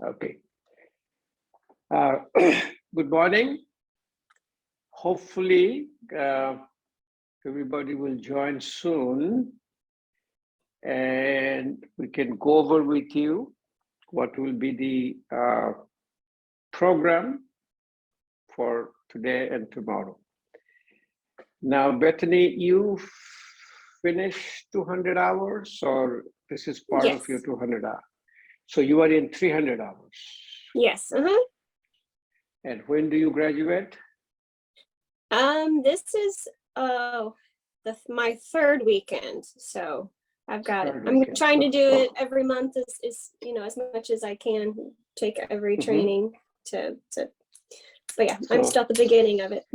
Okay. Good morning. Hopefully, everybody will join soon, and we can go over with you what will be the program for today and tomorrow. Now, Bethany, you finished 200 hours, or this is part of your 200 hours? So you are in 300 hours. Yes. And when do you graduate? This is my third weekend, so I'm trying to do it every month is as much as I can, take every training but yeah, I'm still at the beginning of it.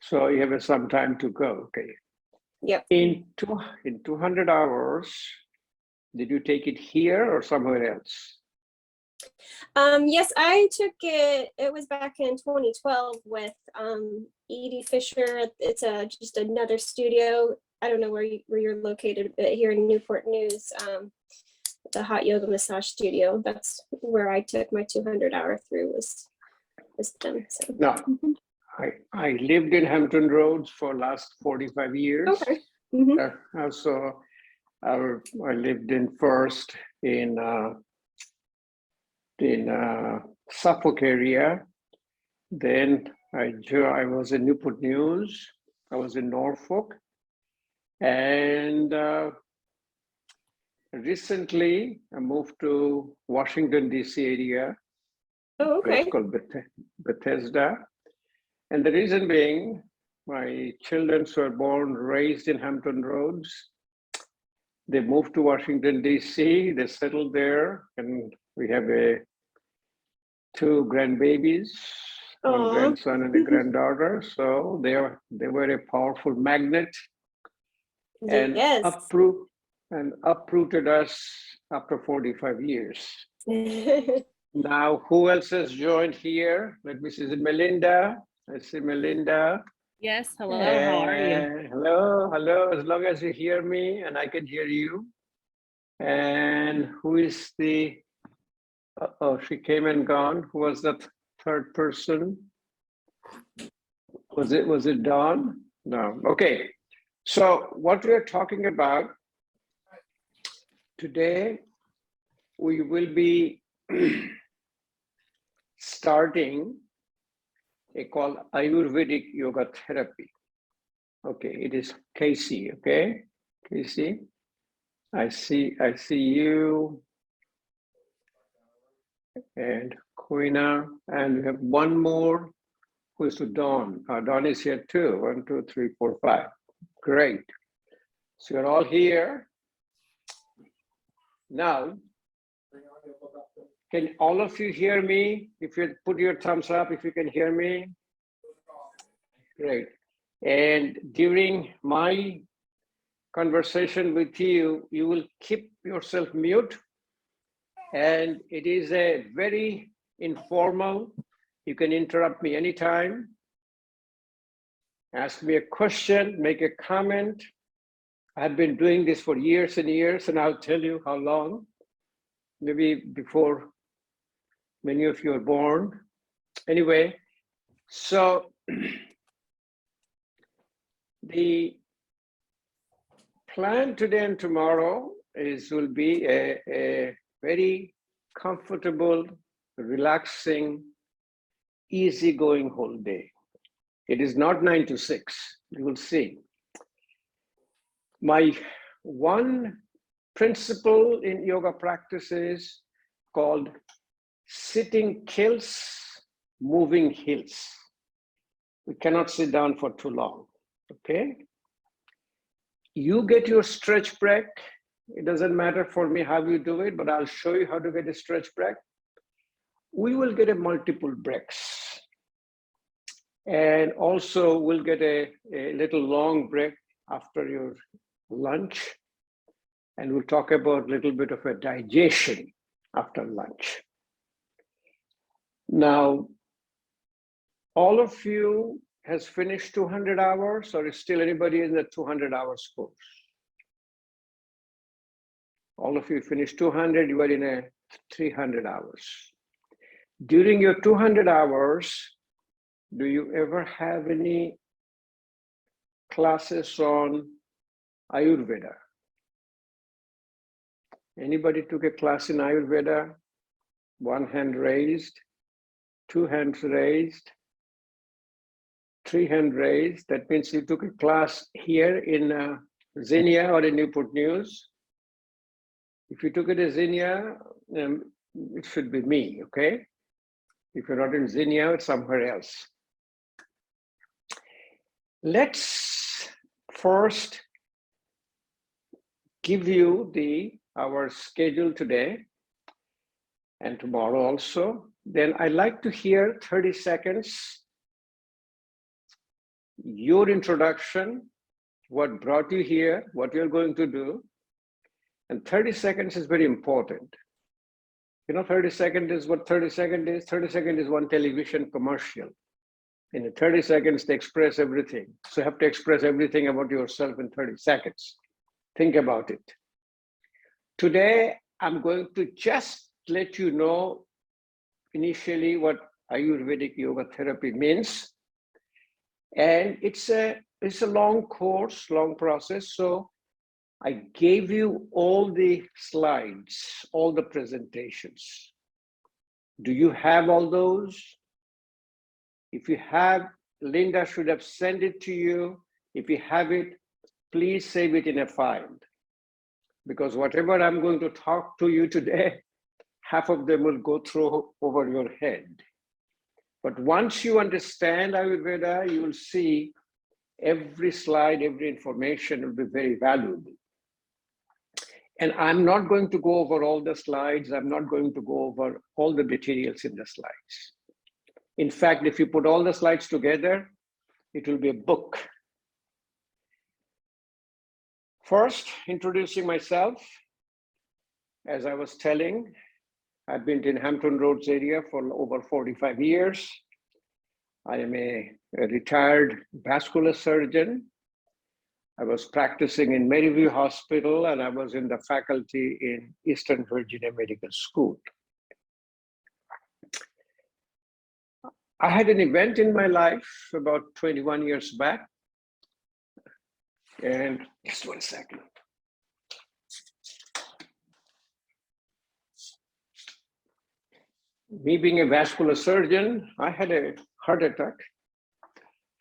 So you have some time to go. Okay. Yep. In 200 hours, did you take it here or somewhere else? Yes, I took it. It was back in 2012 with Edie Fisher. It's just another studio. I don't know where you're located, but here in Newport News, the hot yoga massage studio. That's where I took my 200-hour through was them. So. No, I lived in Hampton Roads for last 45 years. Okay. Also, I lived in first in Suffolk area. Then I was in Newport News. I was in Norfolk, and recently I moved to Washington D.C. area. Oh, okay. It's called Bethesda, and the reason being, my children were born, raised in Hampton Roads. They moved to Washington D.C. They settled there, and we have two grandbabies, one grandson and a granddaughter. So they were a powerful magnet, and uprooted us after 45 years. Now, who else has joined here? Let me see. Is it Melinda? I see Melinda. Yes, hello, how are you? Hello, as long as you hear me and I can hear you. And who is she came and gone. Who was that third person? Was it Dawn? No, okay. So what we are talking about today, we will be starting a called Ayurvedic Yoga Therapy. Okay, it is Casey, okay? Casey, I see you. And Koina, and we have one more who is to Dawn. Dawn is here too. 1, 2, 3, 4, 5. Great. So you're all here. Now, can all of you hear me? If you put your thumbs up, if you can hear me. Great. And during my conversation with you, you will keep yourself mute. And it is a very informal. You can interrupt me anytime. Ask me a question, make a comment. I've been doing this for years and years, and I'll tell you how long. Maybe before many of you are born. Anyway, so the plan today and tomorrow will be a very comfortable, relaxing, easygoing whole day. It is not 9 to 6. You will see. My one principle in yoga practice is called sitting kills, moving heals. We cannot sit down for too long, okay? You get your stretch break. It doesn't matter for me how you do it, but I'll show you how to get a stretch break. We will get a multiple breaks. And also we'll get a little long break after your lunch. And we'll talk about a little bit of a digestion after lunch. Now, all of you has finished 200 hours, or is still anybody in the 200 hours course? All of you finished 200, you are in a 300 hours. During your 200 hours, do you ever have any classes on Ayurveda? Anybody took a class in Ayurveda? One hand raised, two hands raised, three hands raised. That means you took a class here in Zenya or in Newport News. If you took it as Zenya, it should be me, okay? If you're not in Zenya, it's somewhere else. Let's first give you our schedule today and tomorrow also. Then I'd like to hear 30 seconds, your introduction, what brought you here, what you're going to do. And 30 seconds is very important. You know, 30 seconds is what 30 seconds is. 30 seconds is one television commercial. In 30 seconds, they express everything. So you have to express everything about yourself in 30 seconds. Think about it. Today, I'm going to just let you know initially what Ayurvedic yoga therapy means. And it's a long course, long process. So I gave you all the slides, all the presentations. Do you have all those? If you have, Linda should have sent it to you. If you have it, please save it in a file. Because whatever I'm going to talk to you today, half of them will go through over your head. But once you understand Ayurveda, you will see every slide, every information will be very valuable. And I'm not going to go over all the slides. I'm not going to go over all the materials in the slides. In fact, if you put all the slides together, it will be a book. First, introducing myself. As I was telling, I've been in Hampton Roads area for over 45 years. I am a retired vascular surgeon. I was practicing in Maryview Hospital and I was in the faculty in Eastern Virginia Medical School. I had an event in my life about 21 years back. And just one second. Me being a vascular surgeon, I had a heart attack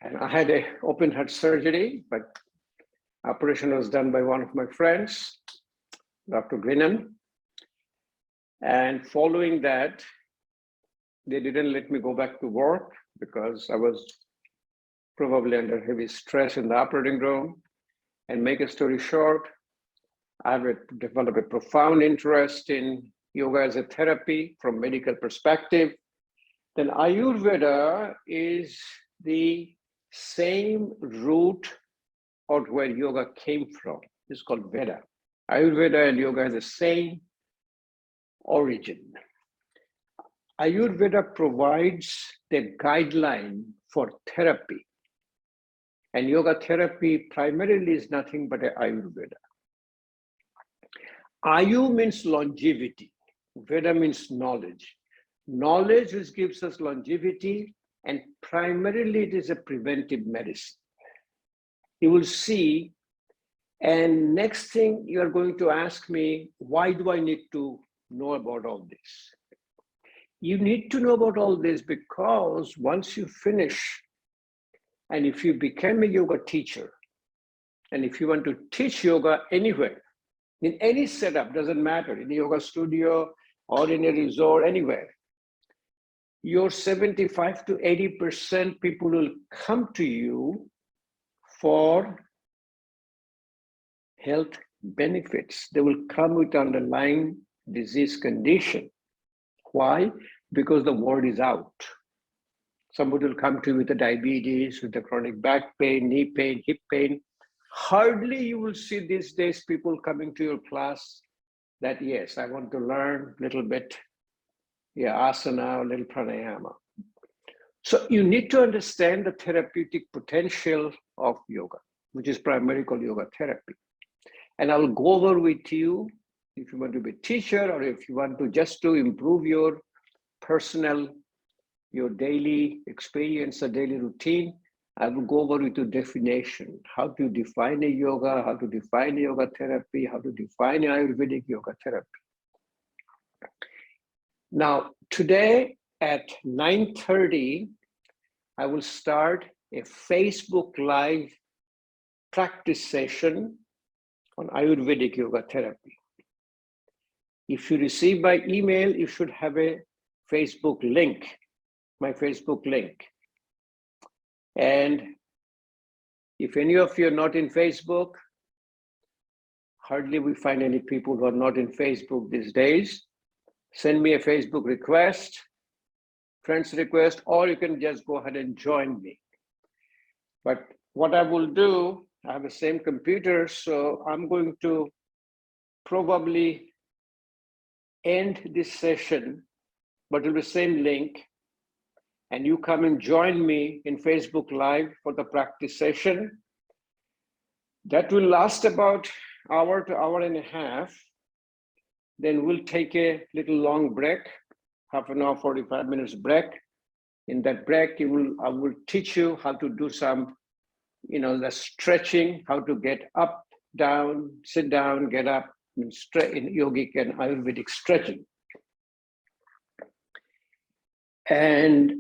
and I had an open heart surgery, but operation was done by one of my friends, Dr. Grinham. And following that, they didn't let me go back to work because I was probably under heavy stress in the operating room. And make a story short, I've developed a profound interest in yoga as a therapy from medical perspective. Then Ayurveda is the same root or where yoga came from. It's called Veda. Ayurveda and yoga have the same origin. Ayurveda provides the guideline for therapy. And yoga therapy primarily is nothing but Ayurveda. Ayu means longevity. Veda means knowledge. Knowledge which gives us longevity, and primarily it is a preventive medicine. You will see, and next thing you are going to ask me, why do I need to know about all this? You need to know about all this because once you finish, and if you become a yoga teacher, and if you want to teach yoga anywhere, in any setup, doesn't matter, in a yoga studio or in a resort, anywhere, your 75 to 80% people will come to you for health benefits. They will come with underlying disease condition. Why? Because the word is out. Somebody will come to you with a diabetes, with a chronic back pain, knee pain, hip pain. Hardly you will see these days people coming to your class that, yes, I want to learn a little bit, asana, a little pranayama. So you need to understand the therapeutic potential of yoga, which is primarily called yoga therapy. And I will go over with you if you want to be a teacher, or if you want to just to improve your personal, your daily experience, a daily routine, I will go over with your definition, how to define a yoga, how to define a yoga therapy, how to define Ayurvedic yoga therapy. Now, today at 9:30, I will start a Facebook Live practice session on Ayurvedic yoga therapy. If you receive my email, you should have a Facebook link, my Facebook link. And if any of you are not in Facebook, hardly we find any people who are not in Facebook these days, send me a Facebook request, friends request, or you can just go ahead and join me. But what I will do, I have the same computer, so I'm going to probably end this session, but with the same link, and you come and join me in Facebook Live for the practice session. That will last about hour to hour and a half. Then we'll take a little long break, half an hour, 45 minutes break. In that break, I will teach you how to do some, the stretching, how to get up, down, sit down, get up, in yogic and Ayurvedic stretching. And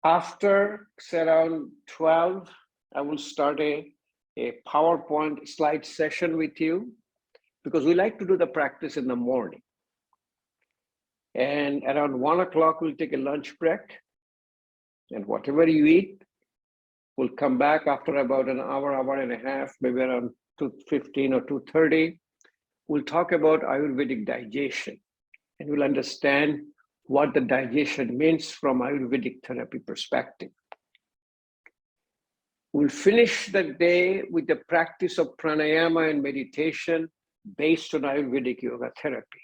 after around 12, I will start a PowerPoint slide session with you, because we like to do the practice in the morning. And around 1 o'clock, we'll take a lunch break. And whatever you eat, we'll come back after about an hour, hour and a half, maybe around 2:15 or 2:30. We'll talk about Ayurvedic digestion, and we'll understand what the digestion means from Ayurvedic therapy perspective. We'll finish the day with the practice of pranayama and meditation based on Ayurvedic yoga therapy.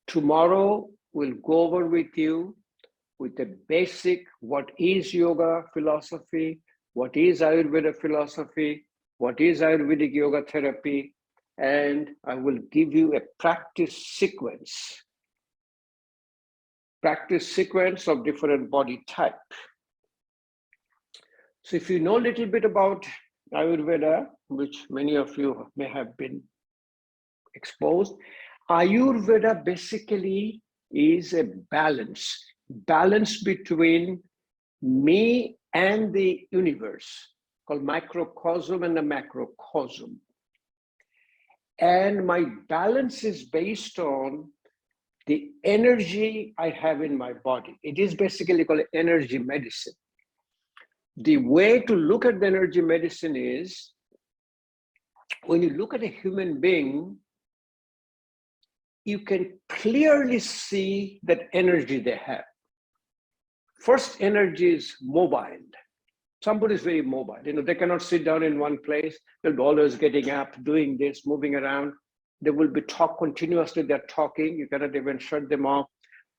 Tomorrow, we'll go over with you with the basic, what is yoga philosophy, what is Ayurveda philosophy, what is Ayurvedic yoga therapy, and I will give you a practice sequence of different body type. So if you know a little bit about Ayurveda, which many of you may have been exposed, Ayurveda basically is a balance between me and the universe, called microcosm and the macrocosm. And my balance is based on the energy I have in my body. It is basically called energy medicine. The way to look at the energy medicine is, when you look at a human being, you can clearly see that energy they have. First, energy is mobile. Somebody is very mobile. They cannot sit down in one place. They'll be always getting up, doing this, moving around. They will be continuously, they're talking. You cannot even shut them off.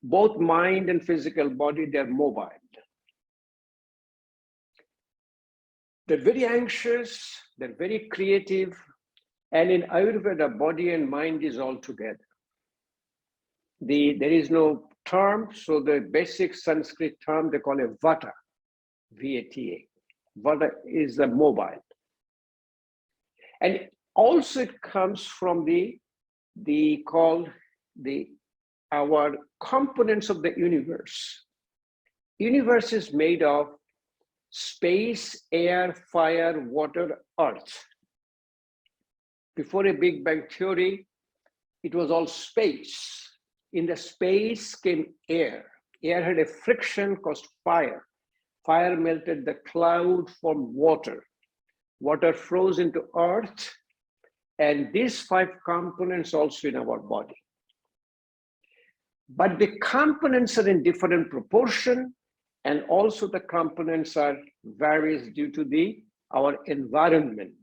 Both mind and physical body, they're mobile. They're very anxious, they're very creative. And in Ayurveda, body and mind is all together. There is no term, so the basic Sanskrit term, they call it vata, V-A-T-A. Vata is the mobile. And also it comes from our components of the universe. Universe is made of space, air, fire, water, earth. Before a Big Bang theory, it was all space. In the space came air. Air had a friction caused fire. Fire melted the cloud, formed water. Water froze into earth. And these 5 components also in our body. But the components are in different proportion, and also the components are varies due to our environment.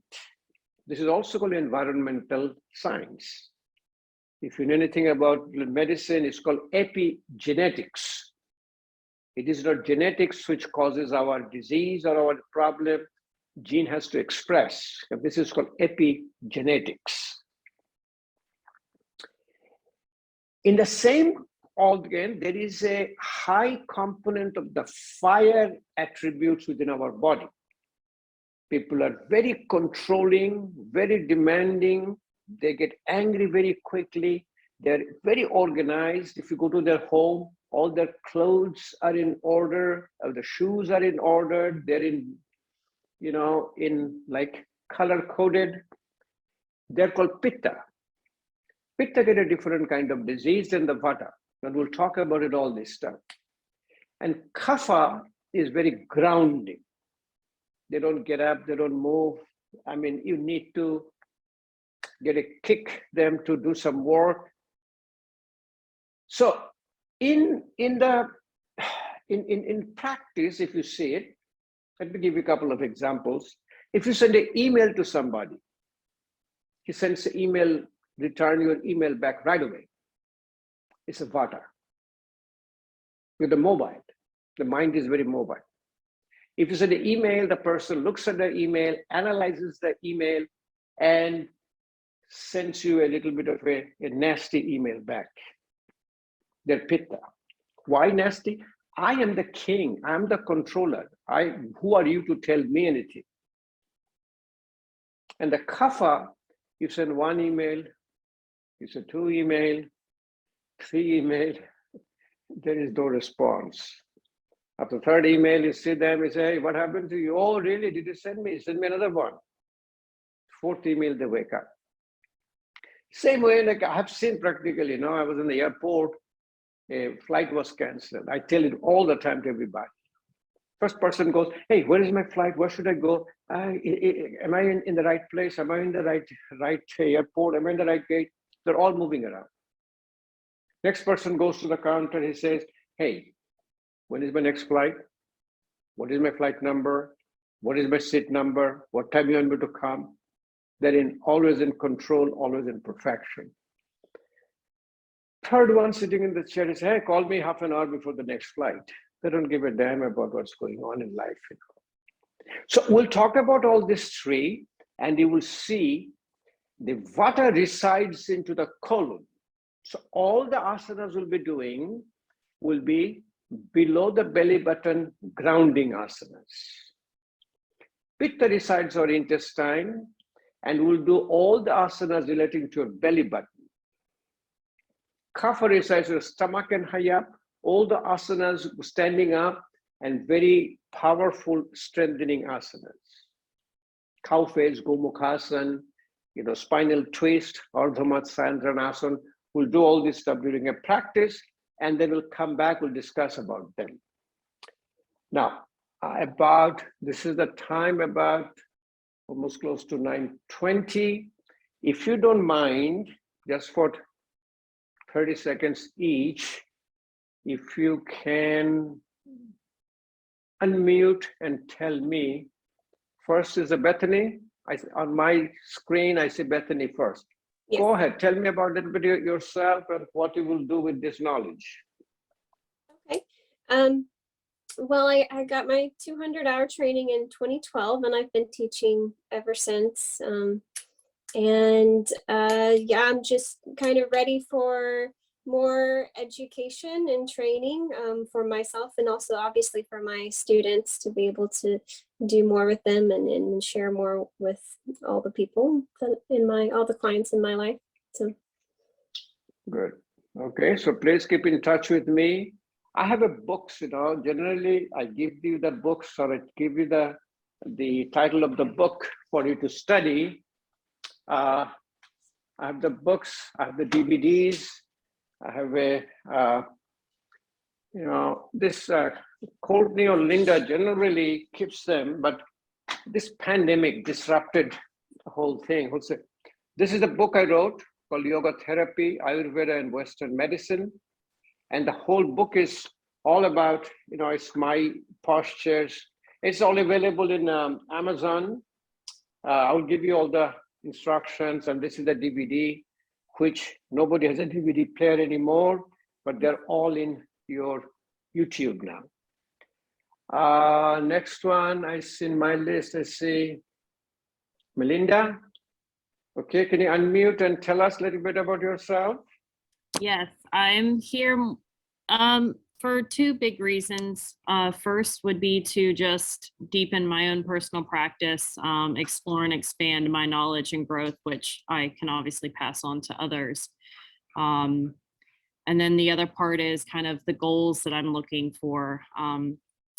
This is also called environmental science. If you know anything about medicine, it's called epigenetics. It is not genetics which causes our disease or our problem. gene has to express. This is called epigenetics. In the same organ, there is a high component of the fire attributes within our body. People are very controlling, very demanding. They get angry very quickly. They're very organized. If you go to their home, all their clothes are in order, the shoes are in order. They're in, in like color-coded. They're called pitta. Pitta get a different kind of disease than the vata, and we'll talk about it all this stuff. And kapha is very grounding. They don't get up, they don't move. I mean, you need to kick them to do some work. So in practice, if you see it, let me give you a couple of examples. If you send an email to somebody, he sends an email, return your email back right away. It's a vata. With the mobile, the mind is very mobile. If you send an email, the person looks at the email, analyzes the email, and sends you a little bit of a nasty email back. They're pitta. Why nasty? I am the king. I'm the controller. Who are you to tell me anything? And the kapha, you send one email, you send two email, three email, there is no response. After third email, you see them, you say, hey, what happened to you? Oh, really? Did you send me? Send me another one. Fourth email, they wake up. Same way, like I have seen practically, I was in the airport, a flight was canceled. I tell it all the time to everybody. First person goes, hey, where is my flight? Where should I go? Am I in the right place? Am I in the right airport? Am I in the right gate? They're all moving around. Next person goes to the counter. He says, hey, when is my next flight? What is my flight number? What is my seat number? What time you want me to come? They're always in control, always in perfection. Third one sitting in the chair is, hey, call me half an hour before the next flight. They don't give a damn about what's going on in life. So we'll talk about all these three, and you will see the vata resides into the colon. So all the asanas we'll be doing will be below the belly button grounding asanas. Pitta resides our intestine, and we'll do all the asanas relating to your belly button. Kapha resides your stomach and high up, all the asanas standing up, and very powerful strengthening asanas. Cow face, Gomukhasana, spinal twist, Ardha Matsyendrasana. We'll do all this stuff during a practice, and then we'll come back, we'll discuss about them. Now, this is the time about almost close to 9:20. If you don't mind, just for 30 seconds each, if you can unmute and tell me, first is Bethany. On my screen, I see Bethany first. Yes. Go ahead, tell me about a little bit yourself and what you will do with this knowledge. Okay. Well, I got my 200-hour training in 2012, and I've been teaching ever since. Yeah, I'm just kind of ready for more education and training for myself, and also obviously for my students, to be able to do more with them and share more with all the people all the clients in my life. So good. Okay, so please keep in touch with me. I have a books, generally I give you the books, or I give you the title of the book for you to study. I have the books, I have the DVDs, I have this Courtney or Linda generally keeps them, but this pandemic disrupted the whole thing. This is the book I wrote called Yoga Therapy, Ayurveda and Western Medicine. And the whole book is all about, it's my postures. It's all available in Amazon. I'll give you all the instructions, and this is the DVD, which nobody has a DVD player anymore, but they're all in your YouTube now. Next one, I see in my list, I see Melinda. Okay, can you unmute and tell us a little bit about yourself? Yes, I'm here for two big reasons. First would be to just deepen my own personal practice, explore and expand my knowledge and growth, which I can obviously pass on to others. And then the other part is kind of the goals that I'm looking for.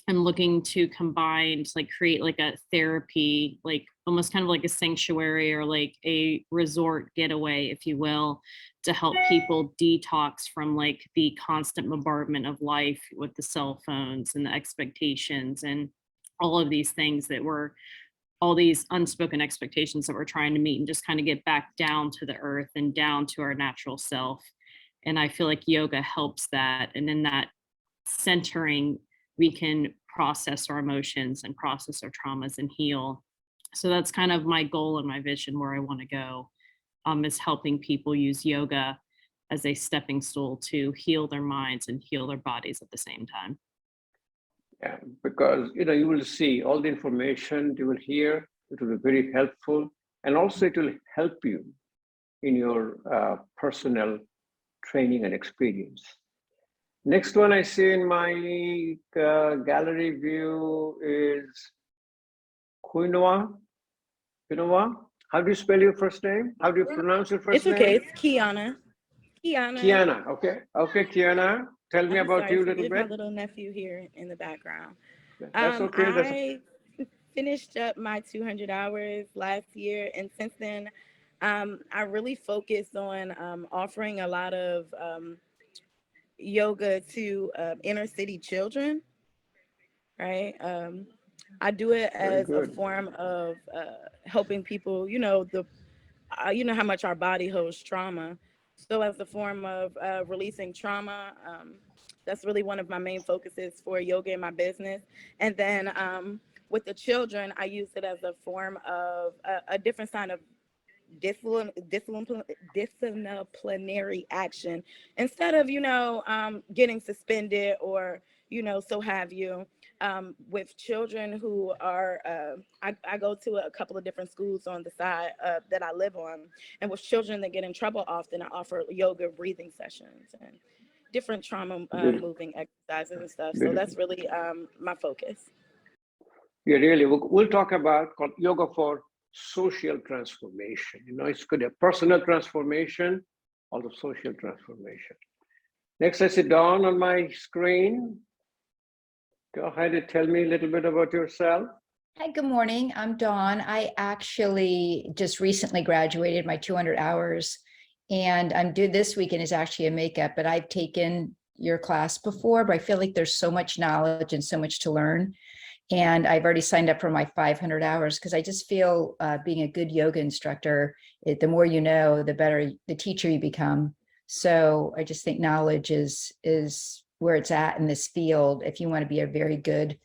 I'm looking to combine, to like create like a therapy, like almost kind of like a sanctuary or like a resort getaway, if you will, to help people detox from like the constant bombardment of life with the cell phones and the expectations and all of these things that we're, all these unspoken expectations that we're trying to meet, and just kind of get back down to the earth and down to our natural self. And I feel like yoga helps that. And in that centering, we can process our emotions and process our traumas and heal. So that's kind of my goal and my vision where I want to go, is helping people use yoga as a stepping stool to heal their minds and heal their bodies at the same time. Yeah, because you will see all the information you will hear. It will be very helpful, and also it will help you in your personal training and experience. Next one I see in my gallery view is Quinoa. How do you spell your first name? How do you pronounce your first name? It's okay. It's Kiana. Kiana. Okay. Okay, Kiana. Tell me about you a little bit. My little nephew here in the background. That's okay. I finished up my 200 hours last year, and since then, I really focused on offering a lot of yoga to inner city children, right? I do it as a form of helping people, you know how much our body holds trauma. So as a form of releasing trauma, that's really one of my main focuses for yoga in my business. And then with the children, I use it as a form of a different kind of disciplinary action, instead of getting suspended or so have you. With children who are I go to a couple of different schools on the side that I live on, and with children that get in trouble, often I offer yoga breathing sessions and different trauma moving exercises and stuff. So that's really my focus. Yeah, really, we'll talk about yoga for social transformation. It's good, a personal transformation, also social transformation. Next, I see Dawn on my screen. Go ahead and tell me a little bit about yourself. Hi, good morning. I'm Dawn. I actually just recently graduated my 200 hours, and I'm due this weekend is actually a makeup, but I've taken your class before, but I feel like there's so much knowledge and so much to learn. And I've already signed up for my 500 hours because I just feel being a good yoga instructor, the more you know, the better the teacher you become. So I just think knowledge is where it's at in this field if you want to be a very good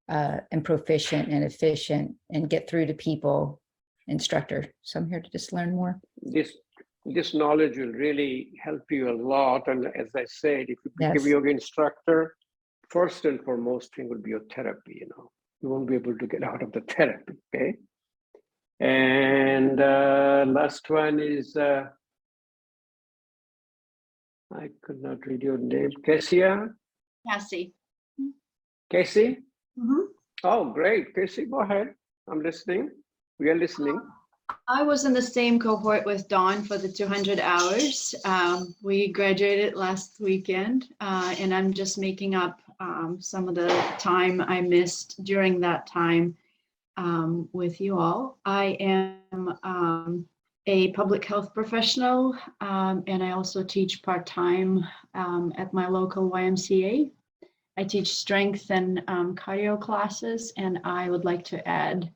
and proficient and efficient and get through to people instructor. So I'm here to just learn more. This knowledge will really help you a lot. And as I said, if you become Yes. a yoga instructor, first and foremost thing will be your therapy. You won't be able to get out of the therapy. Okay. And last one is I could not read your name. Cassia? Cassie. Cassie? Mm-hmm. Oh, great. Cassie, go ahead. I'm listening. We are listening. I was in the same cohort with Dawn for the 200 hours. We graduated last weekend, and I'm just making up some of the time I missed during that time with you all. I am a public health professional, and I also teach part-time at my local YMCA. I teach strength and cardio classes, and I would like to add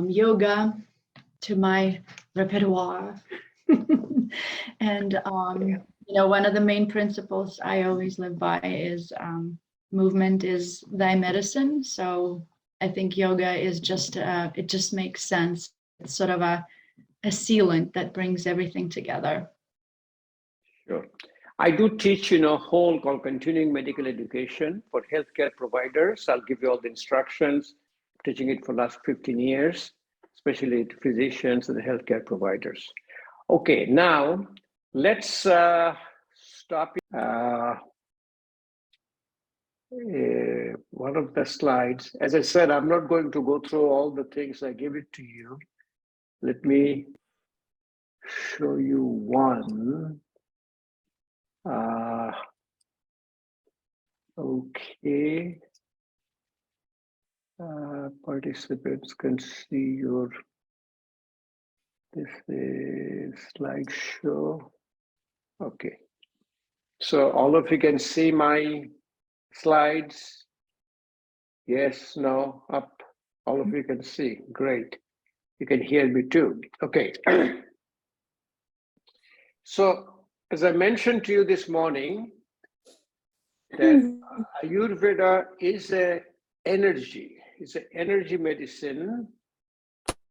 yoga to my repertoire. And one of the main principles I always live by is movement is thy medicine. So I think yoga is just it just makes sense. It's sort of a sealant that brings everything together. Sure. I do teach, a whole called continuing medical education for healthcare providers. I'll give you all the instructions, teaching it for the last 15 years, especially to physicians and the healthcare providers. Okay, now let's stop. One of the slides, as I said, I'm not going to go through all the things. I give it to you. Let me show you one. Okay. Participants can see this is slideshow. Okay. So all of you can see my slides. Yes, no, up. All of you can see. Great. You can hear me too. Okay. So as I mentioned to you this morning, that Ayurveda is an energy medicine.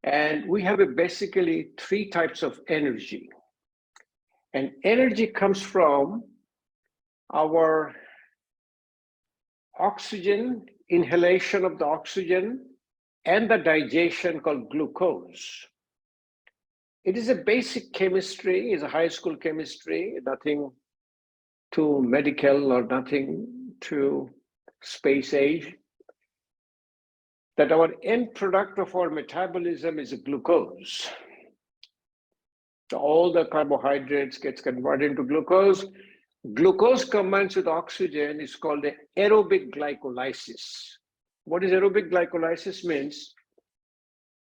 And we have basically 3 types of energy. And energy comes from our oxygen, inhalation of the oxygen, and the digestion called glucose. It is a basic chemistry, it's a high school chemistry, nothing too medical or nothing too space age. That our end product of our metabolism is glucose. So all the carbohydrates gets converted into glucose. Glucose combines with oxygen is called the aerobic glycolysis. What is aerobic glycolysis means?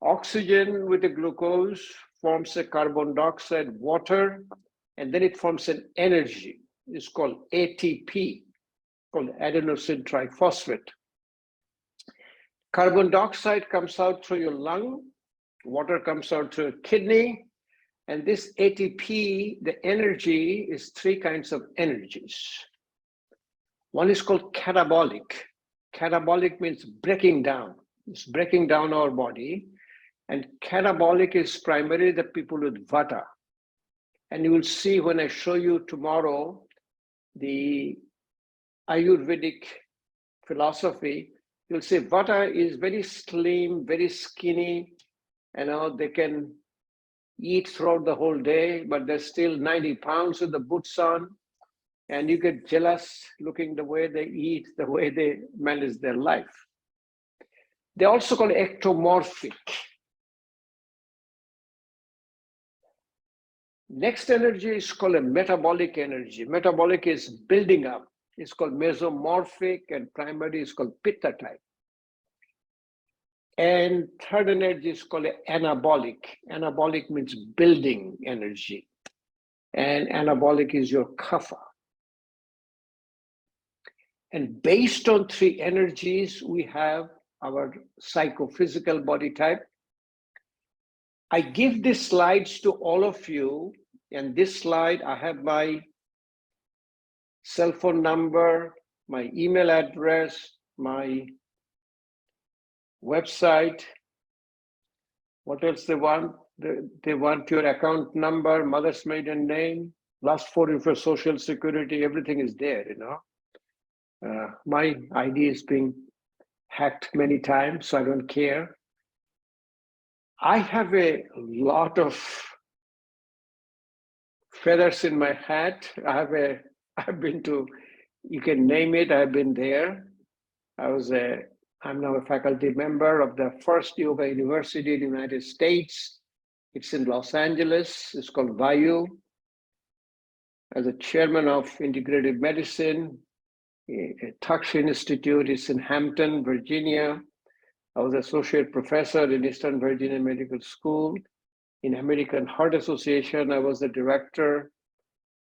Oxygen with the glucose forms a carbon dioxide, water, and then it forms an energy. It's called ATP, called adenosine triphosphate. Carbon dioxide comes out through your lung, water comes out through your kidney, and this ATP, the energy, is 3 kinds of energies. One is called catabolic. Catabolic means breaking down. It's breaking down our body. And catabolic is primarily the people with vata. And you will see when I show you tomorrow the Ayurvedic philosophy, you'll see vata is very slim, very skinny. They can eat throughout the whole day, but they're still 90 pounds with the boots on. And you get jealous looking the way they eat, the way they manage their life. They're also called ectomorphic. Next energy is called a metabolic energy. Metabolic is building up. It's called mesomorphic, and primary is called pitta type. And third energy is called anabolic. Anabolic means building energy. And anabolic is your kapha. And based on 3 energies, we have our psychophysical body type. I give these slides to all of you. And this slide, I have my cell phone number, my email address, my website. What else they want? They want your account number, mother's maiden name, last 4 of your social security, everything is there, My ID is being hacked many times, so I don't care. I have a lot of feathers in my hat. I've been to, you can name it, I've been there. I'm now a faculty member of the first yoga university in the United States. It's in Los Angeles. It's called VAYU. As a chairman of integrative medicine, Tucksh Institute is in Hampton, Virginia. I was associate professor in Eastern Virginia Medical School. In American Heart Association, I was the director.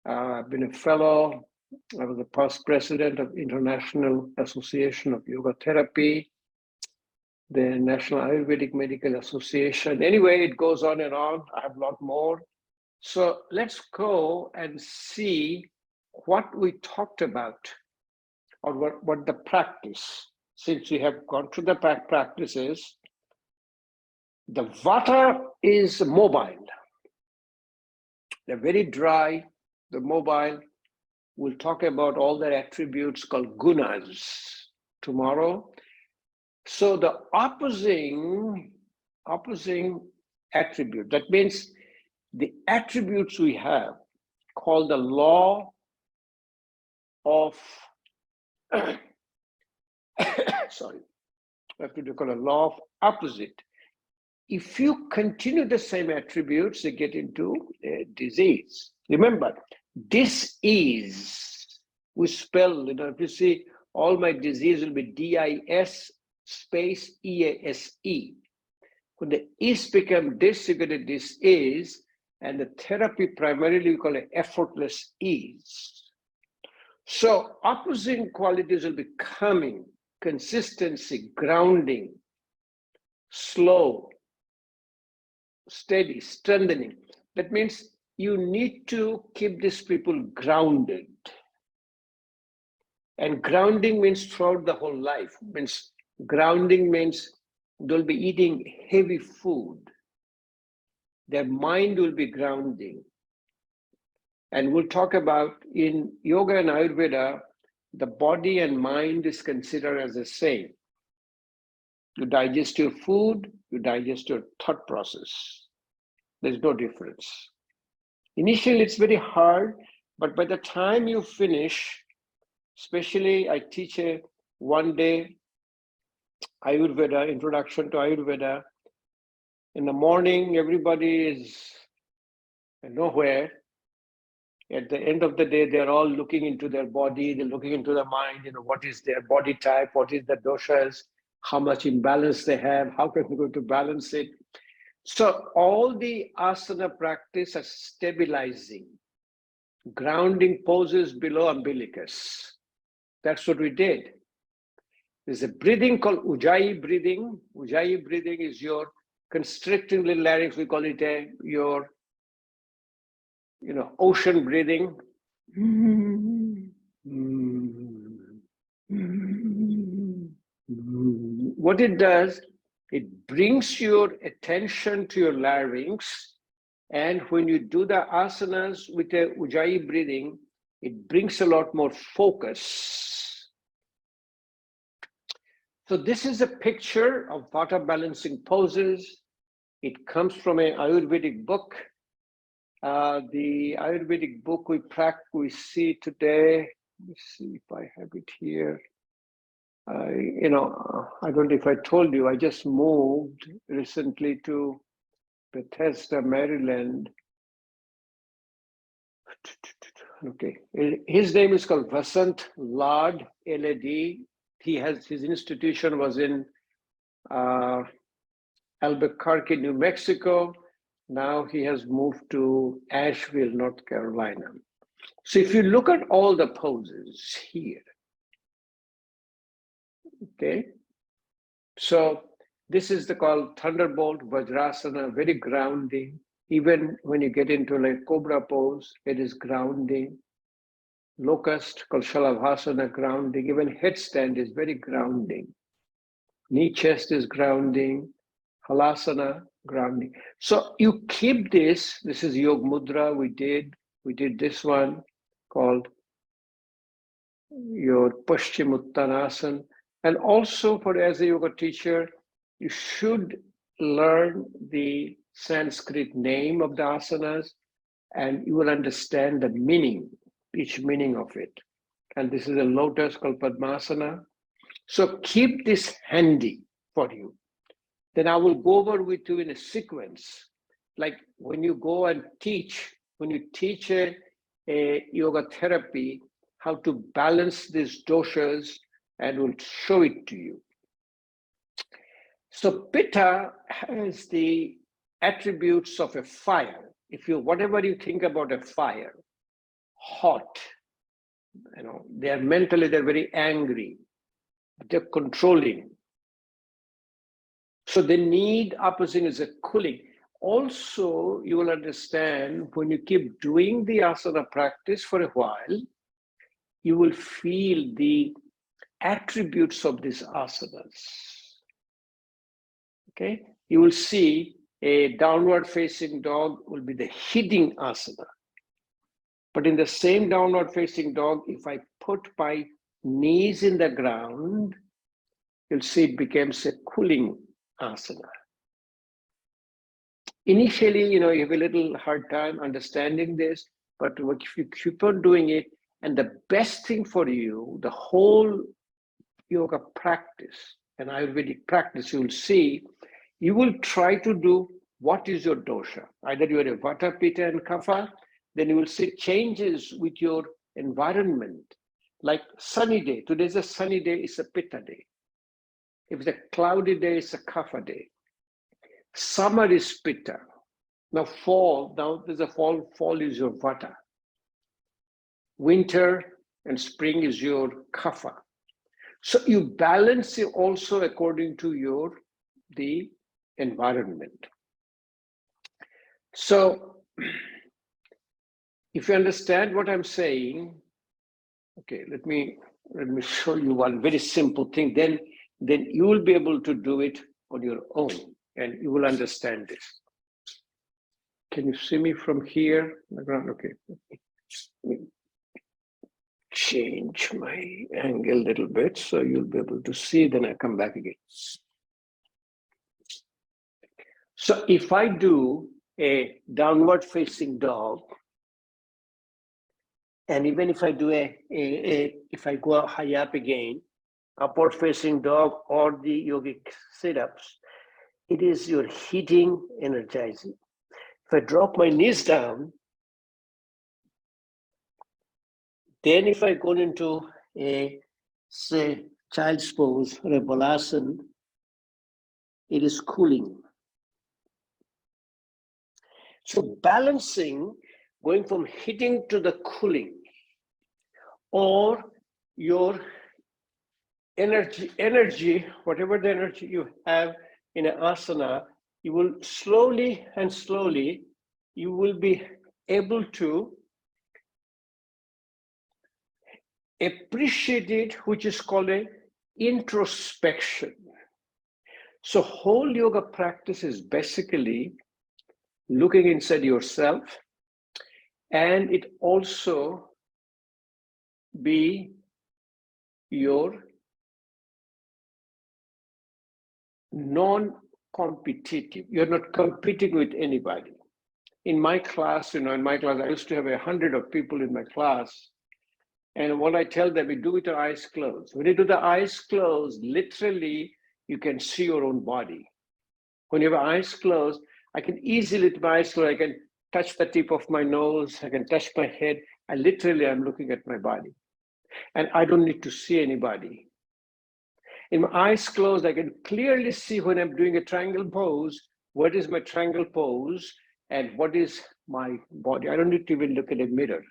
I've been a fellow. I was the past president of International Association of Yoga Therapy, the National Ayurvedic Medical Association. Anyway, it goes on and on. I have a lot more. So let's go and see what we talked about, or what the practice, since we have gone through the practices. The vata is mobile. They're very dry, they're mobile. We'll talk about all the attributes called gunas tomorrow. So the opposing attribute, that means the attributes we have, called the law of, sorry, I have to call a law of opposite. If you continue the same attributes, you get into a disease. Remember, dis-ease, we spell, if you see, all my disease will be D-I-S space E-A-S-E. When the is become dis, you get a dis-ease, and the therapy primarily we call it effortless ease. So opposing qualities will be calming, consistency, grounding, slow, steady, strengthening. That means you need to keep these people grounded. And grounding means throughout the whole life. Means grounding means they'll be eating heavy food. Their mind will be grounding. And we'll talk about in yoga and Ayurveda, the body and mind is considered as the same. You digest your food, you digest your thought process. There's no difference. Initially, it's very hard, but by the time you finish, especially I teach a one-day Ayurveda, introduction to Ayurveda. In the morning, everybody is nowhere. At the end of the day, they're all looking into their body, they're looking into their mind, what is their body type, what is the doshas, how much imbalance they have, how can we go to balance it. So all the asana practice are stabilizing, grounding poses below umbilicus. That's what we did. There's a breathing called Ujjayi breathing. Ujjayi breathing is your constricting the larynx. We call it your ocean breathing. What it does, it brings your attention to your larynx, and when you do the asanas with a Ujjayi breathing, it brings a lot more focus. So this is a picture of Vata balancing poses. It comes from an Ayurvedic book. The Ayurvedic book we see today. Let me see if I have it here. I don't know if I told you, I just moved recently to Bethesda, Maryland. Okay, his name is called Vasant Lad, L-A-D. His institution was in Albuquerque, New Mexico. Now he has moved to Asheville, North Carolina. So if you look at all the poses here, okay, so this is called Thunderbolt, Vajrasana, very grounding. Even when you get into like Cobra pose, it is grounding. Locust, called Shalavasana, grounding. Even headstand is very grounding. Knee chest is grounding. Halasana, grounding. So you keep this. This is Yog Mudra. We did this one called your Paschimottanasana. And also as a yoga teacher, you should learn the Sanskrit name of the asanas, and you will understand the meaning, each meaning of it. And this is a lotus called Padmasana. So keep this handy for you. Then I will go over with you in a sequence. Like when you go and teach, when you teach a yoga therapy, how to balance these doshas, and we'll show it to you. So Pitta has the attributes of a fire. Whatever you think about a fire, hot, they're very angry, they're controlling. So they need opposing is a cooling. Also, you will understand when you keep doing the asana practice for a while, you will feel the attributes of these asanas. Okay, you will see a downward facing dog will be the hitting asana. But in the same downward facing dog, if I put my knees in the ground, you'll see it becomes a cooling asana. Initially, you have a little hard time understanding this, but if you keep on doing it, and the best thing for you, the whole yoga practice and Ayurvedic practice, you'll see, you will try to do what is your dosha. Either you are a Vata, Pitta, and Kapha, then you will see changes with your environment. Like sunny day, today's a sunny day, it's a Pitta day. If it's a cloudy day, it's a Kapha day. Summer is Pitta. Now there's a fall is your Vata. Winter and spring is your Kapha. So you balance it also according to the environment. So if you understand what I'm saying, okay, let me show you one very simple thing. Then you will be able to do it on your own, and you will understand this. Can you see me from here? Okay. Let me change my angle a little bit so you'll be able to see, then I come back again. So if I do a downward facing dog, and even if I do if I go high up again, upward facing dog or the yogic sit-ups, it is your heating, energizing. If I drop my knees down, then if I go into say, child's pose or a balasana, it is cooling. So balancing, going from heating to the cooling, or your energy, whatever the energy you have in an asana, you will slowly, you will be able to appreciate it, which is called a introspection. So whole yoga practice is basically looking inside yourself, and it also be your non-competitive. You're not competing with anybody. In my class, I used to have 100 of people in my class. And what I tell them, we do with our eyes closed. When you do the eyes closed, literally, you can see your own body. When you have eyes closed, I can easily, with my eyes closed, I can touch the tip of my nose, I can touch my head. I'm looking at my body. And I don't need to see anybody. In my eyes closed, I can clearly see when I'm doing a triangle pose, what is my triangle pose and what is my body. I don't need to even look at a mirror.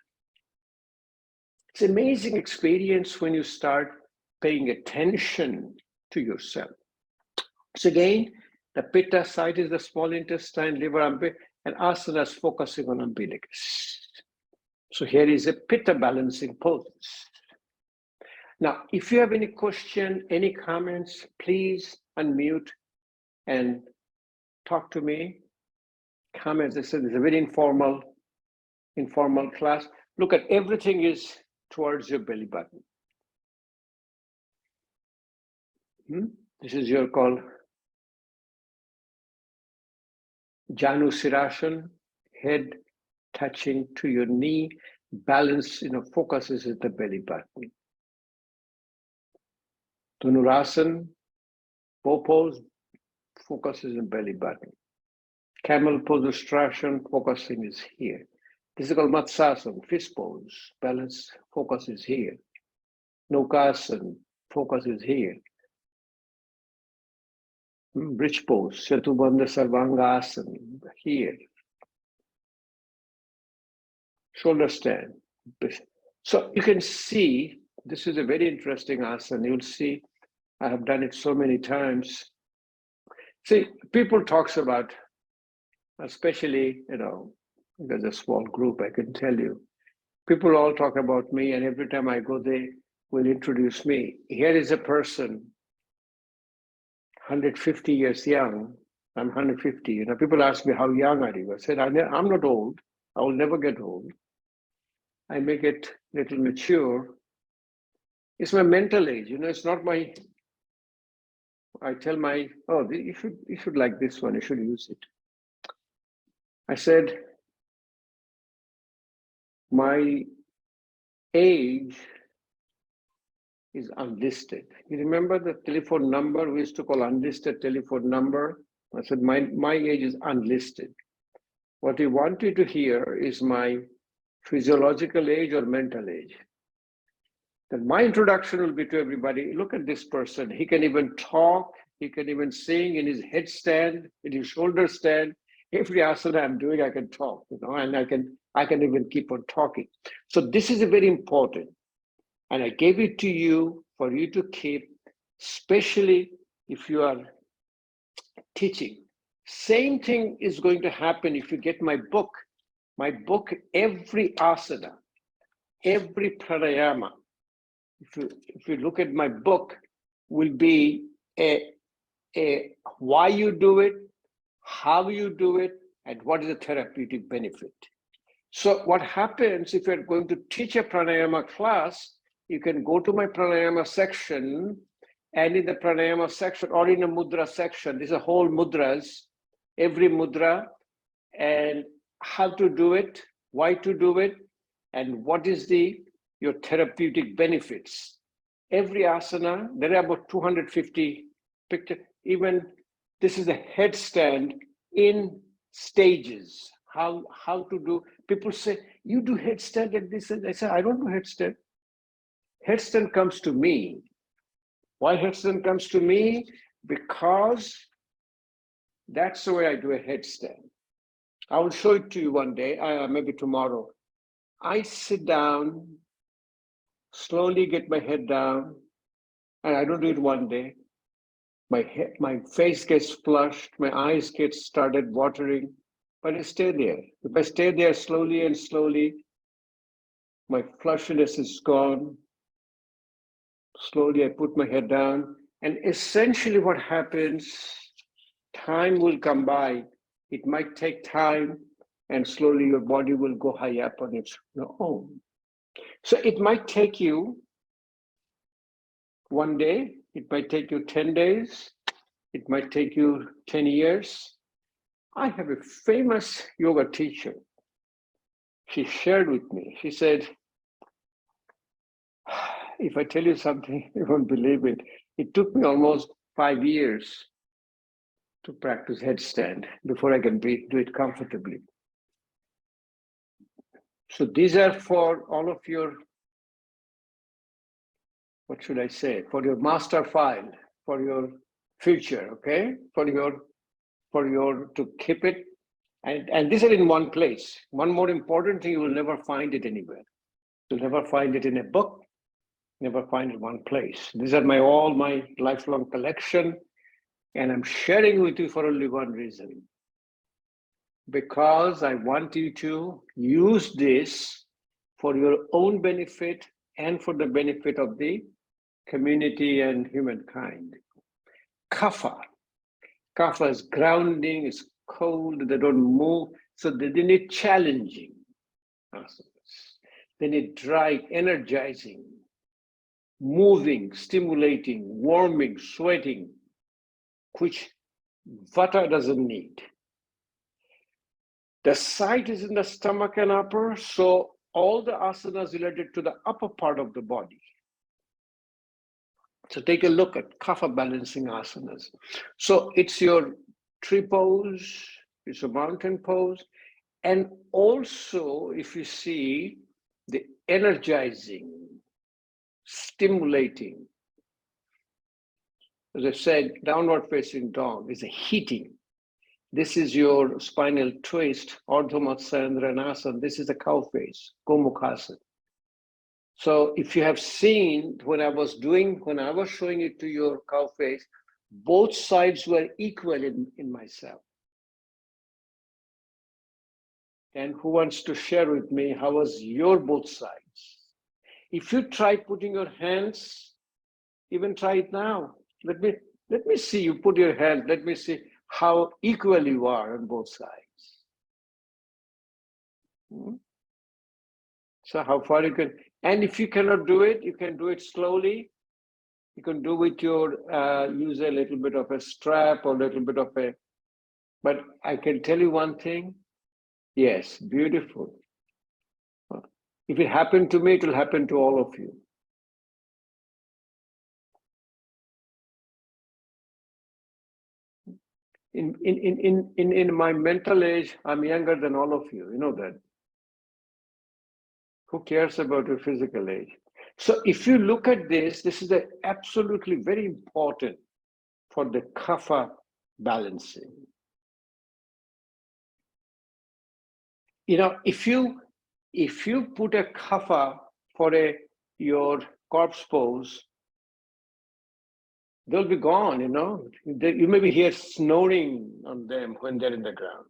It's an amazing experience when you start paying attention to yourself. So again, the pitta side is the small intestine, liver, and asana is focusing on umbilicus. So here is a pitta balancing pose. Now, if you have any question, any comments, please unmute and talk to me. Comments, I said, it's a very informal class. Look at everything is towards your belly button. This is your call. Janu Sirasana, head touching to your knee, balance, focuses at the belly button. Dhanurasana, bow pose, focuses on belly button. Camel pose, Ustrasana, focusing is here. This is called Matsasana, fist pose, balance, focus is here. Naukasana, focus is here. Bridge pose, Chatubandha Sarvangasana, here. Shoulder stand. So you can see, this is a very interesting asana. You'll see, I have done it so many times. See, people talks about, especially, there's a small group, I can tell you. People all talk about me, and every time I go, they will introduce me. Here is a person, 150 years young. I'm 150. People ask me, how young are you? I said, I'm not old. I will never get old. I make it a little mature. It's my mental age, it's not my, I tell my, oh, you should like this one, you should use it. I said, my age is unlisted. You remember the telephone number we used to call unlisted telephone number? I said, my age is unlisted. What we want you to hear is my physiological age or mental age. Then my introduction will be to everybody, look at this person. He can even talk, he can even sing in his headstand, in his shoulder stand. Every asana I'm doing, I can talk, and I can even keep on talking. So this is a very important. And I gave it to you for you to keep, especially if you are teaching. Same thing is going to happen if you get my book. My book, every asana, every pranayama, if you look at my book, will be a why you do it, how you do it, and what is the therapeutic benefit. So what happens if you're going to teach a pranayama class, you can go to my pranayama section, and in the pranayama section or in a mudra section, there's a whole mudras, every mudra, and how to do it, why to do it, and what is your therapeutic benefits. Every asana, there are about 250 pictures. Even this is a headstand in stages. How to do, people say, you do headstand like this, and I say, I don't do headstand. Headstand comes to me. Why headstand comes to me? Because that's the way I do a headstand. I will show it to you one day, maybe tomorrow. I sit down, slowly get my head down, and I don't do it one day. My face gets flushed, my eyes get started watering, but I stay there. If I stay there slowly and slowly, my flushiness is gone. Slowly I put my head down, and essentially what happens, time will come by. It might take time, and slowly your body will go high up on its own. So it might take you one day, it might take you 10 days, it might take you 10 years. I have a famous yoga teacher. She shared with me, she said, if I tell you something, you won't believe it. It took me almost 5 years to practice headstand before I can do it comfortably. So these are for all of your, what should I say, for your master file, for your future, okay? For your to keep it. And these are in one place. One more important thing, you will never find it anywhere. You'll never find it in a book, never find it in one place. These are all my lifelong collection, and I'm sharing with you for only one reason. Because I want you to use this for your own benefit and for the benefit of the community and humankind. Kapha. Kapha is grounding, it's cold, they don't move, so they need challenging asanas. They need dry, energizing, moving, stimulating, warming, sweating, which Vata doesn't need. The site is in the stomach and upper, so all the asanas related to the upper part of the body. So take a look at kapha balancing asanas. So it's your tree pose, it's a mountain pose, and also if you see the energizing, stimulating, as I said, downward facing dog is a heating. This is your spinal twist, Ardha Matsyendrasana. This is the cow face, Gomukhasana. So if you have seen when I was showing it to your cow face, both sides were equal in myself. And who wants to share with me how was your both sides? If you try putting your hands, even try it now. Let me see you put your hand, let me see how equal you are on both sides. So how far you can, and if you cannot do it, you can do it slowly. You can do with your, use a little bit of a strap or a little bit of a, but I can tell you one thing. Yes, beautiful. If it happened to me, it will happen to all of you. In my mental age, I'm younger than all of you. You know that. Who cares about your physical age? So if you look at this, this is absolutely very important for the kapha balancing. You know, if you put a kapha for your corpse pose, they'll be gone, you know. You maybe hear snoring on them when they're in the ground.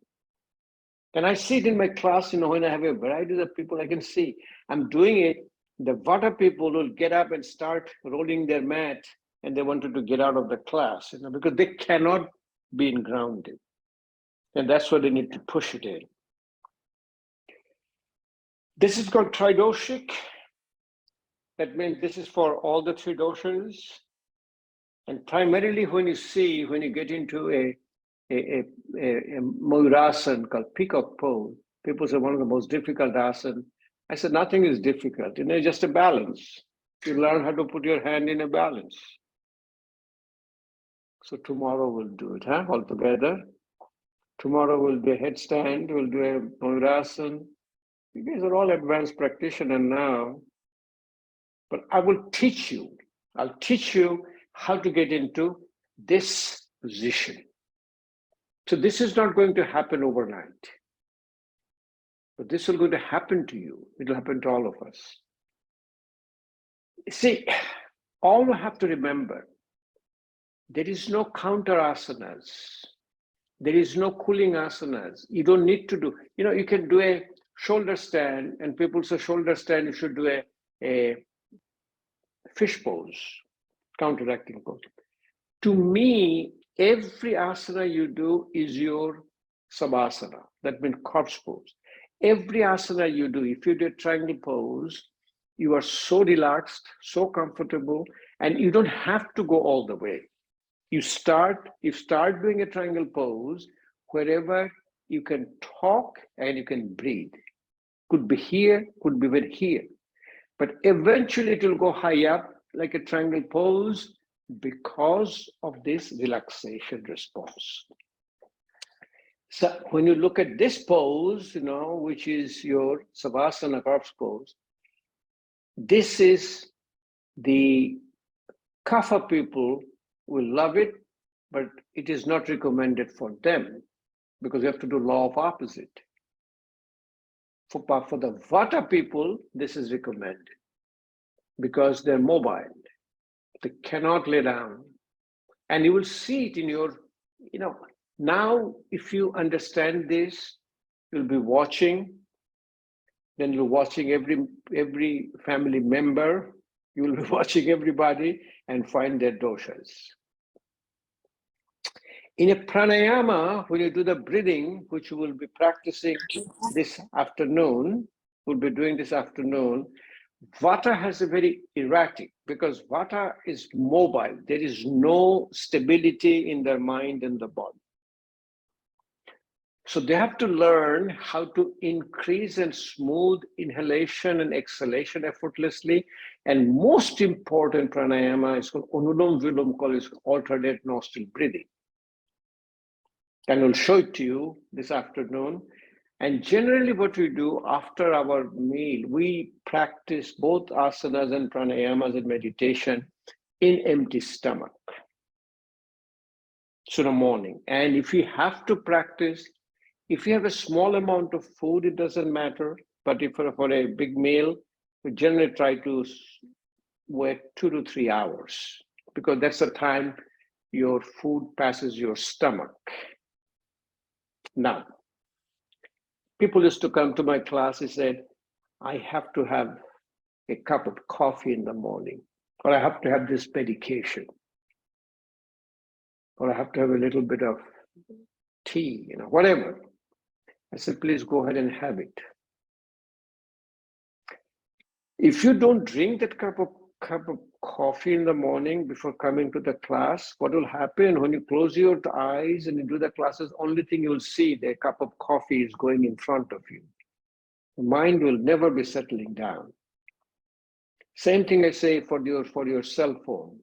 And I see it in my class, you know, when I have a variety of people, I can see I'm doing it. The vata people will get up and start rolling their mat, and they wanted to get out of the class, you know, because they cannot be in grounded. And that's why they need to push it in. This is called tridoshik. That means this is for all the three doshas. And primarily when you get into a Mayurasana called peacock pose, people say one of the most difficult asana. I said, nothing is difficult, you know, just a balance. You learn how to put your hand in a balance. So tomorrow we'll do it, huh? All together. Tomorrow we'll do a headstand, we'll do a Mayurasana. You guys are all advanced practitioners now, but I will teach you. I'll teach you how to get into this position. So this is not going to happen overnight, but this is going to happen to you. It'll happen to all of us. See, all you have to remember, there is no counter asanas. There is no cooling asanas. You don't need to do, you know, you can do a shoulder stand, and people say shoulder stand, you should do a fish pose, counteracting pose. To me, every asana you do is your savasana. That means corpse pose. Every asana you do, if you do a triangle pose, you are so relaxed, so comfortable, and you don't have to go all the way. You start doing a triangle pose wherever you can talk and you can breathe. Could be here, could be even here. But eventually it will go high up like a triangle pose because of this relaxation response. So when you look at this pose, you know, which is your savasana corpse pose, this is the kapha people will love it, but it is not recommended for them because you have to do law of opposite. For the vata people, this is recommended because they're mobile. They cannot lay down. And you will see it in your, you know, now if you understand this, you'll be watching, then you're watching every family member, you will be watching everybody and find their doshas. In a pranayama, when you do the breathing, which you will be practicing this afternoon, we'll be doing this afternoon, vata has a very erratic, because vata is mobile. There is no stability in their mind and the body. So they have to learn how to increase and smooth inhalation and exhalation effortlessly. And most important pranayama is called Anulom Vilom, called alternate nostril breathing. And we'll show it to you this afternoon. And generally what we do after our meal, we practice both asanas and pranayamas and meditation in empty stomach. So in the morning. And if you have to practice, if you have a small amount of food, it doesn't matter. But if for a big meal, we generally try to wait 2 to 3 hours, because that's the time your food passes your stomach. Now, people used to come to my class and said, I have to have a cup of coffee in the morning, or I have to have this medication, or I have to have a little bit of tea, you know, whatever. I said, please go ahead and have it. If you don't drink that cup of coffee in the morning before coming to the class, what will happen when you close your eyes and you do the classes, only thing you will see, the cup of coffee is going in front of you. The mind will never be settling down. Same thing I say for your cell phone.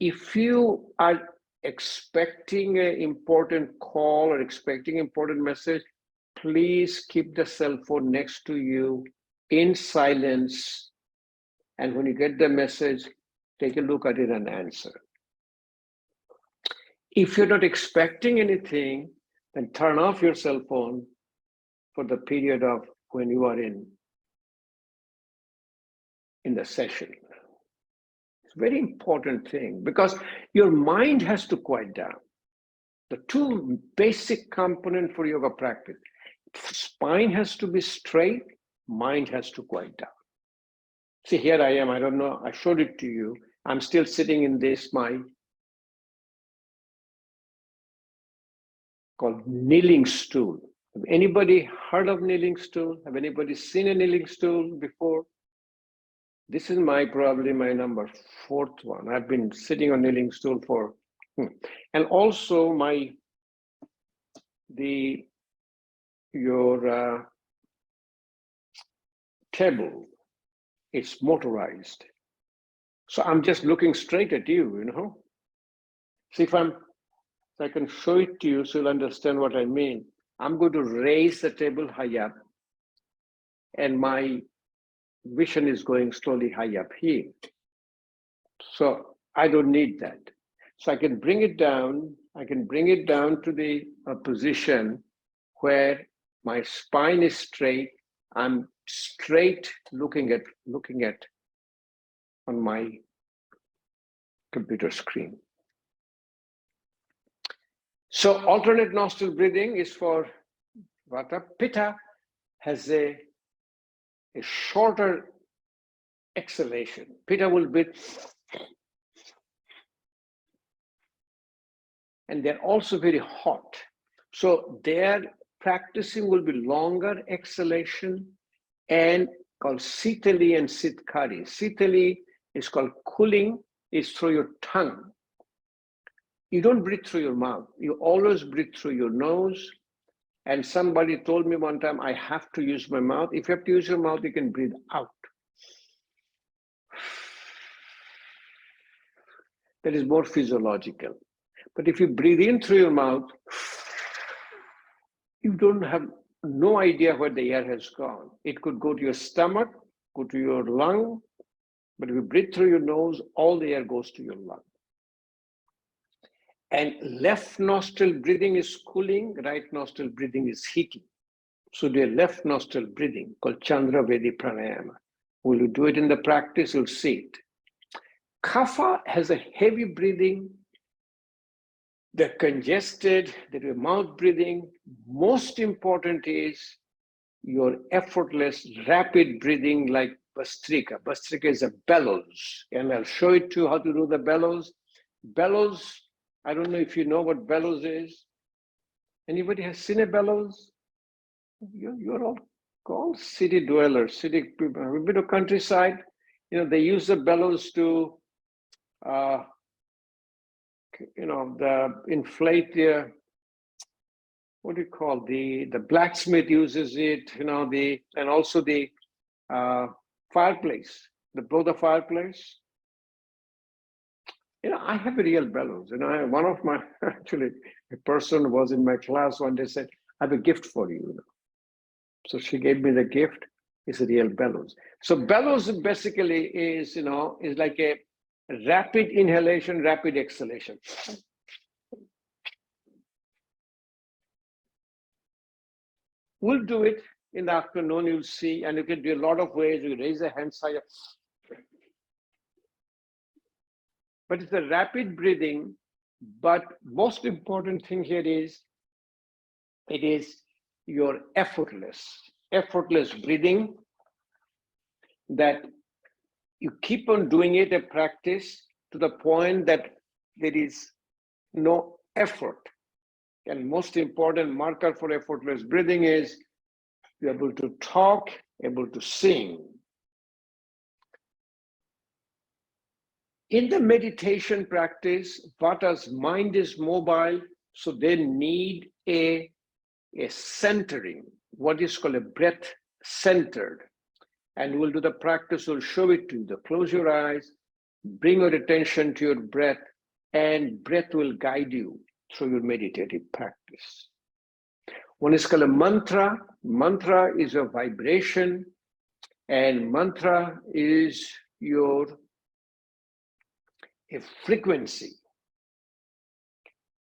If you are expecting an important call or expecting important message, please keep the cell phone next to you in silence. And when you get the message, take a look at it and answer. If you're not expecting anything, then turn off your cell phone for the period of when you are in the session. It's a very important thing because your mind has to quiet down. The two basic components for yoga practice, spine has to be straight, mind has to quiet down. See, here I am, I don't know, I showed it to you. I'm still sitting in this, my called kneeling stool. Have anybody heard of kneeling stool? Have anybody seen a kneeling stool before? This is probably my number 4th one. I've been sitting on kneeling stool for, and also your table, it's motorized. So I'm just looking straight at you, you know. See if I can show it to you so you'll understand what I mean. I'm going to raise the table high up and my vision is going slowly high up here. So I don't need that. So I can bring it down. I can bring it down to the position where my spine is straight. I'm straight looking at on my computer screen. So alternate nostril breathing is for Vata. Pitta has a shorter exhalation. Pitta will breathe, and they're also very hot. So their practicing will be longer exhalation and called Sitali and Sitkari. Sitali is called cooling, is through your tongue. You don't breathe through your mouth. You always breathe through your nose. And somebody told me one time, I have to use my mouth. If you have to use your mouth, you can breathe out. That is more physiological. But if you breathe in through your mouth, you don't have no idea where the air has gone. It could go to your stomach, go to your lung, but if you breathe through your nose, all the air goes to your lung. And left nostril breathing is cooling, right nostril breathing is heating. So do a left nostril breathing called Chandra Vedi Pranayama. Will you do it in the practice? You'll see it. Kapha has a heavy breathing, the congested, the mouth breathing. Most important is your effortless, rapid breathing like Bastrika. Bastrika is a bellows, and I'll show it to you how to do the bellows. Bellows, I don't know if you know what bellows is. Anybody has seen a bellows? You're all called city dwellers, city people. A bit of countryside, you know, they use the bellows to, inflate the, what do you call, the blacksmith uses it, you know, and also the fireplace, blow the fireplace. You know, I have a real bellows. You know, one of my, actually, a person was in my class one day said, I have a gift for you. So she gave me the gift. It's a real bellows. So bellows basically is, is like a rapid inhalation, rapid exhalation. We'll do it in the afternoon, you'll see, and you can do a lot of ways. You raise the hands higher. But it's a rapid breathing. But most important thing here is, it is your effortless breathing, that you keep on doing it a practice to the point that there is no effort. And most important marker for effortless breathing is you're able to talk able to sing. In the meditation practice, Vata's mind is mobile, so they need a centering, what is called a breath centered. And we'll do the practice, we'll show it to you. Close your eyes, bring your attention to your breath, and breath will guide you through your meditative practice. One is called a mantra. Mantra is a vibration, and mantra is a frequency.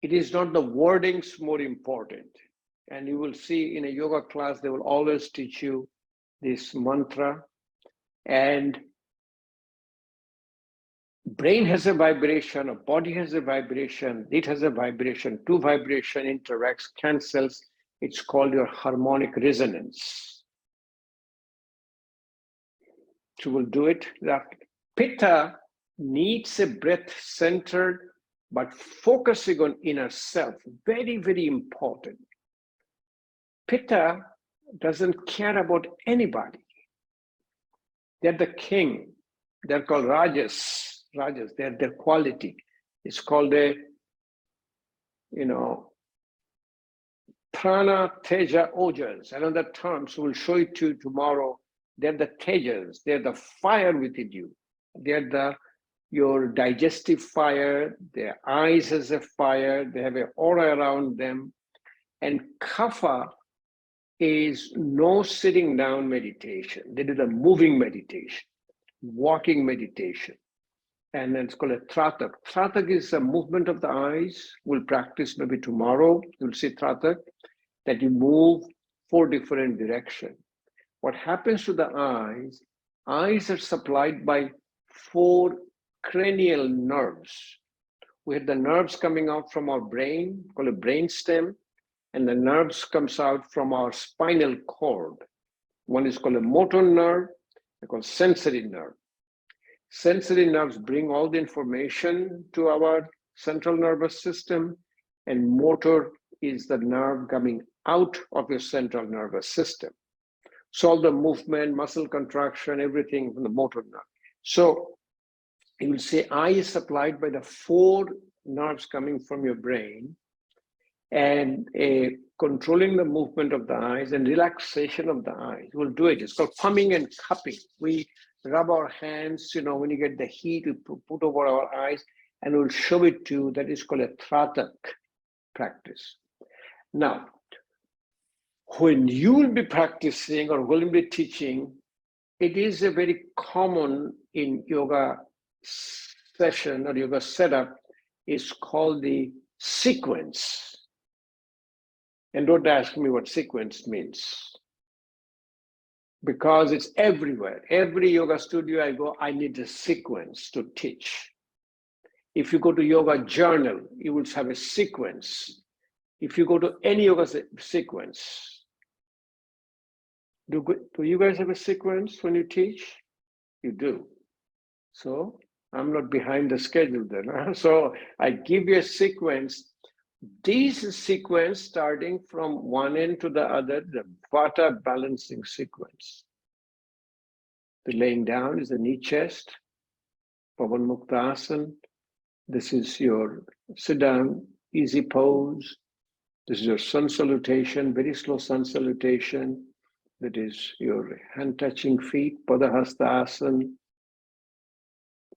It is not the wordings more important. And you will see in a yoga class, they will always teach you this mantra. And brain has a vibration, a body has a vibration, it has a vibration, two vibration interacts, cancels. It's called your harmonic resonance. So we'll do it. That Pitta needs a breath centered, but focusing on inner self. Very, very important. Pitta doesn't care about anybody. They're the king. They're called RYS. RYS, they're their quality. It's called a, prana, teja, ojas. Another term, so we'll show it to you tomorrow. They're the tejas. They're the fire within you. They're your digestive fire. Their eyes has a fire. They have an aura around them. And kapha is no sitting down meditation. They do the moving meditation, walking meditation. And it's called a tratak. Tratak is a movement of the eyes. We'll practice maybe tomorrow. You'll see tratak, that you move 4 different directions. What happens to the eyes? Eyes are supplied by 4 cranial nerves. We have the nerves coming out from our brain, called a brain stem, and the nerves comes out from our spinal cord. One is called a motor nerve, they're called sensory nerve. Sensory nerves bring all the information to our central nervous system, and motor is the nerve coming out of your central nervous system. So all the movement, muscle contraction, everything from the motor nerve. So you will say eye is supplied by the 4 nerves coming from your brain, and controlling the movement of the eyes and relaxation of the eyes. We'll do it. It's called pumping and cupping. We rub our hands, when you get the heat, we put over our eyes, and we'll show it to you. That is called a tratak practice. Now, when you will be practicing or will be teaching, it is a very common in yoga session or yoga setup, is called the sequence. And don't ask me what sequence means, because it's everywhere. Every yoga studio I go, I need a sequence to teach. If you go to yoga journal, you will have a sequence. If you go to any yoga sequence, do you guys have a sequence when you teach? You do. So I'm not behind the schedule then. Huh? So I give you a sequence. This sequence, starting from one end to the other, the Vata balancing sequence. The laying down is the knee chest, Pavan Mukta Asana. This is your sit down, easy pose. This is your sun salutation, very slow sun salutation. That is your hand touching feet, Padahasta Asana.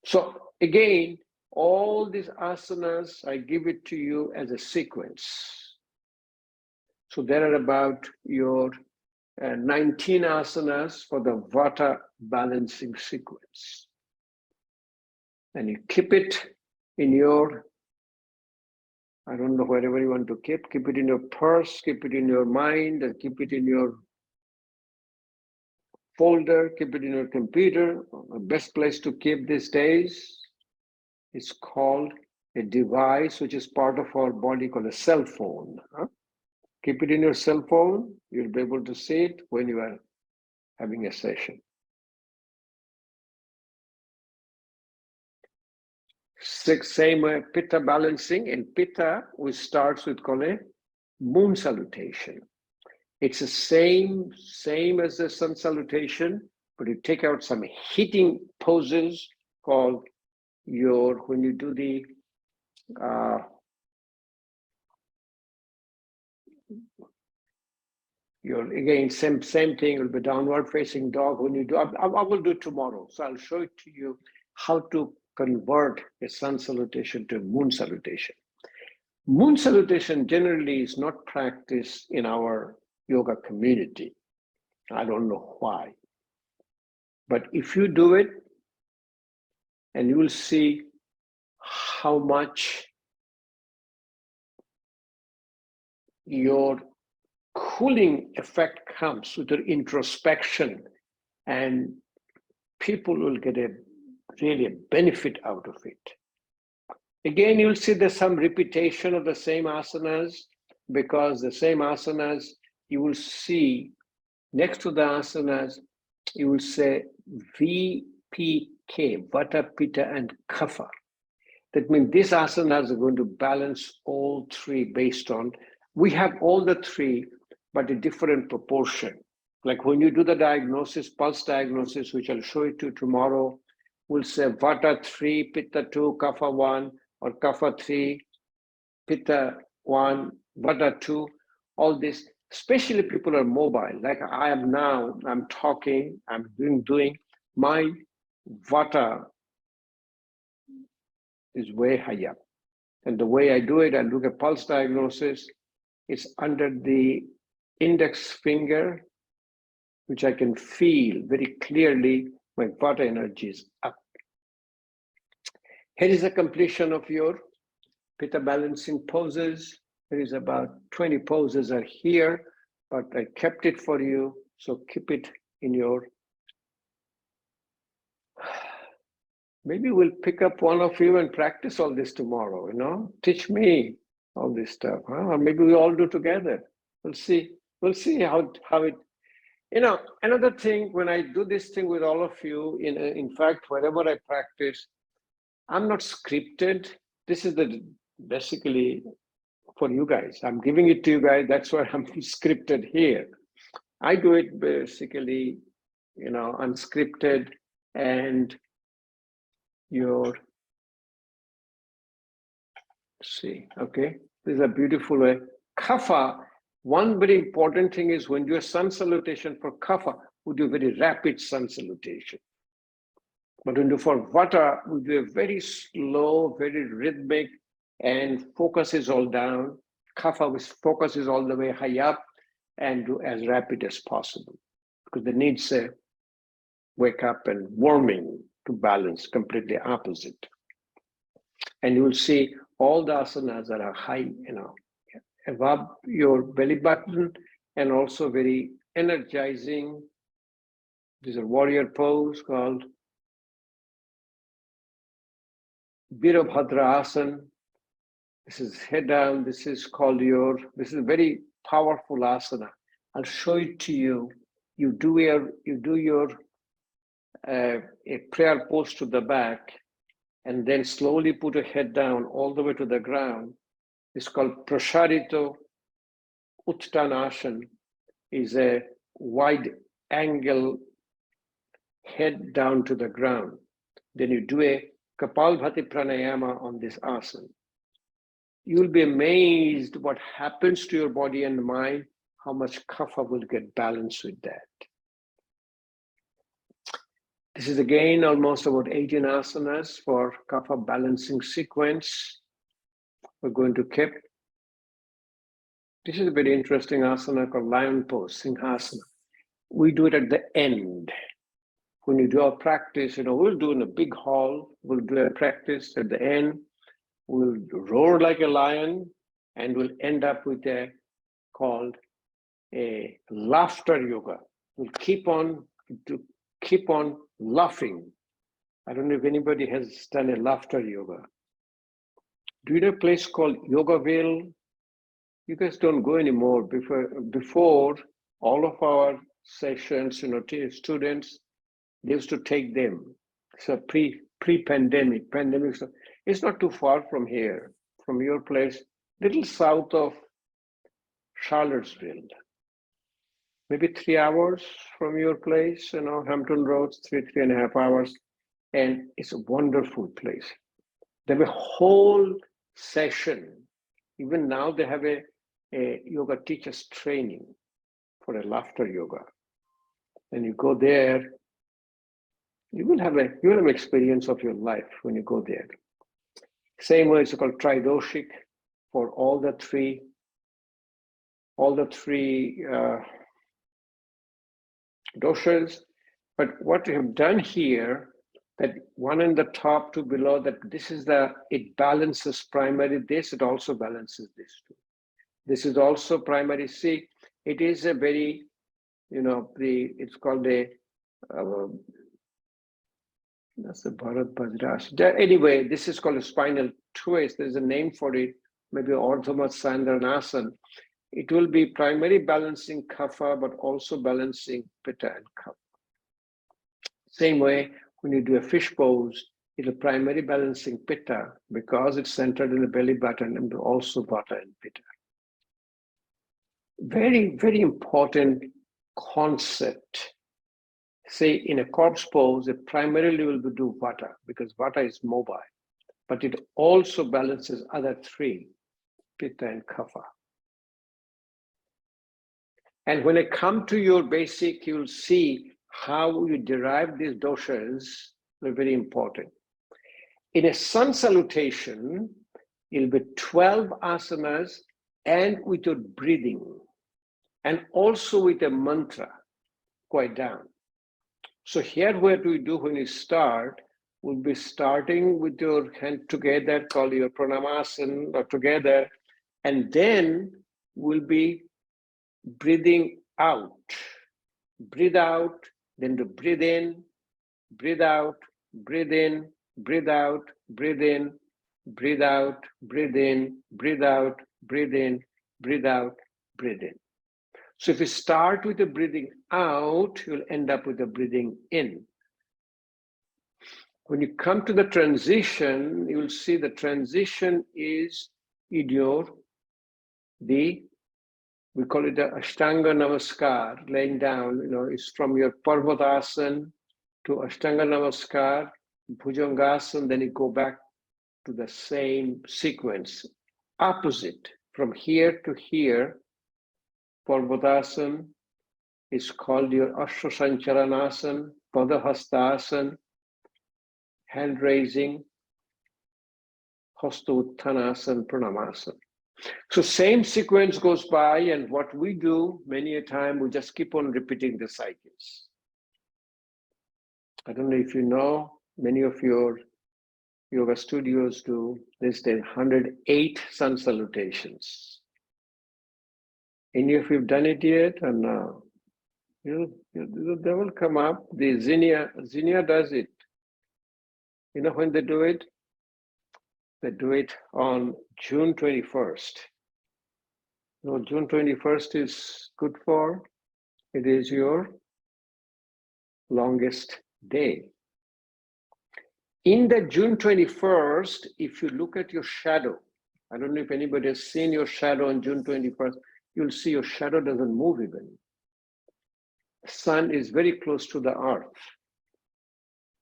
So again, all these asanas, I give it to you as a sequence. So there are about your 19 asanas for the Vata balancing sequence. And you keep it in your, I don't know, wherever you want to keep it in your purse, keep it in your mind, and keep it in your folder, keep it in your computer. The best place to keep these days is called a device which is part of our body called a cell phone. Keep it in your cell phone. You'll be able to see it when you are having a session. Same way, Pitta balancing. In Pitta, we start with called a moon salutation. It's the same as the sun salutation, but you take out some hitting poses called when you do the again, same thing, will be downward facing dog. When you do, I will do tomorrow. So I'll show it to you how to convert a sun salutation to a moon salutation. Moon salutation generally is not practiced in our yoga community. I don't know why. But if you do it, and you will see how much your cooling effect comes with your introspection, and people will get really a benefit out of it. Again, you'll see there's some repetition of the same asanas, because the same asanas, you will see next to the asanas, you will say VPK, Vata, Pitta, and Kapha. That means these asanas are going to balance all three based on, we have all the three, but a different proportion. Like when you do the diagnosis, pulse diagnosis, which I'll show you tomorrow, we'll say Vata 3, Pitta 2, Kapha 1, or Kapha 3, Pitta 1, Vata 2, all this. Especially people are mobile, like I am now, I'm talking, I'm doing, my Vata is way high up. And the way I do it, I look at pulse diagnosis, it's under the index finger, which I can feel very clearly my Vata energy is up. Here is a completion of your Pitta balancing poses. There is about 20 poses are here, but I kept it for you. So keep it in your, maybe we'll pick up one of you and practice all this tomorrow, teach me all this stuff, huh? Or maybe we all do together. We'll see how it, another thing, when I do this thing with all of you, in fact, wherever I practice, I'm not scripted. This is basically for you guys. I'm giving it to you guys. That's why I'm scripted here. I do it basically, unscripted, and see, okay? This is a beautiful way. Kapha, one very important thing is when you do a sun salutation for Kapha, we do very rapid sun salutation. But when you do for Vata, we do a very slow, very rhythmic, and focus is all down. Kapha, which focus is all the way high up, and do as rapid as possible. Because the needs a wake up and warming to balance, completely opposite. And you will see all the asanas that are high, above your belly button, and also very energizing. These are warrior pose called Virabhadra Asana. This is head down. This is called this is a very powerful asana. I'll show it to you. You do your a prayer pose to the back, and then slowly put your head down all the way to the ground. It's called Prasharito Uttanasana. Is a wide angle head down to the ground. Then you do a Kapalbhati Pranayama on this asana. You'll be amazed what happens to your body and mind, how much kapha will get balanced with that. This is again almost about 18 asanas for kapha balancing sequence. We're going to keep. This is a very interesting asana called lion pose, Singhasana. We do it at the end. When you do our practice, we'll do in a big hall, we'll do a practice at the end. We'll roar like a lion, and we'll end up with called a laughter yoga. We'll keep on laughing. I don't know if anybody has done a laughter yoga. Do you know a place called Yogaville? You guys don't go anymore. Before all of our sessions, students, they used to take them. So pre-pandemic, it's not too far from here, from your place, little south of Charlottesville. maybe 3 hours from your place, Hampton Roads, 3.5 hours. And it's a wonderful place. They have a whole session. Even now they have a yoga teachers training for a laughter yoga. And you go there, you will have an experience of your life when you go there. Same way, it's called Tridoshik for all the three doshas. But what we have done here, that one in the top, two below, that this is it balances primary this, it also balances this too. This is also primary. See, it is a very, it's called that's the Bharat Bajrash. Anyway, this is called a spinal twist. There's a name for it, maybe Ardha Sandranasana. It will be primary balancing kapha, but also balancing pitta and kapha. Same way, when you do a fish pose, it'll primary balancing pitta because it's centered in the belly button and also vata and pitta. Very, very important concept. Say in a corpse pose, it primarily will do vata because vata is mobile, but it also balances other three, pitta and kapha. And when I come to your basic, you'll see how you derive these doshas. They're very important. In a sun salutation, it'll be 12 asanas and with your breathing, and also with a mantra, quite down. So here, what we do when you start, we'll be starting with your hand together, call your pranamasana or together, and then we'll be breathing out. Breathe out, then to breathe in, breathe out, breathe in, breathe out, breathe in, breathe out, breathe in, breathe out, breathe in, breathe out, breathe in. So if you start with the breathing out, you'll end up with the breathing in. When you come to the transition, you'll see the transition is in we call it the Ashtanga Namaskar, laying down, it's from your Parvatasana to Ashtanga Namaskar, Bhujangasana, then you go back to the same sequence. Opposite, from here to here, Parvatasana is called your Ashwasancharanasana, Padahastasana, hand raising, Hasta Uttanasana, Pranamasana. So same sequence goes by, and what we do many a time, we just keep on repeating the cycles. I don't know if you know, many of your yoga studios do this day 108 sun salutations. Any of you have done it yet or no? They will come up. The Zenya does it. You know when they do it? They do it on June 21st. June 21st is good for? It is your longest day. In the June 21st, if you look at your shadow, I don't know if anybody has seen your shadow on June 21st, you'll see your shadow doesn't move even. The sun is very close to the earth.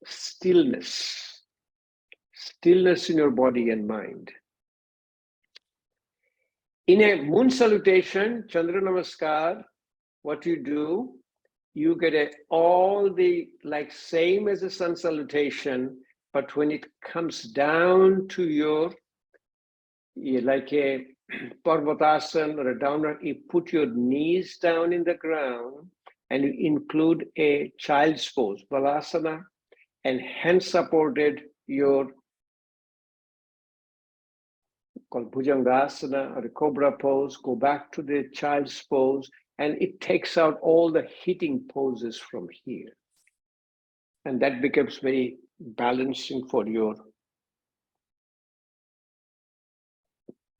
Stillness in your body and mind. In a moon salutation, Chandra Namaskar, what you do, you get all the same as a sun salutation, but when it comes down to your, like a Parvatasana or a downward, you put your knees down in the ground and you include a child's pose, Balasana, and hand supported your called Bhujangasana or a cobra pose, go back to the child's pose, and it takes out all the hitting poses from here. And that becomes very balancing for your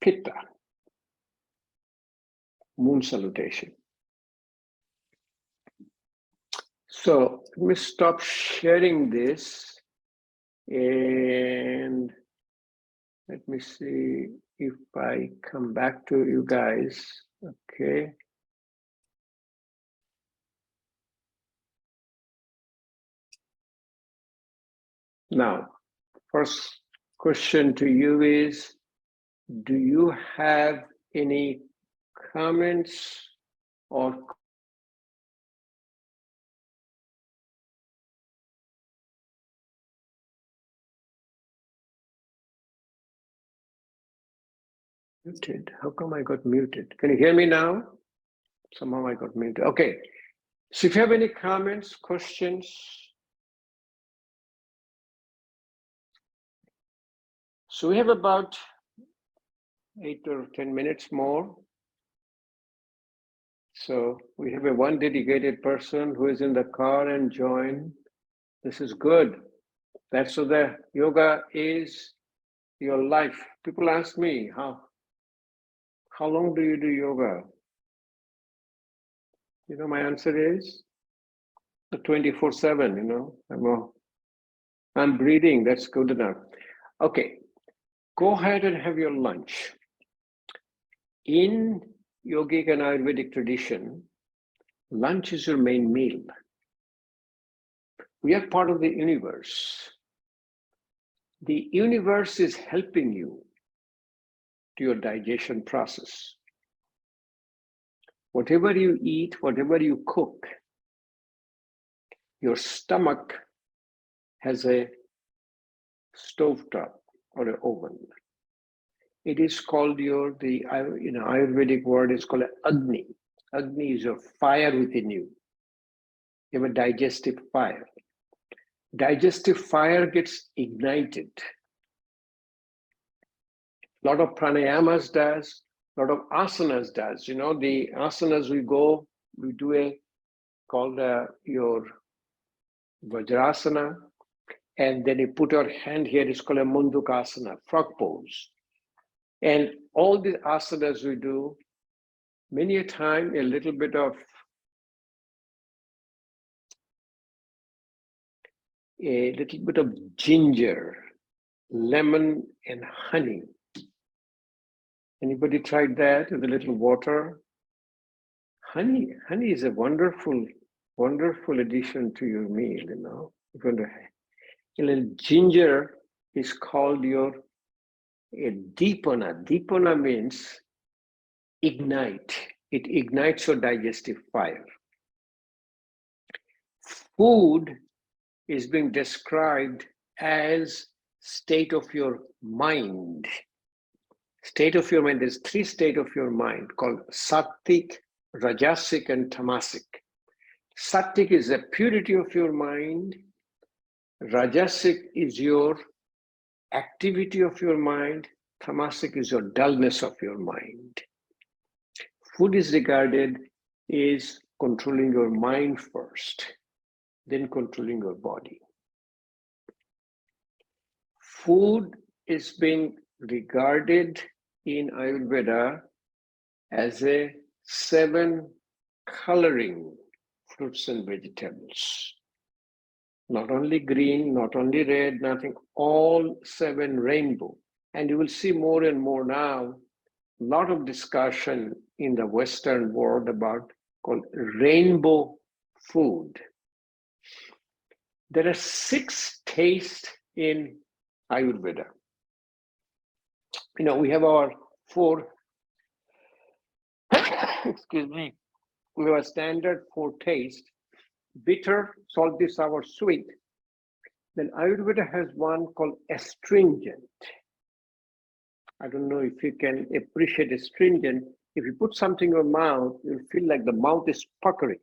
pitta, moon salutation. So let me stop sharing this and let me see if I come back to you guys. Okay. Now, first question to you is, do you have any comments or muted? How come I got muted? Can you hear me now? Somehow I got muted. Okay. So if you have any comments, questions, so we have about 8 or 10 minutes more. So we have a one dedicated person who is in the car and join. This is good. That's so the yoga is your life. People ask me, how long do you do yoga? You know, my answer is 24/7, you know. I'm breathing, that's good enough. Okay, go ahead and have your lunch. In yogic and Ayurvedic tradition, lunch is your main meal. We are part of the universe. The universe is helping you to your digestion process. Whatever you eat, whatever you cook, your stomach has a stovetop or an oven. It is called the Ayurvedic word is called Agni. Agni is your fire within you. You have a digestive fire. Digestive fire gets ignited. A lot of pranayamas does, a lot of asanas does. You know, the asanas we do called your Vajrasana, and then you put your hand here, it's called a Mundukasana, frog pose. And all the asanas we do, many a time, a little bit of ginger, lemon, and honey. Anybody tried that with a little water? Honey is a wonderful addition to your meal, you know. You're going to a little ginger is called a dipana. Dipana means ignite. It ignites your digestive fire. Food is being described as state of your mind. State of your mind, there's 3 states of your mind called Sattvic, Rajasic, and Tamasic. Sattvic is the purity of your mind. Rajasic is your activity of your mind. Tamasic is your dullness of your mind. Food is regarded as controlling your mind first, then controlling your body. Food is being regarded in Ayurveda as a 7 coloring fruits and vegetables. Not only green, not only red, nothing, all 7 rainbow. And you will see more and more now, a lot of discussion in the Western world about called rainbow food. There are 6 tastes in Ayurveda. You know, we have our 4, excuse me, we have a standard 4 taste, bitter, salty, sour, sweet. Then Ayurveda has one called astringent. I don't know if you can appreciate astringent. If you put something in your mouth, you'll feel like the mouth is puckering.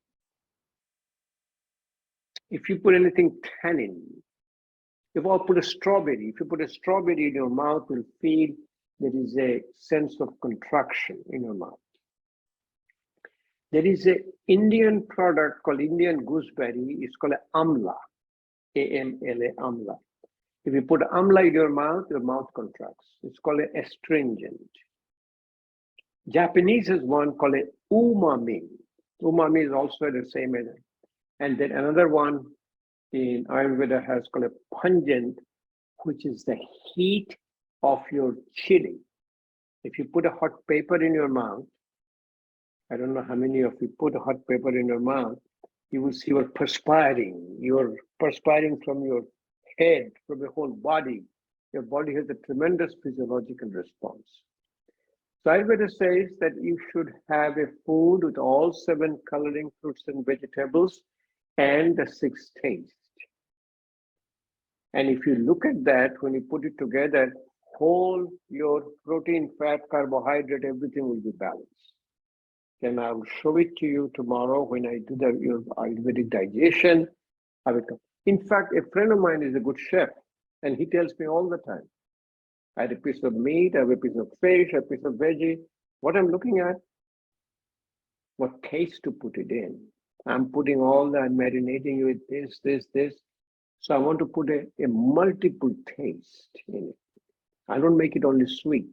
If you put anything tannin, if you put a strawberry, in your mouth, you'll feel there is a sense of contraction in your mouth. There is an Indian product called Indian gooseberry. It's called amla, A-M-L-A, amla. If you put amla in your mouth contracts. It's called an astringent. Japanese has one called umami. Umami is also the same as it. And then another one in Ayurveda has called a pungent, which is the heat of your chili. If you put a hot pepper in your mouth, I don't know how many of you put a hot pepper in your mouth, you will see you're perspiring from your head, from your whole body, your body has a tremendous physiological response. So Ayurveda says that you should have a food with all 7 coloring fruits and vegetables and the 6 tastes. And if you look at that, when you put it together, whole your protein, fat, carbohydrate, everything will be balanced. And I will show it to you tomorrow when I do your Ayurvedic digestion. In fact, a friend of mine is a good chef, and he tells me all the time, I had a piece of meat, I have a piece of fish, a piece of veggie. What I'm looking at, what taste to put it in. I'm putting all that, I'm marinating with this. So I want to put a multiple taste in it. I don't make it only sweet.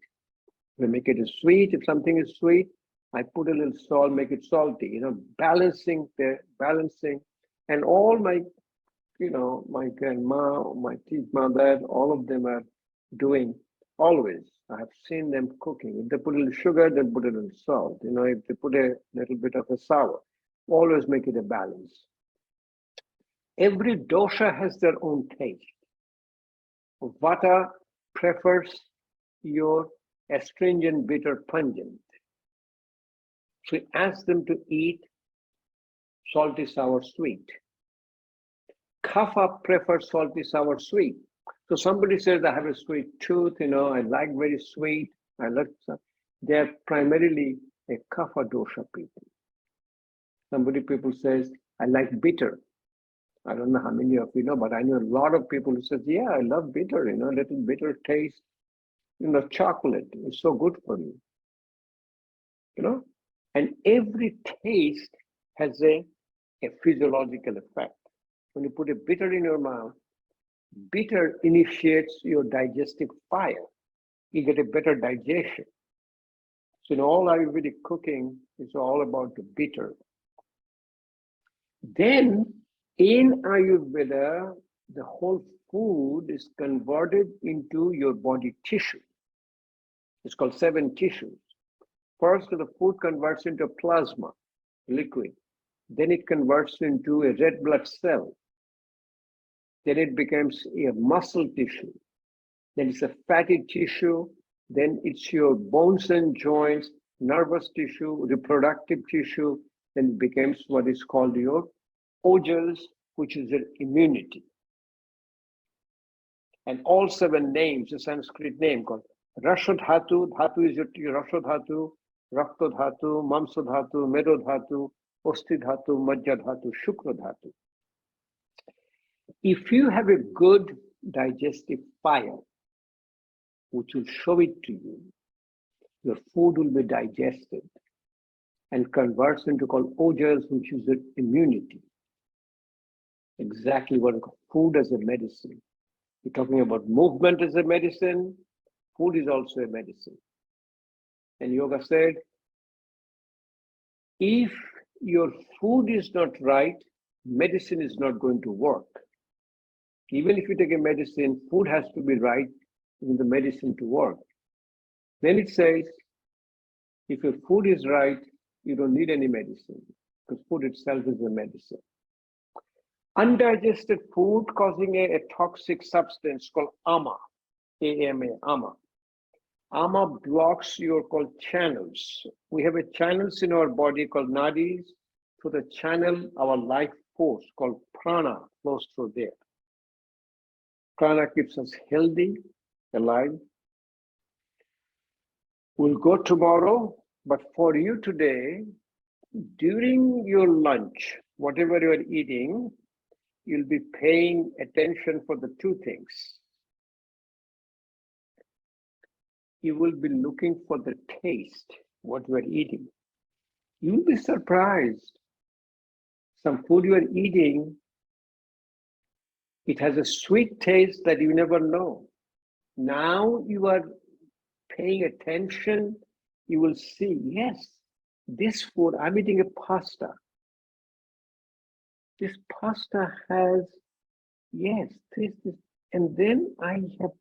If I make it a sweet, if something is sweet, I put a little salt, make it salty, balancing. And all my, my grandma, my mother, all of them are doing always. I have seen them cooking. If they put a little sugar, they'll put a little salt. If they put a little bit of a sour, always make it a balance. Every dosha has their own taste. Vata prefers your astringent, bitter, pungent. So ask them to eat salty, sour, sweet. Kapha prefers salty, sour, sweet. So somebody says, I have a sweet tooth, I like very sweet. They're primarily a Kapha dosha people. People says, I like bitter. I don't know how many of you know, but I know a lot of people who says, yeah, I love bitter, a little bitter taste. Chocolate is so good for you. And every taste has a physiological effect. When you put a bitter in your mouth, bitter initiates your digestive fire. You get a better digestion. So in all Ayurvedic cooking, it's all about the bitter. Then in Ayurveda, the whole food is converted into your body tissue. It's called 7 tissues. First, the food converts into plasma, liquid. Then it converts into a red blood cell. Then it becomes a muscle tissue. Then it's a fatty tissue. Then it's your bones and joints, nervous tissue, reproductive tissue. Then it becomes what is called your ojas, which is your immunity. And all 7 names, a Sanskrit name called Rashadhatu. Dhatu is your Rashadhatu, Raktadhatu, Mamsadhatu, Medodhatu, Ostidhatu, Majjadhatu, Shukradhatu. If you have a good digestive fire, which will show it to you, your food will be digested and converts into called ojas, which is the immunity. Exactly what we call food as a medicine. We're talking about movement as a medicine. Food is also a medicine. And yoga said, if your food is not right, medicine is not going to work. Even if you take a medicine, food has to be right for the medicine to work. Then it says, if your food is right, you don't need any medicine, because food itself is a medicine. Undigested food causing a toxic substance called ama, A-M-A, ama. Ama blocks your called channels. We have a channels in our body called nadis. Through the channel, our life force called prana flows through there. Prana keeps us healthy, alive. We'll go tomorrow, but for you today, during your lunch, whatever you're eating, you'll be paying attention for the 2 things. You will be looking for the taste, what you are eating. You'll be surprised. Some food you are eating, it has a sweet taste that you never know. Now you are paying attention, you will see, yes, this food, I'm eating a pasta. This pasta has, yes, this, and then I have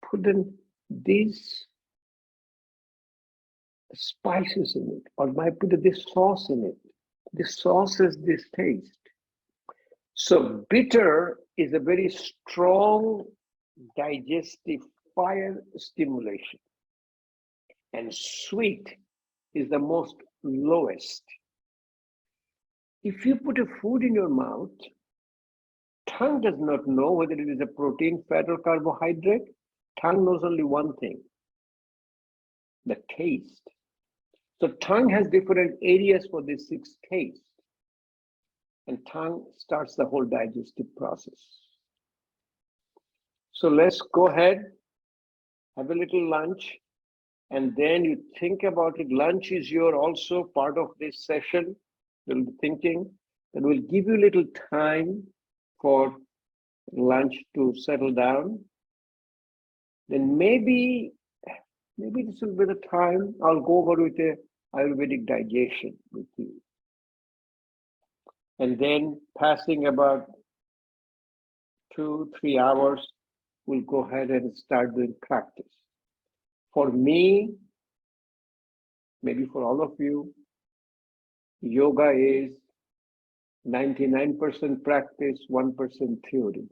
put in these spices in it, or I put this sauce in it. This sauce has this taste. So bitter is a very strong digestive fire stimulation, and sweet is the most lowest. If you put a food in your mouth, tongue does not know whether it is a protein, fat, or carbohydrate. Tongue knows only one thing, the taste. So tongue has different areas for these 6 tastes, and tongue starts the whole digestive process. So let's go ahead, have a little lunch, and then you think about it. Lunch is your also part of this session. You'll be thinking, and we'll give you a little time for lunch to settle down. Then maybe this will be the time I'll go over with a Ayurvedic digestion with you. And then passing about 2-3 hours, we'll go ahead and start doing practice. For me, maybe for all of you, yoga is 99% practice, 1% theory.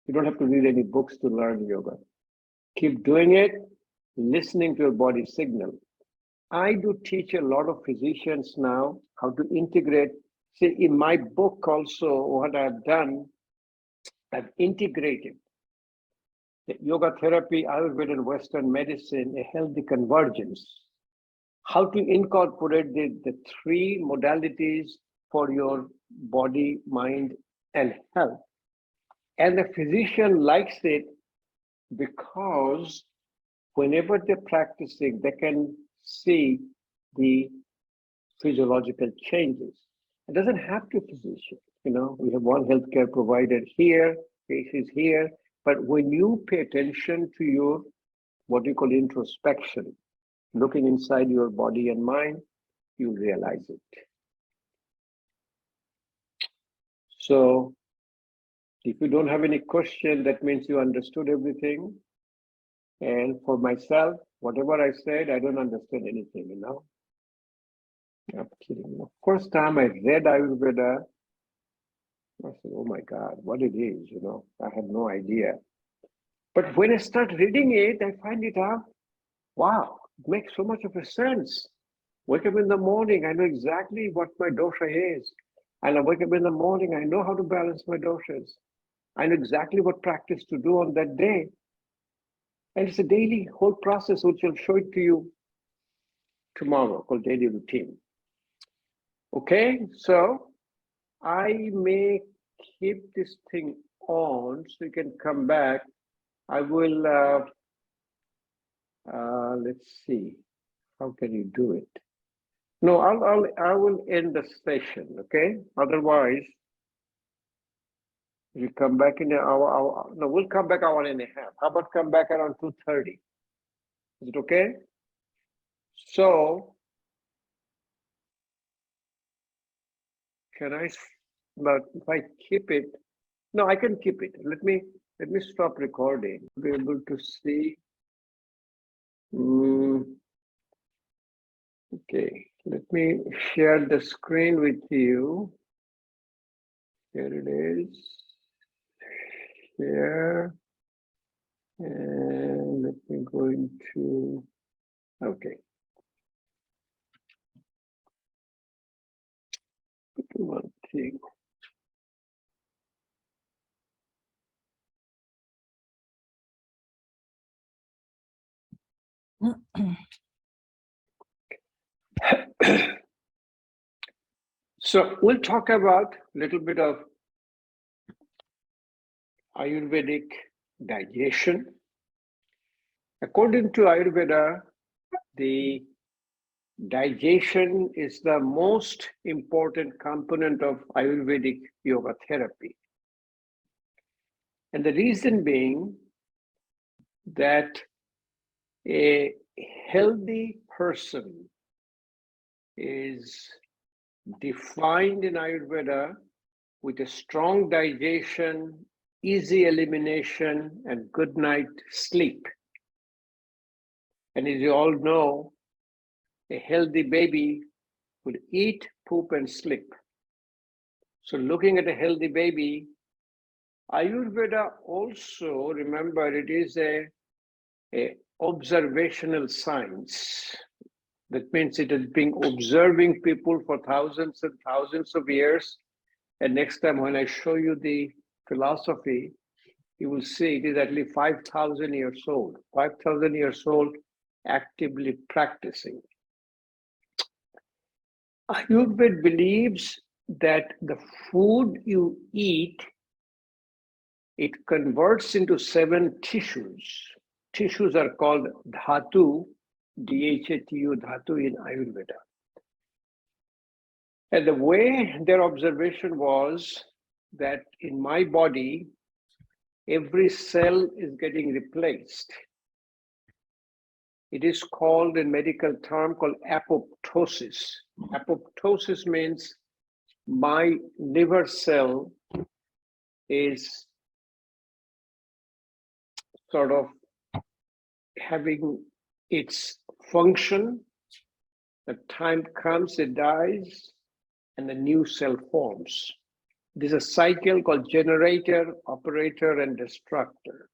You don't have to read any books to learn yoga. Keep doing it, listening to your body signal. I do teach a lot of physicians now how to integrate. See, in my book also, what I've done, I've integrated the yoga therapy, Ayurveda, and Western medicine, a healthy convergence. How to incorporate the 3 modalities for your body, mind, and health. And the physician likes it because whenever they're practicing, they can see the physiological changes. It doesn't have to be physician. You know, we have one healthcare provider here, cases here, but when you pay attention to your, what you call introspection, looking inside your body and mind, you realize it. So if you don't have any question, that means you understood everything. And for myself, whatever I said, I don't understand anything, you know. I'm kidding. The first time I read Ayurveda, I said, oh my God, what it is, you know, I had no idea. But when I start reading it, I find it out, wow, it makes so much of a sense. Wake up in the morning, I know exactly what my dosha is. And I wake up in the morning, I know how to balance my doshas. I know exactly what practice to do on that day. And it's a daily whole process, which I'll show it to you tomorrow, called daily routine. Okay, so I may keep this thing on so you can come back. I will, let's see, how can you do it? No, I will end the session, okay? Otherwise, you come back in an hour, no, we'll come back 1.5 hours. How about come back around 2:30? Is it okay? So, can I, but if I keep it, no, I can keep it. Let me stop recording. Be able to see. Okay, let me share the screen with you. Here it is. Share. And let me go into, okay. One thing. So we'll talk about a little bit of Ayurvedic digestion. According to Ayurveda, the digestion is the most important component of Ayurvedic yoga therapy. And the reason being that a healthy person is defined in Ayurveda with a strong digestion, easy elimination, and good night sleep. And as you all know, a healthy baby will eat, poop, and sleep. So looking at a healthy baby, Ayurveda also, remember, it is a observational science. That means it has been observing people for thousands and thousands of years. And next time when I show you the philosophy, you will see it is at least 5,000 years old. 5,000 years old, actively practicing. Ayurveda believes that the food you eat, it converts into 7 tissues. Tissues are called dhatu, D-H-A-T-U, dhatu in Ayurveda. And the way their observation was that in my body, every cell is getting replaced. It is called in medical term called apoptosis. Apoptosis means my liver cell is sort of having its function. The time comes, it dies, and a new cell forms. There's a cycle called generator, operator, and destructor.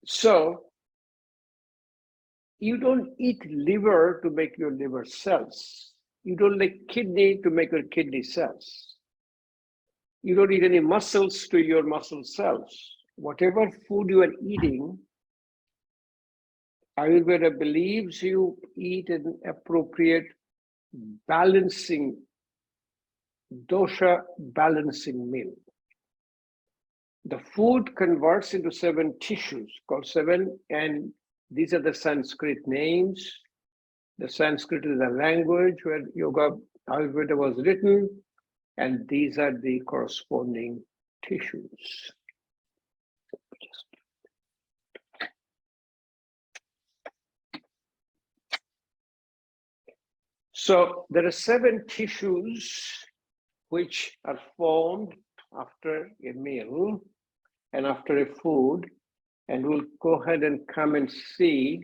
So you don't eat liver to make your liver cells. You don't eat kidney to make your kidney cells. You don't eat any muscles to your muscle cells. Whatever food you are eating, Ayurveda believes you eat an appropriate balancing, dosha balancing meal. The food converts into 7 tissues called 7, and these are the Sanskrit names. The Sanskrit is the language where Yoga Ayurveda was written, and these are the corresponding tissues. So there are 7 tissues which are formed after a meal and after a food, and we'll go ahead and come and see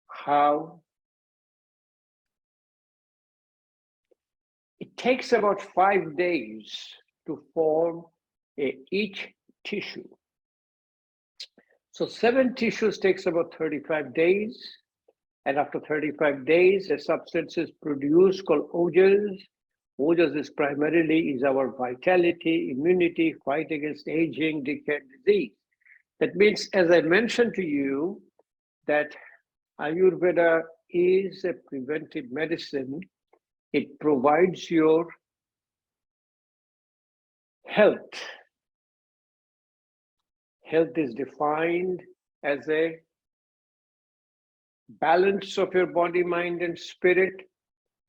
how it takes about 5 days to form each tissue. So 7 tissues takes about 35 days. And after 35 days, a substance is produced called ojas. Ojas is primarily our vitality, immunity, fight against aging, decay, and disease. That means, as I mentioned to you, that Ayurveda is a preventive medicine. It provides your health. Health is defined as a balance of your body, mind, and spirit.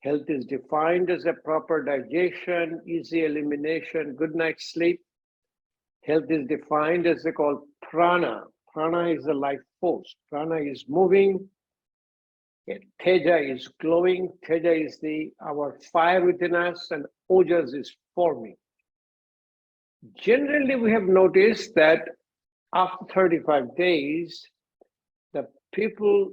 Health is defined as a proper digestion, easy elimination, good night's sleep. Health is defined as they call prana. Prana is the life force. Prana is moving. Teja is glowing. Teja is our fire within us, and ojas is forming. Generally, we have noticed that after 35 days, the people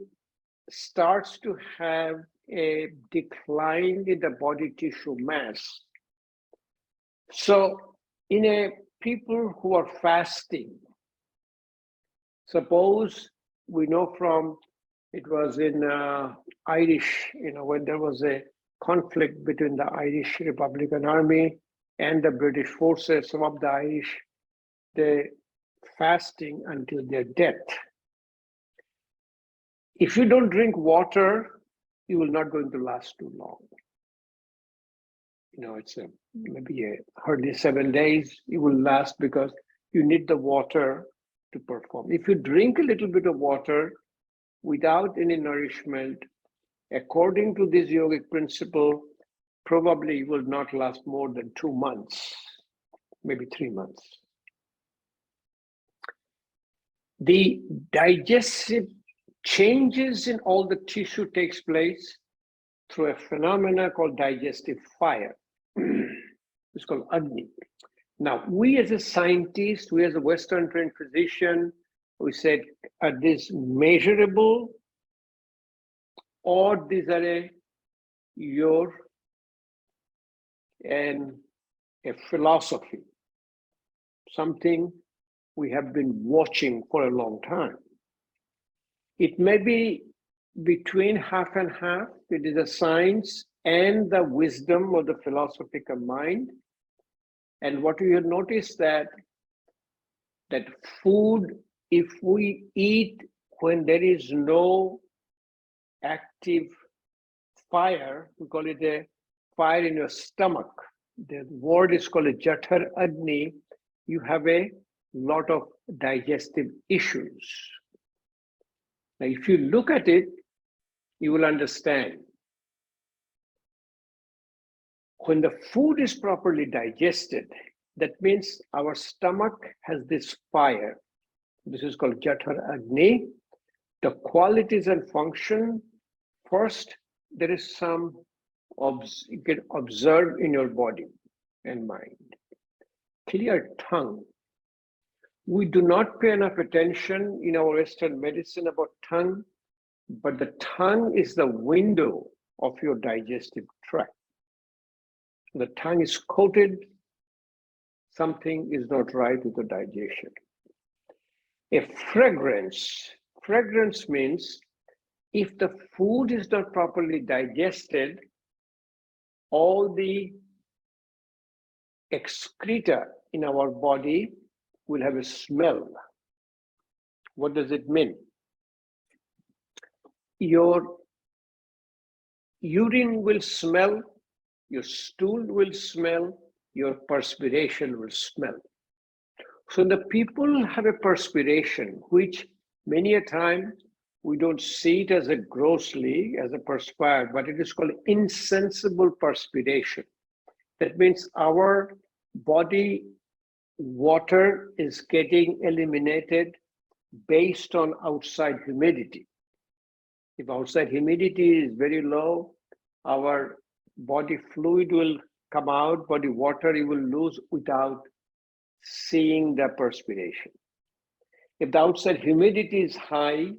starts to have a decline in the body tissue mass. So in people who are fasting, suppose we know from, it was in Irish, when there was a conflict between the Irish Republican Army and the British forces, some of the Irish, they fasting until their death. If you don't drink water, you will not going to last too long. It's maybe hardly 7 days. You will last because you need the water to perform. If you drink a little bit of water without any nourishment, according to this yogic principle, probably you will not last more than 2 months, maybe 3 months. The digestive changes in all the tissue takes place through a phenomena called digestive fire. It's called Agni. Now, we as a scientist, we as a Western trained physician, we said, are these measurable, or these are your and a philosophy, something we have been watching for a long time. It may be between half and half. It is a science and the wisdom of the philosophy combined. And what you have noticed that food, if we eat when there is no active fire, we call it a fire in your stomach. The word is called a Jathar Agni. You have a lot of digestive issues. Now, if you look at it, you will understand. When the food is properly digested, that means our stomach has this fire. This is called Jathar Agni. The qualities and function, first, there is some you can observe in your body and mind. Clear tongue. We do not pay enough attention in our Western medicine about tongue, but the tongue is the window of your digestive tract. The tongue is coated, something is not right with the digestion. A fragrance. Fragrance means if the food is not properly digested, all the excreta in our body will have a smell. What does it mean? Your urine will smell, your stool will smell, your perspiration will smell. So the people have a perspiration, which many a time we don't see it as a grossly, as a perspire, but it is called insensible perspiration. That means our body water is getting eliminated based on outside humidity. If outside humidity is very low, our body fluid will come out, body water you will lose without seeing the perspiration. If the outside humidity is high,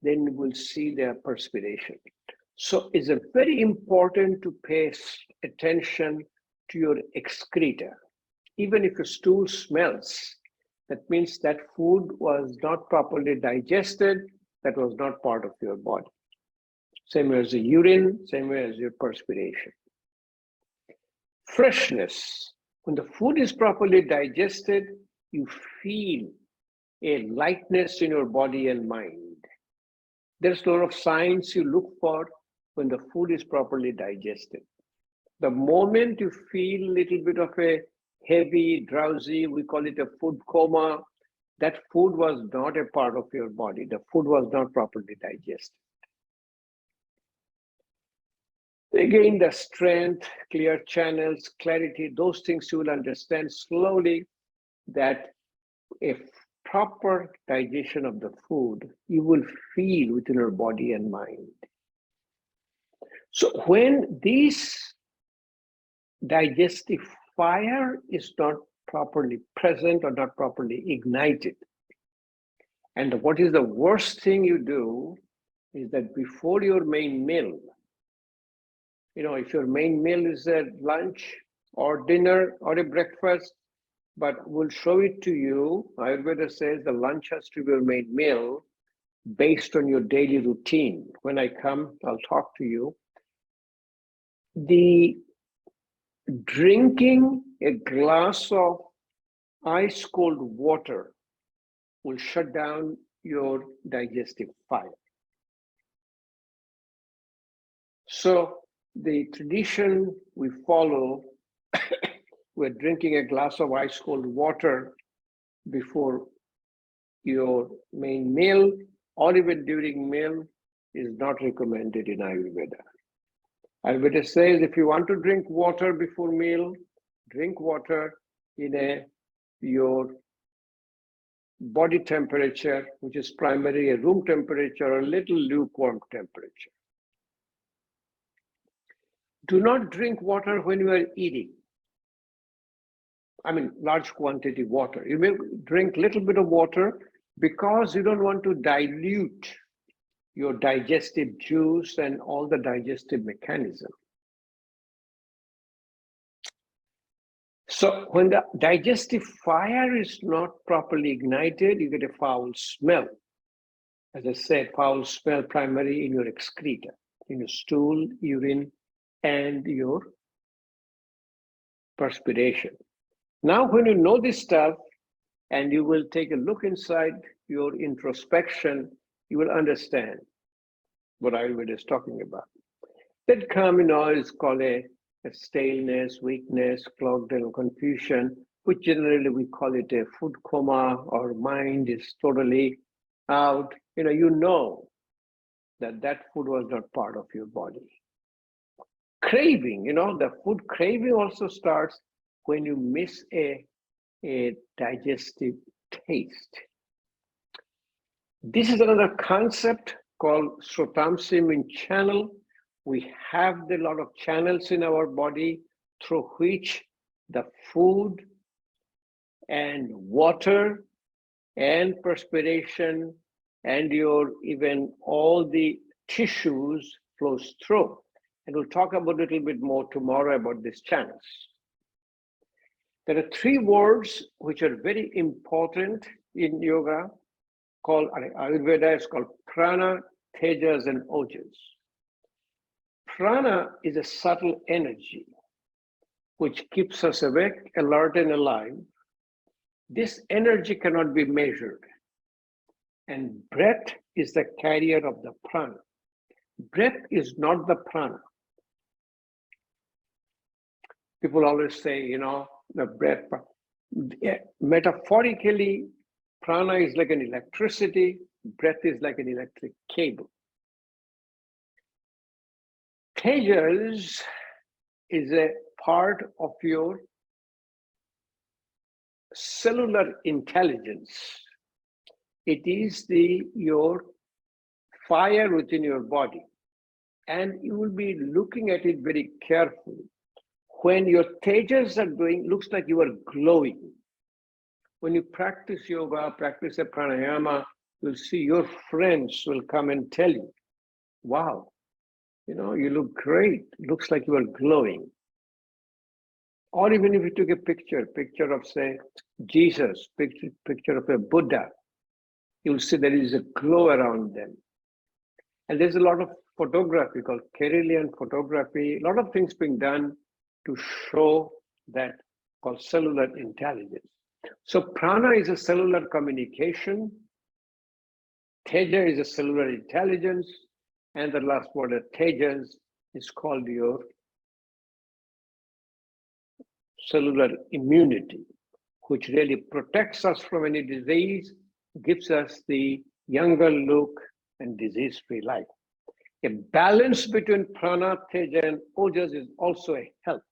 then we'll see the perspiration. So it's very important to pay attention to your excreta. Even if your stool smells, that means that food was not properly digested, that was not part of your body. Same way as the urine, same way as your perspiration. Freshness. When the food is properly digested, you feel a lightness in your body and mind. There's a lot of signs you look for when the food is properly digested. The moment you feel a little bit of a heavy, drowsy, we call it a food coma, that food was not a part of your body. The food was not properly digested. Again, the strength, clear channels, clarity, those things you will understand slowly that a proper digestion of the food, you will feel within your body and mind. So when this digestive fire is not properly present or not properly ignited, and what is the worst thing you do is that before your main meal, if your main meal is a lunch or dinner or a breakfast, but we'll show it to you. Ayurveda says the lunch has to be your main meal based on your daily routine. When I come, I'll talk to you. The drinking a glass of ice cold water will shut down your digestive fire. So the tradition we follow, we're drinking a glass of ice cold water before your main meal or even during meal is not recommended in Ayurveda. Ayurveda says if you want to drink water before meal, drink water in your body temperature, which is primarily a room temperature or a little lukewarm temperature. Do not drink water when you are eating. Large quantity water. You may drink little bit of water because you don't want to dilute your digestive juice and all the digestive mechanism. So when the digestive fire is not properly ignited, you get a foul smell. As I said, foul smell primarily in your excreta, in your stool, urine, and your perspiration. Now, when you know this stuff and you will take a look inside your introspection, you will understand what Ayurveda is talking about. That come, is called a staleness, weakness, clogged and confusion, which generally we call it a food coma, or mind is totally out. You know that food was not part of your body. Craving, the food craving also starts when you miss a digestive taste. This is another concept called Srotamsim channel. We have a lot of channels in our body through which the food and water and perspiration and even all the tissues flows through. And we'll talk about a little bit more tomorrow about these channels. There are three words which are very important in yoga, called Ayurveda, is called prana, tejas, and ojas. Prana is a subtle energy which keeps us awake, alert, and alive. This energy cannot be measured. And breath is the carrier of the prana. Breath is not the prana. People always say, the breath. Metaphorically, prana is like an electricity, breath is like an electric cable. Tejas is a part of your cellular intelligence. It is your fire within your body. And you will be looking at it very carefully. When your tejas are going, looks like you are glowing. When you practice yoga, practice a pranayama, you'll see your friends will come and tell you, wow, you look great. Looks like you are glowing. Or even if you took a picture of, say, Jesus, picture of a Buddha, you'll see there is a glow around them. And there's a lot of photography called Keralian photography, a lot of things being done to show that, called cellular intelligence. So prana is a cellular communication, teja is a cellular intelligence, and the last word, tejas, is called your cellular immunity, which really protects us from any disease, gives us the younger look and disease-free life. A balance between prana, teja, and ojas is also a health.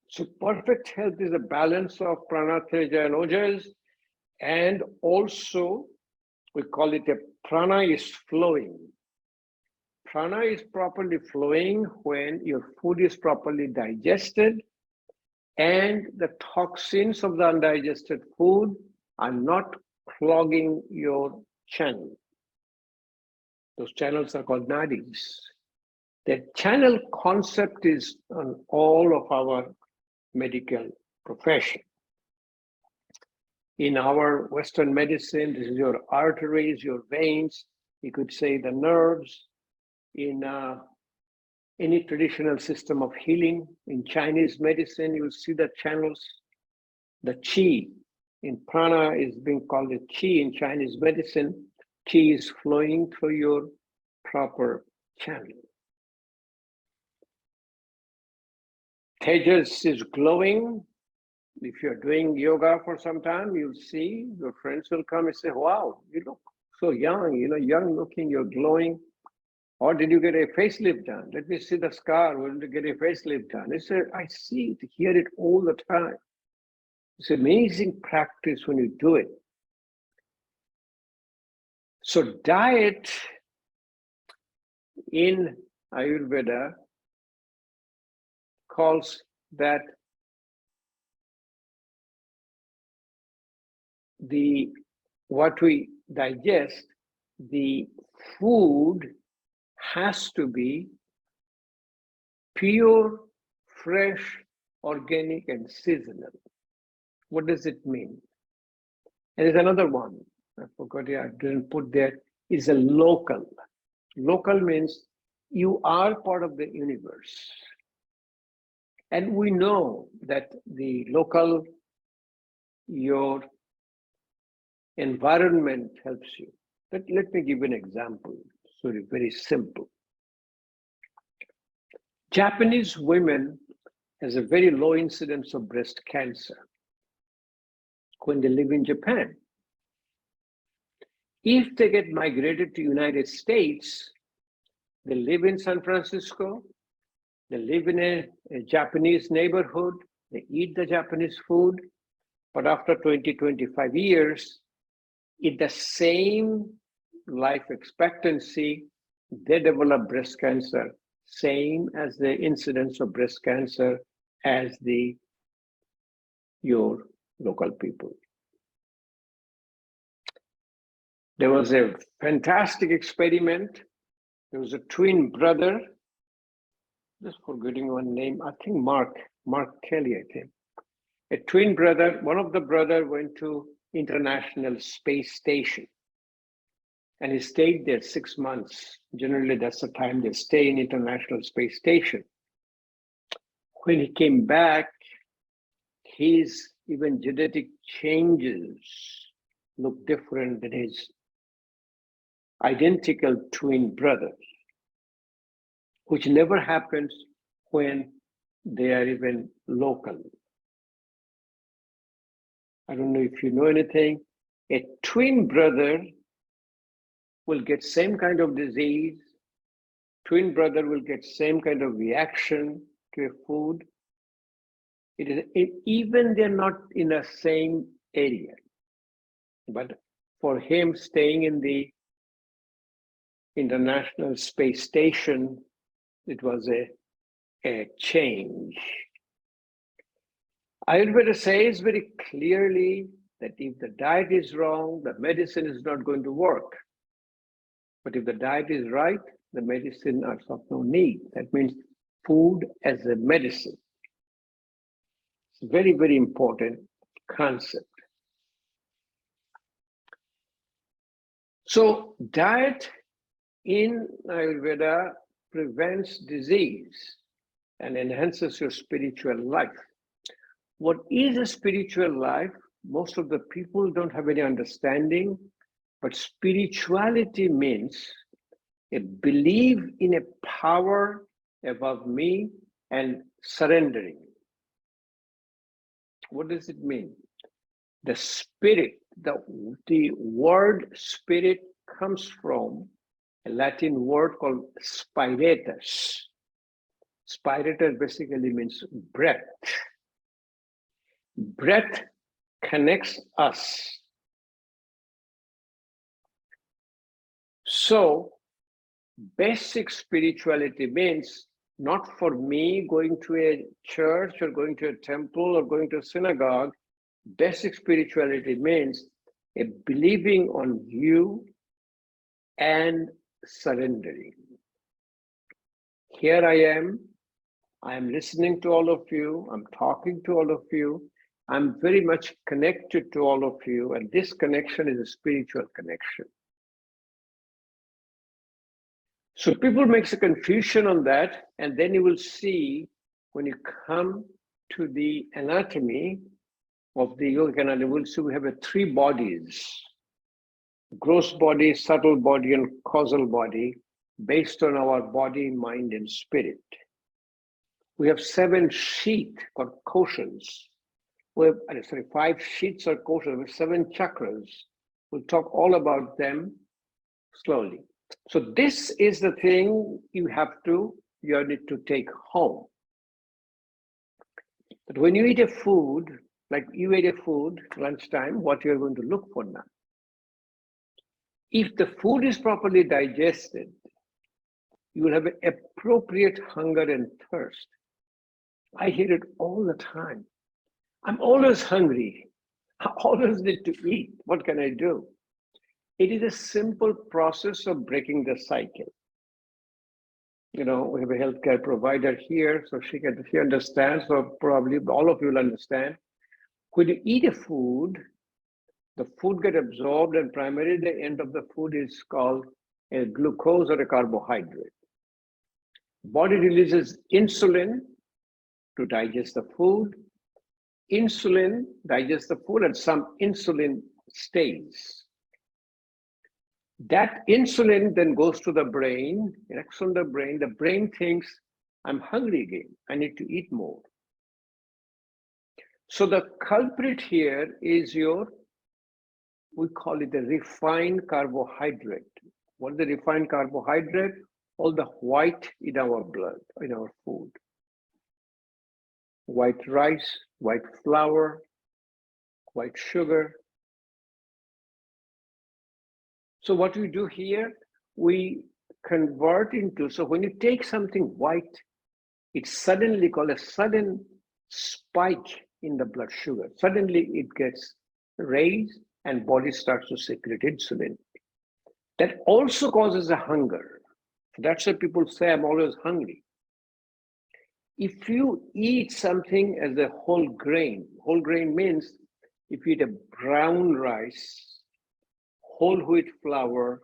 So perfect health is a balance of prana, teja, and ojas, and also we call it a prana is flowing. Prana is properly flowing when your food is properly digested and the toxins of the undigested food are not clogging your channel. Those channels are called nadis. The channel concept is on all of our medical profession. In our Western medicine, this is your arteries, your veins, you could say the nerves. In any traditional system of healing, in Chinese medicine, you'll see the channels, the qi. In prana is being called the qi in Chinese medicine. Qi is flowing through your proper channel. Tejas is glowing. If you're doing yoga for some time, you'll see your friends will come and say, wow, you look so young, young looking, you're glowing. Or did you get a facelift done? Let me see the scar. When did you get a facelift done? They say, I see it, hear it all the time. It's amazing practice when you do it. So diet in Ayurveda calls that what we digest, the food has to be pure, fresh, organic, and seasonal. What does it mean? And there's another one, I forgot it, I didn't put there, is a local. Local means you are part of the universe. And we know that the local, your environment helps you. But let me give you an example. So it's very simple. Japanese women has a very low incidence of breast cancer when they live in Japan. If they get migrated to United States, they live in San Francisco, they live in a Japanese neighborhood, they eat the Japanese food, but after 20, 25 years, in the same life expectancy, they develop breast cancer, same as the incidence of breast cancer as your local people. There was a fantastic experiment. There was a twin brother, just forgetting one name, I think Mark Kelly, I think. A twin brother, one of the brother went to International Space Station and he stayed there 6 months. Generally, that's the time they stay in International Space Station. When he came back, his even genetic changes look different than his identical twin brother, which never happens when they are even local. I don't know if you know anything. A twin brother will get same kind of disease. Twin brother will get same kind of reaction to a food. Even they're not in the same area. But for him, staying in the International Space Station, it was a change. Ayurveda says very clearly that if the diet is wrong, the medicine is not going to work. But if the diet is right, the medicine is of no need. That means food as a medicine. It's a very, very important concept. So diet in Ayurveda prevents disease and enhances your spiritual life. What is a spiritual life? Most of the people don't have any understanding, but spirituality means a belief in a power above me and surrendering. What does it mean? The spirit, the word spirit comes from a Latin word called spiritus. Spiritus basically means breath. Breath connects us. So basic spirituality means not for me going to a church or going to a temple or going to a synagogue. Basic spirituality means a believing on you and surrendering. Here I am listening to all of you, I'm talking to all of you, I'm very much connected to all of you, and this connection is a spiritual connection. So people make a confusion on that, and then you will see when you come to the anatomy of the yogic anatomy, we'll see we have 3 bodies: gross body, subtle body, and causal body, based on our body, mind, and spirit. We have 7 sheets called koshas. We have 5 sheets or koshas. We have 7 chakras. We'll talk all about them slowly. So this is the thing you need to take home. But when you eat a food, like you ate a food lunchtime, what you're going to look for now. If the food is properly digested, you will have an appropriate hunger and thirst. I hear it all the time. I'm always hungry. I always need to eat. What can I do? It is a simple process of breaking the cycle. we have a healthcare provider here, so she understands, so probably all of you will understand. When you eat a food, the food gets absorbed, and primarily the end of the food is called a glucose or a carbohydrate. Body releases insulin to digest the food. Insulin digests the food, and some insulin stays. That insulin then goes to the brain, it acts on the brain. The brain thinks, I'm hungry again, I need to eat more. So the culprit here is we call it a refined carbohydrate. What is the refined carbohydrate? All the white in our blood, in our food. White rice, white flour, white sugar. So what we do here, we convert into, so when you take something white, it's suddenly called a sudden spike in the blood sugar. Suddenly it gets raised and body starts to secrete insulin. That also causes a hunger. That's why people say, I'm always hungry. If you eat something as a whole grain means if you eat a brown rice, whole wheat flour,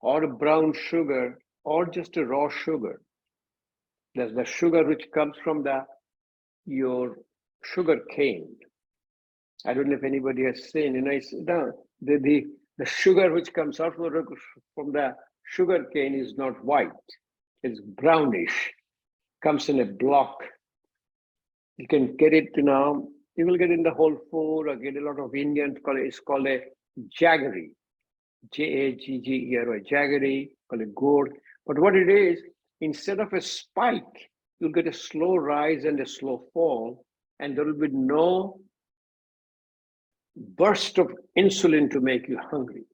or a brown sugar, or just a raw sugar. There's the sugar which comes from your sugar cane. I don't know if anybody has seen, the sugar which comes out from the sugar cane is not white, it's brownish, comes in a block. You can get it you will get in the Whole Food or get a lot of Indians it's called a jaggery. Jaggery, jaggery, call it gourd. But what it is, instead of a spike, you'll get a slow rise and a slow fall, and there will be no burst of insulin to make you hungry.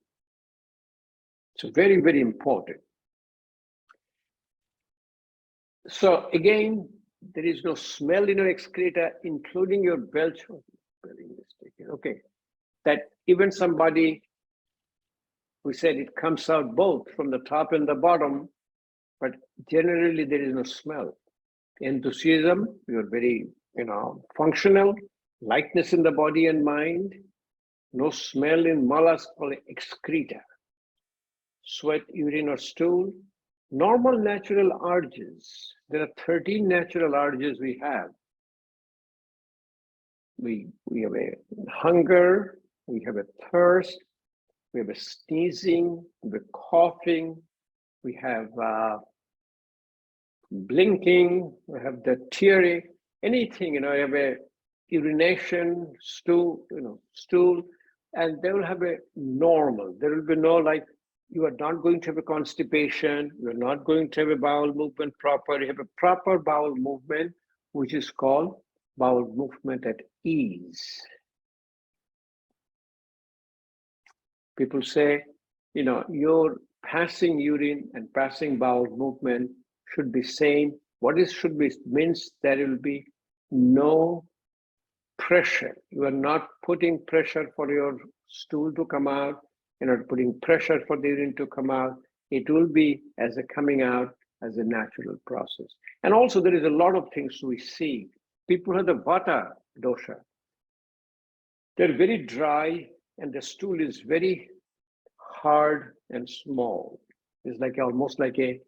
So very, very important. So again, there is no smell in your excreta, including your belch. Okay, that even somebody who said it comes out both from the top and the bottom, but generally there is no smell. Enthusiasm, you're very, functional, lightness in the body and mind, no smell in mollusks called excreta, sweat, urine, or stool. Normal natural urges. There are 13 natural urges we have. We have a hunger, we have a thirst, we have a sneezing, we have a coughing, we have blinking, we have the teary, anything, I have a urination, stool, and they will have a normal. There will be no you are not going to have a constipation, you are not going to have a bowel movement proper. You have a proper bowel movement, which is called bowel movement at ease. People say, your passing urine and passing bowel movement should be same. What is should be means there will be no pressure. You are not putting pressure for your stool to come out. You're not putting pressure for the urine to come out. It will be as a coming out as a natural process. And also there is a lot of things we see. People have the vata dosha. They're very dry and the stool is very hard and small. It's almost like a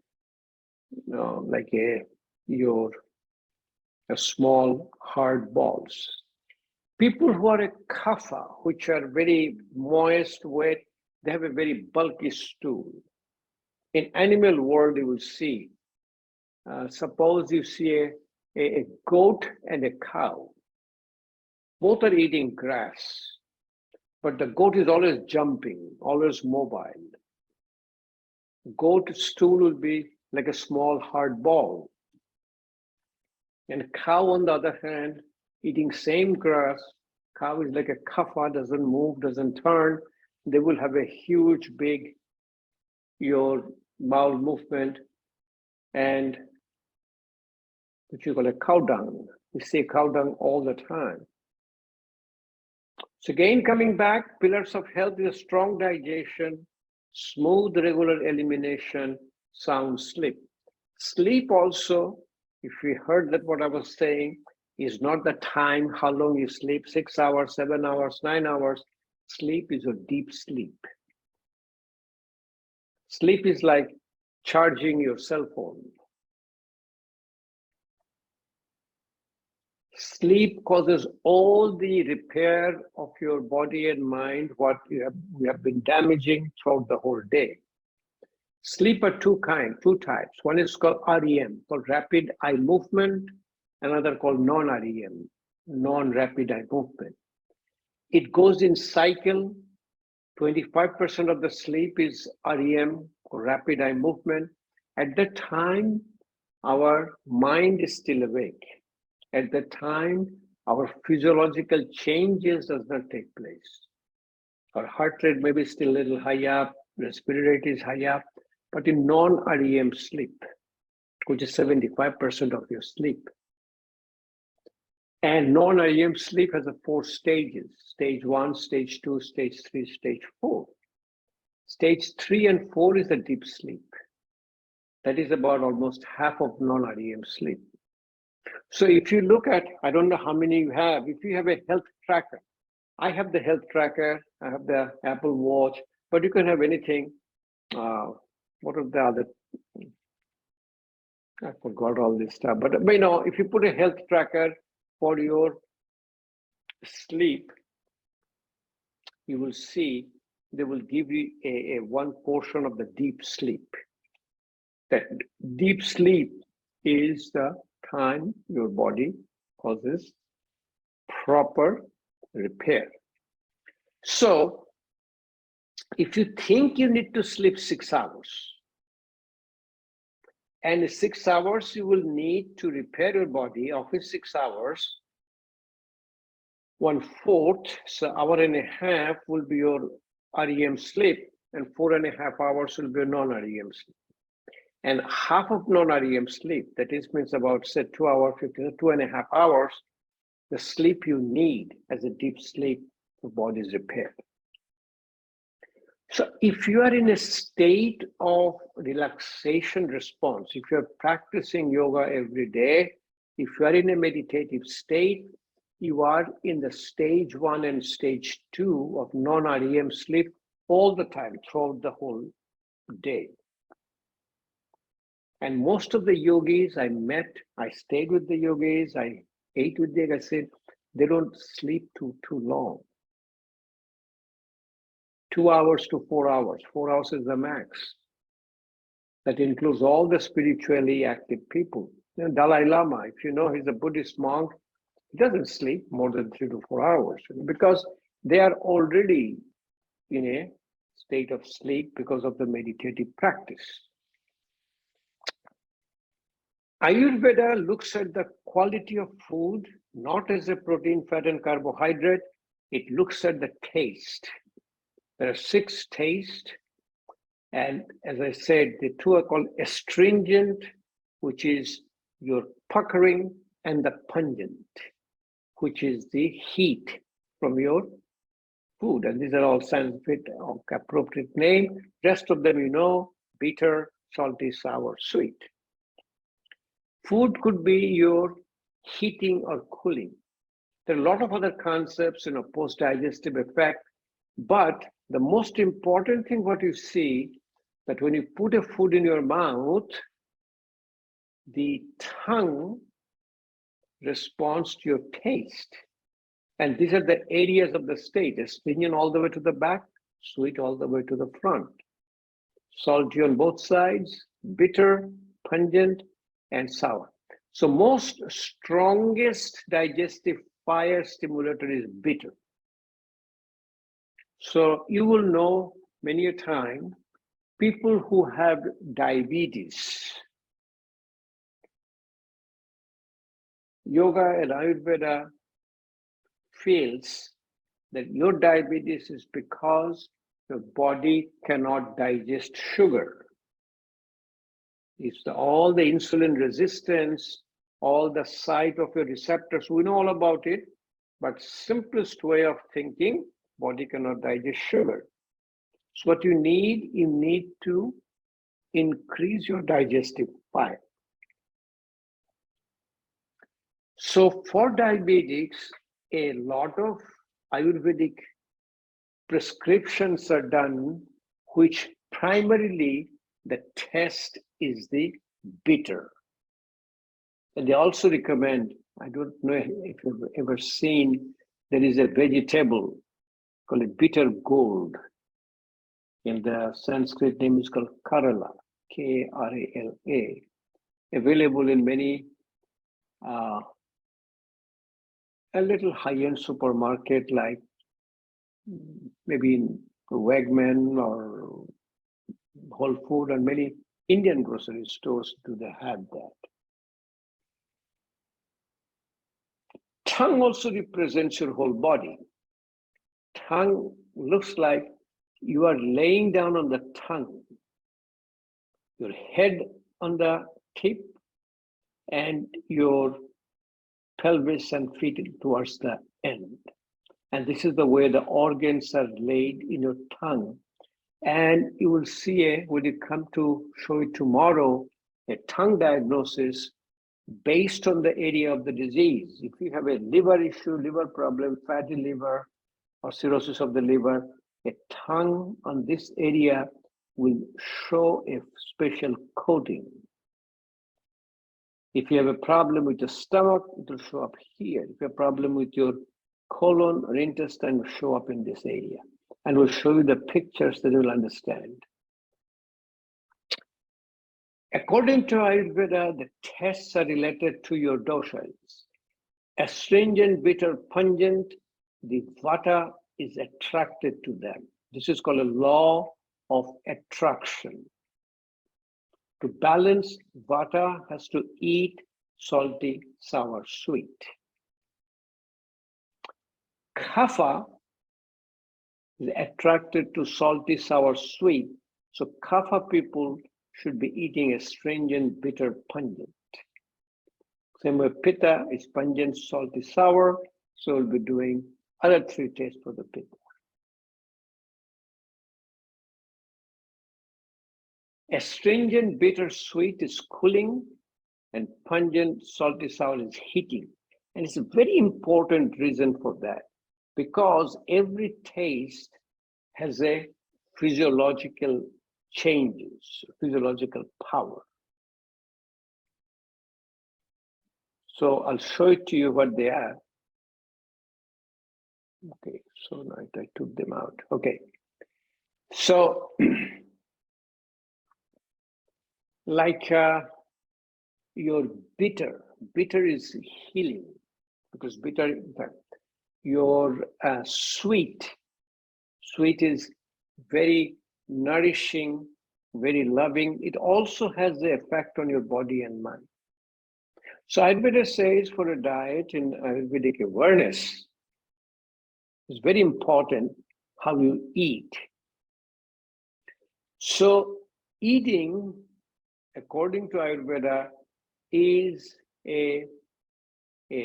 small hard balls. People who are a kapha, which are very moist, wet, they have a very bulky stool. In animal world, you will see, suppose you see a goat and a cow. Both are eating grass, but the goat is always jumping, always mobile. Goat stool will be like a small hard ball. And cow, on the other hand, eating same grass, cow is like a kapha, doesn't move, doesn't turn. They will have a huge, big, your bowel movement, and which you call a cow dung. We say cow dung all the time. So again, coming back, pillars of health is a strong digestion, smooth, regular elimination, sound sleep. Sleep also, if we heard that what I was saying, is not the time, how long you sleep, 6 hours, 7 hours, 9 hours. Sleep is a deep sleep. Sleep is like charging your cell phone. Sleep causes all the repair of your body and mind, what we have been damaging throughout the whole day. Sleep are two types. One is called REM, called rapid eye movement, another called non-REM, non-rapid eye movement. It goes in cycle. 25% of the sleep is REM, or rapid eye movement. At that time, our mind is still awake. At that time, our physiological changes does not take place. Our heart rate may be still a little high up, respiratory rate is high up, but in non-REM sleep, which is 75% of your sleep. And non-REM sleep has 4 stages: stage 1, stage 2, stage 3, stage 4. Stage 3 and 4 is the deep sleep. That is about almost half of non-REM sleep. So if you look at, I don't know how many you have, if you have a health tracker, I have the health tracker, I have the Apple Watch, but you can have anything. What are the other? I forgot all this stuff, but you know, if you put a health tracker for your sleep, you will see they will give you a one portion of the deep sleep. That deep sleep is the time your body causes proper repair. So if you think you need to sleep 6 hours, and in 6 hours you will need to repair your body, of his 6 hours, 1/4, so hour and a half will be your REM sleep, and 4.5 hours will be your non-REM sleep. And half of non-REM sleep, that is means about say 2 hours, 2.5 hours, the sleep you need as a deep sleep, the body is repaired. So if you are in a state of relaxation response, if you're practicing yoga every day, if you are in a meditative state, you are in the stage 1 and stage 2 of non-REM sleep all the time, throughout the whole day. And most of the yogis I met, I stayed with the yogis, I ate with them, I said, they don't sleep too long. 2 hours to 4 hours. 4 hours is the max. That includes all the spiritually active people. You know, Dalai Lama, if you know, he's a Buddhist monk, he doesn't sleep more than 3 to 4 hours because they are already in a state of sleep because of the meditative practice. Ayurveda looks at the quality of food, not as a protein, fat, and carbohydrate. It looks at the taste. There are 6 tastes. And as I said, the 2 are called astringent, which is your puckering, and the pungent, which is the heat from your food. And these are all Sanskrit appropriate name. Rest of them, you know, bitter, salty, sour, sweet. Food could be your heating or cooling. There are a lot of other concepts, you know, post-digestive effect, but the most important thing what you see, that when you put a food in your mouth, the tongue responds to your taste. And these are the areas of the state, astringent all the way to the back, sweet all the way to the front. Salty on both sides, bitter, pungent, and sour. So most strongest digestive fire stimulator is bitter. So you will know many a time, people who have diabetes, yoga and Ayurveda feels that your diabetes is because your body cannot digest sugar. It's all the insulin resistance, all the site of your receptors, we know all about it, but simplest way of thinking, body cannot digest sugar. So what you need to increase your digestive fire. So for diabetics, a lot of Ayurvedic prescriptions are done, which primarily the test is the bitter. And they also recommend, I don't know if you've ever seen, there is a vegetable called a bitter gourd. In the Sanskrit name is called Karala, K-R-A-L-A, available in many a little high-end supermarket like maybe in Wegman or Whole Food, and many Indian grocery stores do they have that. Tongue also represents your whole body. Tongue looks like you are laying down on the tongue, your head on the tip, and your pelvis and feet towards the end. And this is the way the organs are laid in your tongue. And you will see when you come to show it tomorrow, a tongue diagnosis based on the area of the disease. If you have a liver issue, liver problem, fatty liver, or cirrhosis of the liver, a tongue on this area will show a special coating. If you have a problem with the stomach, it will show up here. If you have a problem with your colon or intestine, it will show up in this area. And we'll show you the pictures that you will understand. According to Ayurveda, the tests are related to your doshas. Astringent, bitter, pungent, the vata is attracted to them. This is called a law of attraction. To balance, vata has to eat salty, sour, sweet. Kapha is attracted to salty, sour, sweet. So kapha people should be eating astringent, bitter, pungent. Same way pitta is pungent, salty, sour. So we'll be doing other three tests for the pitta. Astringent, bitter, sweet is cooling, and pungent, salty, sour is heating. And it's a very important reason for that, because every taste has a physiological changes, physiological power. So I'll show it to you what they are. Okay, so I took them out. Okay, so like your bitter is healing, because bitter, in fact, your sweet is very nourishing, very loving. It also has the effect on your body and mind. So Ayurveda says for a diet in Ayurvedic awareness, it's very important how you eat. So eating, according to Ayurveda, is a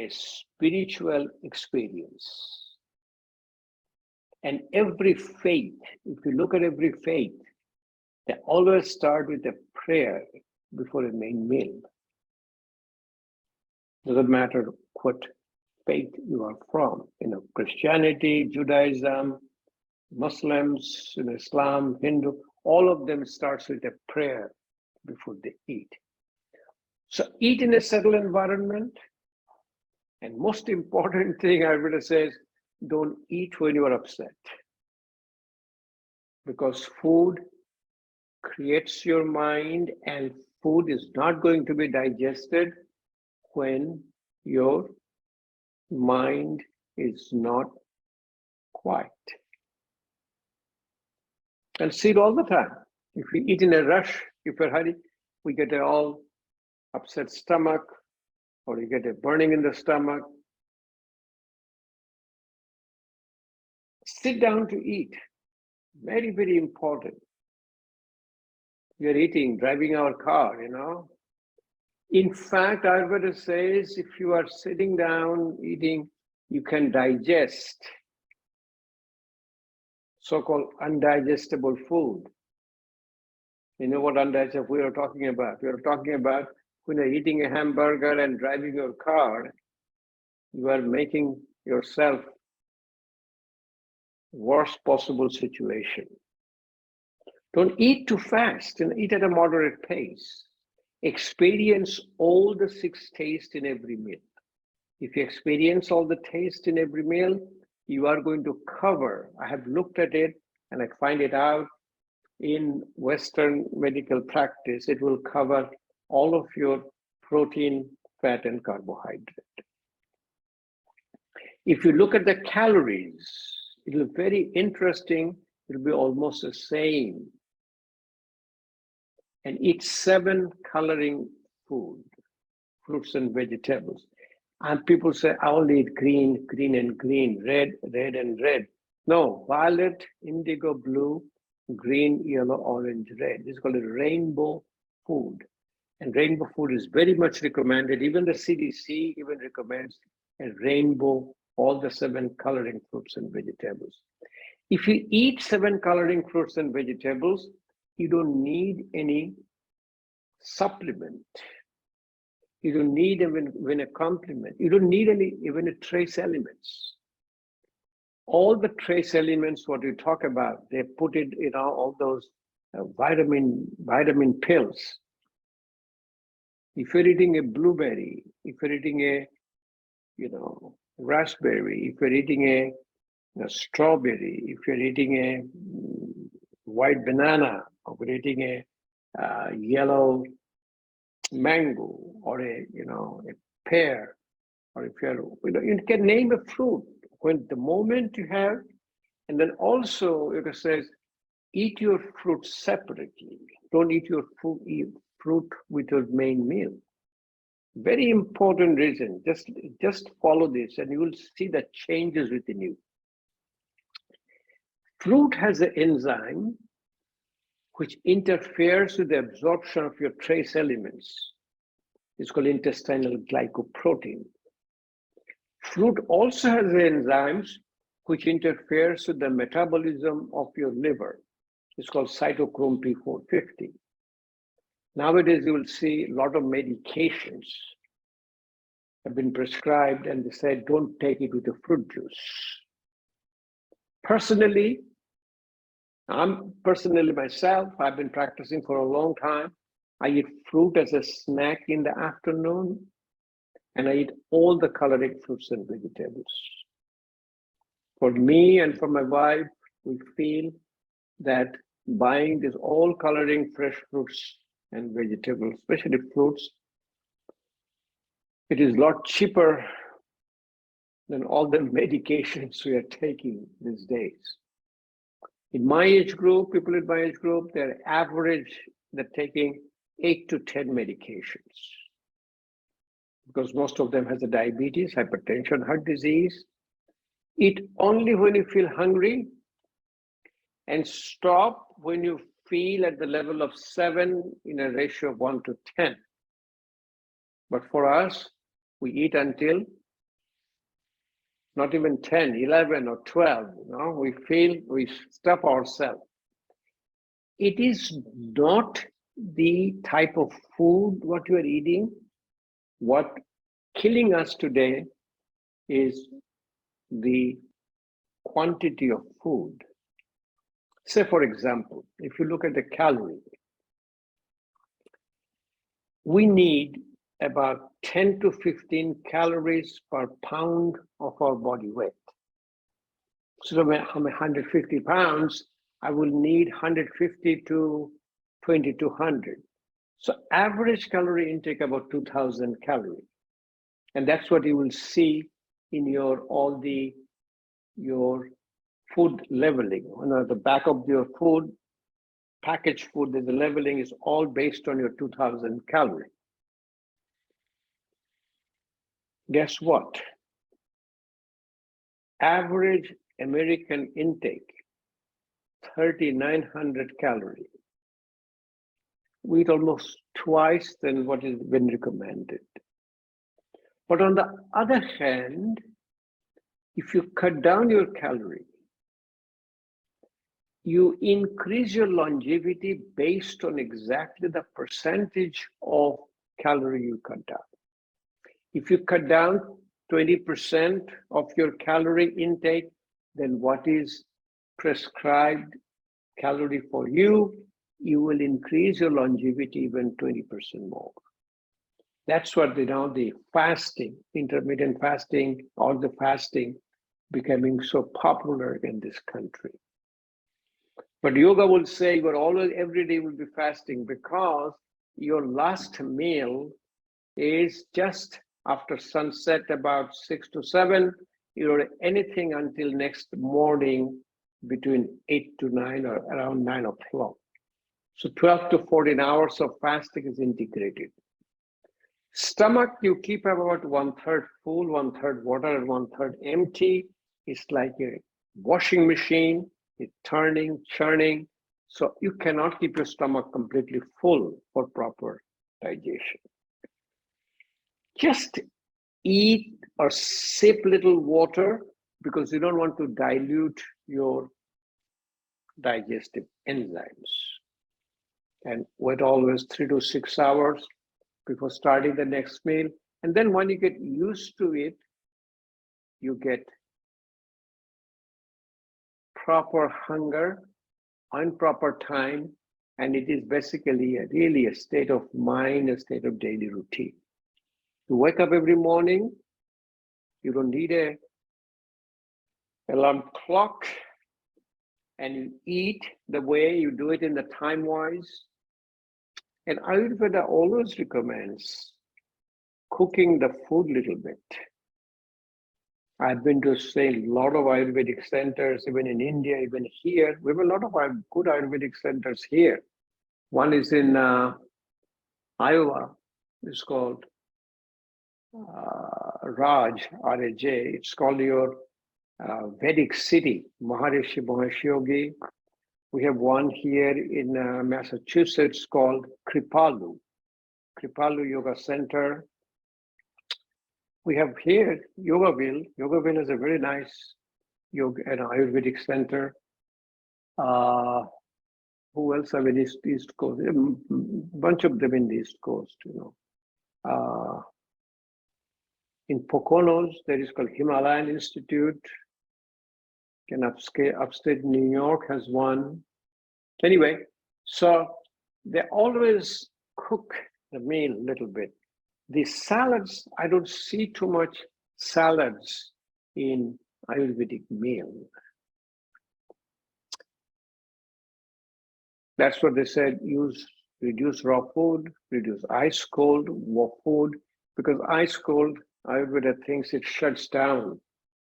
spiritual experience. And every faith, if you look at every faith, they always start with a prayer before a main meal. Doesn't matter what faith you are from, Christianity, Judaism, Muslims, Islam, Hindu, all of them starts with a prayer before they eat. So eat in a settled environment. And most important thing Ayurveda says, don't eat when you are upset. Because food creates your mind, and food is not going to be digested when your mind is not quiet. And see it all the time. If we eat in a rush, if we're hurry, we get an all upset stomach, or you get a burning in the stomach. Sit down to eat. Very, very important. We are eating, driving our car, In fact, Ayurveda says if you are sitting down eating, you can digest so-called undigestible food. You know what undigestible we are talking about? We are talking about when you're eating a hamburger and driving your car, you are making yourself worst possible situation. Don't eat too fast and eat at a moderate pace. Experience all the 6 tastes in every meal. If you experience all the taste in every meal, you are going to cover. I have looked at it and I find it out in Western medical practice, it will cover all of your protein, fat, and carbohydrate. If you look at the calories, it will be very interesting. It will be almost the same. And eat 7 coloring food, fruits and vegetables. And people say, I only eat green, green and green, red, red and red. No, violet, indigo, blue, green, yellow, orange, red. This is called a rainbow food. And rainbow food is very much recommended. Even the CDC even recommends a rainbow, all the 7 coloring fruits and vegetables. If you eat 7 coloring fruits and vegetables, you don't need any supplement. You don't need even a complement. You don't need even a trace elements. All the trace elements, what you talk about, they put it in all those vitamin pills. If you're eating a blueberry, if you're eating a raspberry, if you're eating a strawberry, if you're eating a white banana, or you're eating a yellow mango, or a pear, or if you're you can name a fruit. When the moment you have, and then also it says, eat your fruit separately. Don't eat your fruit with your main meal. Very important reason. Just follow this, and you will see the changes within you. Fruit has an enzyme which interferes with the absorption of your trace elements. It's called intestinal glycoprotein. Fruit also has enzymes which interferes with the metabolism of your liver. It's called cytochrome P450. Nowadays, you will see a lot of medications have been prescribed, and they say, don't take it with a fruit juice. Personally, myself, I've been practicing for a long time. I eat fruit as a snack in the afternoon, and I eat all the coloring fruits and vegetables. For me and for my wife, we feel that buying these all coloring fresh fruits and vegetables, especially fruits, it is a lot cheaper than all the medications we are taking these days. In my age group, people in my age group, they're taking 8 to 10 medications, because most of them has a diabetes, hypertension, heart disease. Eat only when you feel hungry, and stop when you feel at the level of 7 in a ratio of 1 to 10. But for us, we eat until not even 10, 11 or 12. We feel we stuff ourselves. It is not the type of food what you are eating. What killing us today is the quantity of food. Say, for example, if you look at the calorie, we need about 10 to 15 calories per pound of our body weight. So if I'm 150 pounds, I will need 150 to 2200. So average calorie intake about 2000 calories. And that's what you will see in your food leveling. The back of your food, packaged food, the leveling is all based on your 2000 calories. Guess what? Average American intake, 3,900 calories. We eat almost twice than what has been recommended. But on the other hand, if you cut down your calorie, you increase your longevity based on exactly the percentage of calorie you cut down. If you cut down 20% of your calorie intake, then what is prescribed calorie for you, you will increase your longevity even 20% more. That's what the fasting, intermittent fasting, or the fasting becoming so popular in this country. But yoga will say you are always, every day will be fasting because your last meal is just after sunset, about 6 to 7, you're anything until next morning between 8 to 9 or around 9 o'clock. So 12 to 14 hours of fasting is integrated. Stomach, you keep about 1/3 full, 1/3 water, and 1/3 empty. It's like a washing machine. It's turning, churning. So you cannot keep your stomach completely full for proper digestion. Just eat or sip little water because you don't want to dilute your digestive enzymes. And wait always 3 to 6 hours before starting the next meal. And then when you get used to it, you get proper hunger on proper time. And it is basically really a state of mind, a state of daily routine. You wake up every morning, you don't need a alarm clock, and you eat the way you do it in the time-wise. And Ayurveda always recommends cooking the food a little bit. I've been to say a lot of Ayurvedic centers, even in India, even here. We have a lot of good Ayurvedic centers here. One is in Iowa. It's called Raj, R-A-J. It's called your Vedic City, Maharishi Mahesh Yogi. We have one here in Massachusetts called Kripalu Yoga Center. We have here Yogaville. Yogaville is a very nice yoga and Ayurvedic center. Who else have in East Coast? A bunch of them in the East Coast, you know. In Poconos, there is called Himalayan Institute. And upstate New York has one. Anyway, so they always cook the meal a little bit. The salads, I don't see too much salads in Ayurvedic meal. That's what they said, reduce raw food, reduce ice cold food, because ice cold, Ayurveda thinks it shuts down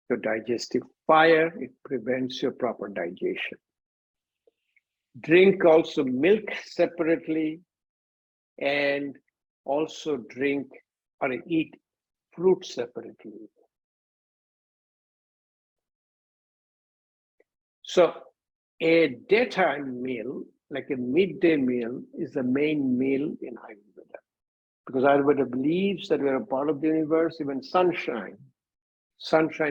your digestive fire, it prevents your proper digestion. Drink also milk separately, and also drink or eat fruit separately. So a daytime meal, like a midday meal, is the main meal in Ayurveda. Because Ayurveda believes that we are a part of the universe, even sunshine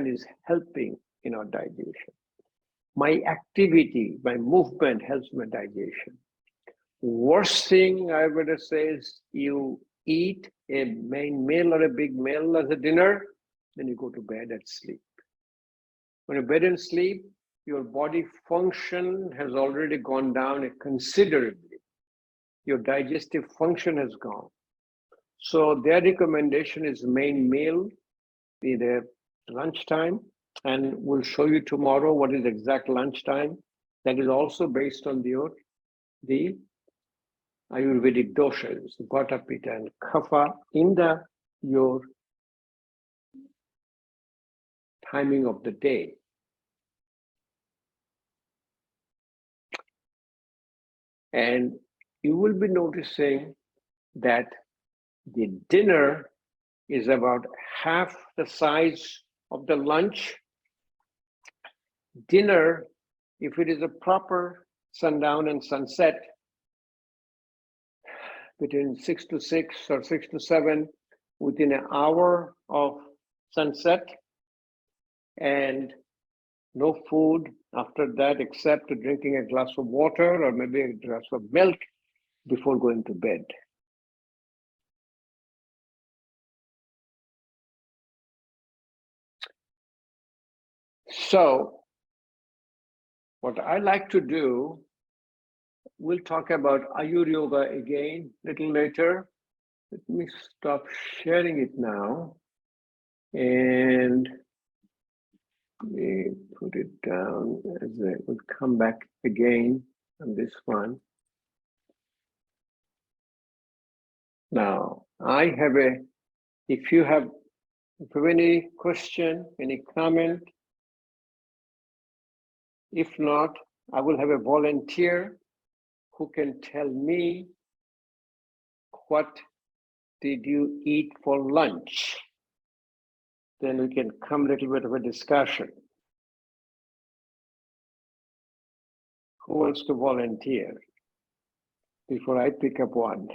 is helping in our digestion. My activity, my movement helps my digestion. Worst thing Ayurveda says, you eat a main meal or a big meal as a dinner, then you go to bed and sleep. When you bed and sleep, your body function has already gone down considerably. Your digestive function has gone. So their recommendation is main meal, either lunchtime, and we'll show you tomorrow what is exact lunchtime. That is also based on the Ayurvedic doshas, Vata, Pitta, and Kapha in your timing of the day. And you will be noticing that the dinner is about half the size of the lunch. Dinner, if it is a proper sundown and sunset, between 6 to 6 or 6 to 7, within an hour of sunset, and no food after that except drinking a glass of water or maybe a glass of milk before going to bed. So what I like to do, we'll talk about Ayur Yoga again a little later. Let me stop sharing it now. And we put it down as it will come back again on this one. Now, I have if you have any question, any comment, if not, I will have a volunteer who can tell me what did you eat for lunch. Then we can come a little bit of a discussion. Who wants to volunteer before I pick up one?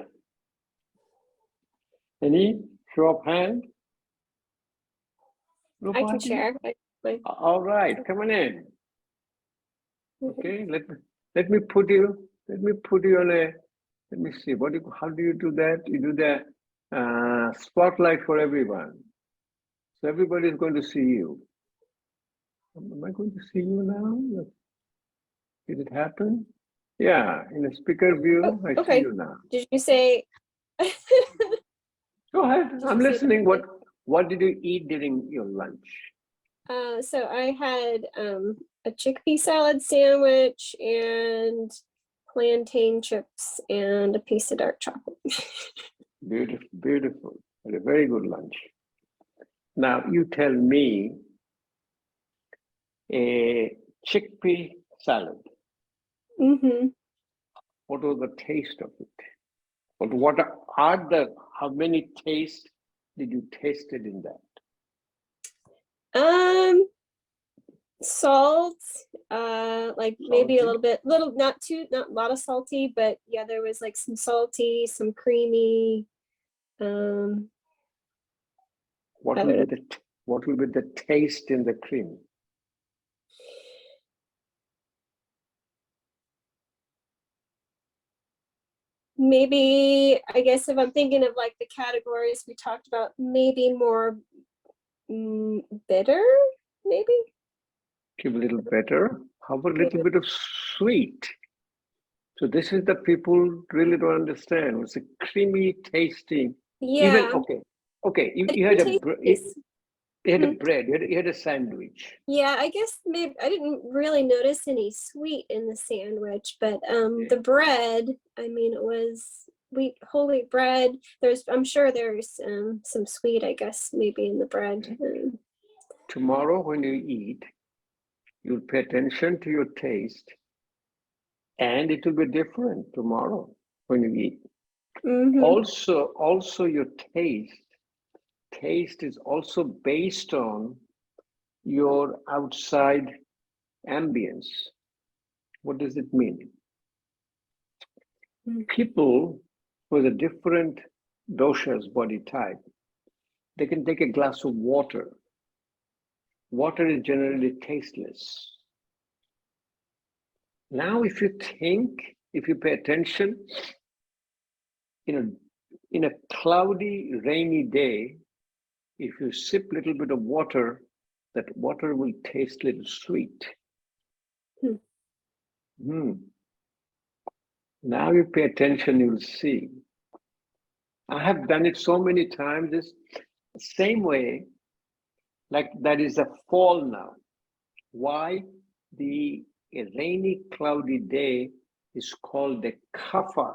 Any? Show of hand? I can share. All right, come on in. Okay, let me put you on a, let me see, how do you do that? You do the spotlight for everyone. So everybody is going to see you. Am I going to see you now? Did it happen? Yeah, in the speaker view, I see you now. Did you say? Go ahead, I'm listening. What did you eat during your lunch? So I had a chickpea salad sandwich and plantain chips and a piece of dark chocolate. Beautiful, beautiful. Had a very good lunch. Now you tell me a chickpea salad. Mm-hmm. What was the taste of it? But how many tastes did you taste it in that? Salt, like maybe a little bit, not a lot of salty, but yeah, there was like some salty, some creamy. What will be the taste in the cream? Maybe, I guess if I'm thinking of like the categories we talked about, maybe more bitter, maybe. Give a little better. How about a little bit of sweet? So this is the people really don't understand. It's a creamy tasting. Yeah. Even okay. You had a bread. You had a sandwich. Yeah, I guess maybe I didn't really notice any sweet in the sandwich, but the bread, I mean, it was whole wheat bread. I'm sure there's some sweet, I guess, maybe in the bread. Tomorrow when you eat, you'll pay attention to your taste, and it will be different tomorrow when you eat. Mm-hmm. Also your taste is also based on your outside ambience. What does it mean? Mm-hmm. People with a different doshas, body type, they can take a glass of water. Water is generally tasteless. Now, if you pay attention, in a cloudy, rainy day, if you sip a little bit of water, that water will taste a little sweet. Now you pay attention, you'll see. I have done it so many times, this same way, like that is a fall now. Why? A rainy, cloudy day is called a kapha.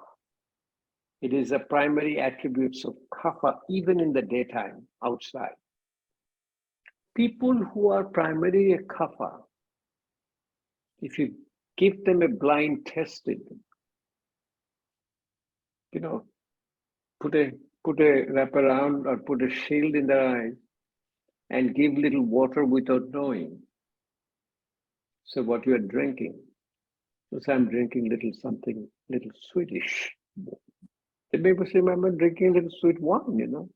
It is a primary attributes of kapha, even in the daytime, outside. People who are primarily a kapha, if you give them a blind tested, put a wraparound or put a shield in their eyes and give little water without knowing. So what you are drinking? So I'm drinking little sweetish. They may say, I'm drinking a little sweet wine,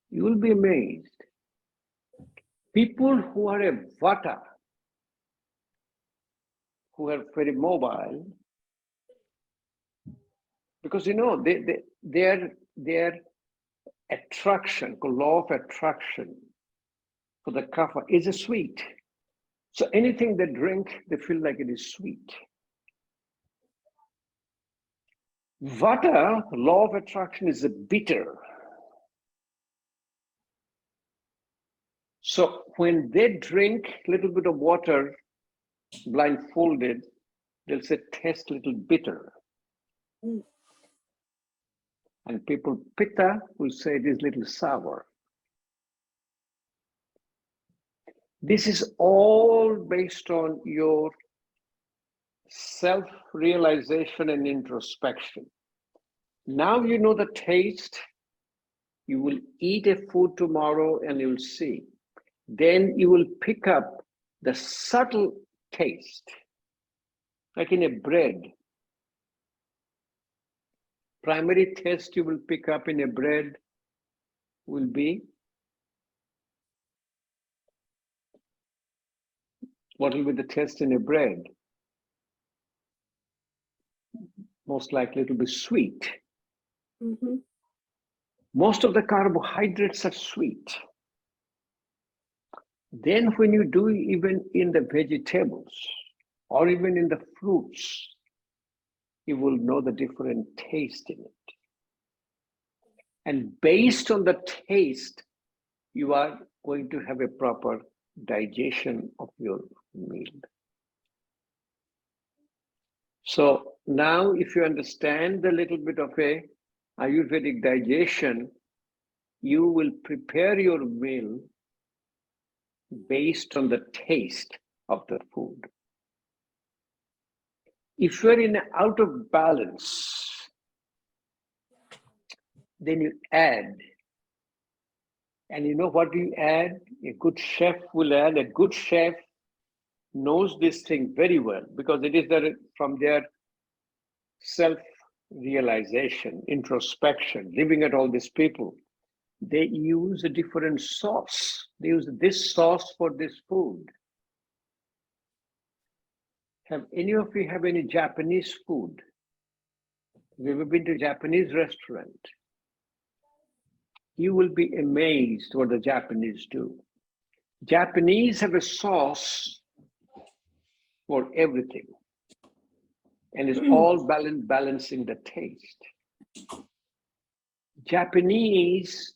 You will be amazed. People who are a vata, who are very mobile, because their attraction, law of attraction for the kapha is a sweet. So anything they drink, they feel like it is sweet. Water, law of attraction, is a bitter. So when they drink a little bit of water blindfolded, they'll say, taste a little bitter. And people, pitta, will say it is little sour. This is all based on your self-realization and introspection. Now you know the taste. You will eat a food tomorrow and you'll see. Then you will pick up the subtle taste, like in a bread. Primary taste you will pick up in a bread will be, what will be the taste in a bread? Most likely it will be sweet. Mm-hmm. Most of the carbohydrates are sweet. Then when you do even in the vegetables or even in the fruits, you will know the different taste in it. And based on the taste, you are going to have a proper digestion of your meal. So now if you understand a little bit of a Ayurvedic digestion, you will prepare your meal based on the taste of the food. If you're in out of balance, then you add. And you know what you add? A good chef will add. A good chef knows this thing very well because it is from their self-realization, introspection, living at all these people. They use a different sauce. They use this sauce for this food. Have any of you have any Japanese food? Have you ever been to a Japanese restaurant? You will be amazed what the Japanese do. Japanese have a sauce for everything. And it's all balancing the taste. Japanese,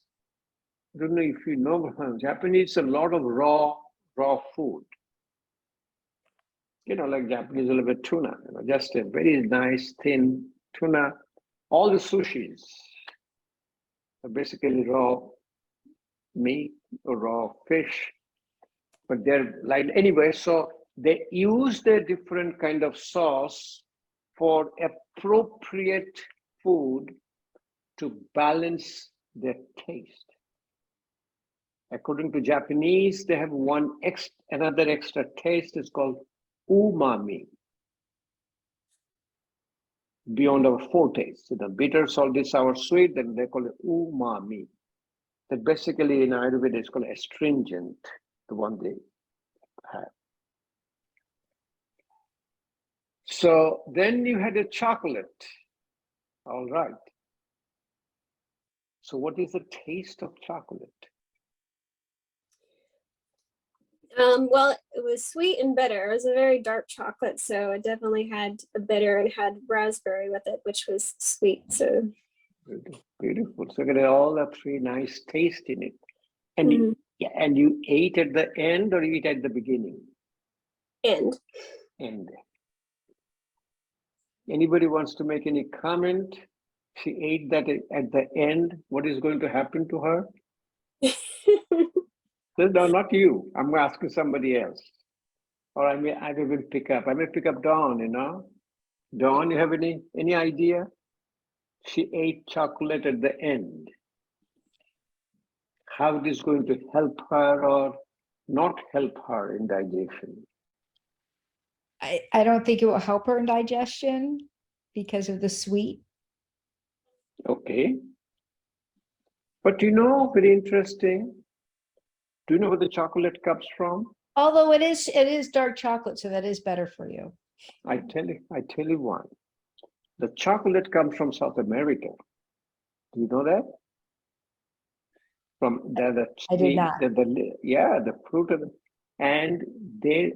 I don't know if you know, Japanese, a lot of raw food. You know, like Japanese will have a tuna, just a very nice thin tuna. All the sushis are basically raw meat or raw fish, but they're like anyway. So they use their different kind of sauce for appropriate food to balance their taste. According to Japanese, they have another extra taste. It's called umami. Beyond our four tastes, the bitter, salty, sour, sweet, then they call it umami. That basically in Ayurveda is called astringent, the one they have. So then you had a chocolate. All right. So what is the taste of chocolate? Well, it was sweet and bitter. It was a very dark chocolate, so it definitely had a bitter and had raspberry with it, which was sweet. So Beautiful. So you got all the three nice taste in it. And and you ate at the end or you eat at the beginning? End. End. Anybody wants to make any comment? She ate that at the end. What is going to happen to her? No, not you. I'm asking somebody else. Or I may even pick up. I may pick up Dawn, you know. Dawn, you have any idea? She ate chocolate at the end. How it is going to help her or not help her in digestion? I don't think it will help her in digestion because of the sweet. Okay. But you know, very interesting. Do you know where the chocolate comes from? Although it is dark chocolate, so that is better for you. I tell you why. The chocolate comes from South America. Do you know that? From the I did not. The fruit of and they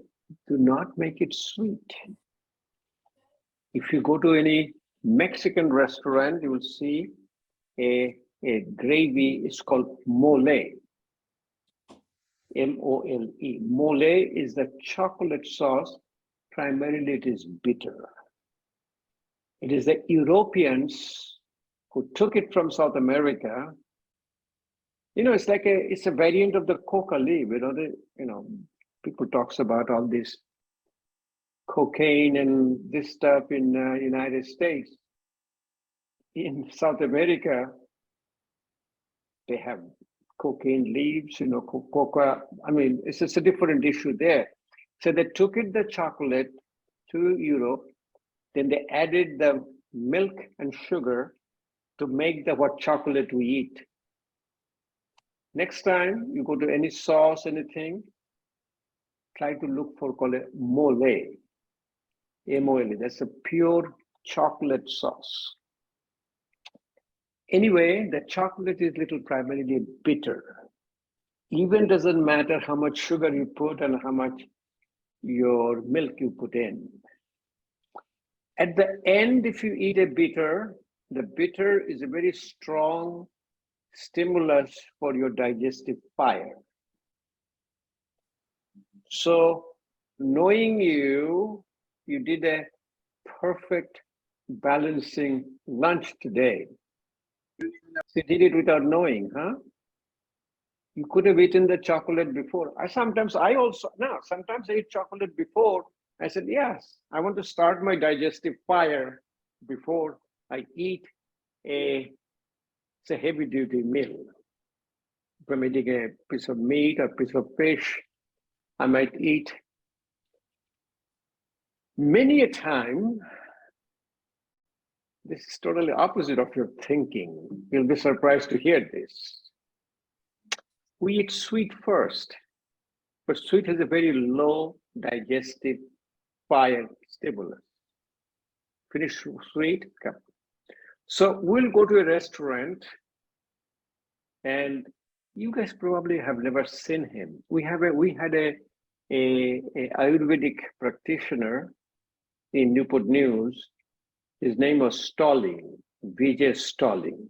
do not make it sweet. If you go to any Mexican restaurant, you will see a gravy. It's called mole. M-O-L-E. Mole is the chocolate sauce. Primarily, it is bitter. It is the Europeans who took it from South America. You know, it's a variant of the coca leaf. People talks about all this cocaine and this stuff in United States. In South America, they have cocaine leaves, coca. I mean, it's just a different issue there. So they took the chocolate to Europe, then they added the milk and sugar to make what chocolate we eat. Next time you go to any sauce, anything, try to look for called it mole. M-O-L-E. That's a pure chocolate sauce. Anyway, the chocolate is primarily bitter. Even doesn't matter how much sugar you put and how much your milk you put in. At the end, if you eat a bitter, the bitter is a very strong stimulus for your digestive fire. So knowing you did a perfect balancing lunch today. You did it without knowing, huh? You could have eaten the chocolate before. Sometimes I eat chocolate before. I said, yes, I want to start my digestive fire before I eat a heavy duty meal. If I'm eating a piece of meat or piece of fish, I might eat. Many a time, this is totally opposite of your thinking. You'll be surprised to hear this. We eat sweet first, but sweet has a very low digestive fire stimulus. Finish sweet, come. So we'll go to a restaurant, and you guys probably have never seen him. We had a Ayurvedic practitioner in Newport News. His name was Stalling, Vijay Stalling.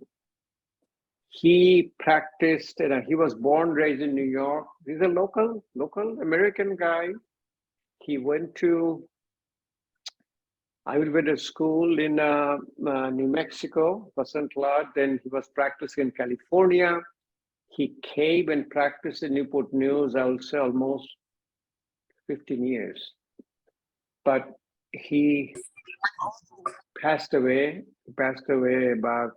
He practiced, and he was born, raised in New York. He's a local American guy. He went to Ayurveda school in New Mexico, St. Claude. Then he was practicing in California. He came and practiced in Newport News, I would say almost 15 years. But he passed away about,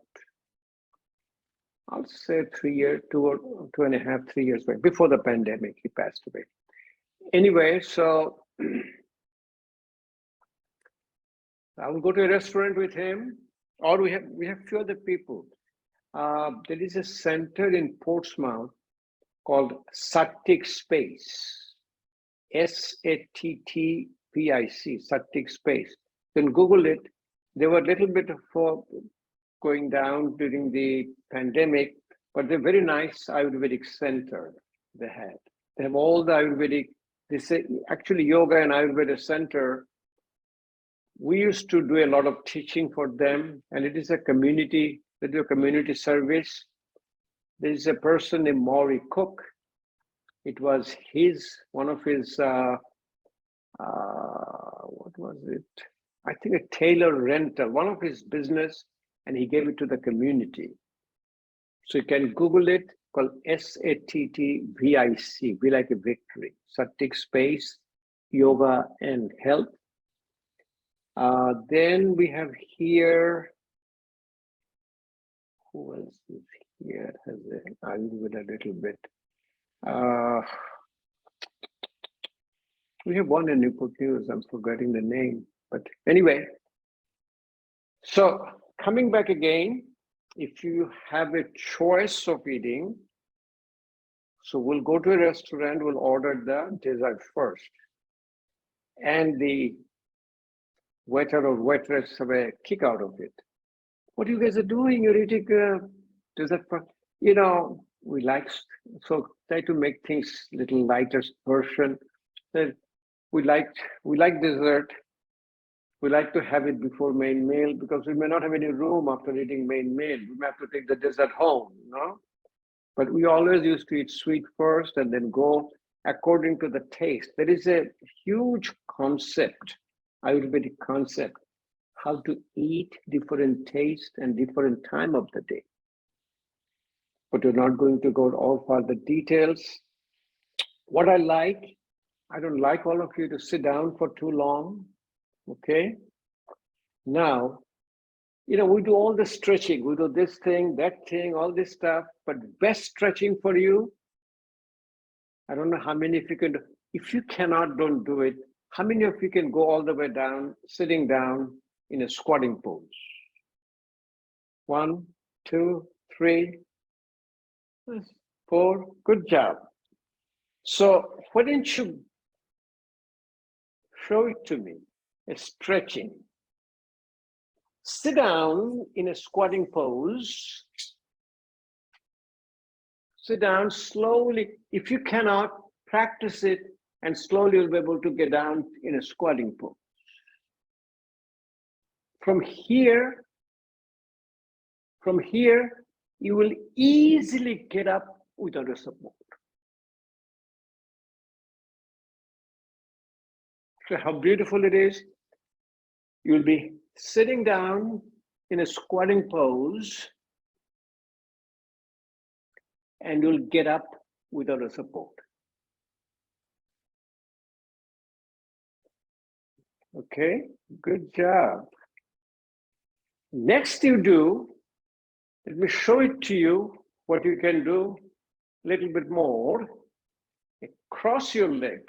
I'll say 3 years, 2.5, 3 years back, before the pandemic, he passed away. Anyway, so I will go to a restaurant with him, or we have few other people. There is a center in Portsmouth called Sattic Space, Sattic, Sattic Space. Then Google it. They were a little bit for going down during the pandemic, but they're very nice Ayurvedic center they had. They have all the Ayurvedic, they say actually yoga and Ayurveda center. We used to do a lot of teaching for them, and it is a community, they do a community service. There is a person named Maury Cook. It was one of his, what was it? I think a tailor rental, one of his business, and he gave it to the community. So you can Google it, called SATTVIC, V like a victory, Sattic Space, Yoga and Health. Then we have here, who else is here? I'll do it a little bit. We have one in Newport News, I'm forgetting the name, but anyway. So coming back again, if you have a choice of eating, so we'll go to a restaurant, we'll order the dessert first. And the waiter or waitress have a kick out of it. What you guys are doing? You're eating dessert first. We like, so try to make things little lighter version. we like dessert. We like to have it before main meal because we may not have any room after eating main meal. We may have to take the dessert home, you know? But we always used to eat sweet first and then go according to the taste. There is a huge concept, Ayurvedic concept, how to eat different taste and different time of the day. But we're not going to go all for the details. What I don't like all of you to sit down for too long, okay? Now, you know, we do all the stretching. We do this thing, that thing, all this stuff, but best stretching for you, I don't know how many of you can, if you cannot, don't do it. How many of you can go all the way down, sitting down in a squatting pose? 1, 2, 3, 4, good job. So why didn't you show it to me, a stretching. Sit down in a squatting pose. Sit down slowly. If you cannot, practice it and slowly you'll be able to get down in a squatting pose. From here, you will easily get up without a support. So how beautiful it is. You'll be sitting down in a squatting pose and you'll get up without a support. Okay, good job. Next you do, let me show it to you what you can do a little bit more. Cross your leg.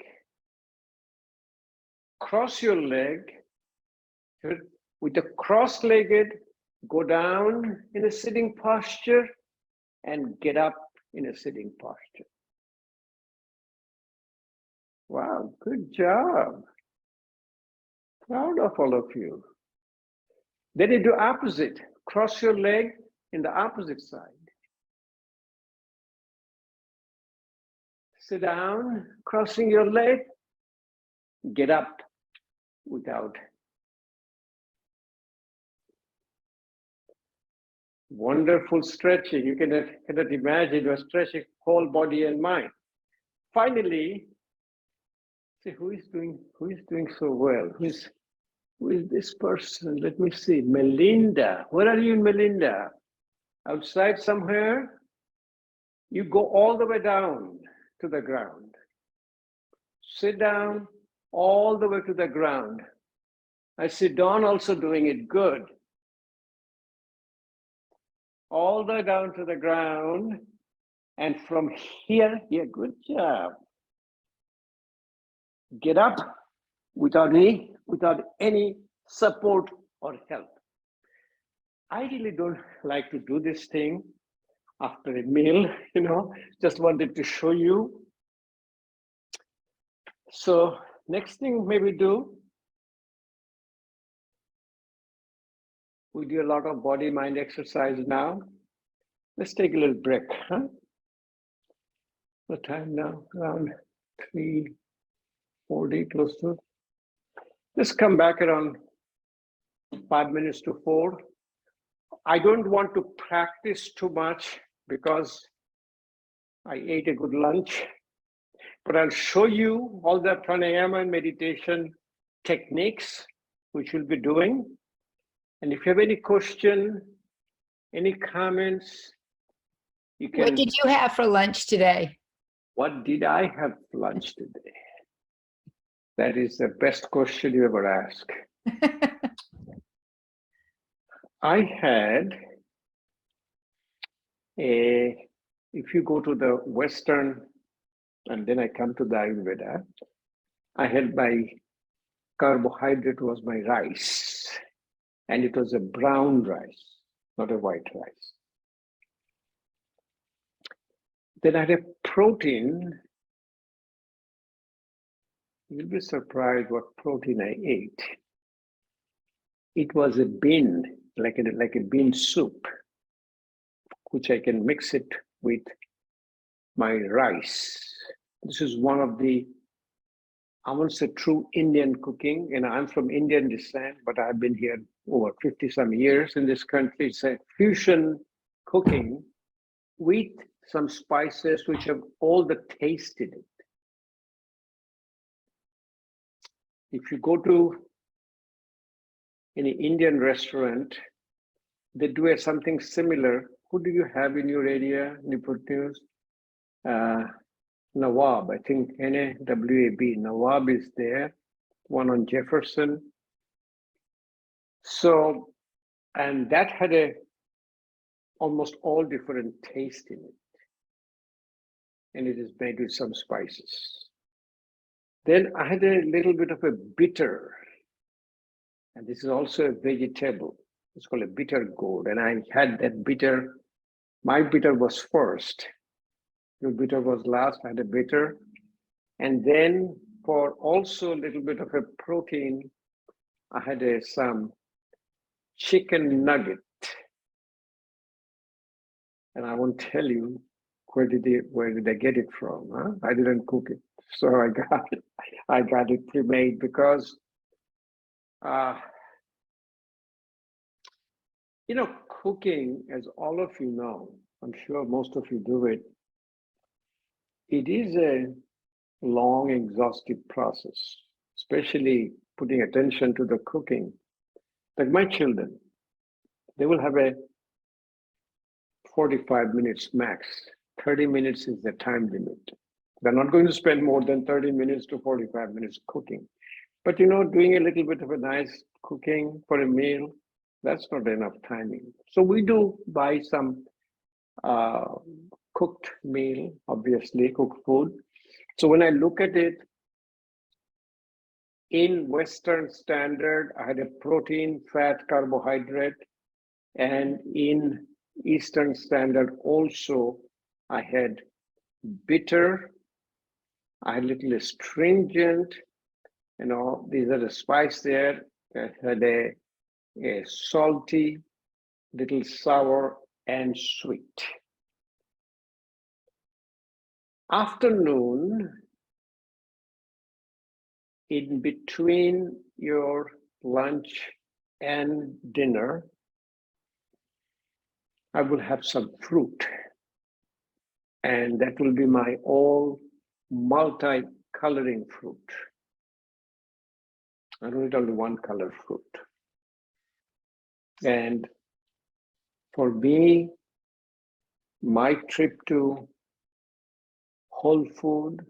Cross your leg. With the cross-legged, go down in a sitting posture and get up in a sitting posture. Wow, good job. Proud of all of you. Then you do opposite. Cross your leg in the opposite side. Sit down, crossing your leg, get up without. Wonderful stretching. You cannot imagine you're stretching whole body and mind. Finally, see who is doing so well. Who is this person? Let me see. Melinda. Where are you, Melinda? Outside somewhere? You go all the way down to the ground. Sit down all the way to the ground. I see Dawn also doing it good. All the way down to the ground. And from here, yeah, good job. Get up without any support or help. I really don't like to do this thing after a meal, you know, just wanted to show you. So next thing maybe do, we do a lot of body mind exercise now. Let's take a little break, huh? What time now? Around 3:40, close to. Let's come back around 5 minutes to 4. I don't want to practice too much because I ate a good lunch, but I'll show you all the pranayama and meditation techniques which we'll be doing. And if you have any question, any comments, you can. What did you have for lunch today? What did I have for lunch today? That is the best question you ever ask. I had if you go to the Western, and then I come to the Ayurveda, I had my carbohydrate was my rice, and it was a brown rice, not a white rice. Then I had a protein. You'll be surprised what protein I ate. It was a bean, like a bean soup, which I can mix it with my rice. This is one of the I won't say true Indian cooking, and I'm from Indian descent, but I've been here over 50 some years in this country. It's a fusion cooking with some spices which have all the taste in it. If you go to any Indian restaurant, they do something similar. Who do you have in your area, Niput News? Nawab, I think NAWAB. Nawab is there, one on Jefferson. So, and that had almost all different taste in it. And it is made with some spices. Then I had a little bit of a bitter. And this is also a vegetable. It's called a bitter gourd. And I had that bitter. My bitter was first. Your bitter was last. I had a bitter. And then for also a little bit of a protein, I had some chicken nugget. And I won't tell you where did I get it from. Huh? I didn't cook it. So I got it pre-made because cooking, as all of you know, I'm sure most of you do it, it is a long, exhaustive process, especially putting attention to the cooking. Like my children, they will have a 45 minutes max. 30 minutes is the time limit. They're not going to spend more than 30 minutes to 45 minutes cooking. But doing a little bit of a nice cooking for a meal, that's not enough timing. So we do buy some cooked meal, obviously, cooked food. So when I look at it, in Western Standard, I had a protein, fat, carbohydrate, and in Eastern Standard also, I had bitter, I had a little astringent, these are the spice there. I had a salty, little sour, and sweet. Afternoon, in between your lunch and dinner, I will have some fruit. And that will be my all multi-coloring fruit. I don't eat only one color fruit. And for me, my trip to Whole Food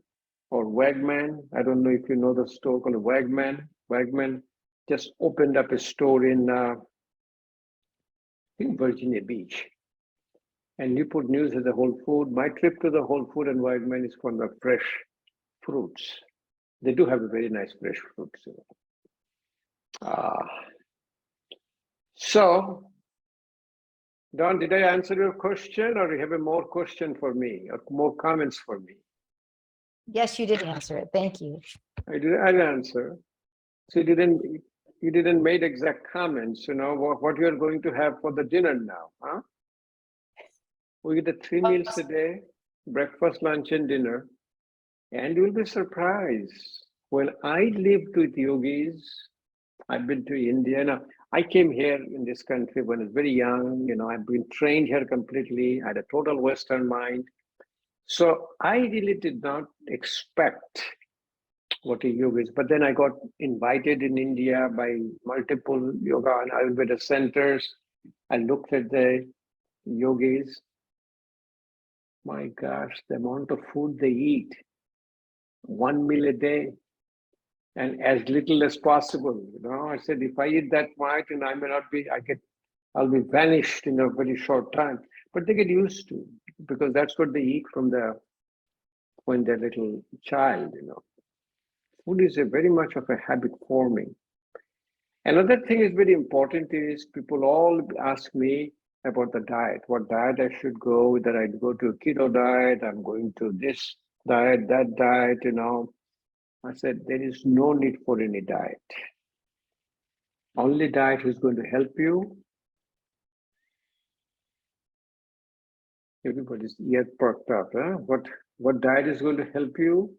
or Wegman, I don't know if you know the store called Wegman. Wegman just opened up a store in, I think, Virginia Beach. And Newport News has a Whole Food. My trip to the Whole Food and Wegman is for the fresh fruits. They do have a very nice fresh fruits. So, Don, did I answer your question, or do you have a more question for me, or more comments for me? Yes, you did answer it. Thank you. I'll answer. So you didn't make exact comments, what you're going to have for the dinner now, huh? We get 3 meals a day, breakfast, lunch, and dinner. And you'll be surprised. When I lived with yogis, I've been to India. Now, I came here in this country when I was very young. I've been trained here completely. I had a total Western mind. So I really did not expect what a yoga is. But then I got invited in India by multiple yoga and Ayurveda centers. I looked at the yogis. My gosh, the amount of food they eat, 1 meal a day, and as little as possible. I said, if I eat that much, and I may not be, I'll be vanished in a very short time. But they get used to, because that's what they eat when they're little child. Food is very much of a habit forming. Another thing is very important is people all ask me about the diet, what diet I should go, whether I go to a keto diet, I'm going to this diet, that diet, I said, there is no need for any diet. Only diet is going to help you. Everybody's ear perked up. Huh? What diet is going to help you?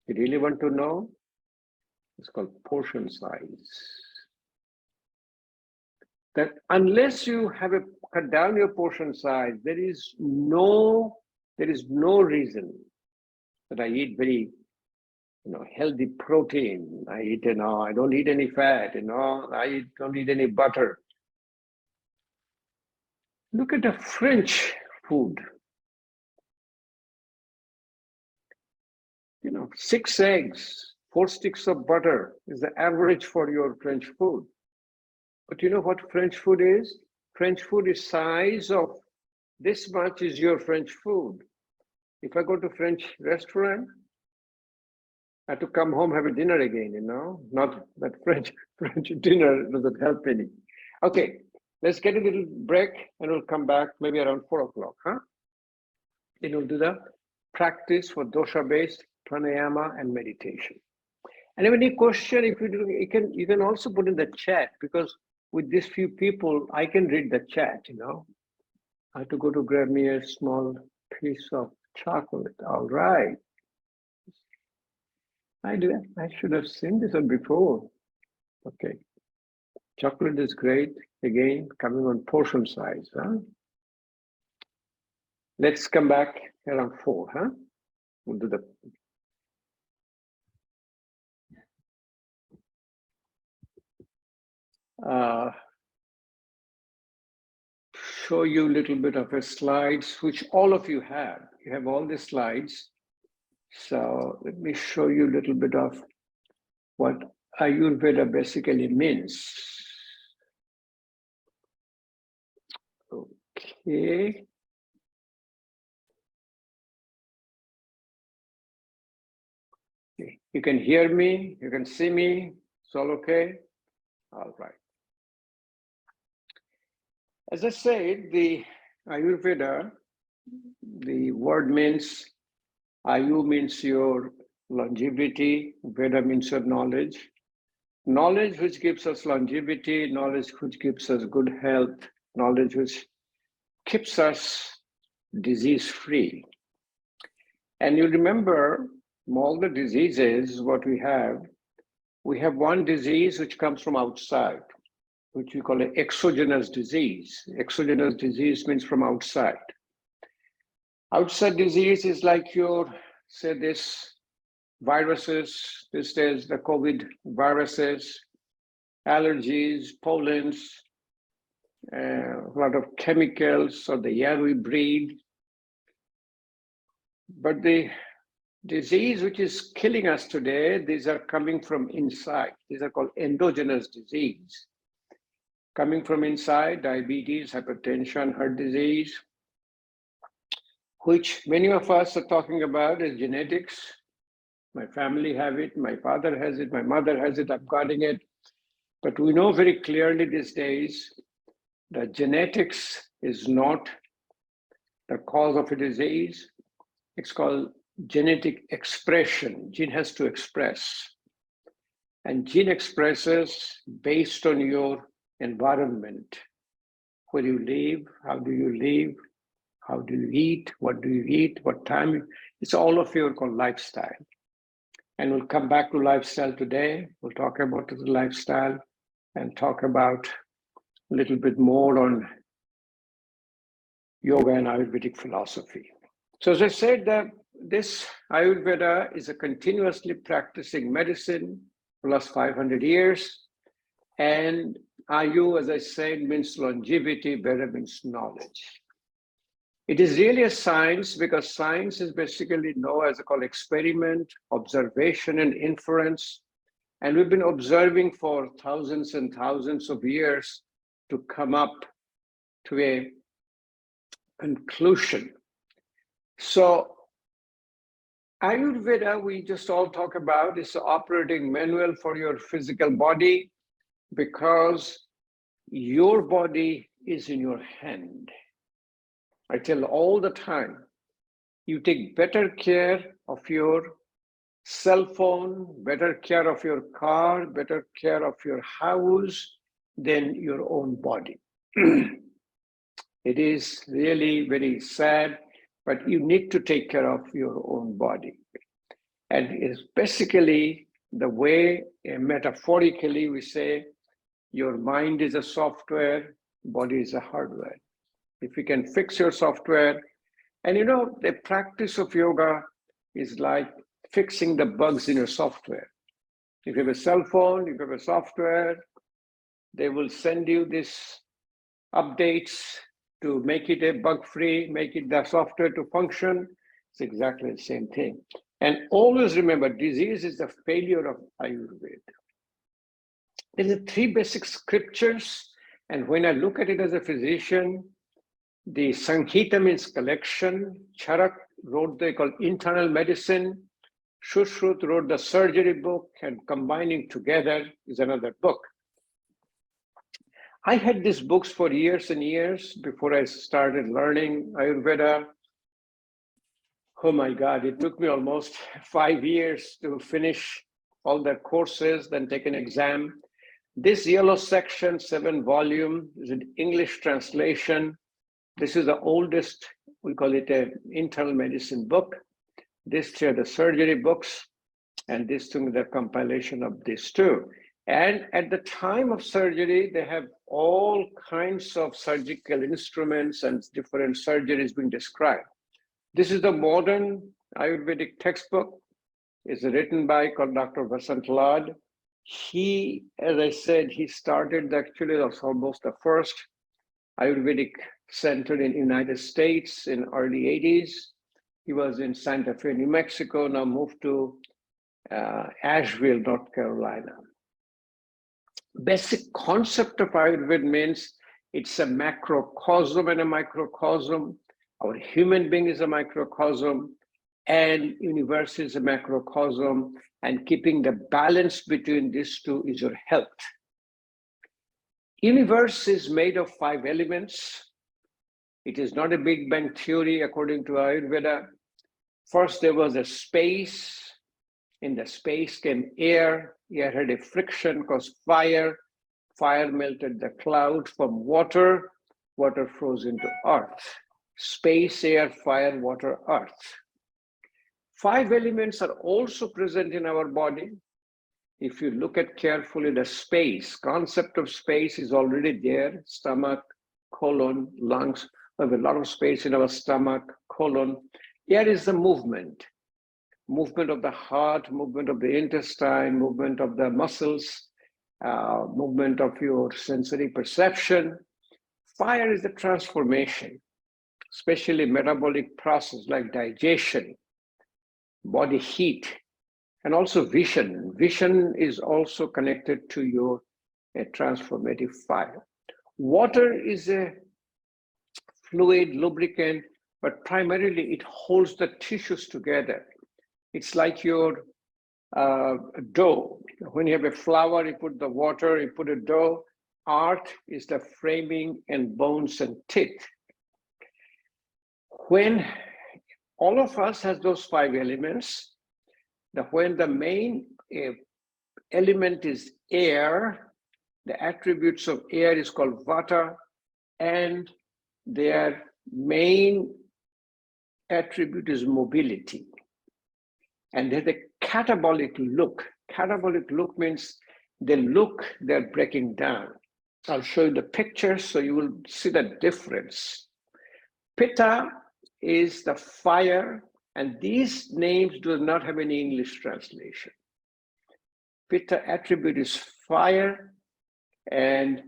You really want to know? It's called portion size. That unless you have cut down your portion size, there is no reason that I eat very healthy protein. I eat, I don't eat any fat, I don't eat any butter. Look at the French food. 6 eggs, 4 sticks of butter is the average for your French food. But you know what French food is? French food is size of this much is your French food. If I go to French restaurant, I have to come home, have a dinner again, not that French dinner doesn't help any. Okay, let's get a little break and we'll come back maybe around 4 o'clock, huh? Then we'll do the practice for dosha-based pranayama and meditation. And if any question, if you do, you can also put in the chat, because with these few people, I can read the chat, I have to go to grab me a small piece of chocolate. All right. I should have seen this one before. Okay. Chocolate is great. Again, coming on portion size, huh? Let's come back around 4, huh? We'll do the show you a little bit of a slides, which all of you have. You have all the slides. So let me show you a little bit of what Ayurveda basically means. Okay. You can hear me, you can see me, it's all okay? All right. As I said, the Ayurveda, the word means, Ayu means your longevity, Veda means your knowledge. Knowledge which gives us longevity, knowledge which gives us good health, knowledge which keeps us disease-free. And you remember all the diseases, what we have one disease which comes from outside, which we call an exogenous disease. Exogenous disease means from outside. Outside disease is like your, say this viruses, this is the COVID viruses, allergies, pollens, a lot of chemicals, or the air we breathe. But the disease which is killing us today, these are coming from inside. These are called endogenous disease. Coming from inside, diabetes, hypertension, heart disease, which many of us are talking about as genetics. My family have it, my father has it, my mother has it, I'm getting it. But we know very clearly these days that genetics is not the cause of a disease. It's called genetic expression. Gene has to express. And gene expresses based on your environment. Where you live, how do you live, how do you eat, what do you eat, what time. It's all of your called lifestyle. And we'll come back to lifestyle today. We'll talk about the lifestyle and talk about a little bit more on yoga and Ayurvedic philosophy. So as I said, this Ayurveda is a continuously practicing medicine for the last 500 years. And Ayu, as I said, means longevity, Veda means knowledge. It is really a science because science is basically known as called experiment, observation, and inference. And we've been observing for thousands and thousands of years to come up to a conclusion. So Ayurveda, we just all talk about, is the operating manual for your physical body, because your body is in your hand. I tell all the time, you take better care of your cell phone, better care of your car, better care of your house than your own body. It is really very sad, but you need to take care of your own body. And it's basically the way, metaphorically, we say your mind is a software, body is a hardware. If you can fix your software, and you know, the practice of yoga is like fixing the bugs in your software. If you have a cell phone, if you have a software, they will send you this updates to make it a bug-free, make it the software to function. It's exactly the same thing. And always remember, disease is the failure of Ayurveda. There are 3 basic scriptures, and when I look at it as a physician, the Sanghita means collection, Charak wrote the called internal medicine, Shushrut wrote the surgery book, and combining together is another book. I had these books for years and years before I started learning Ayurveda. Oh my God, it took me almost 5 years to finish all the courses, then take an exam. This yellow section, 7 volume, is an English translation. This is the oldest, we call it an internal medicine book. These 3 are the surgery books, and this to me the compilation of these 2. And at the time of surgery, they have all kinds of surgical instruments and different surgeries being described. This is the modern Ayurvedic textbook. It's written by Dr. Vasant Lad. He, as I said, he started actually, was almost the first Ayurvedic center in the United States in early 80s. He was in Santa Fe, New Mexico, now moved to Asheville, North Carolina. Basic concept of Ayurveda means it's a macrocosm and a microcosm. Our human being is a microcosm, and universe is a macrocosm, and keeping the balance between these 2 is your health. Universe is made of 5 elements. It is not a Big Bang theory according to Ayurveda. First, there was a space. In the space came air. Air had a friction caused fire. Fire melted the cloud from water. Water froze into earth. Space, air, fire, water, earth. 5 elements are also present in our body. If you look at carefully, the space, concept of space is already there. Stomach, colon, lungs. We have a lot of space in our stomach, colon. Air is the movement. Movement of the heart, movement of the intestine, movement of the muscles, movement of your sensory perception. Fire is the transformation, especially metabolic process like digestion, body heat, and also vision. Vision is also connected to your transformative fire. Water is a fluid, lubricant, but primarily it holds the tissues together. It's like your dough. When you have a flour, you put the water, you put a dough. Art is the framing and bones and teeth. When all of us has those 5 elements, when the main element is air, the attributes of air is called vata, and their main attribute is mobility. And there's a catabolic look. Catabolic look means they're breaking down. I'll show you the picture so you will see the difference. Pitta is the fire, and these names do not have any English translation. Pitta attribute is fire, and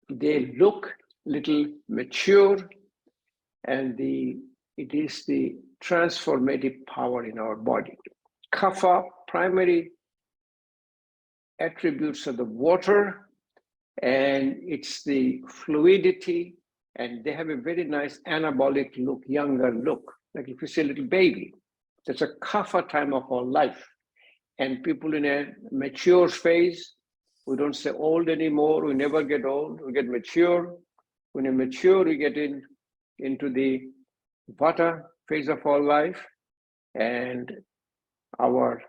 they look little mature, and it is the transformative power in our body. Kapha, primary attributes of the water, and it's the fluidity, and they have a very nice anabolic look, younger look. Like if you see a little baby, that's a kapha time of our life. And people in a mature phase, we don't say old anymore, we never get old, we get mature. When we mature, we get into the vata phase of our life, and our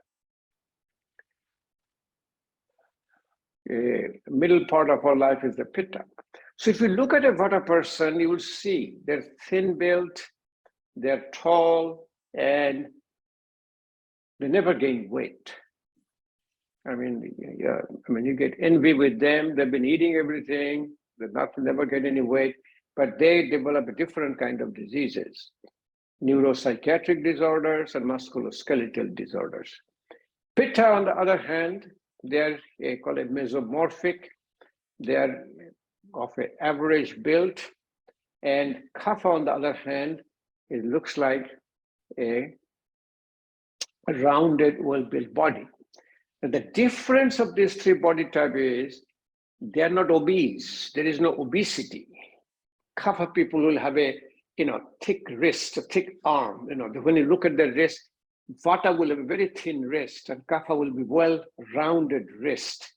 middle part of our life is the pitta. So if you look at a vata person, you will see they're thin built, they're tall, and they never gain weight. I mean, yeah, I mean, you get envy with them. They've been eating everything. They're not never get any weight, but they develop a different kind of diseases, neuropsychiatric disorders and musculoskeletal disorders. Pitta, on the other hand, they're called it mesomorphic. They're of an average build, and Kapha, on the other hand, it looks like a rounded, well-built body. And the difference of these three body types is they are not obese. There is no obesity. Kapha people will have a thick wrist, a thick arm. When you look at their wrist, Vata will have a very thin wrist, and Kapha will be well-rounded wrist.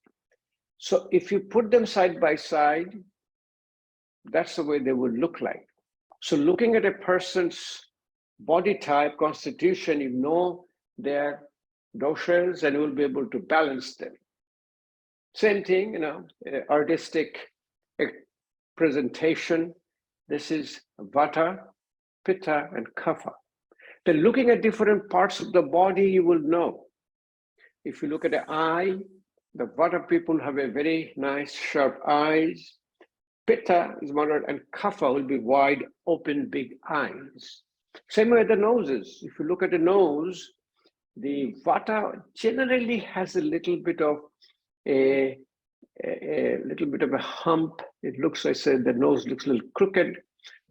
So if you put them side by side, that's the way they will look like. So looking at a person's body type, constitution, you know their doshas, and you will be able to balance them. Same thing, artistic presentation. This is Vata, Pitta, and Kapha. Then looking at different parts of the body, you will know. If you look at the eye, the Vata people have a very nice, sharp eyes. Pitta is moderate, and Kapha will be wide, open, big eyes. Same way the noses. If you look at the nose, the Vata generally has a little bit of a hump. It looks, I said, the nose looks a little crooked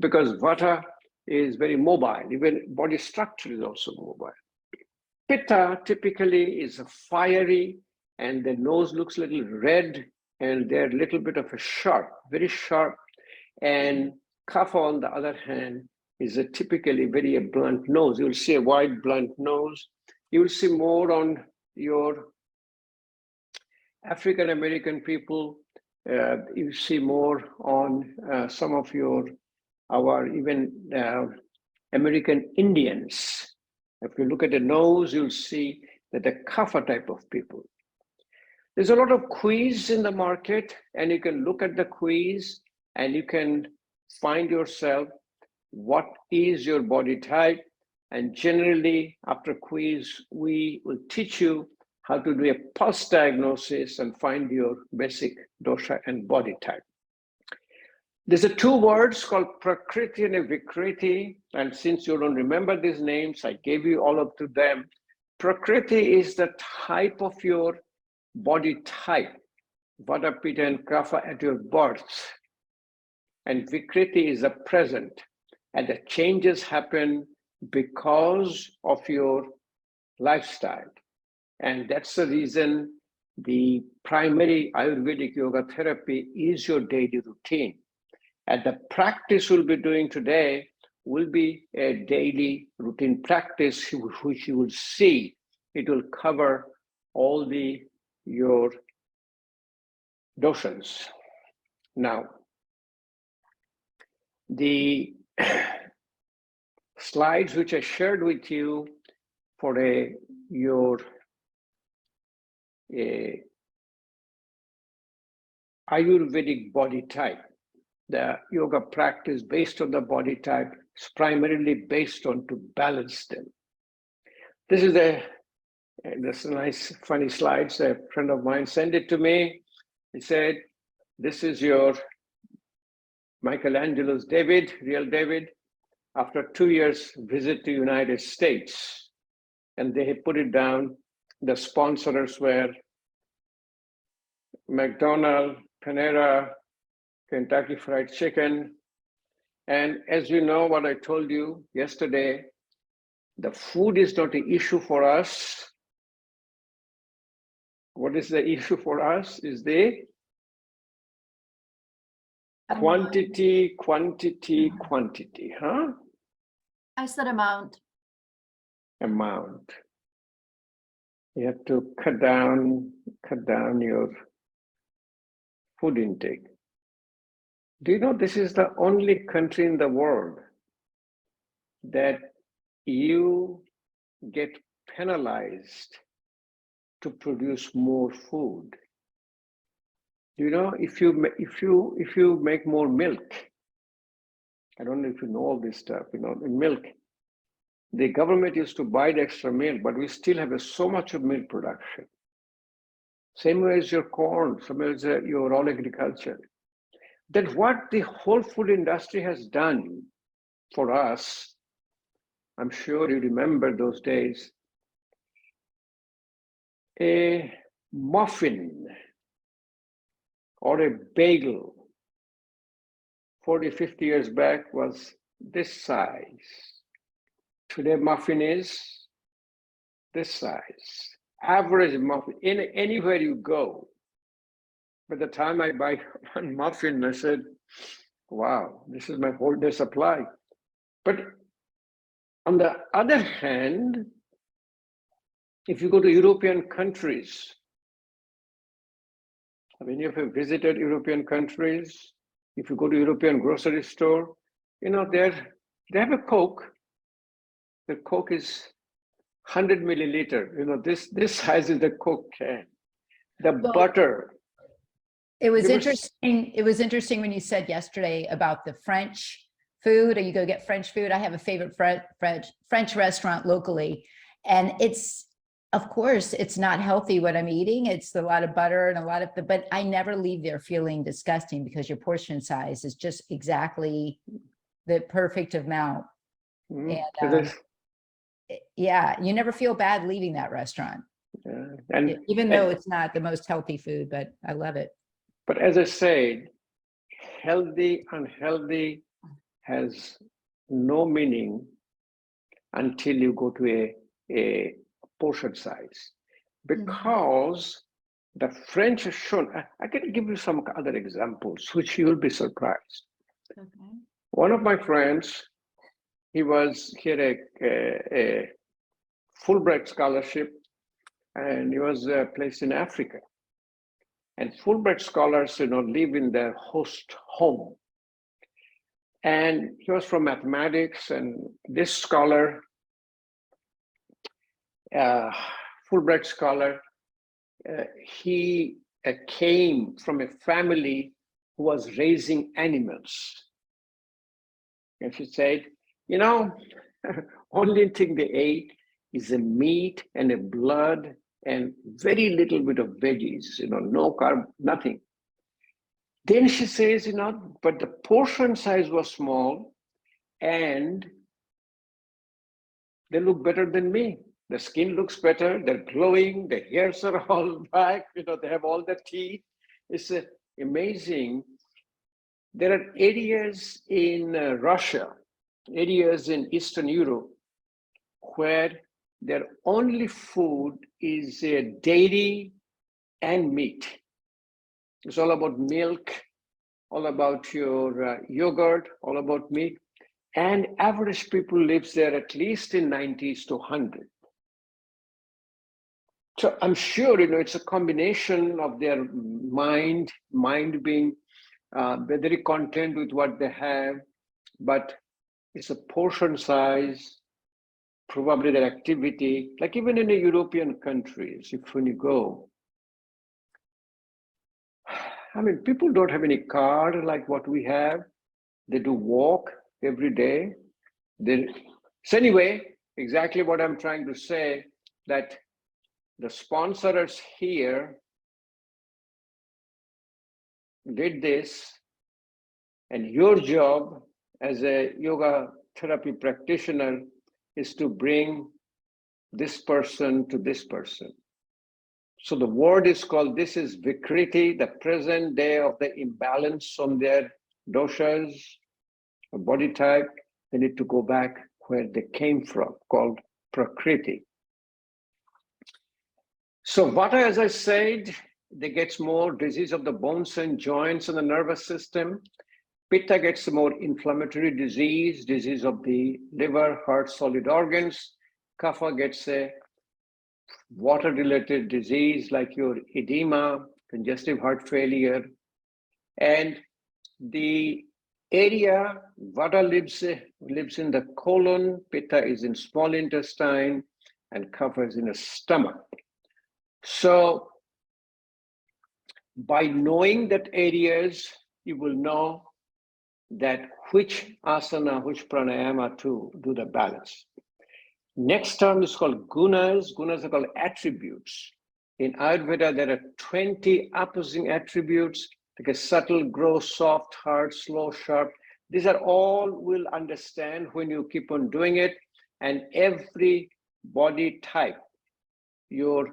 because Vata is very mobile. Even body structure is also mobile. Pitta typically is fiery, and the nose looks a little red, and they're a little bit of a sharp, very sharp. And Kapha, on the other hand, is a typically very blunt nose. You'll see a wide, blunt nose. You will see more on your African American people. You see more on some of our even American Indians. If you look at the nose, you'll see that the Kapha type of people. There's a lot of quiz in the market, and you can look at the quiz and you can find yourself what is your body type. And generally, after quiz, we will teach you how to do a pulse diagnosis and find your basic dosha and body type. There's two words called Prakriti and Vikriti. And since you don't remember these names, I gave you all up to them. Prakriti is the type of your body type, Vata, Pitta, and Kapha at your birth. And Vikriti is the present. And the changes happen because of your lifestyle. And that's the reason the primary Ayurvedic yoga therapy is your daily routine. And the practice we'll be doing today will be a daily routine practice, which you will see. It will cover all your doshas. Now, the slides which I shared with you for your Ayurvedic body type, the yoga practice based on the body type is primarily based on to balance them. This is a nice, funny slides. A friend of mine sent it to me. He said, this is your Michelangelo's David, real David, after 2 years visit to United States. And they put it down. The sponsors were McDonald's, Panera, Kentucky Fried Chicken. And as you know, what I told you yesterday, the food is not an issue for us. What is the issue for us is the quantity, huh? I said amount. Amount. You have to cut down your food intake. Do you know this is the only country in the world that you get penalized to produce more food? Do you know if you make more milk? I don't know if you know all this stuff. In milk, the government used to buy the extra milk, but we still have so much of milk production. Same way as your corn, same way as your all agriculture. Then what the whole food industry has done for us, I'm sure you remember those days, a muffin or a bagel 40, 50 years back was this size. Today muffin is this size. Average muffin, anywhere you go. By the time I buy one muffin, I said, wow, this is my whole day supply. But on the other hand, if you go to European countries, I mean, if you visited European countries, if you go to European grocery store, you know, they have a Coke. The Coke is 100 milliliter. You know, this size is the Coke can. The butter. It was interesting. It was interesting when you said yesterday about the French food, or you go get French food. I have a favorite French restaurant locally, and it's, of course, it's not healthy what I'm eating. It's a lot of butter and a lot of, but I never leave there feeling disgusting because your portion size is just exactly the perfect amount. And yeah, you never feel bad leaving that restaurant. And even though it's not the most healthy food, but I love it. But as I said, healthy, unhealthy has no meaning until you go to a portion size. Because the French have shown, I can give you some other examples, which you'll be surprised. Okay. One of my friends, he had a Fulbright scholarship, and he was placed in Africa. And Fulbright scholars, you know, live in their host home. And he was from mathematics, and this scholar, Fulbright scholar, he came from a family who was raising animals. And she said, you know, only thing they ate is a meat and a blood and very little bit of veggies, you know, no carb, nothing. Then she says, you know, but the portion size was small and they look better than me. The skin looks better, they're glowing, the hairs are all back, you know, they have all the teeth. It's amazing. There are areas in Russia, areas in Eastern Europe, where their only food is dairy and meat. It's all about milk, all about your yogurt, all about meat. And average people lives there at least in 90s to 100. So I'm sure, you know, it's a combination of their mind being very content with what they have, but it's a portion size, probably their activity, like even in the European countries, if when you go, I mean, people don't have any car like what we have. They do walk every day. So anyway, exactly what I'm trying to say, that the sponsors here did this, and your job as a yoga therapy practitioner is to bring this person to this person. So the word is called, this is Vikriti, the present day of the imbalance on their doshas, a body type. They need to go back where they came from, called Prakriti. So Vata, as I said, they gets more disease of the bones and joints and the nervous system. Pitta gets more inflammatory disease of the liver, heart, solid organs. Kapha gets a water-related disease like your edema, congestive heart failure. And the area Vata lives in the colon, Pitta is in small intestine, and Kapha is in the stomach. So by knowing that areas, you will know that which asana, which pranayama to do the balance. Next term is called gunas. Gunas are called attributes. In Ayurveda, there are 20 opposing attributes, like a subtle, gross, soft, hard, slow, sharp. These are all we'll understand when you keep on doing it. And every body type, your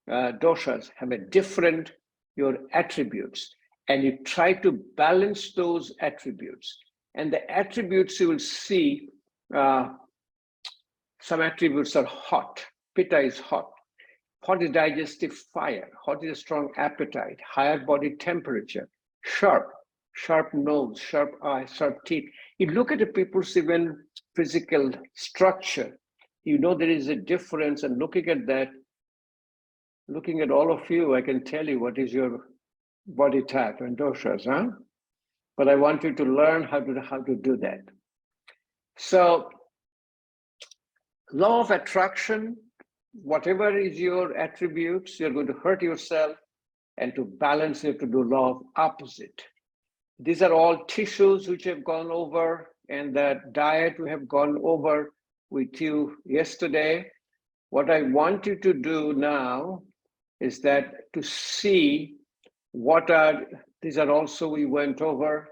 doshas have a different, your attributes. And you try to balance those attributes. And the attributes you will see, some attributes are hot. Pitta is hot. Hot is digestive fire. Hot is a strong appetite, higher body temperature, sharp, sharp nose, sharp eyes, sharp teeth. You look at the people's even physical structure, you know there is a difference. And looking at that, looking at all of you, I can tell you what is your body type and doshas, huh? But I want you to learn how to do that. So, law of attraction, whatever is your attributes, you're going to hurt yourself, and to balance you have to do law of opposite. These are all tissues which have gone over, and that diet we have gone over with you yesterday. What I want you to do now is that to see what are, these are also we went over,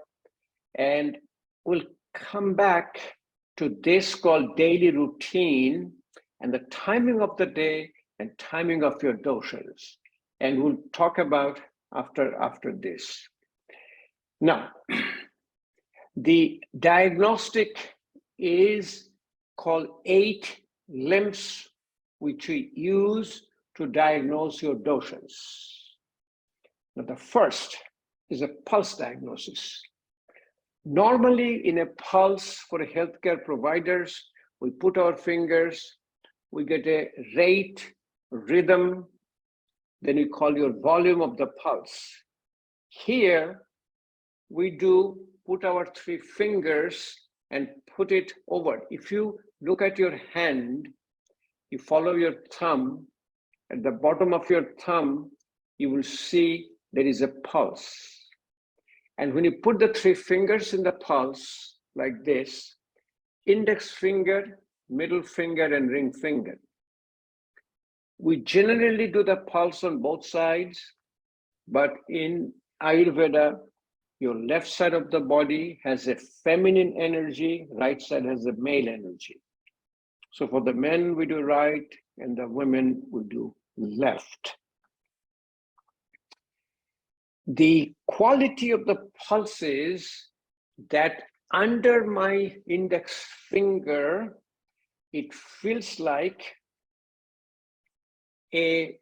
and we'll come back to this called daily routine and the timing of the day and timing of your doshas. And we'll talk about after this. Now, the diagnostic is called 8 limbs, which we use to diagnose your doshas. Now, the first is a pulse diagnosis. Normally, in a pulse for healthcare providers, we put our fingers, we get a rate, rhythm, then you call your volume of the pulse. Here, we do put our 3 fingers and put it over. If you look at your hand, you follow your thumb, at the bottom of your thumb, you will see there is a pulse. And when you put the 3 fingers in the pulse, like this, index finger, middle finger, and ring finger. We generally do the pulse on both sides, but in Ayurveda, your left side of the body has a feminine energy, right side has a male energy. So for the men, we do right, and the women, we do left. The quality of the pulse is that under my index finger, it feels like a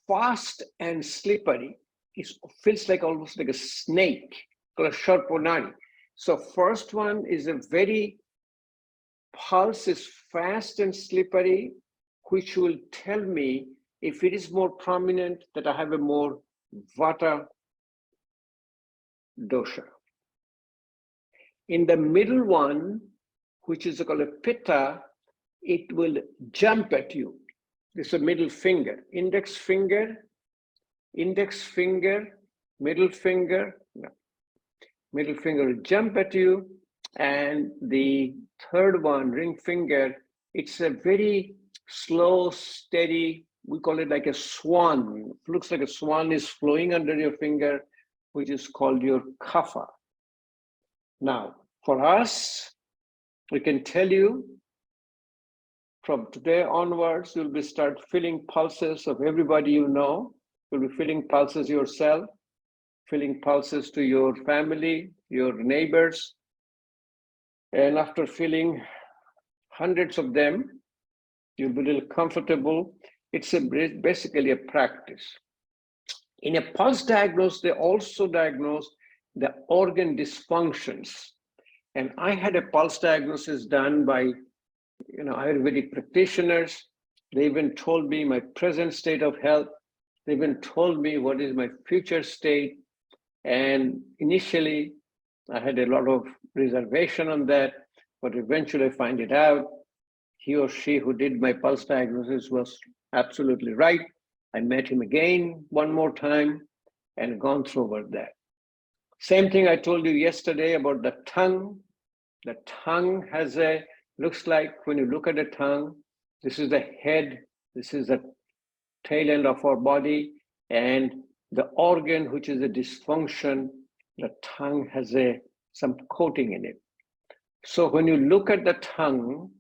fast and slippery. It feels like almost like a snake or a sharponari. So first one is a very, pulse is fast and slippery, which will tell me if it is more prominent that I have a more vata dosha. In the middle one, which is called a pitta, it will jump at you. This is a middle finger, index finger, middle finger, no. Middle finger will jump at you. And the third one, ring finger, it's a very slow, steady, we call it like a swan. It looks like a swan is flowing under your finger, which is called your kapha. Now, for us, we can tell you from today onwards, you'll be start feeling pulses of everybody you know. You'll be feeling pulses yourself, feeling pulses to your family, your neighbors. And after feeling hundreds of them, you'll be a little comfortable. It's basically a practice. In a pulse diagnosis, they also diagnose the organ dysfunctions. And I had a pulse diagnosis done by Ayurvedic practitioners. They even told me my present state of health. They even told me what is my future state. And initially, I had a lot of reservation on that, but eventually I find it out. He or she who did my pulse diagnosis was absolutely right. I met him again one more time and gone through over that. Same thing I told you yesterday about the tongue. The tongue has a, looks like when you look at the tongue, this is the head, this is the tail end of our body, and the organ which is a dysfunction, the tongue has some coating in it. So when you look at the tongue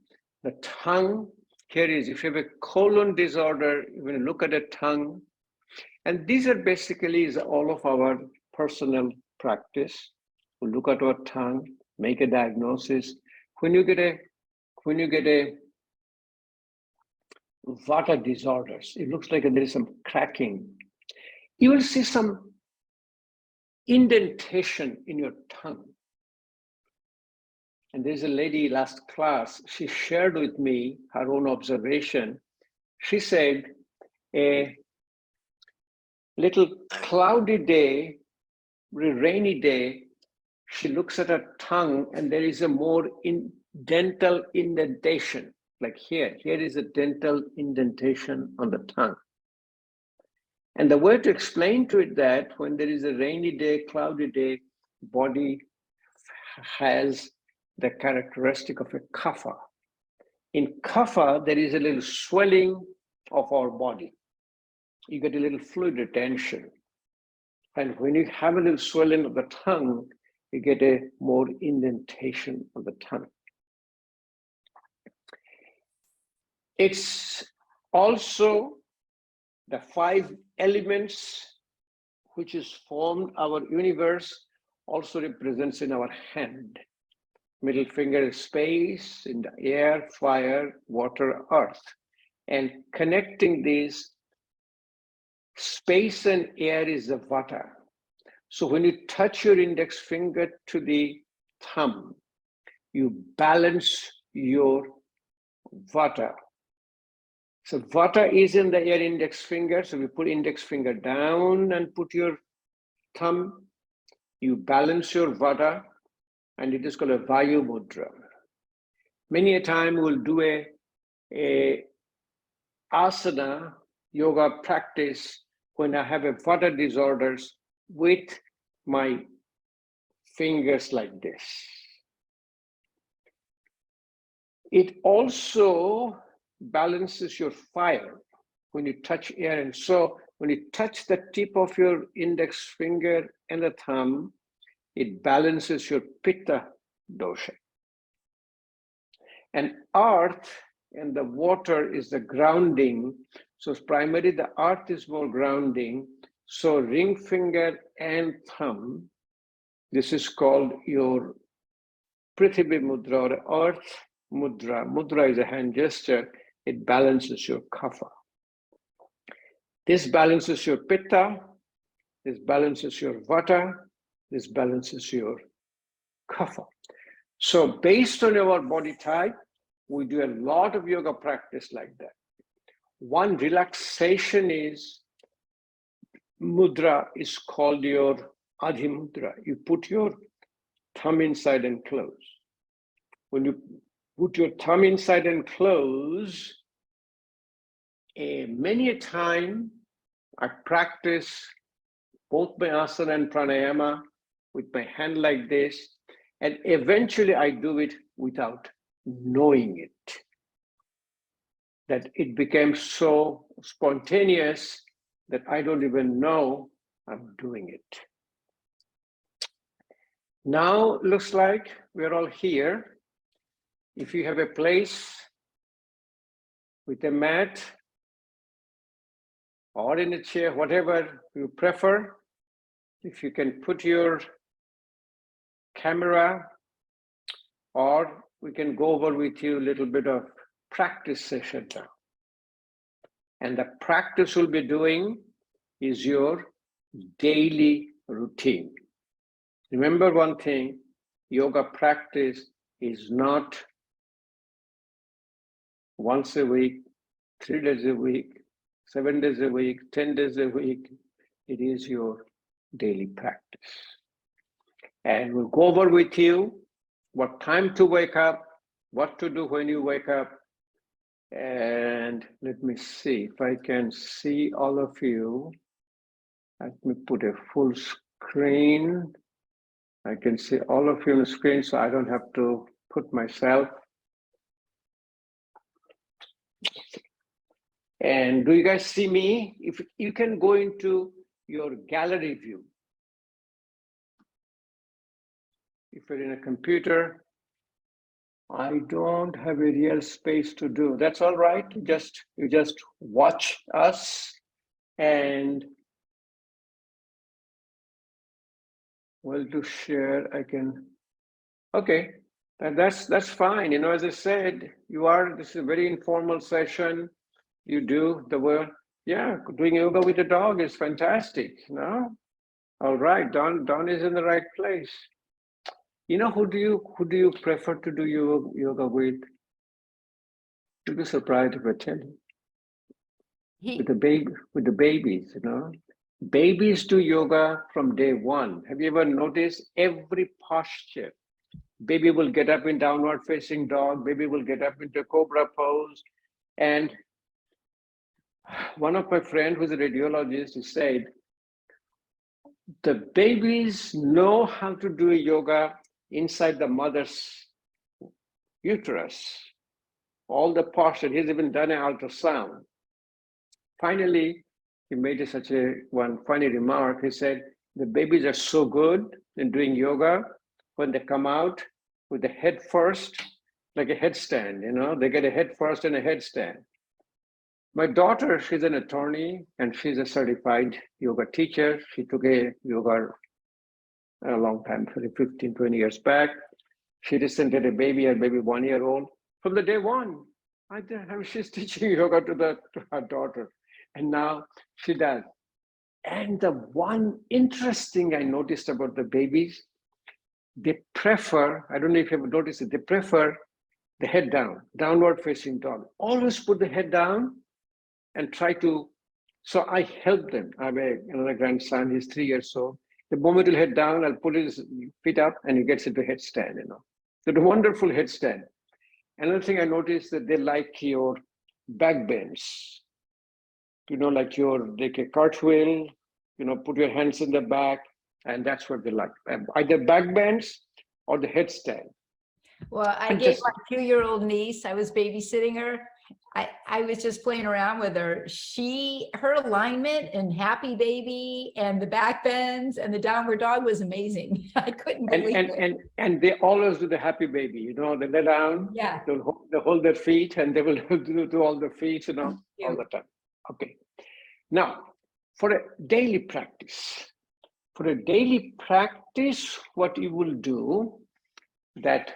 here is, if you have a colon disorder, when you look at the tongue, and these are basically is all of our personal practice. We look at our tongue, make a diagnosis. When you get a vata disorders, it looks like there is some cracking. You will see some indentation in your tongue. And there's a lady last class, she shared with me her own observation. She said, a little cloudy day, rainy day, she looks at her tongue and there is a more dental indentation. Like here is a dental indentation on the tongue. And the way to explain to it that when there is a rainy day, cloudy day, body has the characteristic of a kapha. In kapha, there is a little swelling of our body. You get a little fluid retention. And when you have a little swelling of the tongue, you get a more indentation of the tongue. It's also the 5 elements which is formed our universe also represents in our hand. Middle finger is space, in the air, fire, water, earth. And connecting these, space and air is the vata. So when you touch your index finger to the thumb, you balance your vata. So vata is in the air index finger. So we put index finger down and put your thumb. You balance your vata, and it is called a Vayu Mudra. Many a time we'll do a asana yoga practice when I have a vata disorders with my fingers like this. It also balances your fire when you touch air. And so when you touch the tip of your index finger and the thumb, it balances your pitta dosha. And earth and the water is the grounding. So primarily the earth is more grounding. So ring finger and thumb, this is called your Prithvi Mudra or Earth Mudra. Mudra is a hand gesture. It balances your kapha. This balances your pitta. This balances your vata. This balances your kapha. So based on your body type, we do a lot of yoga practice like that. One relaxation is mudra is called your Adhi Mudra. You put your thumb inside and close. When you put your thumb inside and close, many a time I practice both my asana and pranayama with my hand like this, and eventually I do it without knowing it. That it became so spontaneous that I don't even know I'm doing it. Now looks like we're all here. If you have a place with a mat or in a chair, whatever you prefer, if you can put your camera, or we can go over with you a little bit of practice session now. And the practice we'll be doing is your daily routine. Remember one thing, yoga practice is not once a week, 3 days a week, 7 days a week, 10 days a week. It is your daily practice. And we'll go over with you what time to wake up, what to do when you wake up. And let me see if I can see all of you. Let me put a full screen. I can see all of you on the screen, so I don't have to put myself. And do you guys see me? If you can go into your gallery view. If you're in a computer, I don't have a real space to do. That's all right. You just watch us, and well, to share, I can. Okay, that's fine. You know, as I said, this is a very informal session. You do the work. Yeah, doing yoga with the dog is fantastic. No, all right. Don is in the right place. You know, who do you prefer to do yoga with? You'll be surprised if I tell you. With the babies, you know. Babies do yoga from day one. Have you ever noticed every posture? Baby will get up in downward facing dog. Baby will get up into cobra pose. And one of my friends who's a radiologist, he said, the babies know how to do yoga inside the mother's uterus. All the posture, he's even done an ultrasound. Finally, he made such a one funny remark. He said, the babies are so good in doing yoga when they come out with the head first, like a headstand, you know, they get a head first and a headstand. My daughter, she's an attorney and she's a certified yoga teacher. She took a yoga a long time, 15, 20 years back. She recently had a baby 1 year old. From the day one, she's teaching yoga to her daughter. And now she does. And the one interesting I noticed about the babies, they prefer, I don't know if you have noticed it, they prefer the head down, downward facing dog. Always put the head down and try to, so I help them. I have another grandson, he's 3 years old. The moment he'll head down, I'll put his feet up and he gets into headstand, you know. So the wonderful headstand. Another thing I noticed that they like your back bends. You know, like a cartwheel, you know, put your hands in the back, and that's what they like. Either back bends or the headstand. Well, I gave my 2-year-old niece, I was babysitting her. I was just playing around with her. Her alignment and happy baby and the back bends and the downward dog was amazing. I couldn't believe it. And they always do the happy baby, you know, they lay down, yeah, they hold their feet and they will do all the feet, you know, all the time. Okay. Now, for a daily practice, what you will do that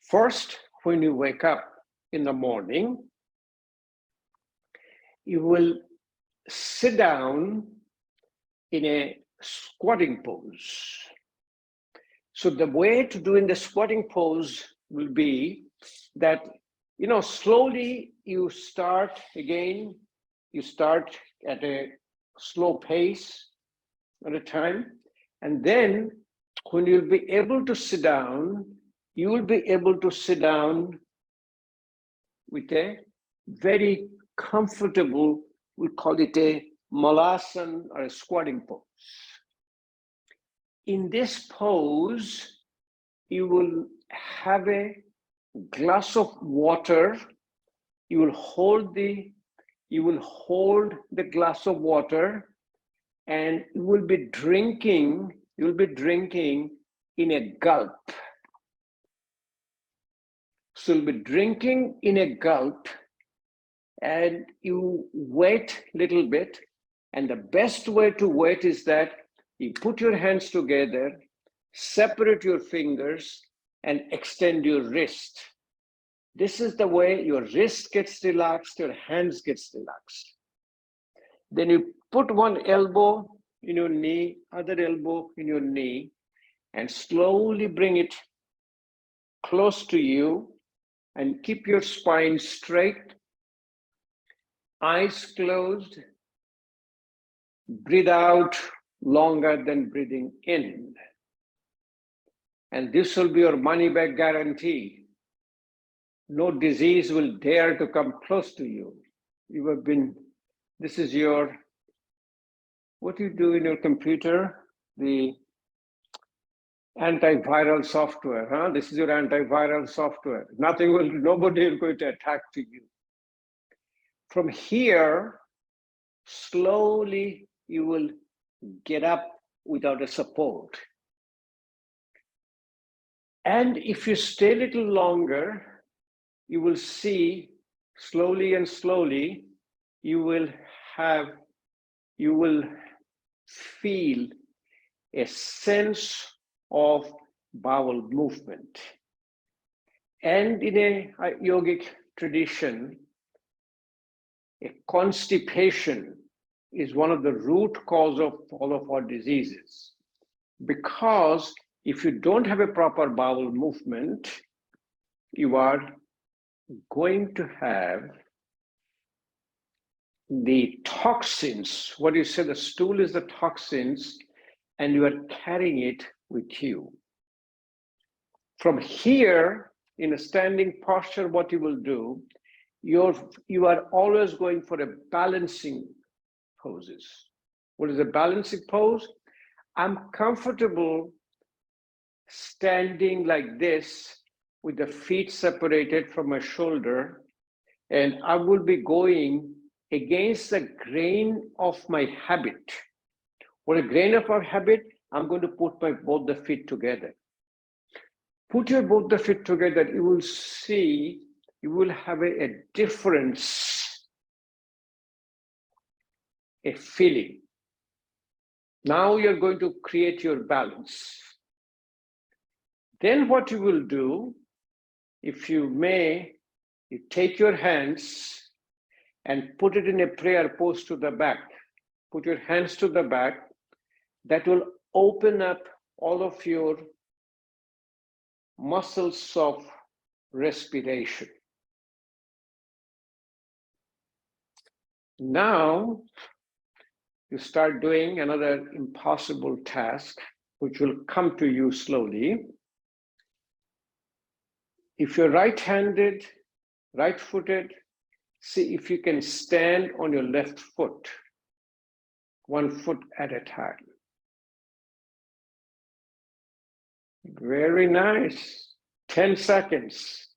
first, when you wake up in the morning, you will sit down in a squatting pose. So the way to do in the squatting pose will be that, you know, slowly you start again, you start at a slow pace at a time. And then when you'll be able to sit down, you will be able to sit down with a very comfortable, we call it a malasana or a squatting pose. In this pose, you will have a glass of water. You will hold the glass of water, and you will be drinking in a gulp. So you'll be drinking in a gulp, and you wait a little bit. And the best way to wait is that you put your hands together, separate your fingers, and extend your wrist. This is the way your wrist gets relaxed, your hands gets relaxed. Then you put one elbow in your knee, other elbow in your knee, and slowly bring it close to you and keep your spine straight, eyes closed, breathe out longer than breathing in. And this will be your money back guarantee. No disease will dare to come close to you. You have been, this is your, what you do in your computer, the Antiviral software, huh? This is your antiviral software. Nobody is going to attack to you. From here, slowly you will get up without a support. And if you stay a little longer, you will see slowly and slowly, you will feel a sense of bowel movement. And in a yogic tradition, a constipation is one of the root cause of all of our diseases. Because if you don't have a proper bowel movement, you are going to have the toxins. What you say, the stool is the toxins, and you are carrying it with you. From here, in a standing posture, what you will do, you are always going for a balancing poses. What is a balancing pose? I'm comfortable standing like this with the feet separated from my shoulder, and I will be going against the grain of my habit. What a grain of our habit, I'm going to put both the feet together. Put both the feet together, you will see, you will have a difference, a feeling. Now you're going to create your balance. Then what you will do, if you may, you take your hands and put it in a prayer pose to the back. Put your hands to the back. That will open up all of your muscles of respiration. Now, you start doing another impossible task, which will come to you slowly. If you're right-handed, right-footed, see if you can stand on your left foot, 1 foot at a time. Very nice. 10 seconds,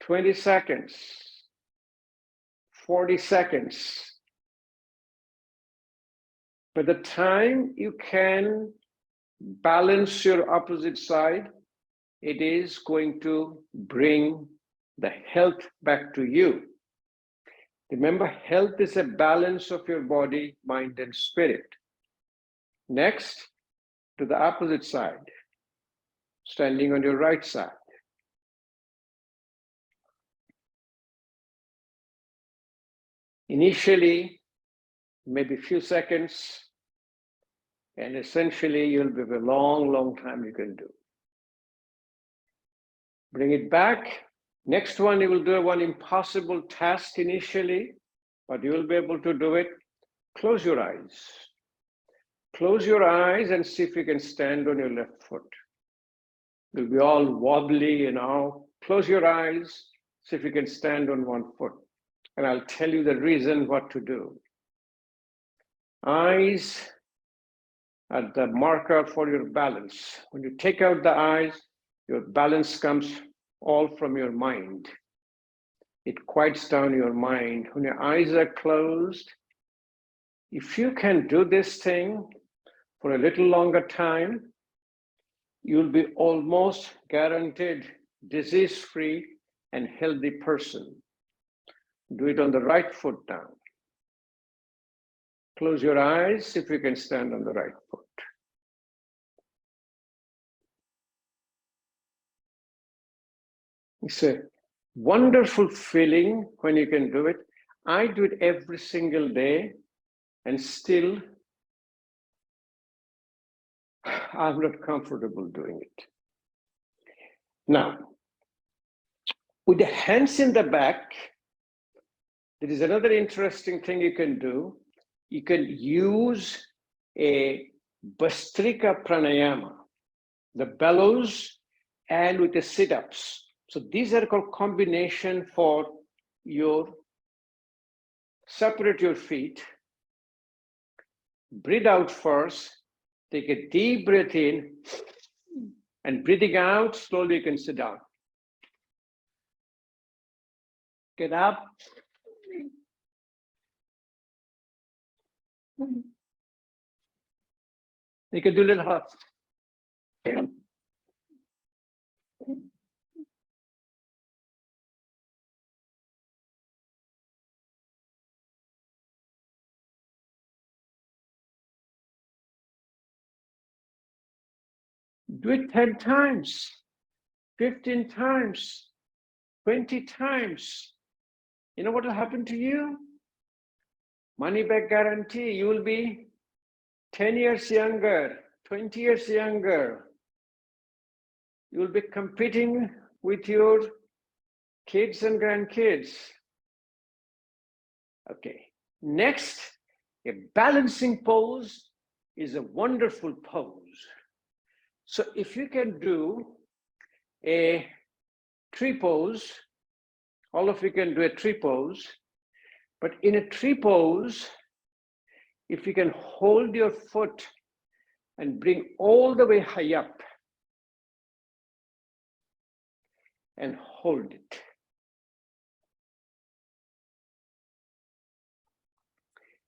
20 seconds, 40 seconds. By the time you can balance your opposite side, it is going to bring the health back to you. Remember, health is a balance of your body, mind, and spirit. Next, to the opposite side, standing on your right side. Initially, maybe a few seconds, and essentially you'll be a long, long time you can do. Bring it back. Next one, you will do one impossible task initially, but you will be able to do it. Close your eyes. Close your eyes and see if you can stand on your left foot. You'll be all wobbly, you know. Close your eyes, see if you can stand on 1 foot. And I'll tell you the reason what to do. Eyes are the marker for your balance. When you take out the eyes, your balance comes all from your mind. It quiets down your mind. When your eyes are closed, if you can do this thing for a little longer time, you'll be almost guaranteed disease-free and healthy person. Do it on the right foot now. Close your eyes if you can stand on the right foot. It's a wonderful feeling when you can do it. I do it every single day, and still I'm not comfortable doing it. Now, with the hands in the back, there is another interesting thing you can do. You can use a Bhastrika pranayama, the bellows, and with the sit-ups. So these are called combination for your, separate your feet, breathe out first, Take a deep breath in and breathing out, slowly you can sit down. Get up. You can do a little hop. Do it 10 times, 15 times, 20 times. You know what will happen to you? Money back guarantee. You will be 10 years younger, 20 years younger. You will be competing with your kids and grandkids. Okay. Next, a balancing pose is a wonderful pose. So if you can do a tree pose, all of you can do a tree pose, but in a tree pose, if you can hold your foot and bring all the way high up and hold it.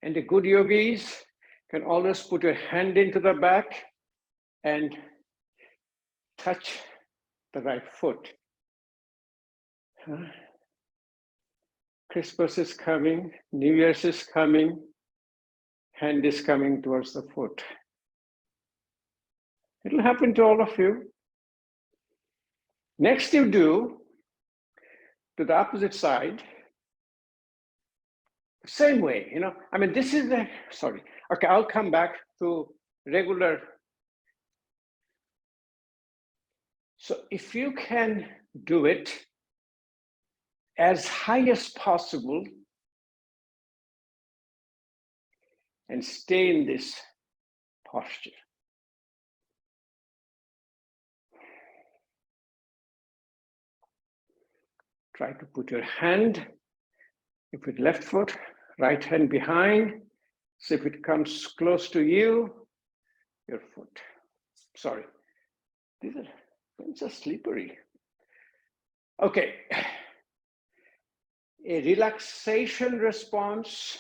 And the good yogis can always put your hand into the back and touch the right foot. Christmas is coming, New Year's is coming, hand is coming towards the foot. It'll happen to all of you. Next you do to the opposite side, same way, you know, I mean, this is the, sorry, okay, I'll come back to regular. So if you can do it as high as possible and stay in this posture. Try to put your hand, if it left foot, right hand behind. So if it comes close to you, your foot. Sorry, these are just slippery. Okay. A relaxation response,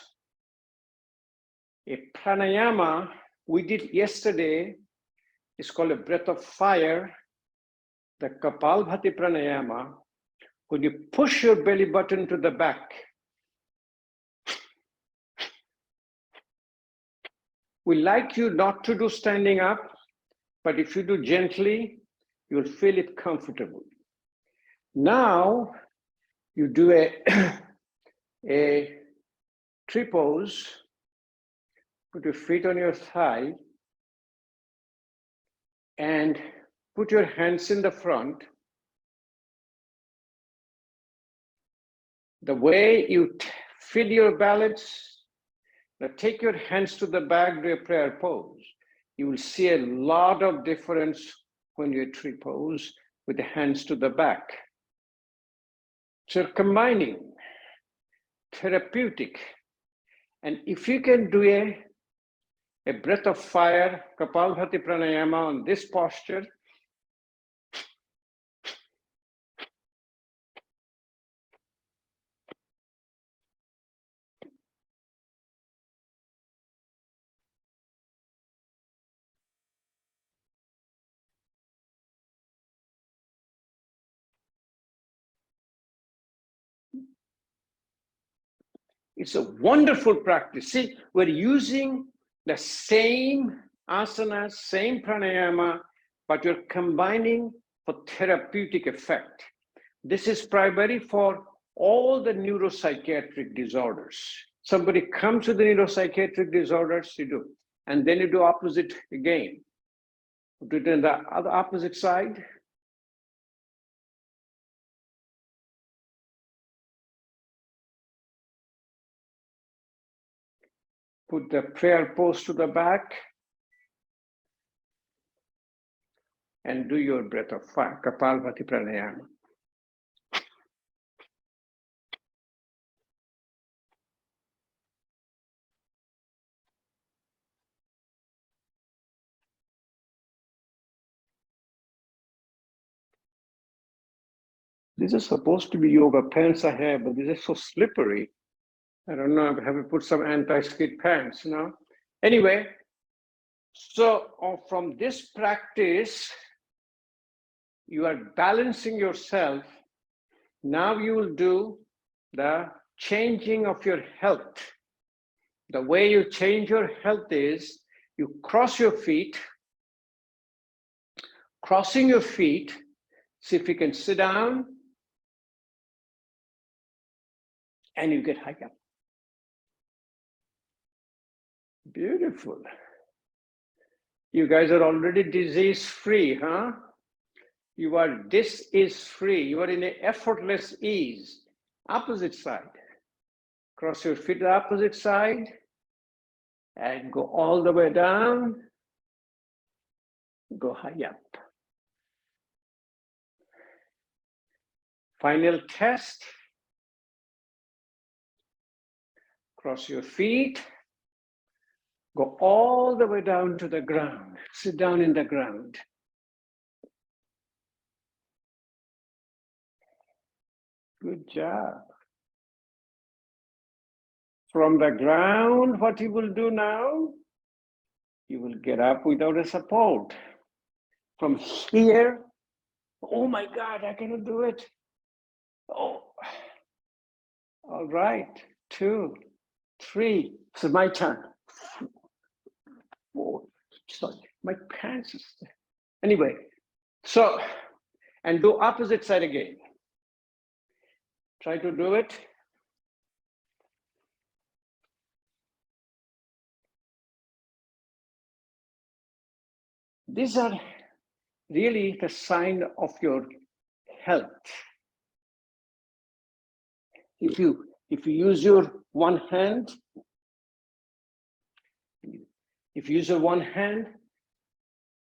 a pranayama we did yesterday is called a breath of fire, the Kapalbhati pranayama. When you push your belly button to the back, we like you not to do standing up, but if you do gently, you'll feel it comfortable. Now, you do a tree pose, put your feet on your thigh, and put your hands in the front. The way you feel your balance, now take your hands to the back, do a prayer pose. You will see a lot of difference when you tree pose with the hands to the back. So you're combining therapeutic, and if you can do a breath of fire, Kapalbhati pranayama on this posture, it's a wonderful practice. See, we're using the same asana, same pranayama, but you're combining for therapeutic effect. This is primary for all the neuropsychiatric disorders. Somebody comes with the neuropsychiatric disorders, you do, and then you do opposite again. Do it on the other opposite side. Put the prayer pose to the back and do your breath of fire, Kapalbhati pranayama. These are supposed to be yoga pants I have, but these are so slippery. I don't know, have to put some anti-skid pants, you know? Anyway, so from this practice, you are balancing yourself. Now you will do the changing of your health. The way you change your health is you cross your feet. Crossing your feet, see if you can sit down and you get high up. Beautiful. You guys are already disease-free, huh? You are disease-free. You are in an effortless ease. Opposite side. Cross your feet to the opposite side and go all the way down. Go high up. Final test. Cross your feet. Go all the way down to the ground. Sit down in the ground. Good job. From the ground, what you will do now, you will get up without a support. From here, oh my God, I cannot do it. Oh, all right, 2, 3, this is my turn. 4, sorry, my pants is there. Anyway, so, and do opposite side again. Try to do it. These are really the sign of your health. If you use your one hand,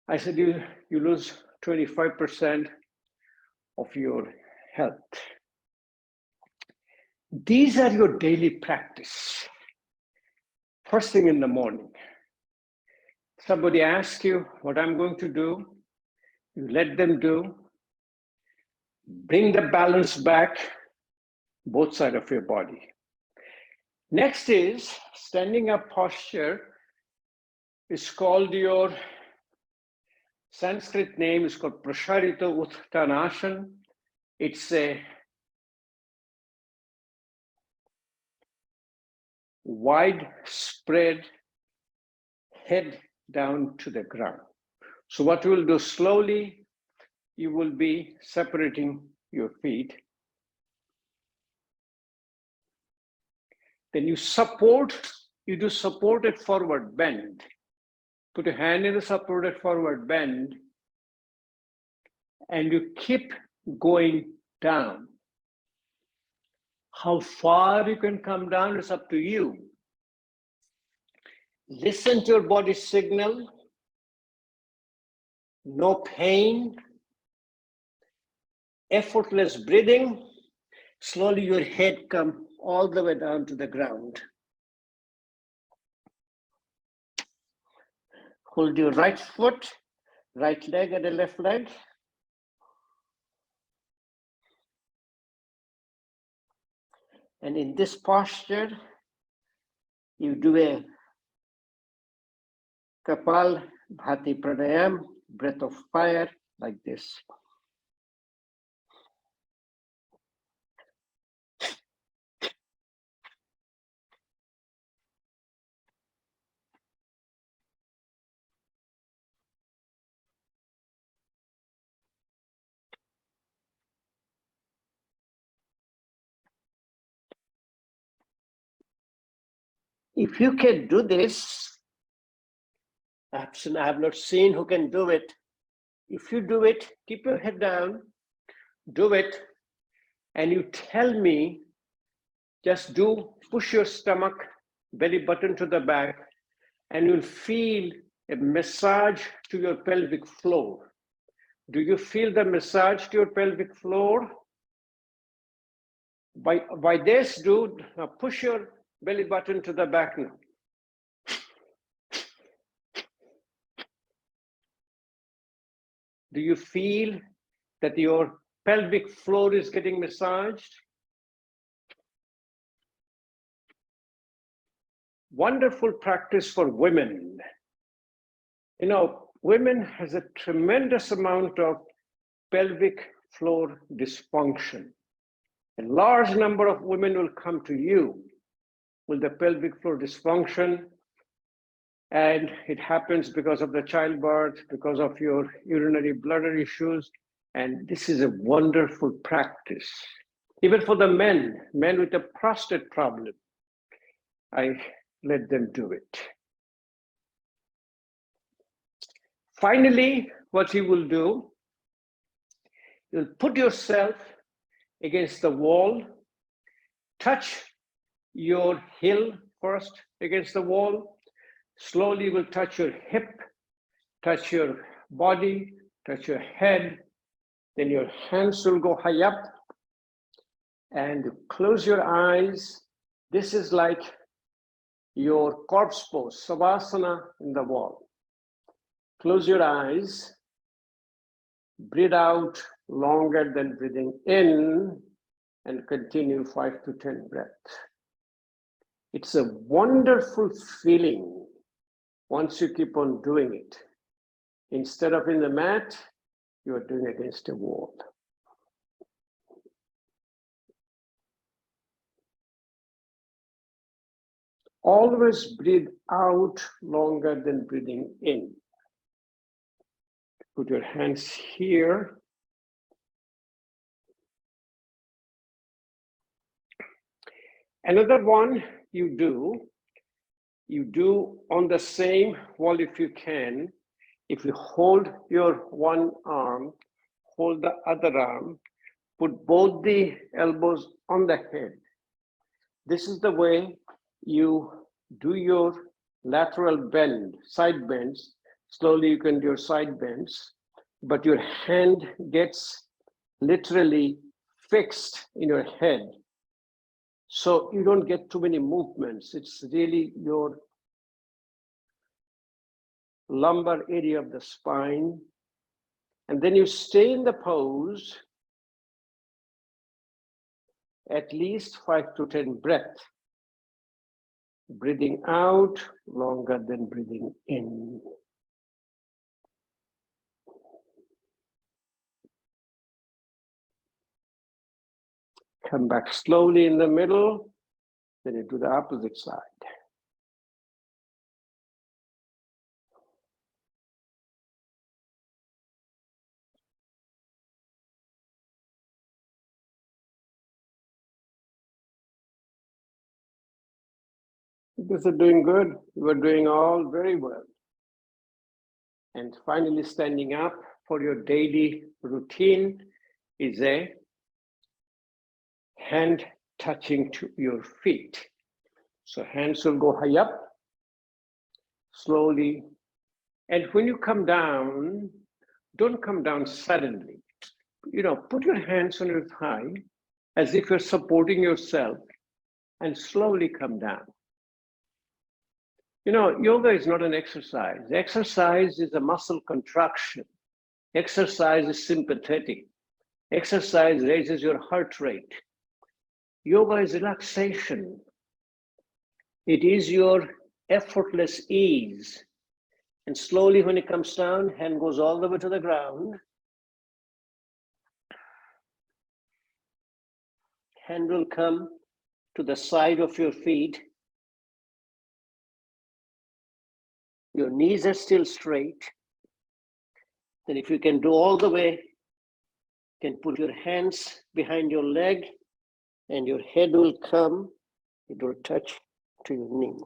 I said you lose 25% of your health. These are your daily practice. First thing in the morning. Somebody asks you what I'm going to do, you let them do. Bring the balance back, both sides of your body. Next is standing up posture. It's called, your Sanskrit name is called Prasharita Uttanasana. It's a widespread head down to the ground. So what you will do slowly, you will be separating your feet. Then you do supported forward bend. Put your hand in the supported forward bend and you keep going down. How far you can come down is up to you. Listen to your body signal. No pain. Effortless breathing. Slowly your head comes all the way down to the ground. Hold your right foot, right leg and the left leg. And in this posture, you do a Kapal Bhati Pranayam, breath of fire, like this. If you can do this, I have not seen who can do it. If you do it, keep your head down, do it, and you tell me, just push your stomach, belly button to the back, and you'll feel a massage to your pelvic floor. Do you feel the massage to your pelvic floor? By this, now push your belly button to the back now. Do you feel that your pelvic floor is getting massaged. Wonderful practice for women. You know, women has a tremendous amount of pelvic floor dysfunction. A large number of women will come to you with the pelvic floor dysfunction, and it happens because of the childbirth, because of your urinary bladder issues, and this is a wonderful practice. Even for the men with a prostate problem, I let them do it. Finally, what you will do, you'll put yourself against the wall, touch your heel first against the wall, slowly you will touch your hip, touch your body, touch your head, then your hands will go high up, and close your eyes. This is like your corpse pose, Savasana in the wall. Close your eyes, breathe out longer than breathing in, and continue 5 to 10 breaths. It's a wonderful feeling once you keep on doing it. Instead of in the mat, you are doing it against a wall. Always breathe out longer than breathing in. Put your hands here. Another one you do on the same wall if you can. If you hold your one arm, hold the other arm, put both the elbows on the head. This is the way you do your lateral bend, side bends. Slowly you can do your side bends, but your hand gets literally fixed in your head. So you don't get too many movements. It's really your lumbar area of the spine. And then you stay in the pose at least 5 to 10 breaths. Breathing out longer than breathing in. Come back slowly in the middle, then you do the opposite side. You guys are doing good. You are doing all very well. And finally, standing up for your daily routine is a hand touching to your feet. So hands will go high up, slowly. And when you come down, don't come down suddenly. You know, put your hands on your thigh as if you're supporting yourself and slowly come down. You know, yoga is not an exercise. Exercise is a muscle contraction. Exercise is sympathetic. Exercise raises your heart rate. Yoga is relaxation. It is your effortless ease. And slowly when it comes down, hand goes all the way to the ground. Hand will come to the side of your feet. Your knees are still straight. Then if you can do all the way, you can put your hands behind your leg and your head will come, it will touch to your knee.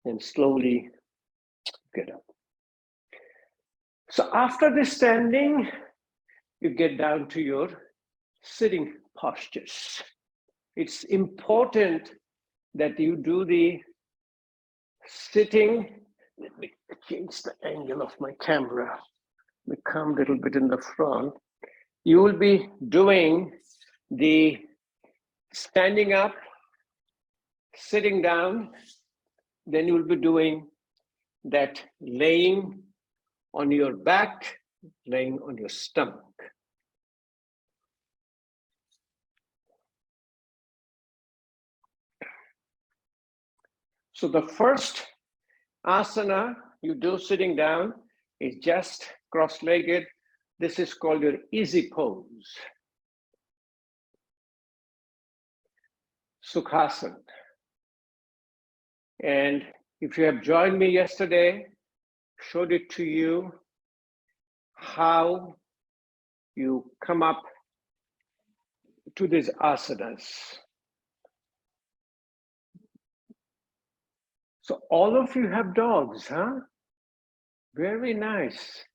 And slowly get up. So after this standing, you get down to your sitting postures. It's important that you do the sitting. Let me change the angle of my camera. Let me come a little bit in the front. You will be doing the standing up, sitting down, then you will be doing that laying on your back, laying on your stomach. So the first asana you do sitting down is just cross-legged. This is called your easy pose. Sukhasana. And if you have joined me yesterday, showed it to you how you come up to these asanas. So all of you have dogs, huh? Very nice.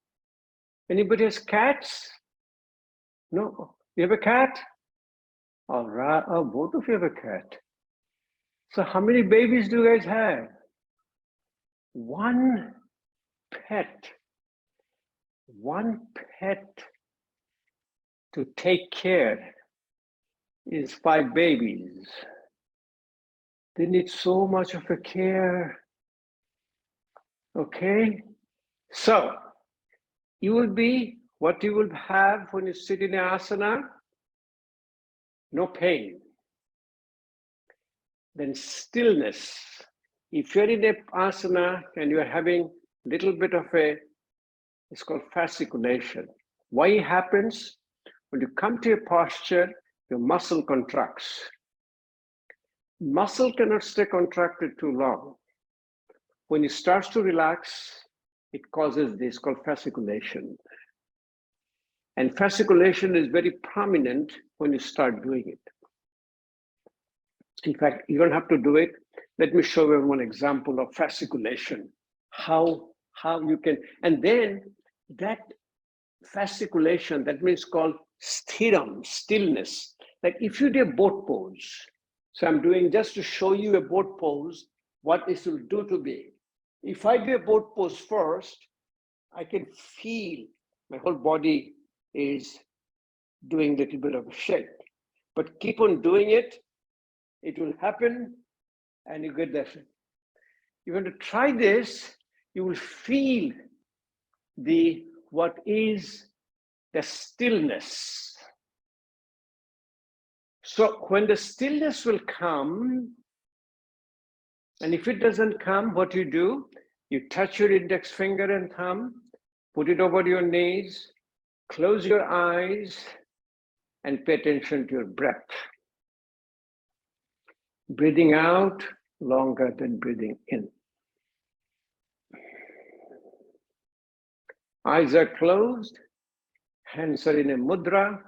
Anybody has cats? No? You have a cat? All right. Oh, both of you have a cat. So how many babies do you guys have? One pet. One pet to take care is 5 babies. They need so much of a care. Okay? So, you will be what you will have when you sit in asana, no pain. Then stillness. If you're in a asana and you're having a little bit of a, it's called fasciculation. Why it happens? When you come to a posture, your muscle contracts. Muscle cannot stay contracted too long. When it starts to relax, it causes this called fasciculation. And fasciculation is very prominent when you start doing it. In fact, you don't have to do it. Let me show you one example of fasciculation. How you can, and then that fasciculation, that means called sthiram, stillness. Like if you do a boat pose, so I'm doing just to show you a boat pose, what this will do to me. If I do a boat pose first, I can feel my whole body is doing a little bit of a shake. But keep on doing it, it will happen, and you get that. You're going to try this, you will feel what is the stillness. So when the stillness will come, and if it doesn't come, what you do, you touch your index finger and thumb, put it over your knees, close your eyes, and pay attention to your breath. Breathing out longer than breathing in. Eyes are closed, hands are in a mudra,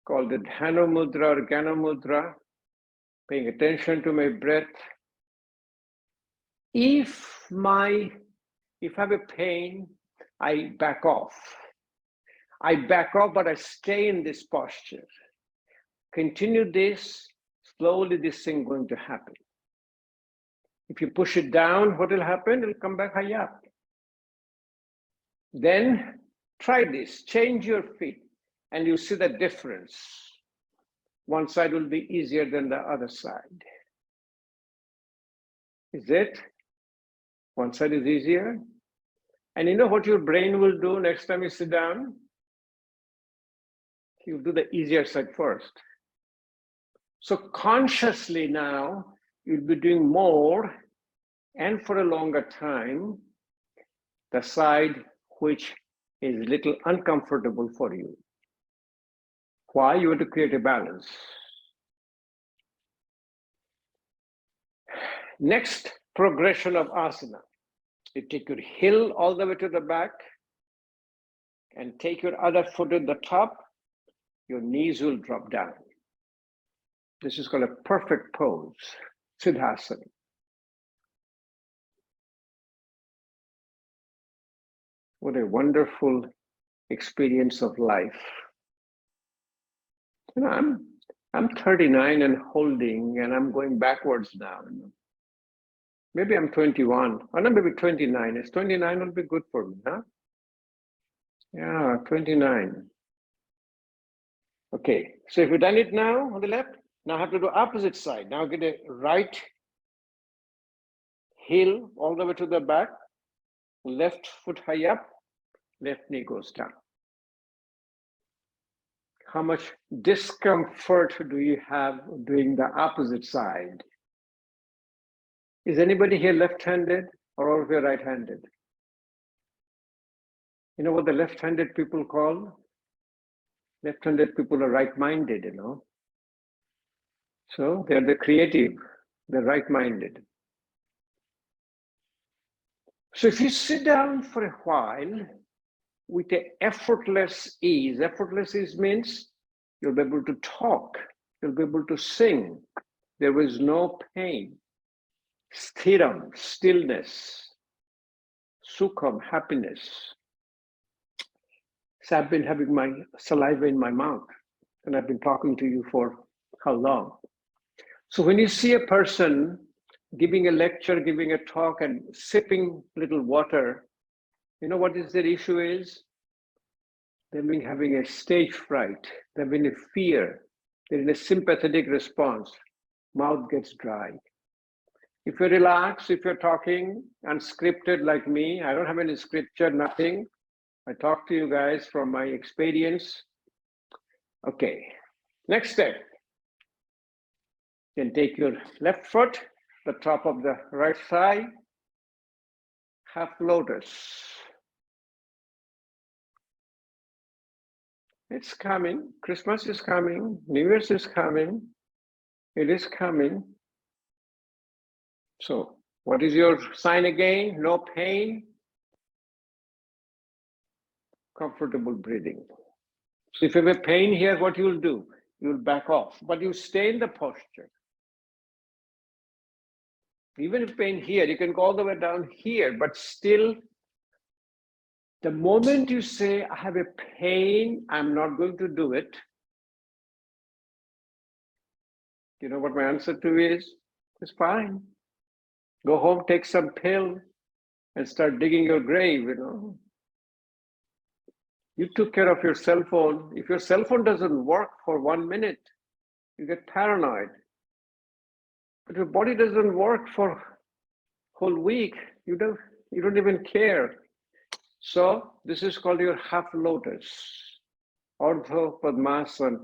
called the Dhanu Mudra or Gana Mudra, paying attention to my breath. If I have a pain, I back off. I back off, but I stay in this posture. Continue this, slowly this thing going to happen. If you push it down, what will happen? It'll come back high up. Then try this, change your feet, and you see the difference. One side will be easier than the other side. Is it? One side is easier. And you know what your brain will do next time you sit down? You'll do the easier side first. So consciously now, you'll be doing more and for a longer time, the side which is a little uncomfortable for you. Why? You want to create a balance. Next progression of asana. You take your heel all the way to the back and take your other foot at the top. Your knees will drop down. This is called a perfect pose, Siddhasana. What a wonderful experience of life. You know, I'm 39 and holding, and I'm going backwards now. Maybe I'm 21, or no, maybe 29. It's 29 will be good for me, huh? Yeah, 29. Okay, so if you've done it now on the left, Now I have to do opposite side. Now get a right heel all the way to the back, left foot high up, left knee goes down. How much discomfort do you have doing the opposite side? Is anybody here left-handed or all of you right-handed? You know what the left-handed people call? Left-handed people are right-minded, you know. So they're the creative, they're right-minded. So if you sit down for a while with an effortless ease means you'll be able to talk, you'll be able to sing. There is no pain. Sthiram, stillness, sukham, happiness. So I've been having my saliva in my mouth and I've been talking to you for how long? So when you see a person giving a lecture, giving a talk and sipping little water, you know what is their issue is? They've been having a stage fright. They've been in fear. They're in a sympathetic response. Mouth gets dry. If you're relaxed, if you're talking unscripted like me, I don't have any scripture, nothing. I talk to you guys from my experience. Okay, next step. You can take your left foot, the top of the right thigh, half lotus. It's coming. Christmas is coming. New Year's is coming. It is coming. So what is your sign again? No pain. Comfortable breathing. So if you have a pain here, what you'll do? You'll back off, but you stay in the posture. Even if pain here, you can go all the way down here, but still, the moment you say, I have a pain, I'm not going to do it. You know what my answer to is? It's fine. Go home, take some pill, and start digging your grave, you know. You took care of your cell phone. If your cell phone doesn't work for 1 minute, you get paranoid. But your body doesn't work for whole week. You don't even care. So this is called your half lotus, Ardha Padmasana,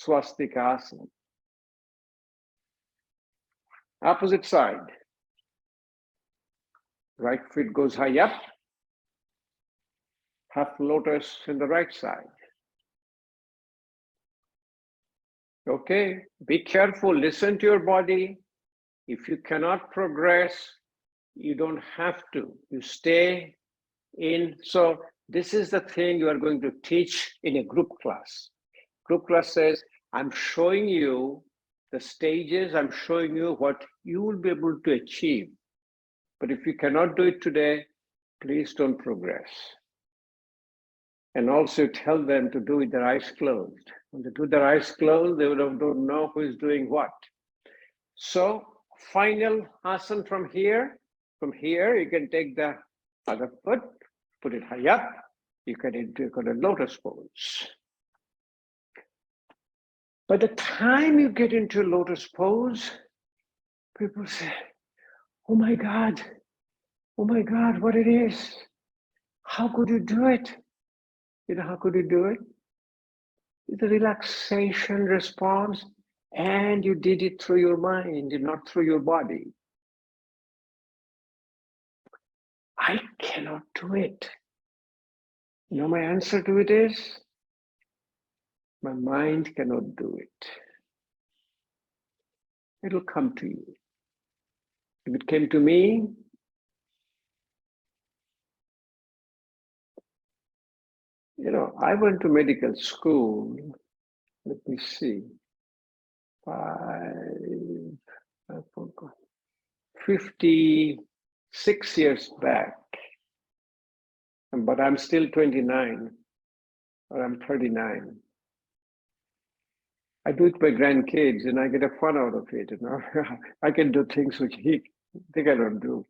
Swastikasana. Opposite side. Right foot goes high up. Half lotus in the right side. Okay, be careful, listen to your body. If you cannot progress, you don't have to. You stay in. So this is the thing you are going to teach in a group class. Group class says, I'm showing you the stages, I'm showing you what you will be able to achieve. But if you cannot do it today, please don't progress. And also tell them to do with their eyes closed. When they do their eyes closed, they don't know who is doing what. So final asana from here. From here, you can take the other foot, put it high up. You can into a lotus pose. By the time you get into lotus pose, people say, oh my God, what it is. How could you do it? You know, how could you do it? It's a relaxation response, and you did it through your mind and not through your body. I cannot do it. You know, my answer to it is, my mind cannot do it. It'll come to you. If it came to me, you know, I went to medical school, let me see, 56 years back, but I'm still 29, or I'm 39. I do it with my grandkids and I get a fun out of it, you know. I can do things which they cannot do.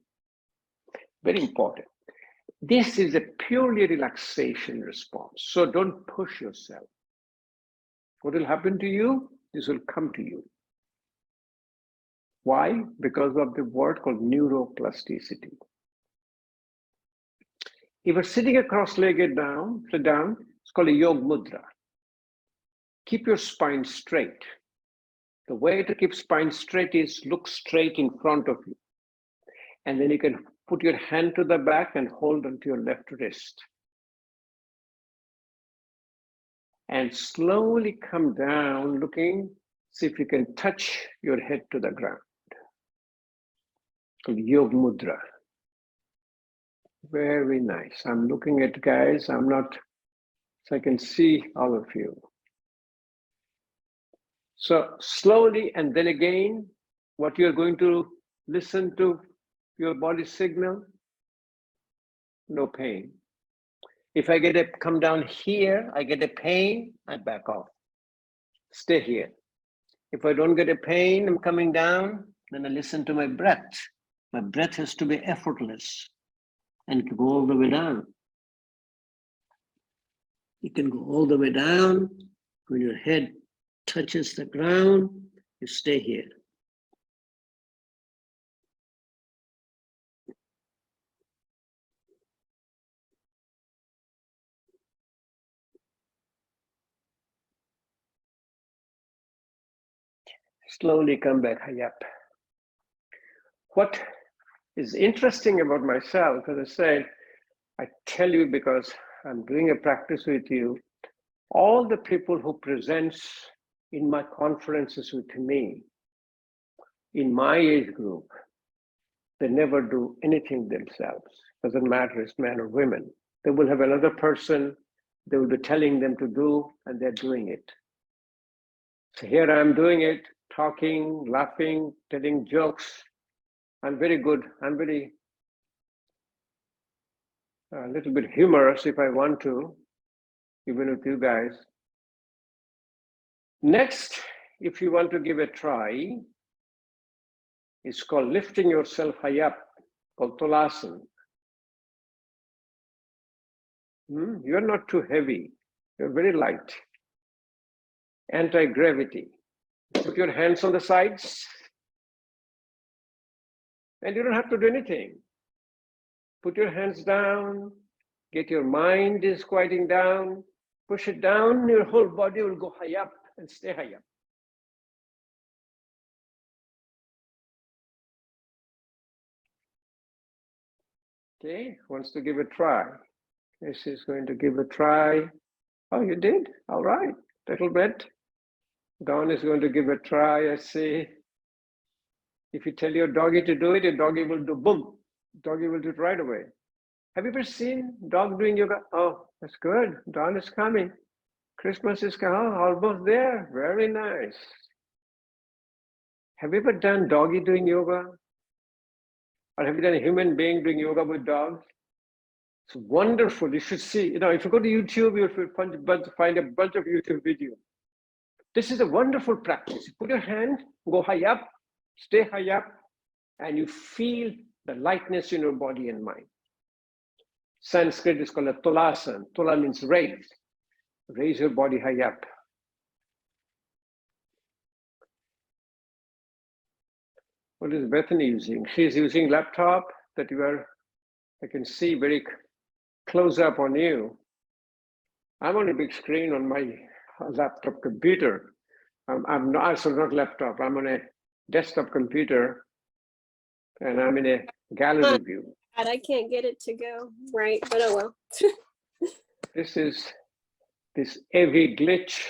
Very important. This is a purely relaxation response. So don't push yourself. What will happen to you? This will come to you. Why? Because of the word called neuroplasticity. If you're sitting cross-legged down, sit down, it's called a yoga mudra. Keep your spine straight. The way to keep spine straight is look straight in front of you. And then you can put your hand to the back and hold onto your left wrist. And slowly come down, looking, see if you can touch your head to the ground. It's called yoga mudra. Very nice. I'm looking at guys, I'm not, so I can see all of you. So slowly, and then again, what you're going to listen to your body signal, no pain. If I get a come down here, I get a pain, I back off. Stay here. If I don't get a pain, I'm coming down, then I listen to my breath. My breath has to be effortless and go all the way down. You can go all the way down. When your head touches the ground, you stay here. Slowly come back high up. What is interesting about myself, as I said, I tell you because I'm doing a practice with you, all the people who presents in my conferences with me, in my age group, they never do anything themselves. Doesn't matter if it's men or women. They will have another person, they will be telling them to do, and they're doing it. So here I'm doing it, talking, laughing, telling jokes. I'm very good. I'm very, a little bit humorous if I want to, even with you guys. Next, if you want to give a try, it's called lifting yourself high up, called Tolasana. You're not too heavy. You're very light. Anti-gravity. Put your hands on the sides. And you don't have to do anything. Put your hands down. Get your mind is quieting down. Push it down. Your whole body will go high up and stay high up. Okay, wants to give a try. This is going to give a try. Oh, you did? All right, little bit. Dawn is going to give a try. I see. If you tell your doggy to do it, your doggy will do boom. Doggy will do it right away. Have you ever seen dog doing yoga? Oh, that's good. Dawn is coming. Christmas is coming. Oh, almost there. Very nice. Have you ever done doggy doing yoga? Or have you done a human being doing yoga with dogs? It's wonderful. You should see. If you go to YouTube, you'll find a bunch of YouTube videos. This is a wonderful practice. You put your hand, go high up, stay high up, and you feel the lightness in your body and mind. Sanskrit is called a Tolasana. Tola means raise. Raise your body high up. What is Bethany using? She's using laptop that I can see very close up on you. I'm on a big screen on my laptop computer. I'm not laptop. I'm on a desktop computer, and I'm in a gallery view. I can't get it to go right, but oh well. This is this heavy glitch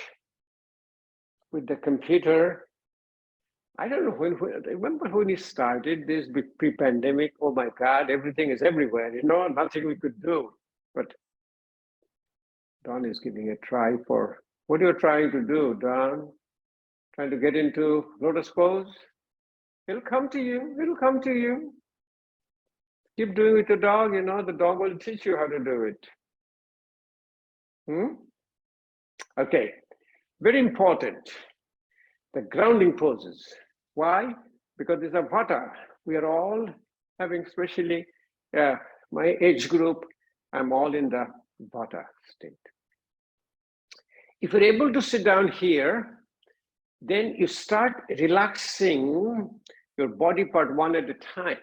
with the computer. I don't know when remember when we started this pre-pandemic. Oh my God, everything is everywhere. Nothing we could do. But Dawn is giving a try for what you're trying to do, Dawn. Trying to get into lotus pose. It'll come to you. It'll come to you. Keep doing it with the dog. The dog will teach you how to do it. Okay. Very important. The grounding poses. Why? Because these are vata. We are all having, especially my age group, I'm all in the vata state. If you're able to sit down here, then you start relaxing your body part one at a time.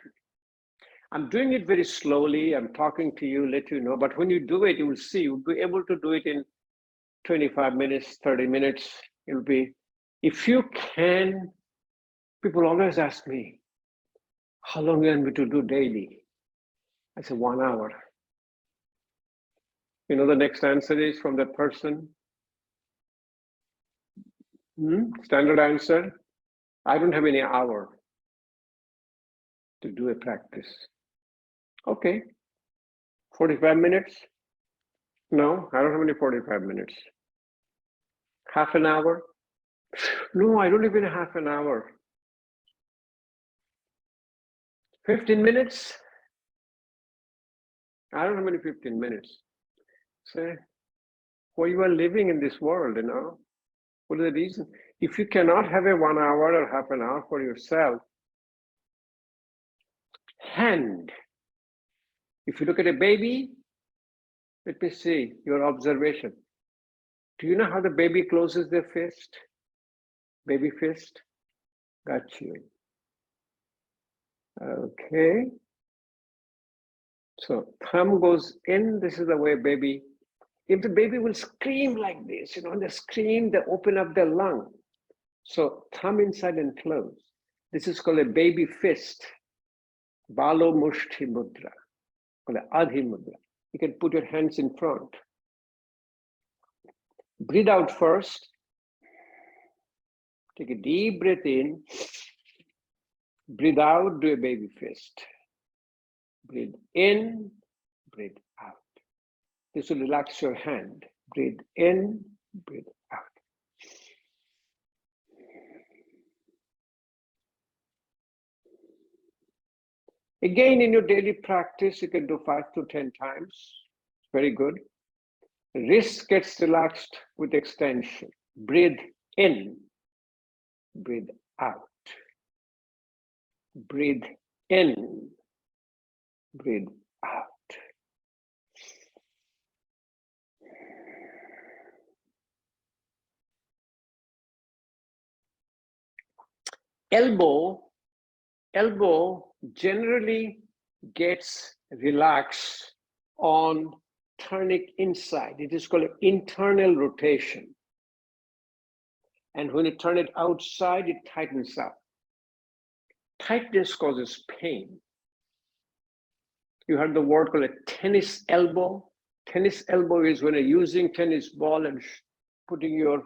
I'm doing it very slowly. I'm talking to you, let you know, but when you do it, you will see, you'll be able to do it in 25 minutes, 30 minutes. It'll be, if you can, people always ask me, how long you want me to do daily? I say 1 hour. You know, the next answer is from that person. Standard answer, I don't have any hour to do a practice. Okay, 45 minutes? No, I don't have any 45 minutes. Half an hour? No, I don't even half an hour. 15 minutes? I don't have any 15 minutes. Say, well, you are living in this world, you know. What is the reason? If you cannot have a 1 hour or half an hour for yourself, hand. If you look at a baby, let me see your observation. Do you know how the baby closes their fist? Baby fist? Got you. Okay. So thumb goes in. This is the way baby. If the baby will scream like this, you know, they scream, they open up their lung. So thumb inside and close. This is called a baby fist. Balo mushti mudra. Called adhi mudra. You can put your hands in front. Breathe out first. Take a deep breath in. Breathe out, do a baby fist. Breathe in, breathe out. This will relax your hand. Breathe in, breathe out. Again, in your daily practice, you can do 5 to 10 times. Very good. Wrist gets relaxed with extension. Breathe in, breathe out. Breathe in, breathe out. Elbow generally gets relaxed on turning inside. It is called internal rotation. And when you turn it outside, it tightens up. Tightness causes pain. You heard the word called a tennis elbow. Tennis elbow is when you're using tennis ball and putting your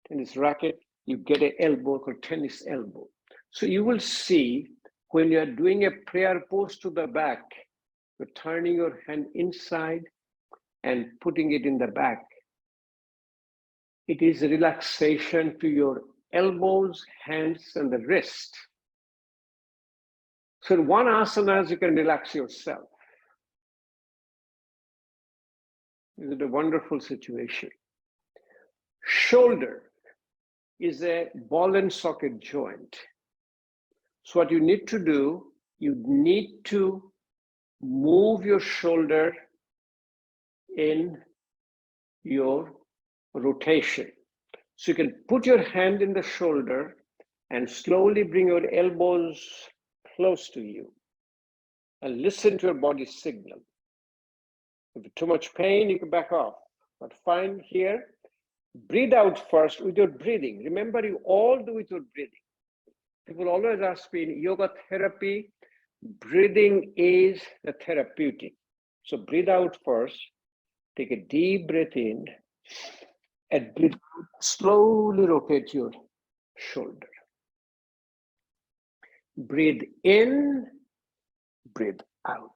tennis racket, you get an elbow called tennis elbow. So you will see when you're doing a prayer pose to the back, you're turning your hand inside and putting it in the back. It is a relaxation to your elbows, hands, and the wrist. So in one asana, you can relax yourself. Is it a wonderful situation? Shoulder is a ball and socket joint. So what you need to do, you need to move your shoulder in your rotation. So you can put your hand in the shoulder and slowly bring your elbows close to you and listen to your body's signal. If it's too much pain, you can back off. But fine here, breathe out first with your breathing. Remember, you all do with your breathing. People always ask me in yoga therapy, breathing is the therapeutic. So breathe out first, take a deep breath in, and breathe out. Slowly rotate your shoulder. Breathe in, breathe out.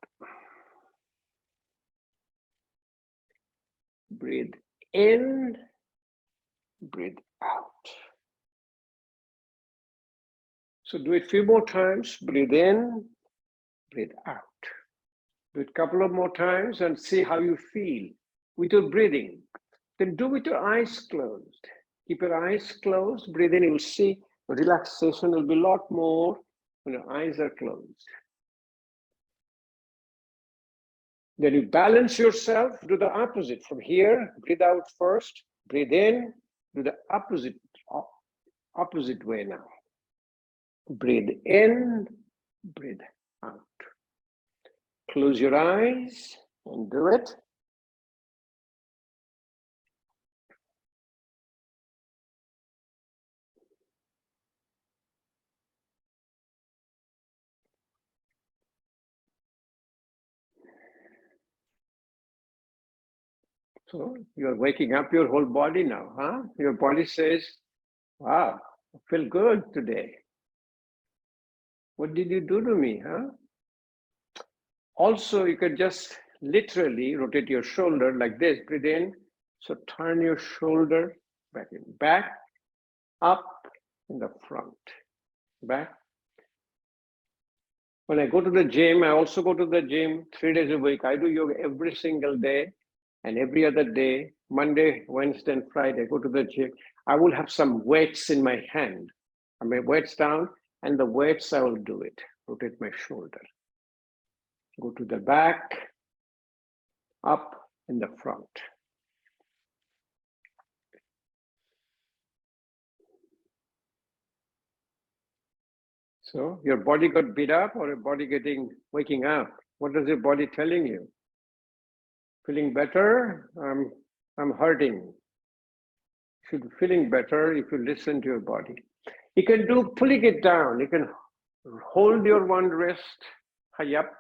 Breathe in, breathe out. So do it a few more times. Breathe in, breathe out. Do it a couple of more times and see how you feel with your breathing. Then do with your eyes closed. Keep your eyes closed, breathe in, you'll see relaxation will be a lot more when your eyes are closed. Then you balance yourself, do the opposite. From here, breathe out first, breathe in, do the opposite way now. Breathe in, breathe out. Close your eyes and do it. So you're waking up your whole body now, huh? Your body says, wow, I feel good today. What did you do to me, huh? Also, you could just literally rotate your shoulder like this, breathe in. So turn your shoulder back in, back, up, in the front, back. When I go to the gym, I also go to the gym 3 days a week. I do yoga every single day and every other day, Monday, Wednesday, and Friday, I go to the gym. I will have some weights in my hand. I may weights down, and the weights I will do it. Rotate my shoulder. Go to the back, up, in the front. So your body got beat up or your body waking up? What is your body telling you? Feeling better? I'm hurting. Should be feeling better if you listen to your body. You can do pulling it down. You can hold your one wrist high up,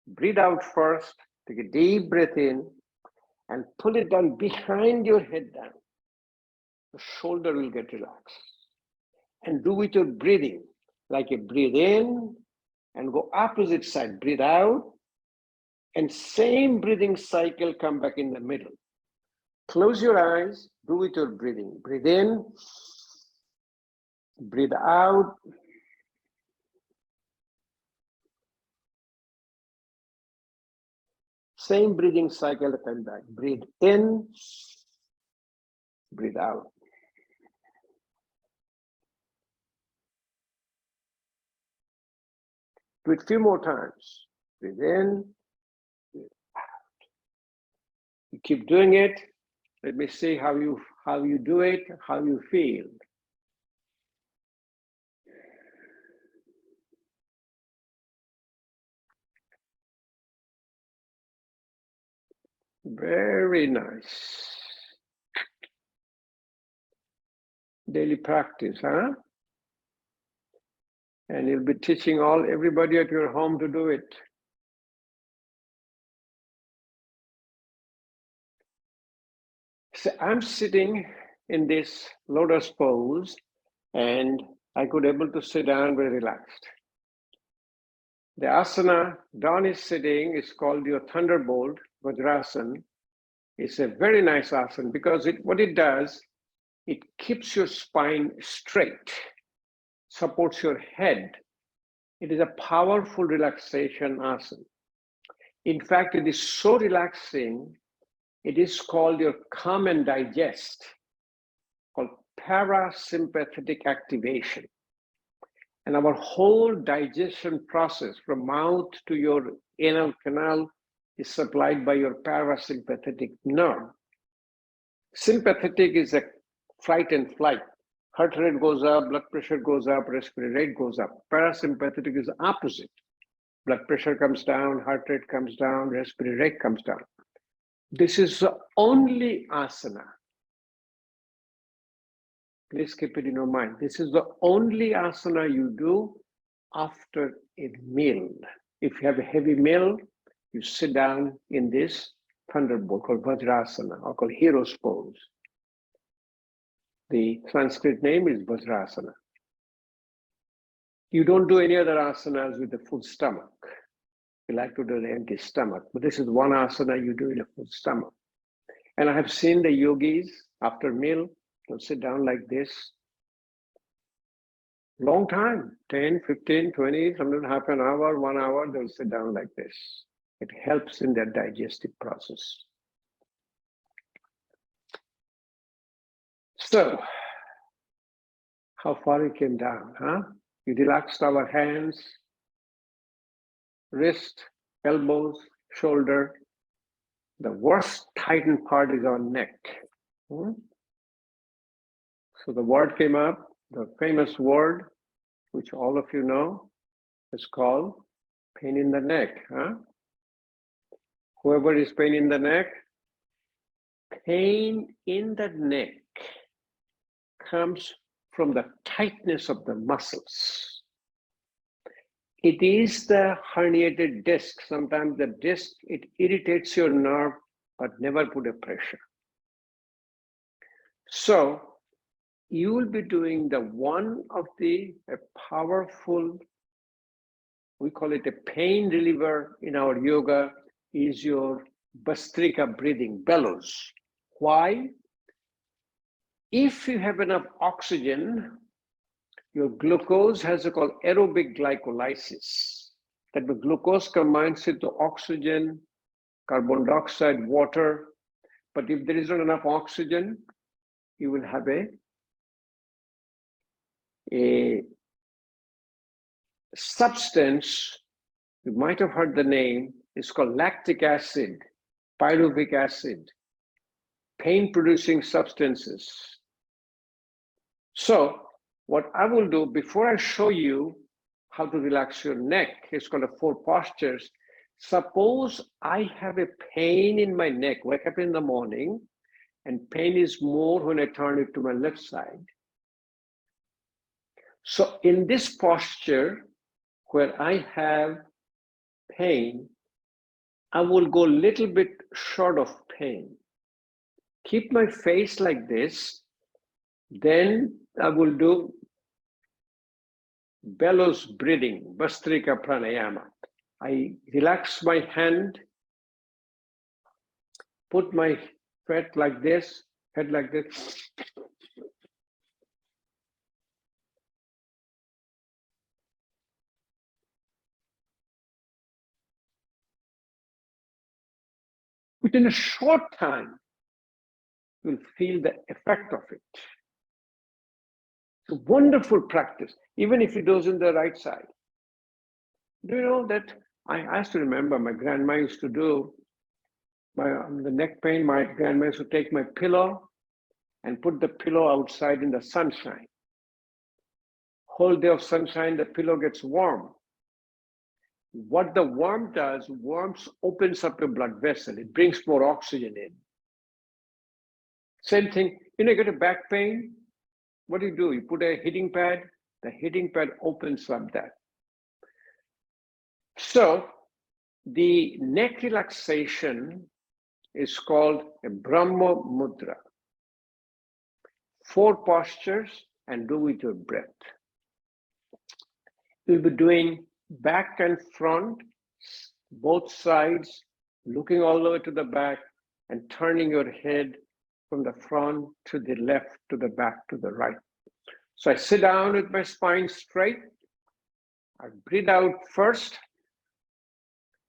breathe out first, take a deep breath in, and pull it down behind your head down. The shoulder will get relaxed. And do with your breathing, like you breathe in and go opposite side, breathe out, and same breathing cycle, come back in the middle. Close your eyes, do with your breathing. Breathe in, breathe out. Same breathing cycle, come back. Breathe in, breathe out. Do it a few more times. Breathe in, breathe out. You keep doing it. Let me see how you do it, how you feel. Very nice. Daily practice, huh? And you'll be teaching everybody at your home to do it. So I'm sitting in this lotus pose, and I could able to sit down very relaxed. The asana Don is sitting is called your Thunderbolt Vajrasana. It's a very nice asana because what it does, it keeps your spine straight, supports your head. It is a powerful relaxation asana. In fact, it is so relaxing, it is called your calm and digest, called parasympathetic activation. And our whole digestion process from mouth to your anal canal is supplied by your parasympathetic nerve. Sympathetic is a fight and flight. Heart rate goes up, blood pressure goes up, respiratory rate goes up. Parasympathetic is the opposite. Blood pressure comes down, heart rate comes down, respiratory rate comes down. This is the only asana. Please keep it in your mind. This is the only asana you do after a meal. If you have a heavy meal, you sit down in this thunderbolt called Vajrasana or called hero's pose. The Sanskrit name is Vajrasana. You don't do any other asanas with a full stomach. You like to do an empty stomach, but this is one asana you do in a full stomach. And I have seen the yogis after meal, they'll sit down like this. Long time, 10, 15, 20, sometimes half an hour, 1 hour, they'll sit down like this. It helps in their digestive process. So, how far we came down, huh? We relaxed our hands, wrist, elbows, shoulder. The worst tightened part is our neck. So the word came up, the famous word, which all of you know is called pain in the neck. Huh? Whoever is pain in the neck comes from the tightness of the muscles. It is the herniated disc. Sometimes the disc, it irritates your nerve, but never put a pressure. So you will be doing a powerful, we call it a pain reliever in our yoga, is your Bhastrika breathing, bellows. Why? If you have enough oxygen, your glucose has a called aerobic glycolysis. That the glucose combines with the oxygen, carbon dioxide, water. But if there isn't enough oxygen, you will have a substance, you might have heard the name, it's called lactic acid, pyruvic acid, pain-producing substances. So what I will do, before I show you how to relax your neck, it's called a 4 postures. Suppose I have a pain in my neck, wake up in the morning, and pain is more when I turn it to my left side. So in this posture, where I have pain, I will go a little bit short of pain. Keep my face like this, then I will do bellows breathing, Bhastrika pranayama. I relax my hand, put my head like this, Within a short time, you'll feel the effect of it. It's a wonderful practice, even if you do it on the right side. Do you know that I used to remember my grandma used to do the neck pain, my grandma used to take my pillow and put the pillow outside in the sunshine. Whole day of sunshine, the pillow gets warm. What the warmth does, warmth opens up your blood vessel. It brings more oxygen in. Same thing, you get a back pain, what do? You put a heating pad, the heating pad opens up that. So the neck relaxation is called a Brahma Mudra. 4 postures and do with your breath. You'll be doing back and front, both sides, looking all the way to the back and turning your head from the front to the left, to the back, to the right. So I sit down with my spine straight. I breathe out first.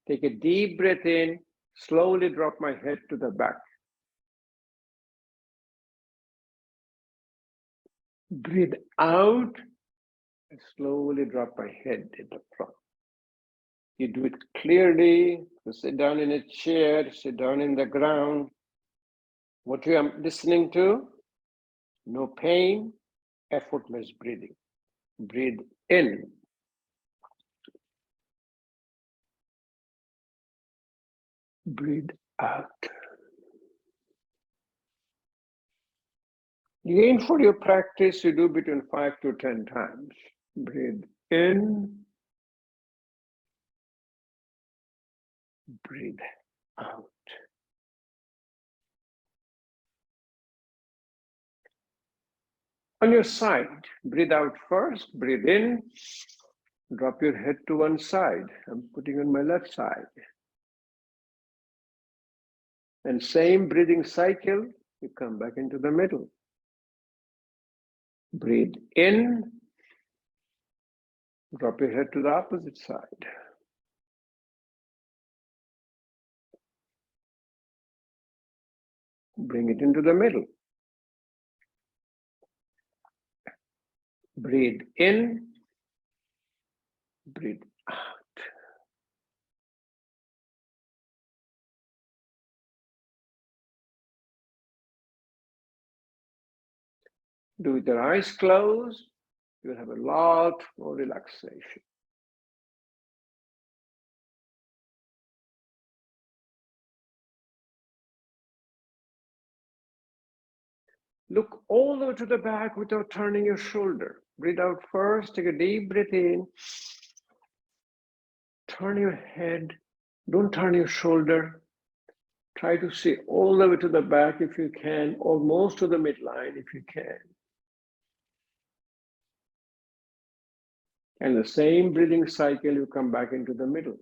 Take a deep breath in, slowly drop my head to the back. Breathe out and slowly drop my head in the front. You do it clearly. You sit down in a chair, sit down in the ground. What you are listening to? No pain, effortless breathing. Breathe in. Breathe out. Again, for your practice, you do between 5 to 10 times. Breathe in. Breathe out. On your side, breathe out first, breathe in, drop your head to one side. I'm putting on my left side. And same breathing cycle, you come back into the middle. Breathe in, drop your head to the opposite side. Bring it into the middle. Breathe in, breathe out. Do with your eyes closed. you'll have a lot more relaxation. Look all the way to the back without turning your shoulder. Breathe out first, take a deep breath in. Turn your head, don't turn your shoulder. Try to see all the way to the back if you can, almost to the midline if you can. And the same breathing cycle, you come back into the middle.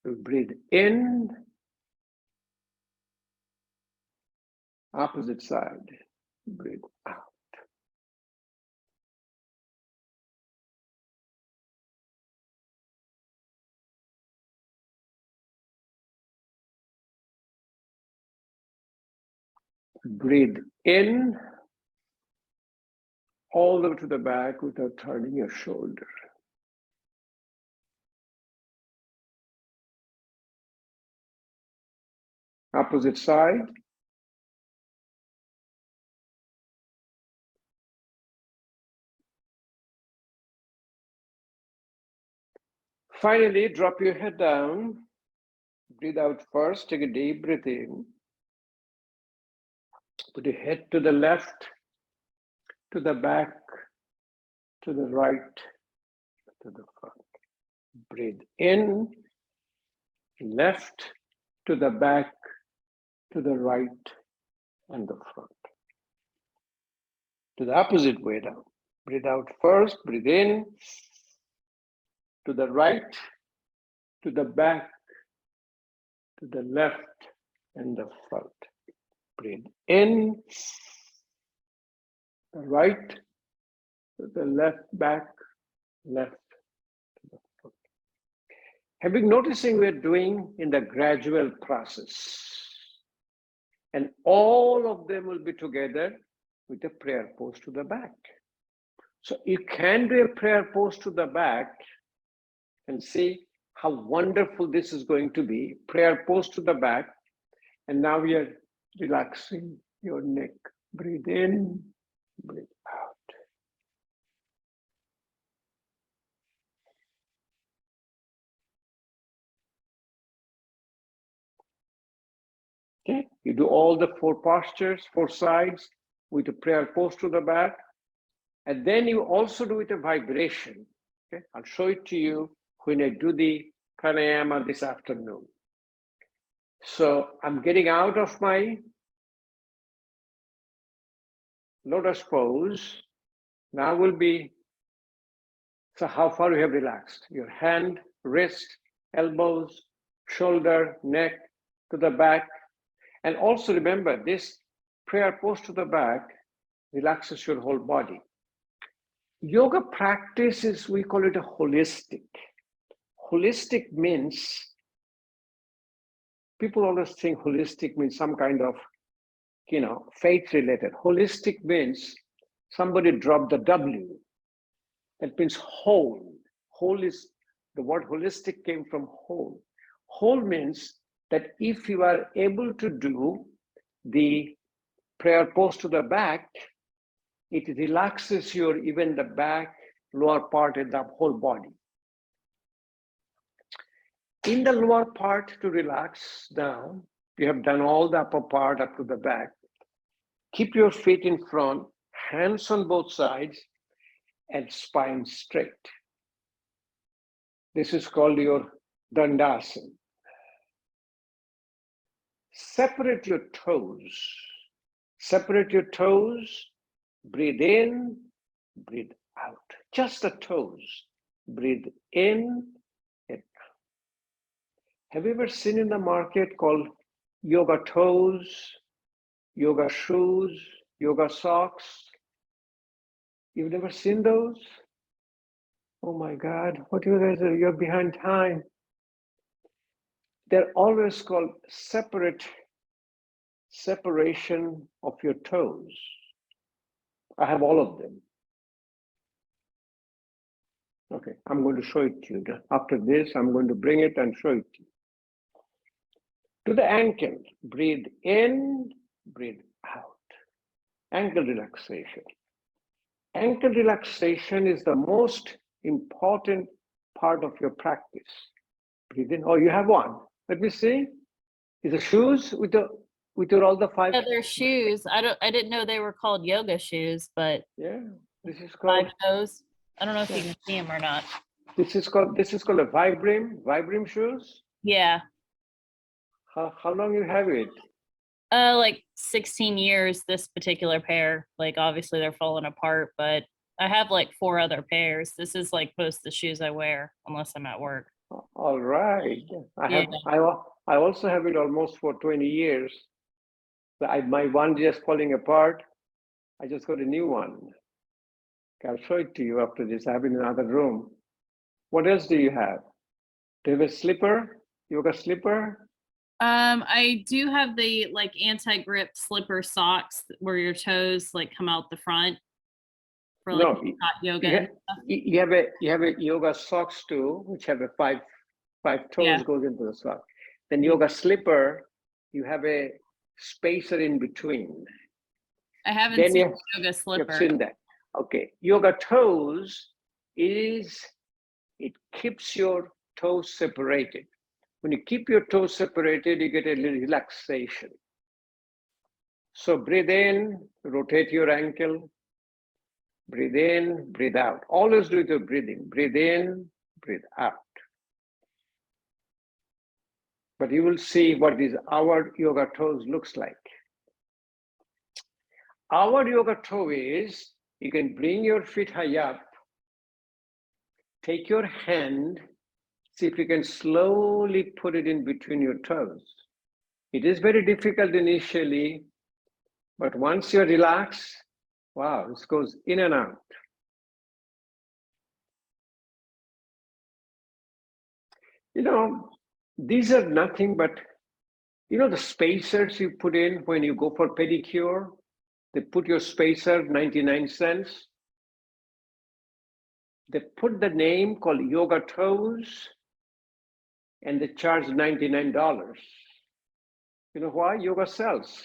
You breathe in, opposite side, breathe out. Breathe in, all the way to the back without turning your shoulder. Opposite side. Finally, drop your head down. Breathe out first, take a deep breath in. Put your head to the left, to the back, to the right, to the front. Breathe in, left, to the back, to the right, and the front. To the opposite way down. Breathe out first, breathe in, to the right, to the back, to the left, and the front. Breathe in, the right, to the left, back, left, to the front. Have you noticing we're doing in the gradual process? And all of them will be together with a prayer pose to the back. So you can do a prayer pose to the back and see how wonderful this is going to be. Prayer pose to the back. And now we are relaxing your neck. Breathe in, breathe out. Okay, you do all the four postures, four sides with a prayer pose to the back. And then you also do it a vibration. Okay, I'll show it to you when I do the pranayama this afternoon. So I'm getting out of my lotus pose. Now will be, so how far you have relaxed? Your hand, wrist, elbows, shoulder, neck, to the back. And also remember, this prayer pose to the back relaxes your whole body. Yoga practice is, we call it a holistic. Holistic means, people always think holistic means some kind of, faith related. Holistic means somebody dropped the W. That means whole. Whole is, the word holistic came from whole. Whole means that if you are able to do the prayer pose to the back, it relaxes your, even the back, lower part, and the whole body. In the lower part to relax down, you have done all the upper part up to the back. Keep your feet in front, hands on both sides, and spine straight. This is called your Dandasana. Separate your toes. Separate your toes. Breathe in, breathe out. Just the toes. Breathe in and out. Have you ever seen in the market called yoga toes, yoga shoes, yoga socks? You've never seen those? Oh my God, what you guys are, you're behind time. They're always called separation of your toes. I have all of them. Okay, I'm going to show it to you. After this, I'm going to bring it and show it to you. To the ankle, breathe in, breathe out. Ankle relaxation. Ankle relaxation is the most important part of your practice. Breathe in. Oh, you have one. Let me see. Is the shoes with all the five? Yeah, they're shoes. I didn't know they were called yoga shoes, but Yeah, this is called 5 toes. I don't know if you can see them or not. this is called a Vibram shoes. Yeah. How long you have it? Like 16 years, this particular pair. Like obviously they're falling apart, but I have like 4 other pairs. This is like most of the shoes I wear unless I'm at work. All right. Yeah. I also have it almost for 20 years. My one just falling apart. I just got a new one. I'll show it to you after this. I have it in another room. What else do you have? Do you have a slipper? Yoga slipper? I do have the like anti-grip slipper socks where your toes like come out the front for like hot yoga. You have a yoga socks too, which have a five toes goes into the sock. Then yoga slipper, you have a spacer in between. I haven't seen yoga slipper. You've seen that. Okay. Yoga toes it keeps your toes separated. When you keep your toes separated, you get a little relaxation. So breathe in, rotate your ankle. Breathe in, breathe out. Always do it with breathing. Breathe in, breathe out. But you will see what our yoga toes looks like. Our yoga toe is, you can bring your feet high up, take your hand, see if you can slowly put it in between your toes. It is very difficult initially, but once you're relaxed, wow, this goes in and out. You know, these are nothing but, the spacers you put in when you go for pedicure, they put your spacer 99 cents. They put the name called Yoga Toes and they charge $99. You know why? Yoga sells.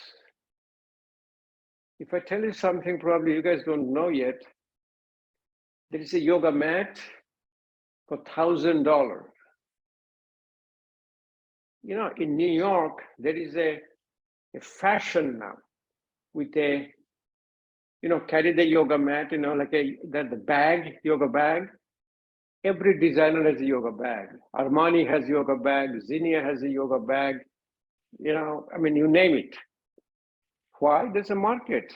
If I tell you something probably you guys don't know yet, there is a yoga mat for $1,000. In New York, there is a fashion now with a, carry the yoga mat, like the bag, yoga bag. Every designer has a yoga bag. Armani has yoga bag. Zenya has a yoga bag. You name it. Why? There's a market.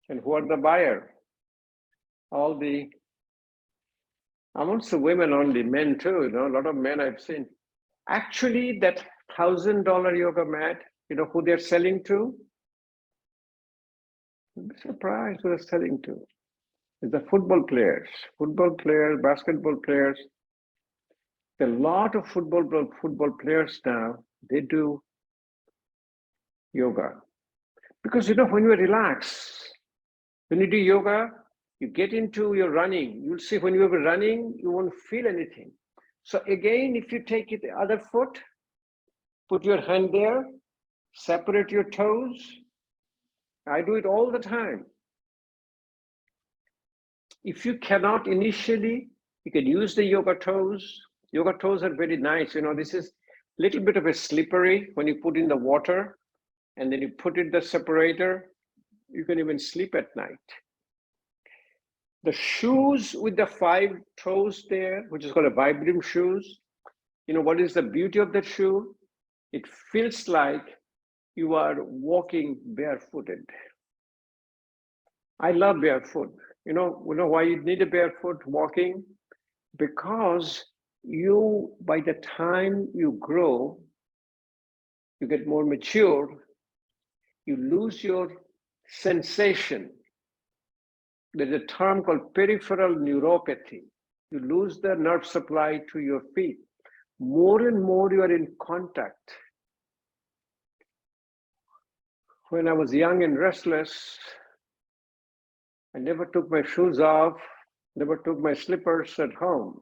And who are the buyer? Amongst the women only, men too, a lot of men I've seen. Actually, that $1,000 yoga mat, who they're selling to? I'm surprised who they're selling to. It's the football players, basketball players. A lot of football players now, they do yoga. Because, when you relax, when you do yoga, you get into your running. You'll see when you're running, you won't feel anything. So again, if you take it the other foot, put your hand there, separate your toes. I do it all the time. If you cannot initially, you can use the yoga toes. Yoga toes are very nice. This is a little bit of a slippery when you put in the water and then you put in the separator, you can even sleep at night. The shoes with the 5 toes there, which is called a Vibram shoes, what is the beauty of that shoe? It feels like you are walking barefooted. I love barefoot. You know why you need a barefoot walking? Because by the time you grow, you get more mature, you lose your sensation. There's a term called peripheral neuropathy. You lose the nerve supply to your feet. More and more you are in contact. When I was young and restless, I never took my shoes off, never took my slippers at home.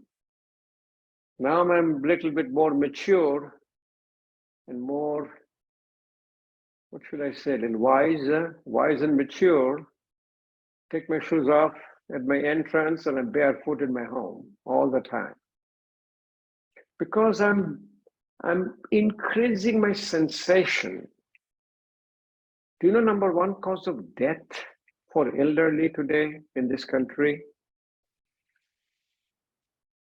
Now I'm a little bit more mature and more what should I say, and wise and mature, take my shoes off at my entrance and I'm barefoot in my home all the time. Because I'm increasing my sensation. Do you know number one cause of death for elderly today in this country?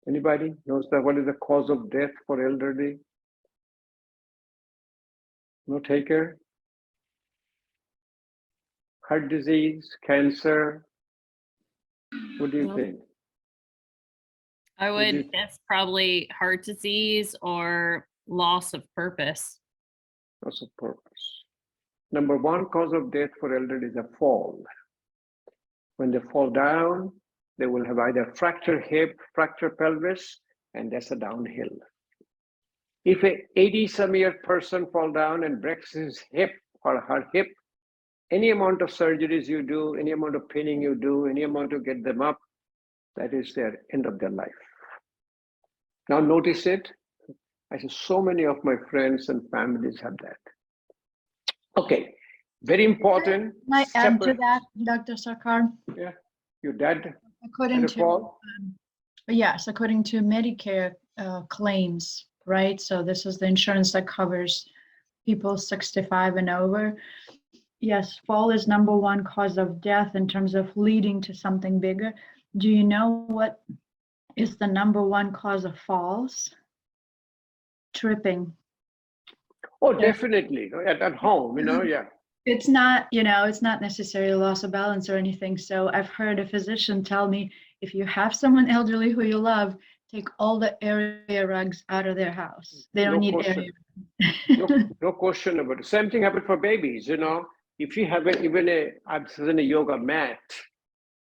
Anybody knows that? What is the cause of death for elderly? No taker? Heart disease, cancer? What do you Nope. think? I Would you- would guess probably heart disease or loss of purpose. Loss of purpose. Number one cause of death for elderly is a fall. When they fall down, they will have either fractured hip, fractured pelvis, and that's a downhill. If a 80-some-year person fall down and breaks his hip or her hip, any amount of surgeries you do, any amount of pinning you do, any amount to get them up, that is their end of their life. Now notice it. I see so many of my friends and families have that. Okay, very important. Can I add to separate- that, Dr. Sarkar? Yeah, your dad According had a to, fall? yes, according to Medicare claims, right? So this is the insurance that covers people 65 and over. Yes, fall is number one cause of death in terms of leading to something bigger. Do you know what is the number one cause of falls? Tripping. Oh, definitely. At home, yeah. It's not, it's not necessarily loss of balance or anything. So I've heard a physician tell me, if you have someone elderly who you love, take all the area rugs out of their house. They don't No need question. area. No question about it. Same thing happened for babies, If you have even a yoga mat,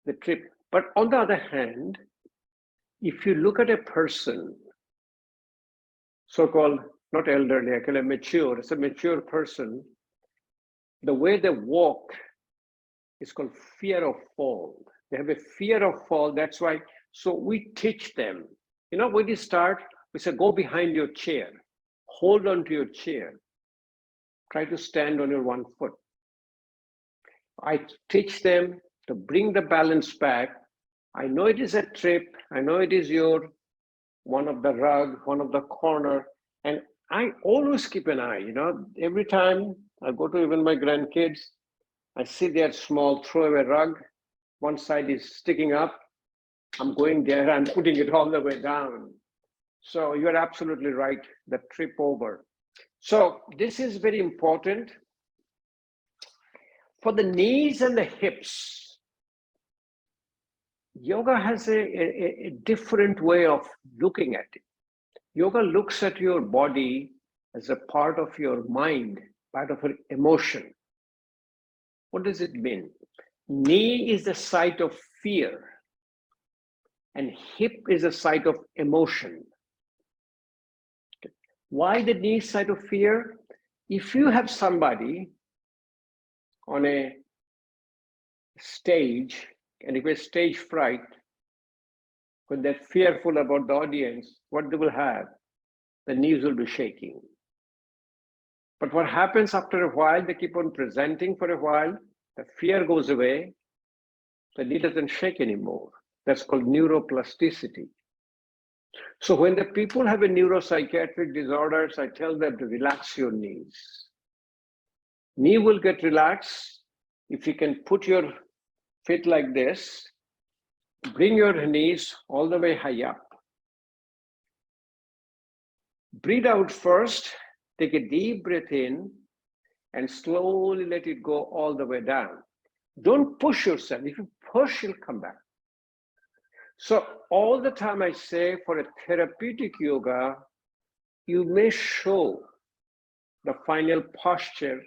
the trip. But on the other hand, if you look at a person, so-called, not elderly, I call it mature, it's a mature person, the way they walk is called fear of fall. They have a fear of fall. That's why, so we teach them, when you start, we say, go behind your chair, hold on to your chair, try to stand on your one foot. I teach them to bring the balance back. I know it is a trip. I know it is one of the rug, one of the corner. And I always keep an eye, every time I go to even my grandkids, I see their small throwaway rug. One side is sticking up. I'm going there and putting it all the way down. So you're absolutely right, the trip over. So this is very important. For the knees and the hips, yoga has a different way of looking at it. Yoga looks at your body as a part of your mind, part of your emotion. What does it mean? Knee is the site of fear, and hip is a site of emotion. Why the knee site of fear? If you have somebody on a stage, and if it's stage fright, when they're fearful about the audience, what they will have? The knees will be shaking. But what happens after a while, they keep on presenting for a while, the fear goes away, the knee doesn't shake anymore. That's called neuroplasticity. So when the people have a neuropsychiatric disorders, I tell them to relax your knees. Knee will get relaxed if you can put your feet like this, bring your knees all the way high up. Breathe out first, take a deep breath in, and slowly let it go all the way down. Don't push yourself. If you push, you'll come back. So all the time I say, for a therapeutic yoga, you may show the final posture,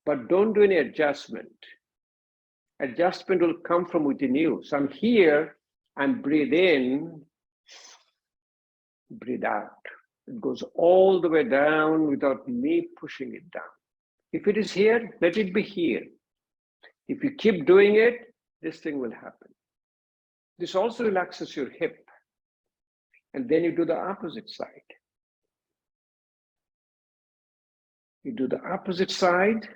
but don't do any adjustment. Adjustment will come from within you. So I'm here, and breathe in, breathe out. It goes all the way down without me pushing it down. If it is here, let it be here. If you keep doing it, this thing will happen. This also relaxes your hip. And then you do the opposite side. You do the opposite side.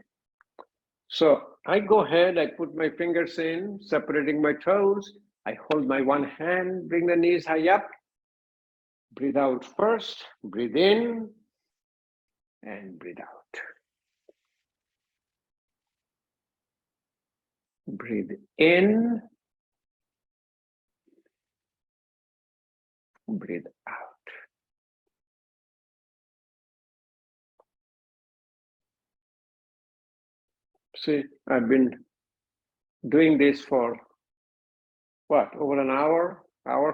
So I go ahead, I put my fingers in, separating my toes. I hold my one hand, bring the knees high up. Breathe out first, breathe in, and breathe out. Breathe in, breathe out. See, I've been doing this for what, over an hour,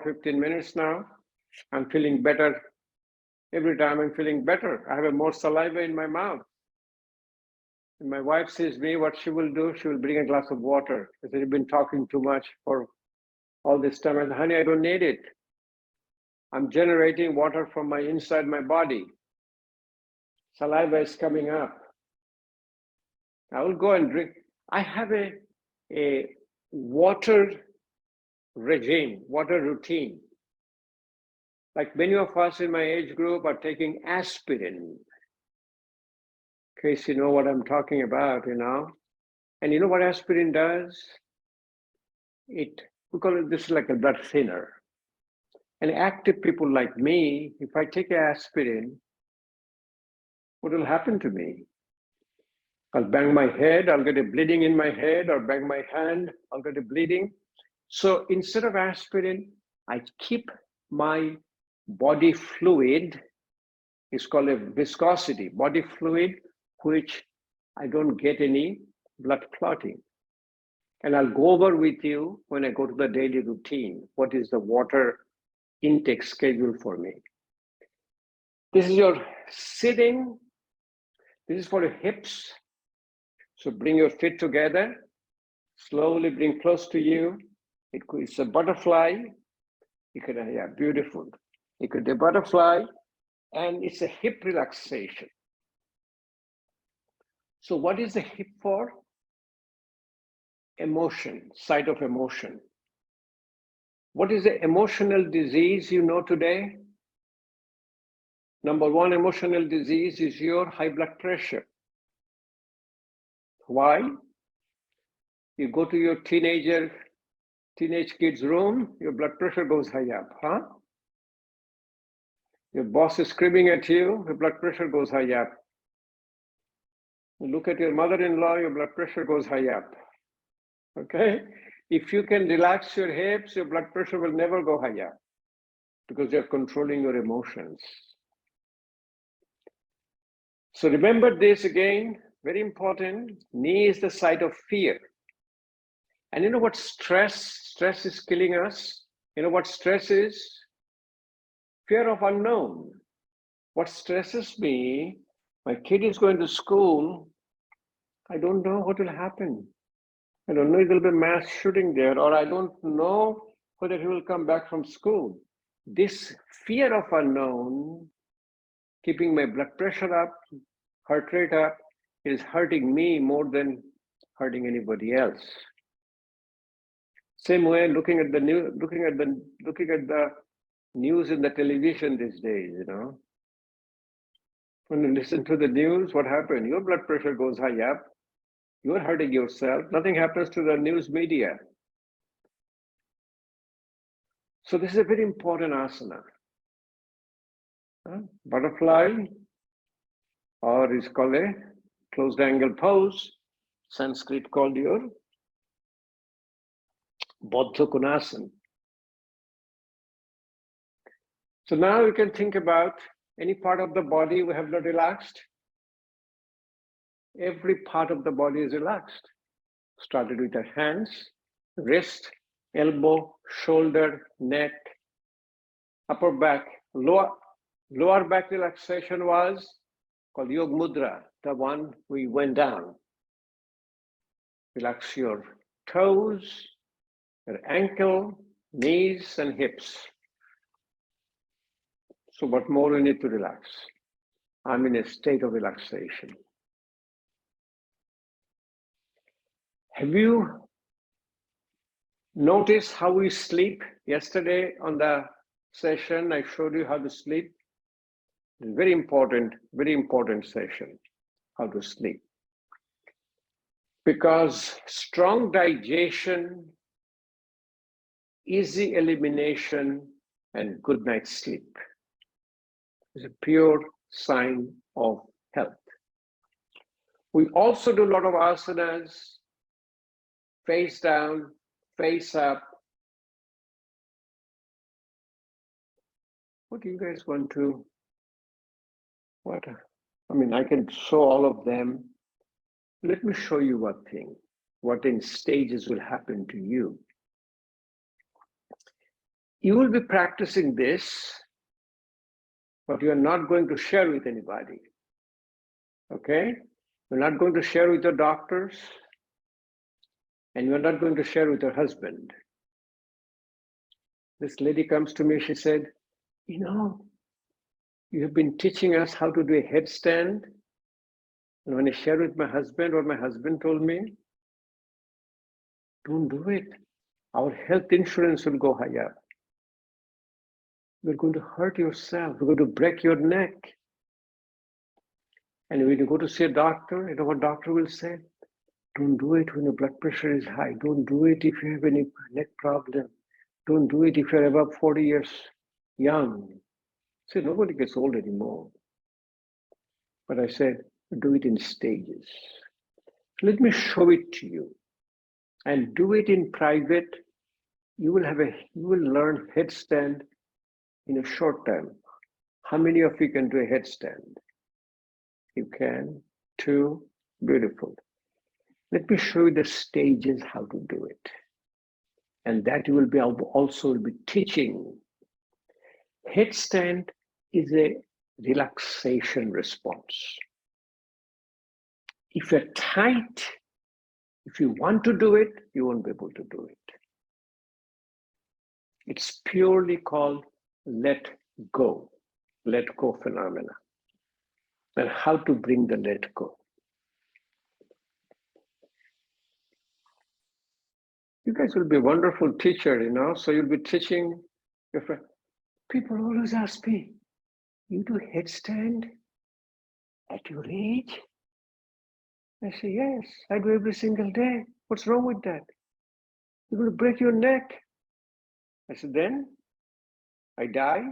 15 minutes now. I'm feeling better. Every time I'm feeling better. I have a more saliva in my mouth. And my wife says me what she will do, she will bring a glass of water. I said, you've been talking too much for all this time. I said, honey, I don't need it. I'm generating water from my inside my body. Saliva is coming up. I will go and drink. I have a water regime, water routine. Like many of us in my age group are taking aspirin. In case you know what I'm talking about, you know. And you know what aspirin does? We call it, this is like a blood thinner. And active people like me, if I take aspirin, what will happen to me? I'll bang my head, I'll get a bleeding in my head, or bang my hand, I'll get a bleeding. So instead of aspirin, I keep my body fluid, it's called a viscosity, body fluid, which I don't get any blood clotting. And I'll go over with you when I go to the daily routine, what is the water intake schedule for me. This is your sitting, this is for your hips. So bring your feet together, slowly bring close to you. It's a butterfly. You could, yeah, beautiful. You could do a butterfly, and it's a hip relaxation. So what is the hip for? Emotion, side of emotion. What is the emotional disease you know today? Number one emotional disease is your high blood pressure. Why? You go to your teenage kid's room, your blood pressure goes high up, huh? Your boss is screaming at you, your blood pressure goes high up. You look at your mother-in-law, your blood pressure goes high up. Okay? If you can relax your hips, your blood pressure will never go high up because you're controlling your emotions. So remember this again, very important. Knee is the site of fear. And you know what stress is killing us? You know what stress is? Fear of unknown. What stresses me, my kid is going to school, I don't know what will happen. I don't know if there'll be mass shooting there, or I don't know whether he will come back from school. This fear of unknown, keeping my blood pressure up, heart rate up, is hurting me more than hurting anybody else. Same way, looking at the news in the television these days, you know. When you listen to the news, what happened? Your blood pressure goes high up. You're hurting yourself. Nothing happens to the news media. So this is a very important asana. Butterfly, or is called a closed angle pose. Sanskrit called your Baddha Konasana. So now you can think about any part of the body we have not relaxed. Every part of the body is relaxed. Started with the hands, wrist, elbow, shoulder, neck, upper back. Lower back relaxation was called Yoga Mudra, the one we went down. Relax your toes, your ankle, knees, and hips. So what more we need to relax? I'm in a state of relaxation. Have you noticed how we sleep? Yesterday on the session, I showed you how to sleep. It's very important session. how to sleep. Because strong digestion, easy elimination, and good night's sleep is a pure sign of health. We also do a lot of asanas, face down, face up. What do you guys want to, I mean, I can show all of them. Let me show you one thing, what in stages will happen to you. You will be practicing this, but you are not going to share with anybody, okay? You're not going to share with your doctors, and you're not going to share with your husband. This lady comes to me, she said, you know, you have been teaching us how to do a headstand. And when I shared with my husband, what my husband told me, don't do it. Our health insurance will go higher. You're going to hurt yourself. You're going to break your neck. And when you go to see a doctor, you know what doctor will say? Don't do it when your blood pressure is high. Don't do it if you have any neck problem. Don't do it if you're above 40 years young. So nobody gets old anymore. But I said, do it in stages. Let me show it to you. And do it in private. You will learn headstand in a short time. How many of you can do a headstand? You can. 2, beautiful. Let me show you the stages how to do it. And that you will be also be teaching. Headstand is a relaxation response. If you're tight, if you want to do it, you won't be able to do it. It's purely called let go phenomena. And how to bring the let go. You guys will be a wonderful teacher, you know, so you'll be teaching your friend. People always ask me, you do headstand at your age? I say, yes, I do every single day. What's wrong with that? You're going to break your neck. I said, then I die.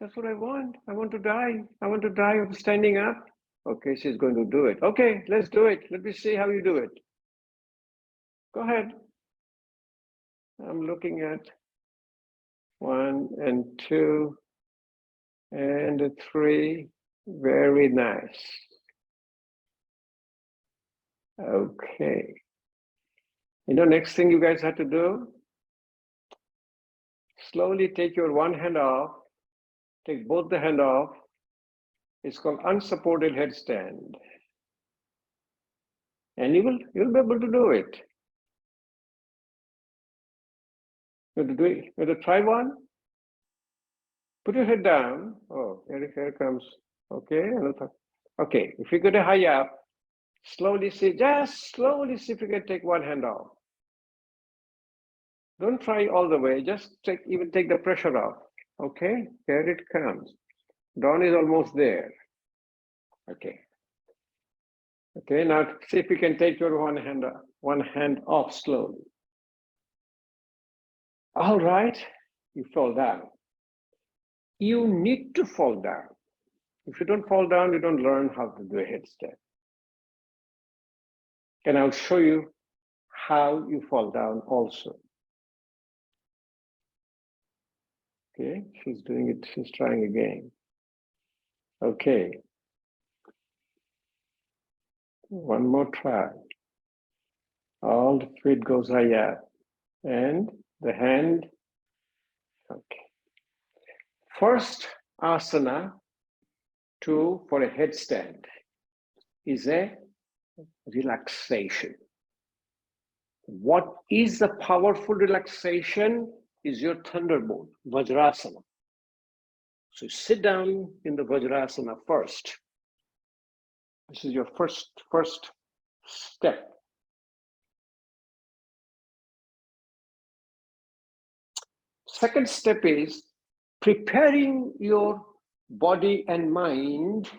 That's what I want. I want to die. I want to die of standing up. Okay, she's going to do it. Okay, let's do it. Let me see how you do it. Go ahead. I'm looking at 1 and 2 and 3. Very nice. Okay. You know, next thing you guys have to do, slowly take your one hand off, take both the hand off. It's called unsupported headstand. And you'll be able to do it. You have to do it. You have to try one. Put your head down. Oh, here comes. Okay. Okay. If you go to high up, slowly see, just slowly see if you can take one hand off. Don't try all the way. Just take the pressure off. Okay. Here it comes. Dawn is almost there. Okay. Okay. Now see if you can take your one hand off slowly. All right. You fall down. You need to fall down. If you don't fall down, you don't learn how to do a headstand. And I'll show you how you fall down also. Okay, she's doing it, she's trying again. Okay. One more try. All the feet goes high up. And the hand, okay. First asana for a headstand is a relaxation. What is the powerful relaxation is your thunderbolt, Vajrasana. So sit down in the Vajrasana first. This is your first step. Second step is preparing your body and mind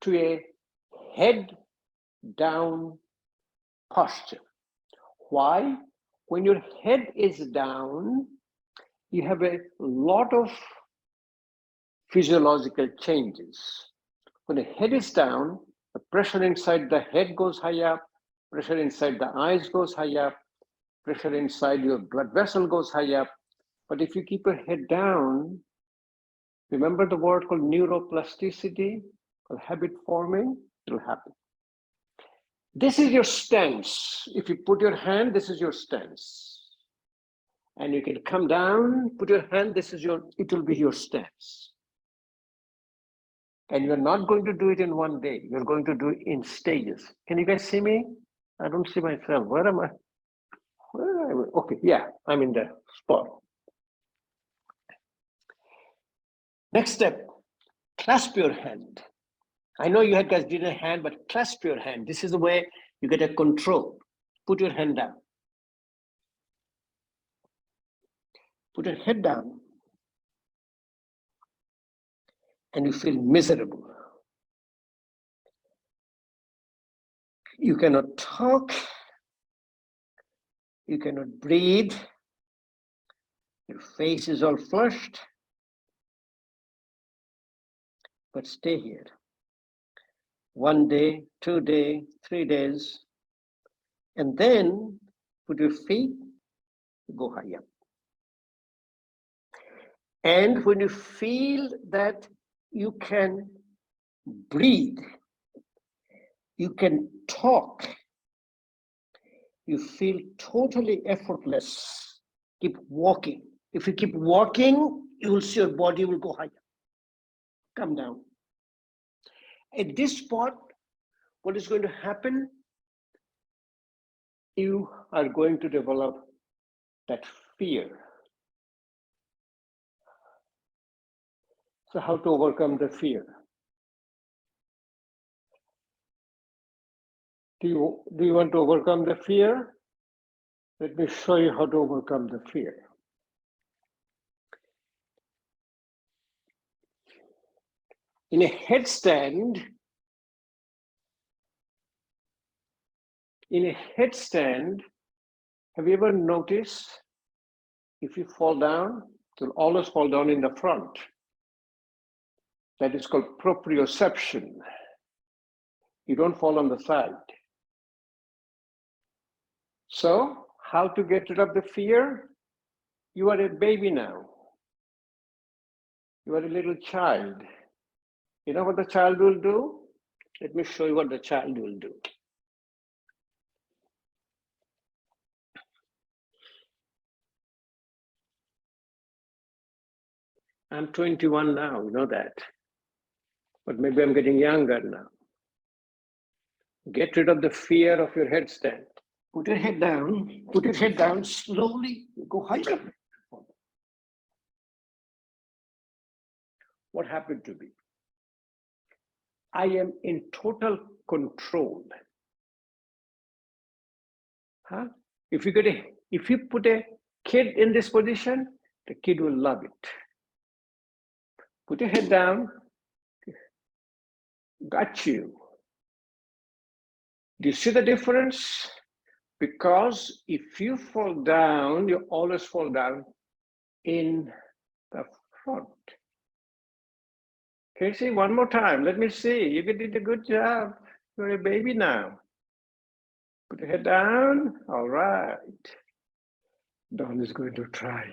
to a head down posture. Why? When your head is down, you have a lot of physiological changes. When the head is down, the pressure inside the head goes high up, pressure inside the eyes goes high up, pressure inside your blood vessel goes high up. But if you keep your head down, remember the word called neuroplasticity, or habit forming, it'll happen. This is your stance. If you put your hand, this is your stance. And you can come down, put your hand, it will be your stance. And you're not going to do it in one day. You're going to do it in stages. Can you guys see me? I don't see myself. Where am I? Where am I? Okay, yeah, I'm in the spot. Next step, clasp your hand. I know you guys did a hand, but clasp your hand. This is the way you get a control. Put your hand down. Put your head down. And you feel miserable. You cannot talk. You cannot breathe. Your face is all flushed. But stay here. 1 day, 2 days, 3 days. And then put your feet, go high up. And when you feel that you can breathe, you can talk, you feel totally effortless, keep walking. If you keep walking, you will see your body will go higher. Come down. At this spot, what is going to happen? You are going to develop that fear. So how to overcome the fear? Do you want to overcome the fear? Let me show you how to overcome the fear. In a headstand, have you ever noticed if you fall down, you'll always fall down in the front. That is called proprioception. You don't fall on the side. So, how to get rid of the fear? You are a baby now. You are a little child. You know what the child will do? Let me show you what the child will do. I'm 21 now, you know that. But maybe I'm getting younger now. Get rid of the fear of your headstand. Put your head down, slowly go higher. What happened to me? I am in total control. Huh? If you put a kid in this position, the kid will love it. Put your head down. Got you. Do you see the difference? Because if you fall down, you always fall down in the front. Okay, see, one more time. Let me see. You did a good job. You're a baby now. Put your head down. All right. Dawn is going to try.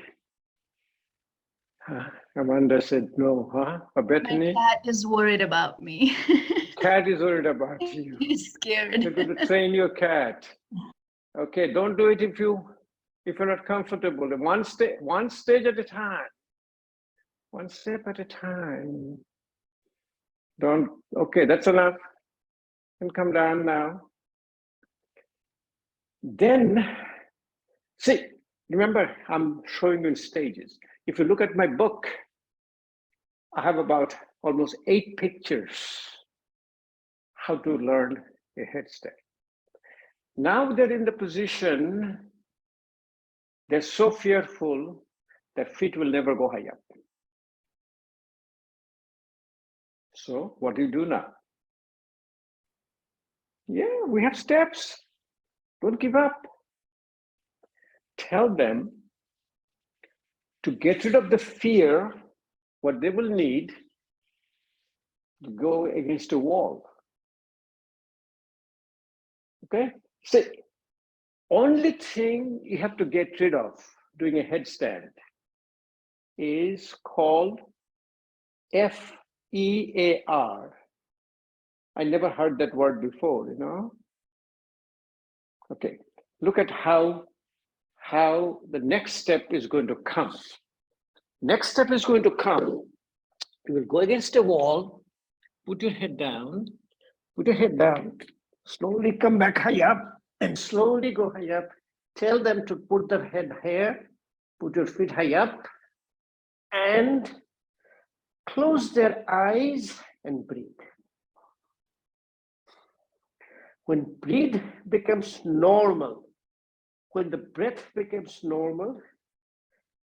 Amanda said no, huh? Bethany? My cat is worried about me. Cat is worried about you. He's scared. You're going to train your cat. Okay, don't do it if you're not comfortable. One stage at a time. One step at a time. Okay, that's enough. You can come down now. Then, see, remember, I'm showing you in stages. If you look at my book, I have about almost 8 pictures how to learn a headstand. Now they're in the position, they're so fearful that feet will never go high up. So what do you do now? Yeah, we have steps. Don't give up. Tell them to get rid of the fear, what they will need to go against a wall. Okay? So, only thing you have to get rid of doing a headstand is called FEAR. I never heard that word before, you know? Okay, look at how the next step is going to come. Next step is going to come. You will go against a wall, put your head down, slowly come back high up, and slowly go high up. Tell them to put their head here, put your feet high up, and close their eyes and breathe. When breathe becomes normal, when the breath becomes normal,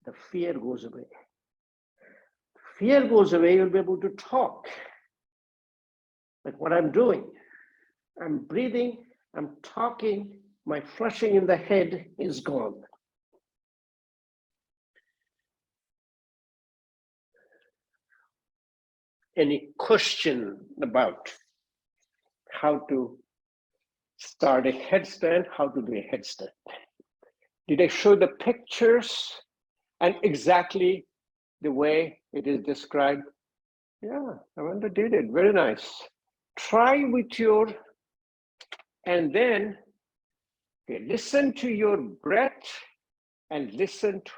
the fear goes away. Fear goes away, you'll be able to talk. Like what I'm doing. I'm breathing, I'm talking, my flushing in the head is gone. Any question about how to start a headstand, how to do a headstand? Did I show the pictures and exactly the way it is described? Yeah, Amanda did it. Very nice. Try with your, and then okay, listen to your breath and listen to.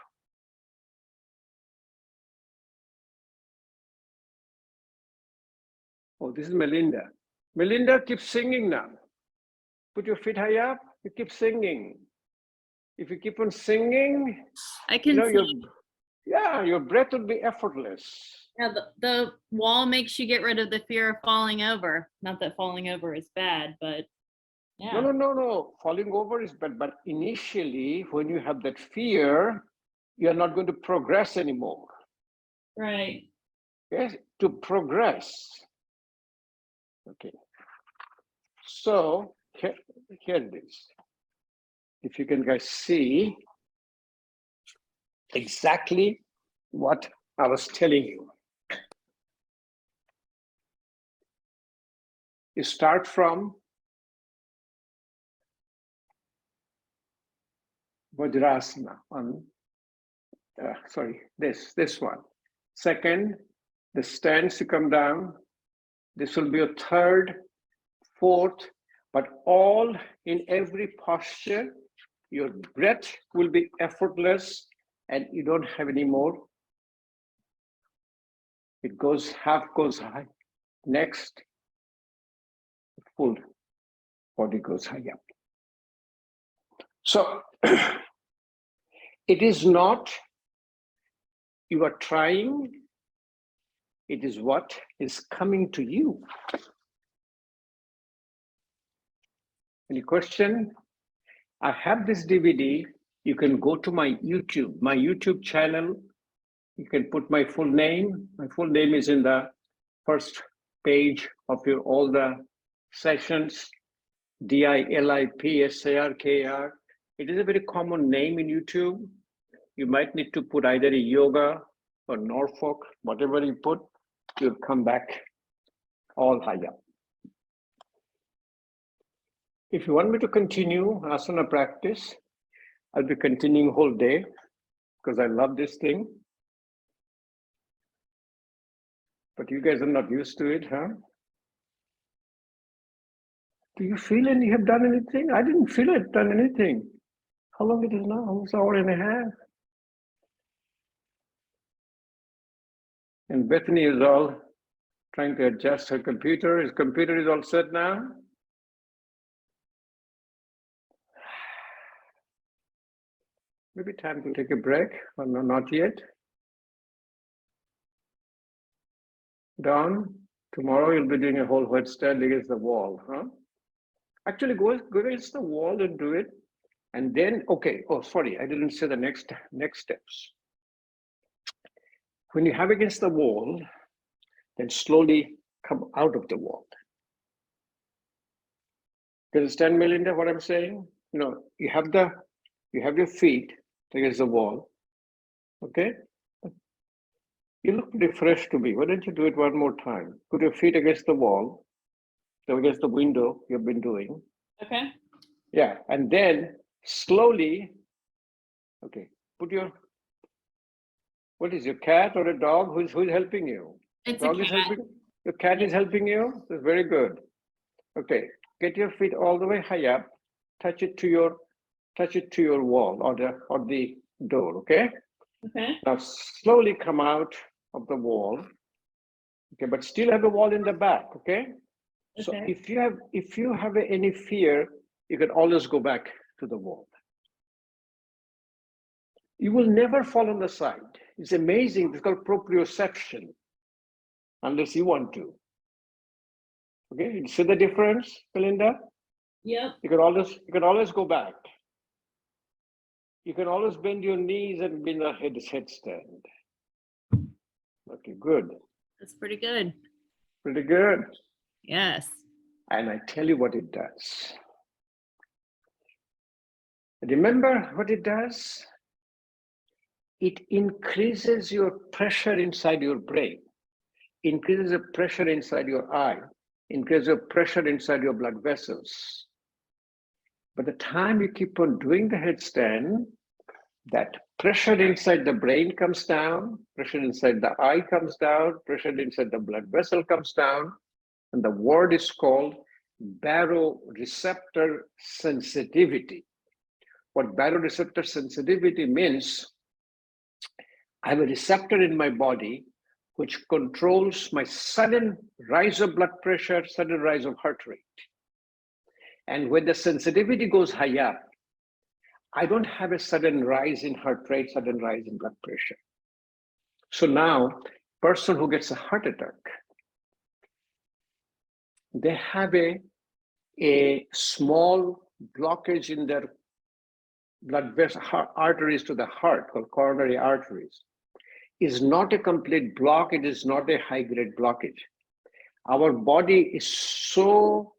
Oh, this is Melinda. Melinda, keep singing now. Put your feet high up, you keep singing. If you keep on singing, I can sing. Your breath will be effortless. Yeah, the wall makes you get rid of the fear of falling over. Not that falling over is bad, but yeah. No. Falling over is bad, but initially, when you have that fear, you're not going to progress anymore. Right. Yes, to progress. Okay. So here it is. If you can guys see exactly what I was telling you. You start from Vajrasana this one. Second, the stance you come down. This will be a third, fourth, but all in every posture, your breath will be effortless and you don't have any more. It goes, half goes high. Next, full body goes high up. So it is not you are trying, it is what is coming to you. Any question? I have this DVD. You can go to my YouTube channel. You can put my full name. My full name is in the first page of all the sessions. DILIP SARKR. It is a very common name in YouTube. You might need to put either a yoga or Norfolk, whatever you put, you'll come back all high up. If you want me to continue asana practice, I'll be continuing whole day because I love this thing. But you guys are not used to it, huh? Do you feel you have done anything? I didn't feel it done anything. How long it is now? Almost an hour and a half. And Bethany is all trying to adjust her computer. His computer is all set now. Maybe time to take a break, or no, not yet. Dawn, tomorrow you'll be doing a whole headstand against the wall, huh? Actually, go against the wall and do it. And then, okay, oh, sorry, I didn't say the next steps. When you have against the wall, then slowly come out of the wall. You understand, Melinda, what I'm saying? You know, you have your feet against the wall. Okay? You look pretty fresh to me. Why don't you do it one more time? Put your feet against the wall, so against the window you've been doing. Okay. Yeah, and then slowly, okay, put your, what is your cat or a dog? Who's helping you? It's Dog a is cat. helping? Your cat is helping you? That's very good. Okay, get your feet all the way high up, touch it to your wall or the door, okay? Okay. Now slowly come out of the wall, okay, but still have a wall in the back, okay? So Okay. if you have any fear, you can always go back to the wall. You will never fall on the side. It's amazing. It's called proprioception, unless you want to. Okay, you see the difference, Belinda? Yep. You can always go back. You can always bend your knees and be in a headstand. Okay, good. That's pretty good. Pretty good. Yes. And I tell you what it does. Remember what it does? It increases your pressure inside your brain, increases the pressure inside your eye, increases your pressure inside your blood vessels. By the time you keep on doing the headstand, that pressure inside the brain comes down, pressure inside the eye comes down, pressure inside the blood vessel comes down, and the word is called baroreceptor sensitivity. What baroreceptor sensitivity means, I have a receptor in my body which controls my sudden rise of blood pressure, sudden rise of heart rate. And when the sensitivity goes high up, I don't have a sudden rise in heart rate, sudden rise in blood pressure. So now, person who gets a heart attack, they have a small blockage in their blood vessel arteries to the heart, called coronary arteries. Is not a complete block. It is not a high-grade blockage. Our body is so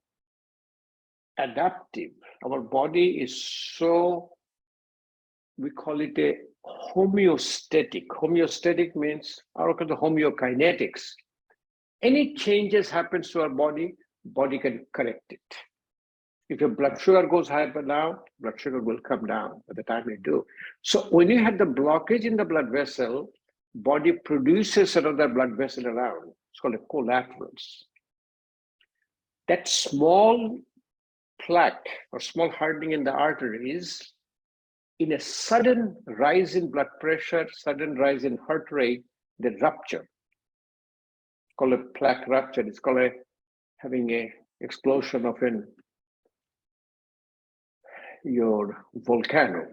adaptive. Our body is so, we call it a homeostatic. Homeostatic means our kind of homeokinetics. Any changes happens to our body can correct it. If your blood sugar goes high but now, blood sugar will come down by the time you do. So when you have the blockage in the blood vessel, body produces another blood vessel around. It's called a collaterals. That small plaque or small hardening in the arteries, in a sudden rise in blood pressure, sudden rise in heart rate, they rupture. It's called a plaque rupture. It's called having a explosion of your volcano.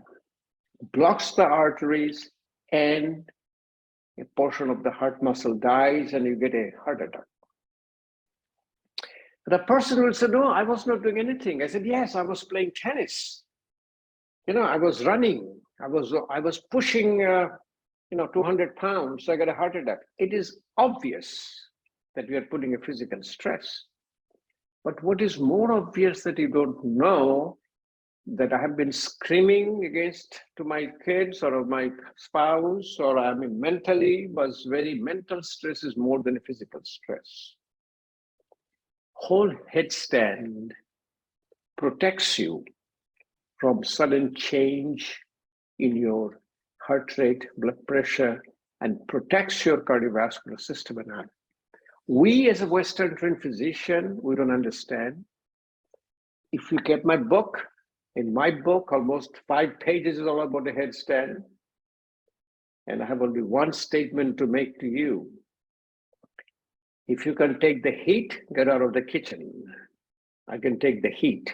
Blocks the arteries and a portion of the heart muscle dies and you get a heart attack. The person will say, no, I was not doing anything. I said, yes, I was playing tennis. You know, I was running. I was pushing, 200 pounds. So I got a heart attack. It is obvious that we are putting a physical stress. But what is more obvious that you don't know, that I have been screaming to my kids or my spouse, or I mean mentally, mental stress is more than a physical stress. Whole headstand protects you from sudden change in your heart rate, blood pressure, and protects your cardiovascular system and all. We as a Western trained physician, we don't understand. If you get my book, in my book, almost 5 pages is all about the headstand. And I have only one statement to make to you. If you can take the heat, get out of the kitchen. I can take the heat.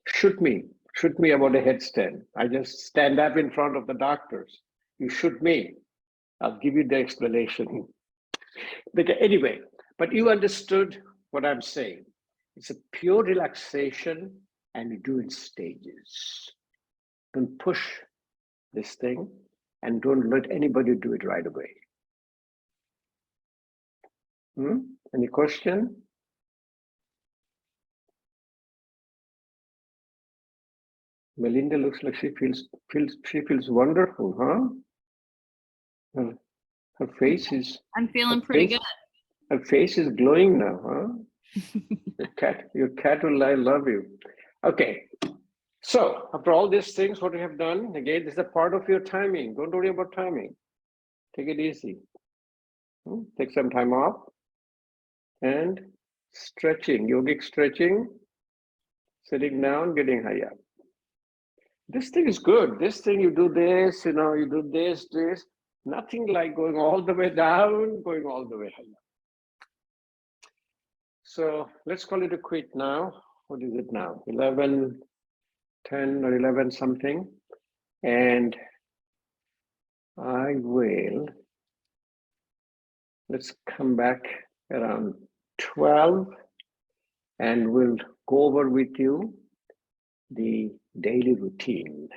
Shoot me about a headstand. I just stand up in front of the doctors. You shoot me, I'll give you the explanation. But anyway, but you understood what I'm saying. It's a pure relaxation and you do in stages. Don't push this thing and don't let anybody do it right away. Any question? Melinda looks like she feels wonderful, huh? Her face is. I'm feeling pretty good. Her face is glowing now, huh? Your cat will love you. Okay. So after all these things, what we have done, again, this is a part of your timing. Don't worry about timing. Take it easy. Take some time off and stretching, yogic stretching, sitting down, getting high up. This thing is good. This thing, you do this, you do this. Nothing like going all the way down, going all the way high up. So let's call it a quit now. What is it now? 11:10 or 11 something. And let's come back around 12 and we'll go over with you the daily routine.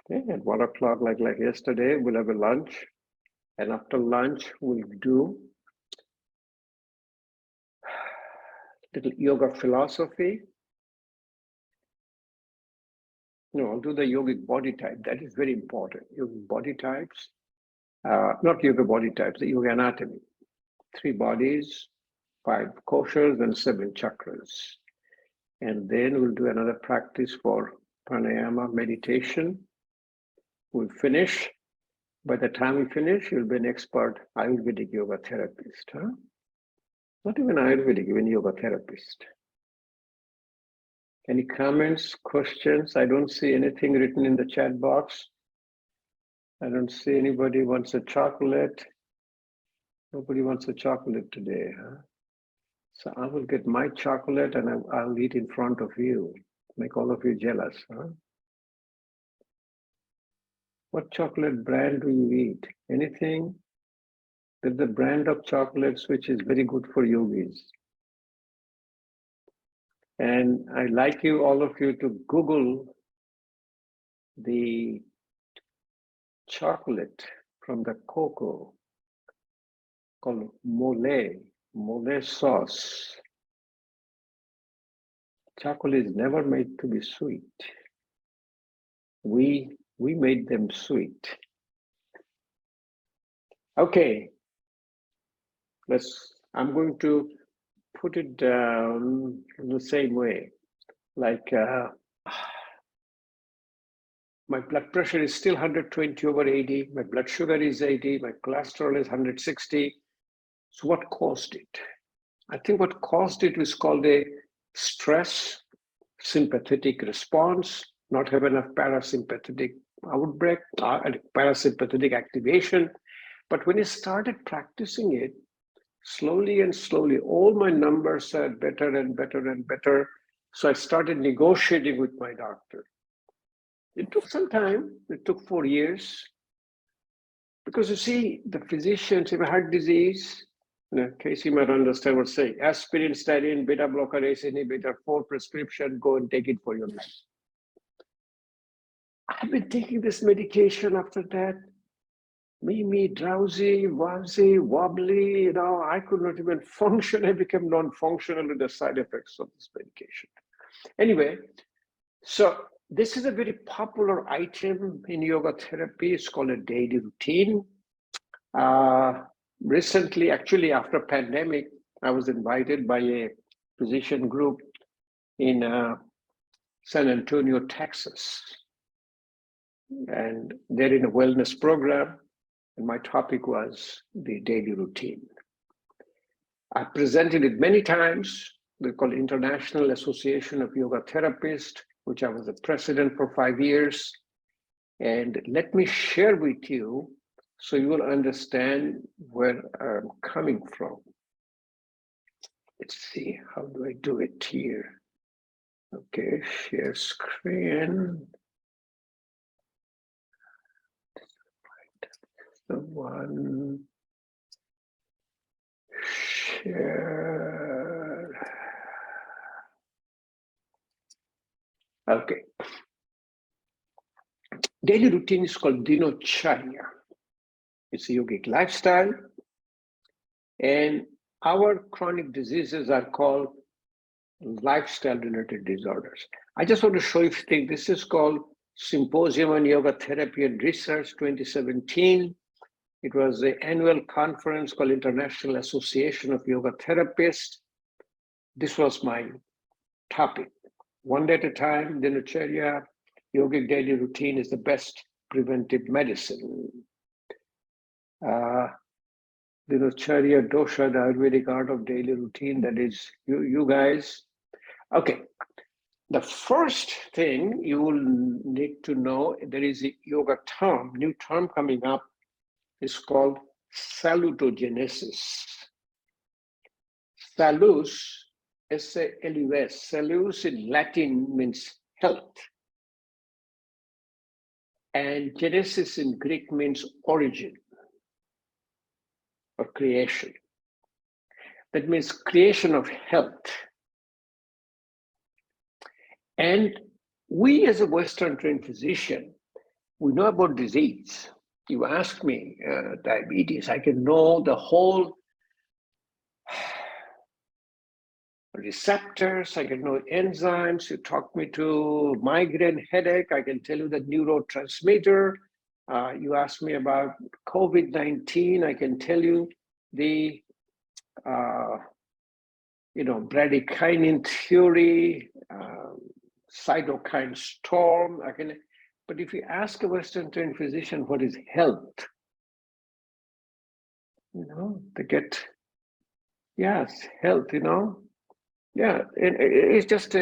Okay, at 1 o'clock, like yesterday, we'll have a lunch. And after lunch, we'll do little yoga philosophy. No, I'll do the yogic body type. That is very important. Yogic body types, not yoga body types, the yoga anatomy. 3 bodies, 5 koshas, and 7 chakras. And then we'll do another practice for pranayama meditation. We'll finish. By the time we finish, you'll be an expert Ayurvedic yoga therapist. Huh? Not even Ayurvedic, even yoga therapist. Any comments, questions? I don't see anything written in the chat box. I don't see anybody wants a chocolate. Nobody wants a chocolate today, huh? So I will get my chocolate and I'll eat in front of you. Make all of you jealous, huh? What chocolate brand do you eat? Anything? There's a brand of chocolates which is very good for yogis. And I'd like you, all of you, to Google the chocolate from the cocoa called mole sauce. Chocolate is never made to be sweet. We made them sweet. Okay, I'm going to put it down in the same way. Like my blood pressure is still 120/80, my blood sugar is 80, my cholesterol is 160. So what caused it? I think what caused it was called a stress sympathetic response, not have enough parasympathetic outbreak, parasympathetic activation. But when I started practicing it, slowly and slowly, all my numbers are better and better and better. So I started negotiating with my doctor. It took some time. It took 4 years. Because you see, the physicians, if a heart disease, Casey might understand what I'm saying, aspirin, statin, beta blocker, ACE inhibitor, 4 prescription, go and take it for your life. I've been taking this medication after that. Me, drowsy, wobbly, I could not even function. I became non-functional with the side effects of this medication. Anyway, so this is a very popular item in yoga therapy. It's called a daily routine. Recently, actually after pandemic, I was invited by a physician group in San Antonio, Texas. And they're in a wellness program. And my topic was the daily routine. I presented it many times. They're called International Association of Yoga Therapists, which I was the president for 5 years. And let me share with you so you will understand where I'm coming from. Let's see, how do I do it here? Okay, share screen. The one, share. Okay. Daily routine is called Dinocharya. It's a yogic lifestyle. And our chronic diseases are called lifestyle-related disorders. I just want to show you a thing. This is called Symposium on Yoga Therapy and Research 2017. It was the annual conference called International Association of Yoga Therapists. This was my topic. One day at a time, Dinacharya, yogic daily routine is the best preventive medicine. Dinacharya dosha, the Ayurvedic art of daily routine, that is you guys. Okay, the first thing you will need to know, there is a yoga term, new term coming up, is called salutogenesis. Salus, S-A-L-U-S, salus in Latin means health. And genesis in Greek means origin or creation. That means creation of health. And we as a Western trained physician, we know about disease. You ask me, diabetes, I can know the whole receptors, I can know enzymes. You talk me to migraine headache, I can tell you the neurotransmitter. You ask me about COVID-19, I can tell you the bradykinin theory, cytokine storm. But if you ask a Western trained physician what is health, they get, yes, health, Yeah, it's just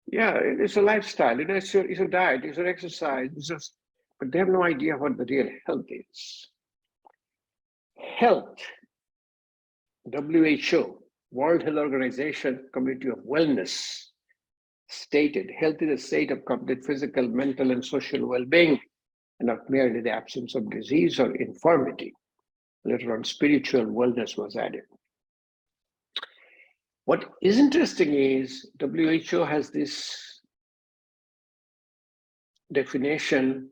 it's a lifestyle, it's a diet, it's an exercise, but they have no idea what the real health is. Health, WHO, World Health Organization, Community of Wellness, stated health is a state of complete physical, mental, and social well-being, and not merely the absence of disease or infirmity. Later on, spiritual wellness was added. What is interesting is WHO has this definition,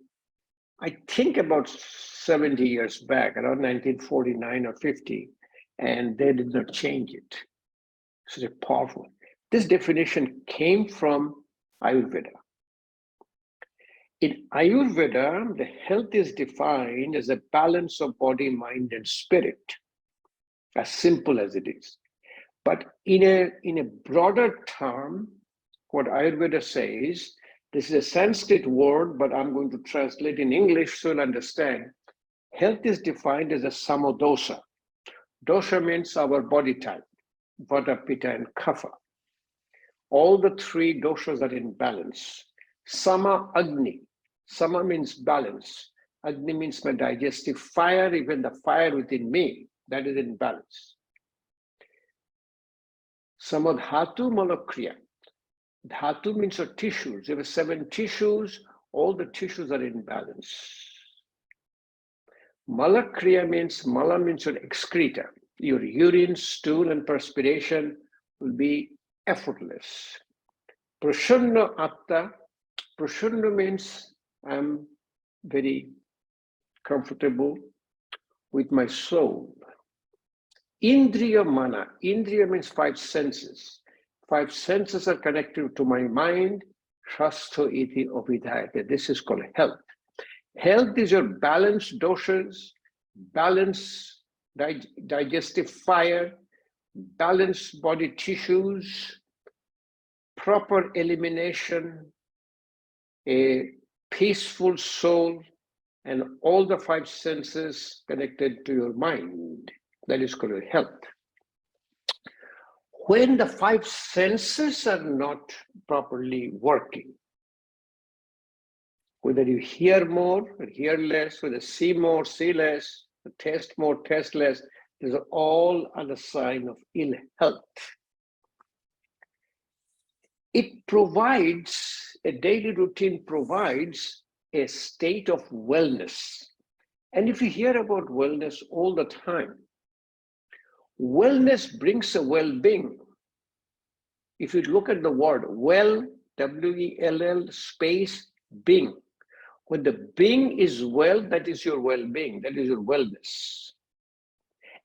I think about 70 years back, around 1949 or 50, and they did not change it. So they're powerful. This definition came from Ayurveda. In Ayurveda, the health is defined as a balance of body, mind, and spirit, as simple as it is. But in a broader term, what Ayurveda says, this is a Sanskrit word, but I'm going to translate in English so you'll understand. Health is defined as a samodosha. Dosha means our body type, Vata, Pitta, and Kapha. All the three doshas are in balance. Sama, Agni. Sama means balance. Agni means my digestive fire, even the fire within me, that is in balance. Samadhatu, Malakriya. Dhatu means your tissues. There are 7 tissues, all the tissues are in balance. Malakriya means, Mala means your excreta. Your urine, stool, and perspiration will be effortless. Prashunna Atta. Prashunna means I'm very comfortable with my soul. Indriya Mana. Indriya means 5 senses. 5 senses are connected to my mind. Shastho iti ovidhayate. This is called health. Health is your balanced doshas, balanced digestive fire, balanced body tissues, proper elimination, a peaceful soul, and all the 5 senses connected to your mind. That is called health. When the 5 senses are not properly working, whether you hear more or hear less, whether see more, see less, taste more, taste less, these are all a sign of ill health. It provides, a daily routine provides a state of wellness. And if you hear about wellness all the time, wellness brings a well-being. If you look at the word well, W-E-L-L space being, when the being is well, that is your well-being, that is your wellness.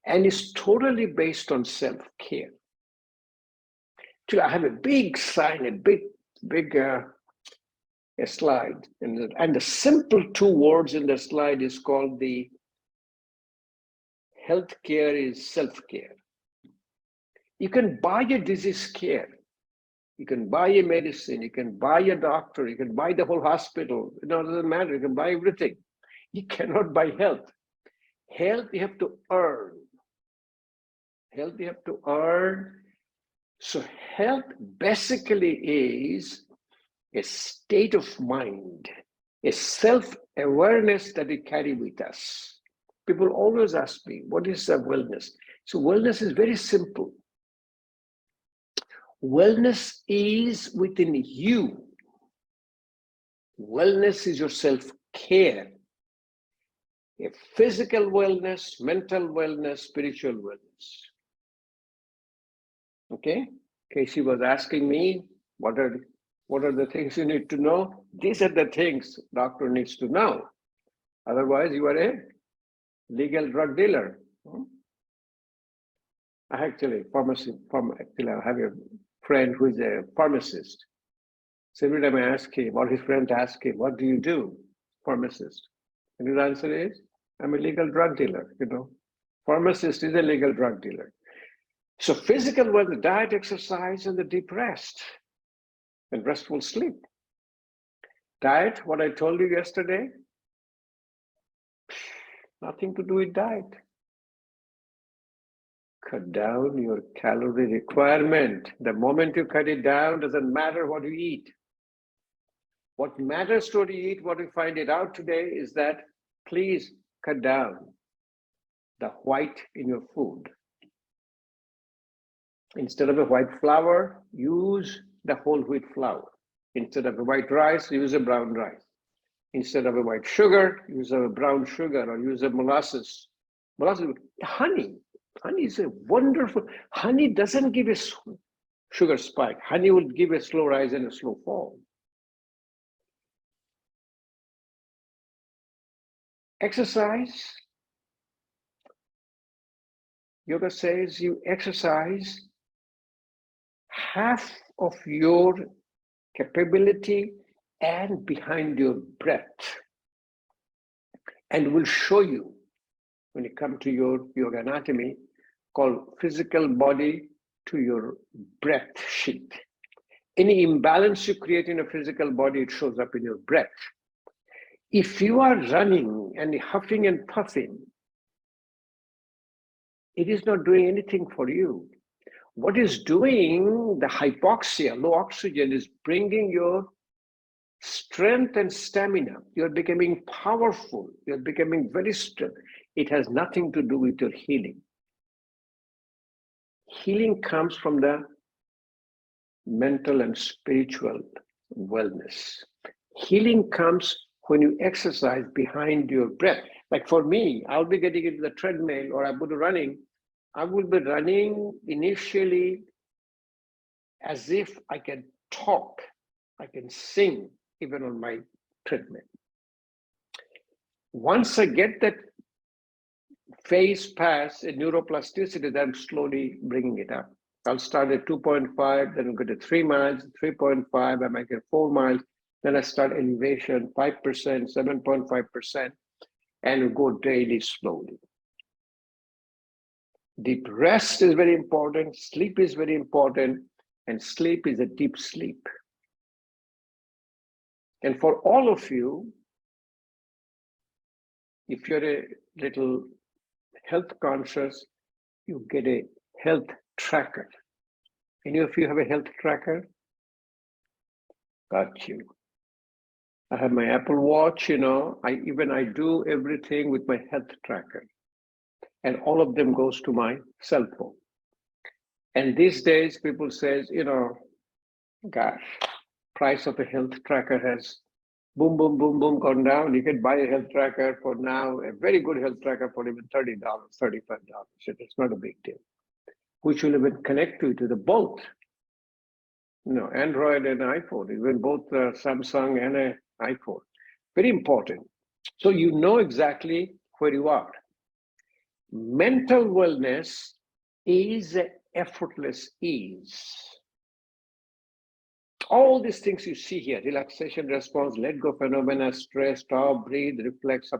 And it's totally based on self-care. I have a big sign, a big a slide, and the simple 2 words in the slide is called the healthcare is self-care. You can buy a disease care. You can buy a medicine. You can buy a doctor. You can buy the whole hospital. It doesn't matter. You can buy everything. You cannot buy health. Health you have to earn. Health you have to earn. So health basically is a state of mind, a self-awareness that we carry with us. People always ask me, what is wellness? So wellness is very simple. Wellness is within you. Wellness is your self-care. A physical wellness, mental wellness, spiritual wellness. Okay? Casey was asking me, what are the things you need to know? These are the things doctor needs to know. Otherwise, you are a legal drug dealer. I have a friend who is a pharmacist. So every time I ask him, or his friend ask him, what do you do? Pharmacist. And his answer is, I'm a legal drug dealer, Pharmacist is a legal drug dealer. So physical wellness, diet, exercise, and the deep rest, and restful sleep. Diet, what I told you yesterday, nothing to do with diet. Cut down your calorie requirement. The moment you cut it down, doesn't matter what you eat. What matters to what you eat, what we find it out today is that please cut down the white in your food. Instead of a white flour, use the whole wheat flour. Instead of a white rice, use a brown rice. Instead of a white sugar, use a brown sugar, or use a molasses. Honey. Honey is a wonderful, honey doesn't give a sugar spike. Honey will give a slow rise and a slow fall. Exercise. Yoga says you exercise half of your capability and behind your breath. And will show you, when you come to your yoga anatomy, called physical body to your breath sheet. Any imbalance you create in a physical body, it shows up in your breath. If you are running and huffing and puffing, it is not doing anything for you. What is doing, the hypoxia, low oxygen, is bringing your strength and stamina. You're becoming powerful. You're becoming very strong. It has nothing to do with your healing. Healing comes from the mental and spiritual wellness. Healing comes when you exercise behind your breath. Like for me, I'll be getting into the treadmill or I will be running. I will be running initially as if I can talk, I can sing even on my treadmill. Once I get that phase past a neuroplasticity, then I'm slowly bringing it up. I'll start at 2.5, then I'll go to 3 miles, 3.5, I might get 4 miles. Then I start elevation, 5%, 7.5%, and go daily slowly. Deep rest is very important. Sleep is very important. And sleep is a deep sleep. And for all of you, if you're a little health conscious, you get a health tracker. Any of you have a health tracker? Got you. I have my Apple Watch, I do everything with my health tracker. And all of them goes to my cell phone. And these days, people says, gosh, price of a health tracker has boom, boom, boom, boom, gone down. You can buy a health tracker for now, a very good health tracker for even $30, $35. So it's not a big deal. Which will even connect you to the both, Android and iPhone, even both Samsung and an iPhone. Very important. So you know exactly where you are. Mental wellness is effortless ease. All these things you see here, relaxation response, let go phenomena, stress, stop, breathe, reflex,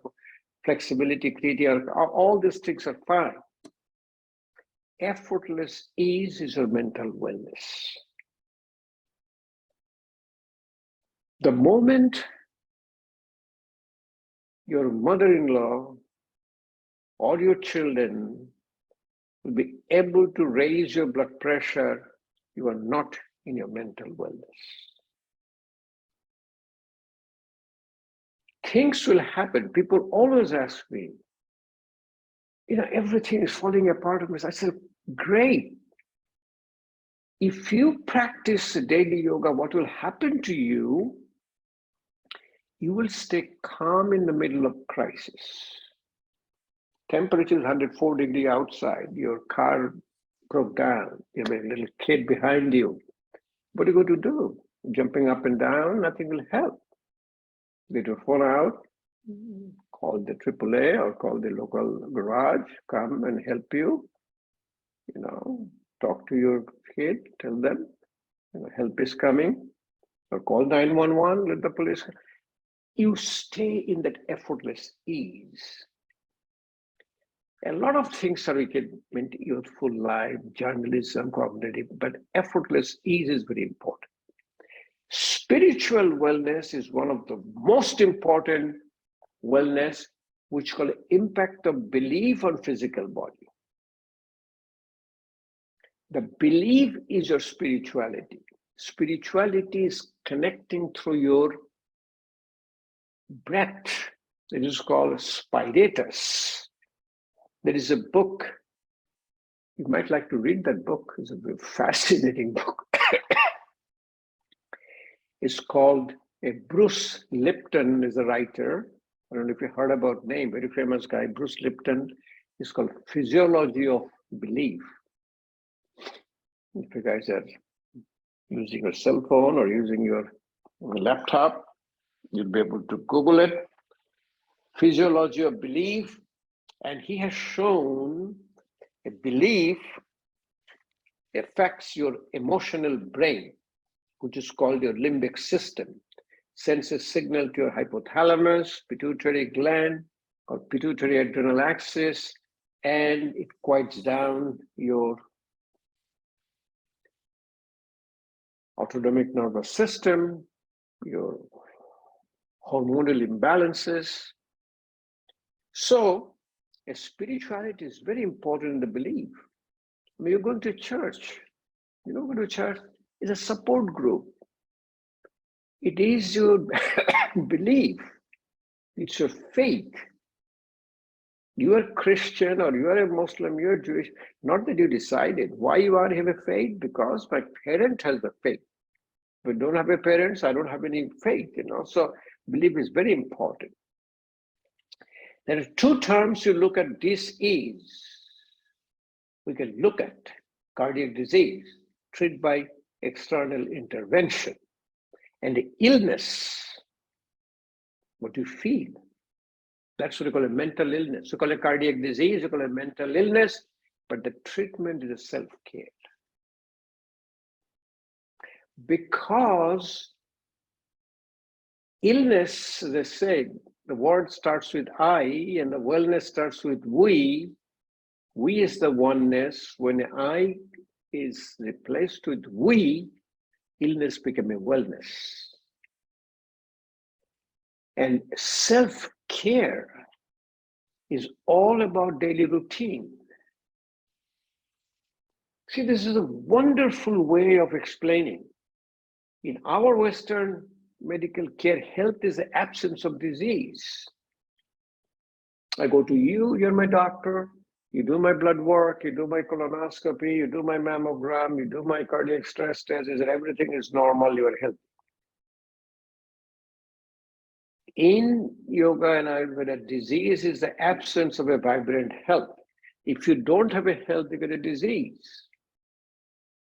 flexibility, creativity, all these things are fine. Effortless ease is your mental wellness. The moment your mother-in-law or your children will be able to raise your blood pressure, you are not in your mental wellness. Things will happen. People always ask me, everything is falling apart on me. I said, great. If you practice daily yoga, what will happen to you? You will stay calm in the middle of crisis. Temperature is 104 degrees outside. Your car broke down. You have a little kid behind you. What are you going to do? Jumping up and down, nothing will help. Get your phone out, call the AAA or call the local garage, come and help you. Talk to your kid, tell them, help is coming, or call 911, let the police come. You stay in that effortless ease. A lot of things are we can maintain youthful life, journalism, cognitive, but effortless ease is very important. Spiritual wellness is one of the most important wellness, which called impact of belief on physical body. The belief is your spirituality. Spirituality is connecting through your breath. It is called spiritus. There is a book. You might like to read that book. It's a very fascinating book. It's called, Bruce Lipton is a writer. I don't know if you heard about name, very famous guy, Bruce Lipton. It's called Physiology of Belief. If you guys are using your cell phone or using your laptop, you'll be able to Google it. Physiology of Belief. And he has shown a belief affects your emotional brain, which is called your limbic system. Sends a signal to your hypothalamus, pituitary gland, or pituitary adrenal axis, and it quiets down your autonomic nervous system, your hormonal imbalances. So, a spirituality is very important in the belief. When you're going to church, go to church, it's a support group. It is your belief. It's your faith. You are Christian or you are a Muslim, you are Jewish, not that you decided why you are have a faith, because my parent has a faith. If I don't have a parents, I don't have any faith, So belief is very important. There are two terms you look at disease. We can look at cardiac disease, treated by external intervention. And the illness, what you feel, that's what we call a mental illness. We call it cardiac disease, we call it mental illness, but the treatment is a self-care. Because illness, they say, the word starts with I and the wellness starts with we. We is the oneness. When I is replaced with we, illness becomes a wellness. And self-care is all about daily routine. See, this is a wonderful way of explaining. In our Western medical care, health is the absence of disease. I go to you, you're my doctor, you do my blood work, you do my colonoscopy, you do my mammogram, you do my cardiac stress test, and everything is normal, you are healthy. In yoga and Ayurveda, disease is the absence of a vibrant health. If you don't have a health, you get a disease.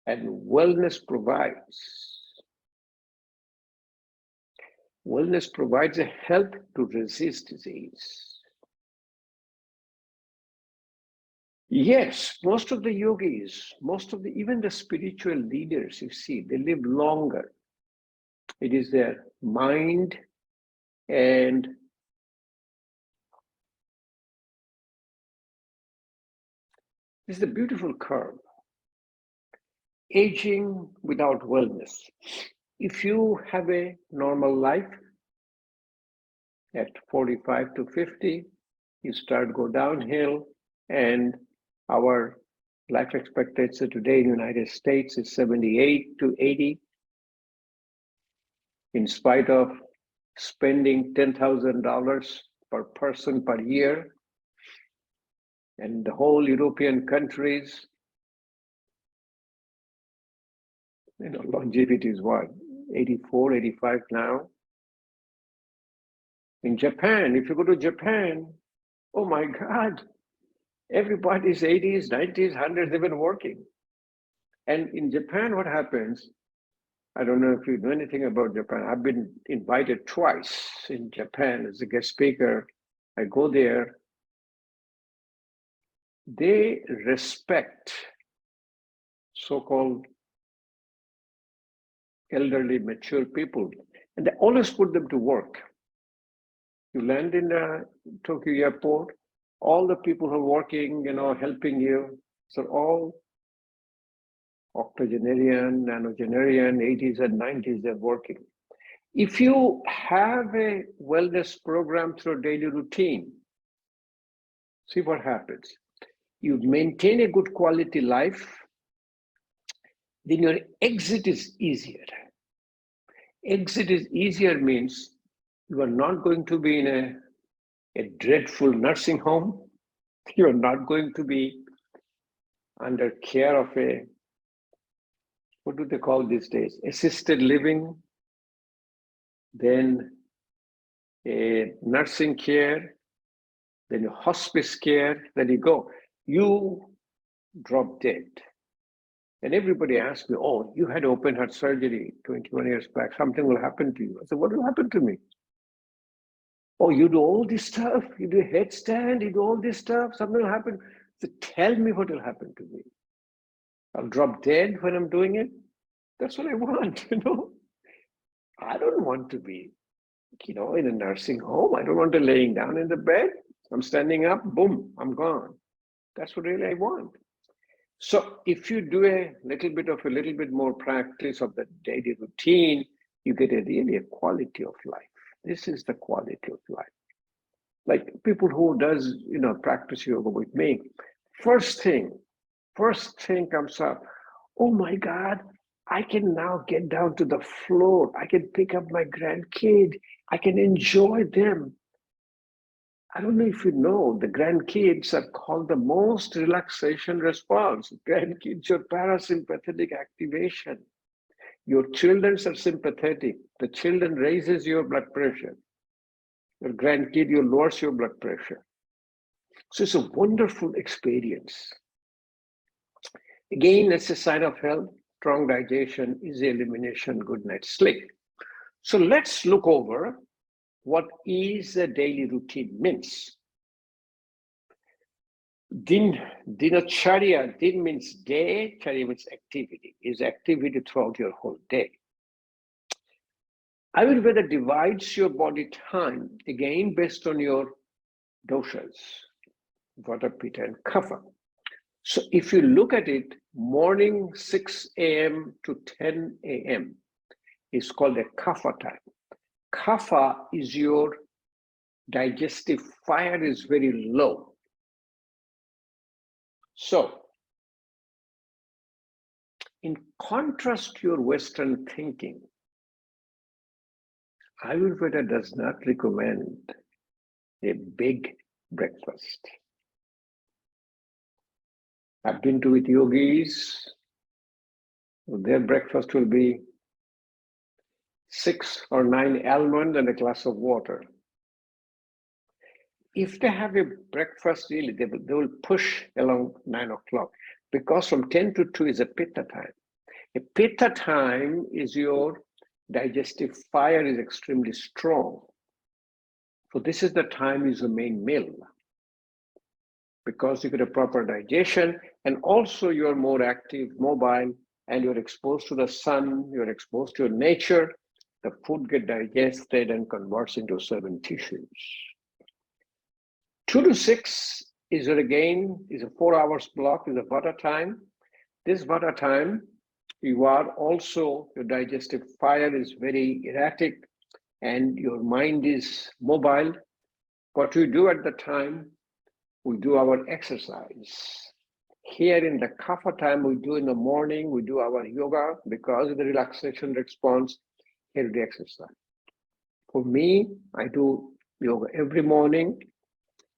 And wellness provides a health to resist disease. Yes, most of the yogis, even the spiritual leaders, you see, they live longer. It is their mind and this is a beautiful curve. Aging without wellness. If you have a normal life at 45 to 50, you start go downhill, and our life expectancy today in the United States is 78 to 80. In spite of spending $10,000 per person per year, and the whole European countries, longevity is what, 84, 85 now. In Japan, if you go to Japan, oh my God, everybody's 80s, 90s, 100s, they've been working. And in Japan, what happens, I don't know if you know anything about Japan. I've been invited twice in Japan as a guest speaker. I go there. They respect so-called elderly, mature people, and they always put them to work. You land in the Tokyo airport, all the people who are working, helping you, so all octogenarian, nonagenarian, 80s and 90s, they're working. If you have a wellness program through daily routine, see what happens. You maintain a good quality life, then your exit is easier. Exit is easier means you are not going to be in a dreadful nursing home. You are not going to be under care of a, what do they call these days? Assisted living, then a nursing care, then a hospice care, then you go. You drop dead. And everybody asks me, oh, you had open heart surgery 21 years back, something will happen to you. I said, what will happen to me? Oh, you do all this stuff, you do a headstand, you do all this stuff, something will happen. So tell me what will happen to me. I'll drop dead when I'm doing it. That's what I want, I don't want to be, in a nursing home. I don't want to laying down in the bed. I'm standing up, boom, I'm gone. That's what really I want. So if you do a little bit more practice of the daily routine, you get a quality of life. This is the quality of life. Like people who does, practice yoga with me, first thing comes up, oh my God, I can now get down to the floor. I can pick up my grandkid. I can enjoy them. I don't know if you know, the grandkids are called the most relaxation response. Grandkids, your parasympathetic activation. Your children are sympathetic. The children raises your blood pressure. Your grandkid, you lowers your blood pressure. So it's a wonderful experience. Again, it's a sign of health. Strong digestion, easy elimination, good night's sleep. So let's look over what is a daily routine means. Dinacharya, din means day, charya means activity, is activity throughout your whole day. Ayurveda divides your body time, again, based on your doshas, Vata, Pitta, and Kapha. So if you look at it, morning 6 a.m. to 10 a.m. is called a Kapha time. Kapha is your digestive fire is very low. So, in contrast to your Western thinking, Ayurveda does not recommend a big breakfast. I've been to with yogis, their breakfast will be 6 or 9 almonds and a glass of water. If they have a breakfast, really, they will push along 9 o'clock, because from 10 to 2 is a Pitta time. A Pitta time is your digestive fire is extremely strong. So this is the time is the main meal, because you get a proper digestion, and also you're more active, mobile, and you're exposed to the sun, you're exposed to your nature. the food gets digested and converts into certain tissues. 2 to 6 is again is a 4 hours block, is a vata time. This vata time, you are also, your digestive fire is very erratic and your mind is mobile. What we do at the time, we do our exercise. Here in the kapha time, we do in the morning, we do our yoga because of the relaxation response, here we exercise. For me, I do yoga every morning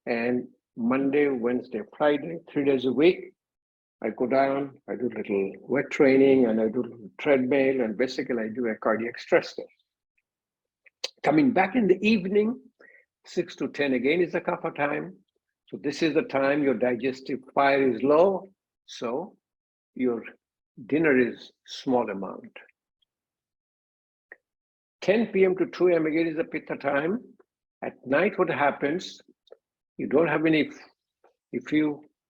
and Monday, Wednesday, Friday, 3 days a week. I go down, I do a little weight training and I do a little treadmill and basically I do a cardiac stress test. Coming back in the evening, 6 to 10 again is the kapha time. So this is the time your digestive fire is low, so your dinner is small amount. 10 p.m. to 2 a.m. again is the pitta time. At night, what happens? You don't have any,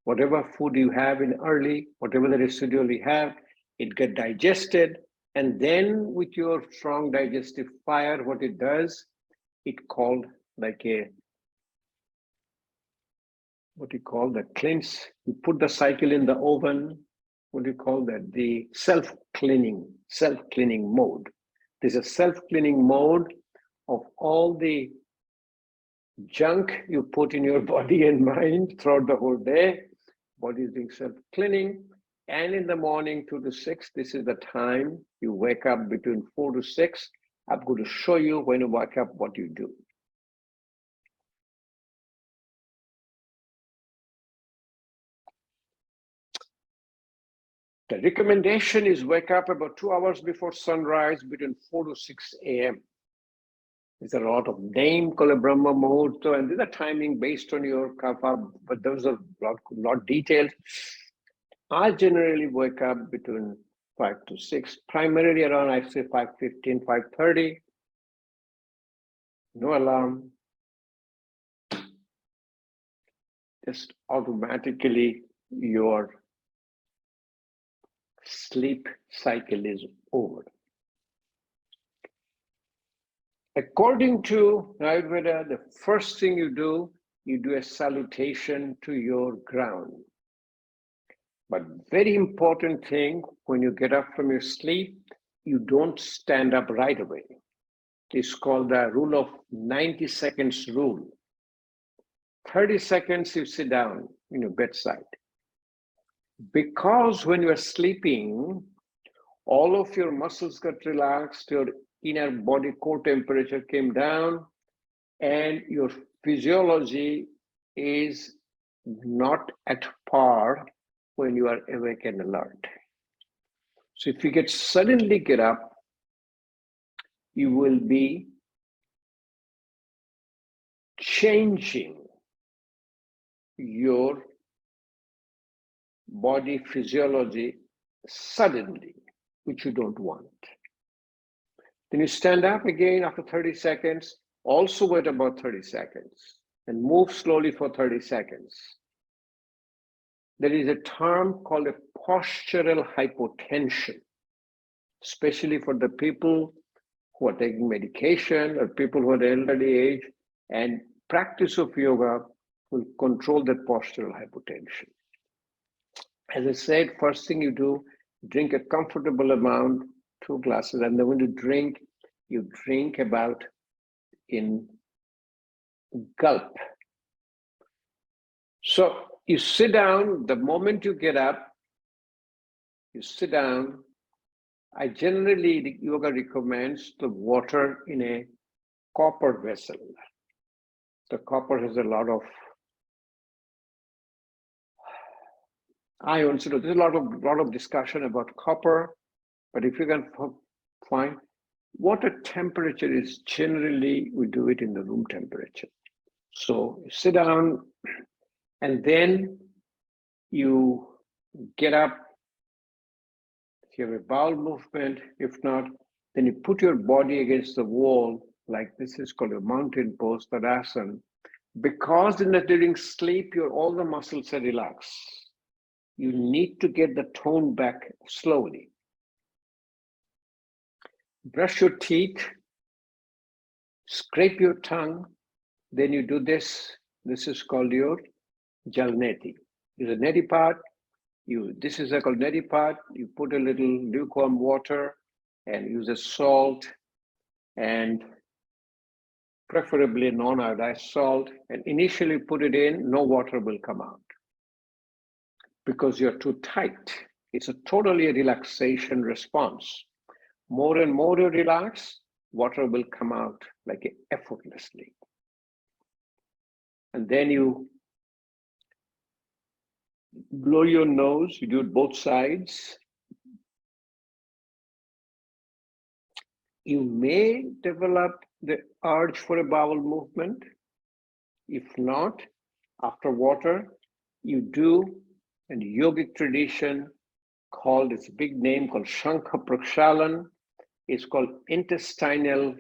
whatever food you have in early, whatever the residual you have, it gets digested. And then with your strong digestive fire, what it does, it called like a, what do you call that, cleanse. You put the cycle in the oven, what do you call that? The self-cleaning mode. There's a self-cleaning mode of all the junk you put in your body and mind throughout the whole day. Body is doing self-cleaning. And in the morning, 2 to 6, this is the time you wake up between 4 to 6. I'm going to show you when you wake up what you do. The recommendation is wake up about 2 hours before sunrise between 4 to 6 a.m. There's a lot of name called Brahma Muhurta, and there's a timing based on your kapha, but those are lot detailed. I generally wake up between 5 to 6, primarily around, I say 5:15, 5:30. No alarm. Just automatically your sleep cycle is over. According to Ayurveda, the first thing you do a salutation to your ground. But very important thing, when you get up from your sleep, you don't stand up right away. It's called the rule of 90 seconds rule. 30 seconds you sit down in your bedside. Because when you are sleeping, all of your muscles got relaxed, your inner body core temperature came down, and your physiology is not at par when you are awake and alert. So if you suddenly get up, you will be changing your body physiology suddenly, which you don't want. Then you stand up again after 30 seconds, also wait about 30 seconds and move slowly for 30 seconds. There is a term called a postural hypotension, especially for the people who are taking medication or people who are elderly age, and practice of yoga will control that postural hypotension. As I said, first thing you do, drink a comfortable amount, 2 glasses, and then when you drink about in gulp. So you sit down, the moment you get up, you sit down. I generally, the yoga recommends the water in a copper vessel. The copper has a lot of ions. There's a lot of discussion about copper, but if you can find water temperature is generally, we do it in the room temperature. So you sit down and then you get up. If you have a bowel movement, if not, then you put your body against the wall, like this is called a mountain pose, Tadasana. Because during sleep, all the muscles are relaxed. You need to get the tone back slowly. Brush your teeth scrape your tongue, then you do this. This is called your jalneti. Is a neti part. This is called neti part. You put a little lukewarm water and use a salt and preferably non-iodized salt, and initially put it in, no water will come out because you're too tight. It's a totally relaxation response. More and more you relax, water will come out like effortlessly. And then you blow your nose, you do it both sides. You may develop the urge for a bowel movement. If not, after water, you do a yogic tradition called, it's a big name called Shankha Prakshalan. It's called intestinal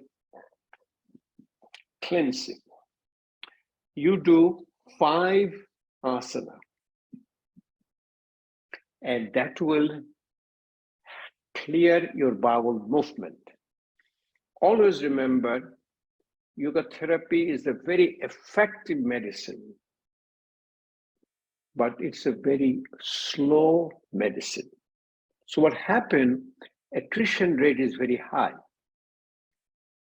cleansing. You do 5 asana, and that will clear your bowel movement. Always remember, yoga therapy is a very effective medicine, but it's a very slow medicine. So what happened, attrition rate is very high.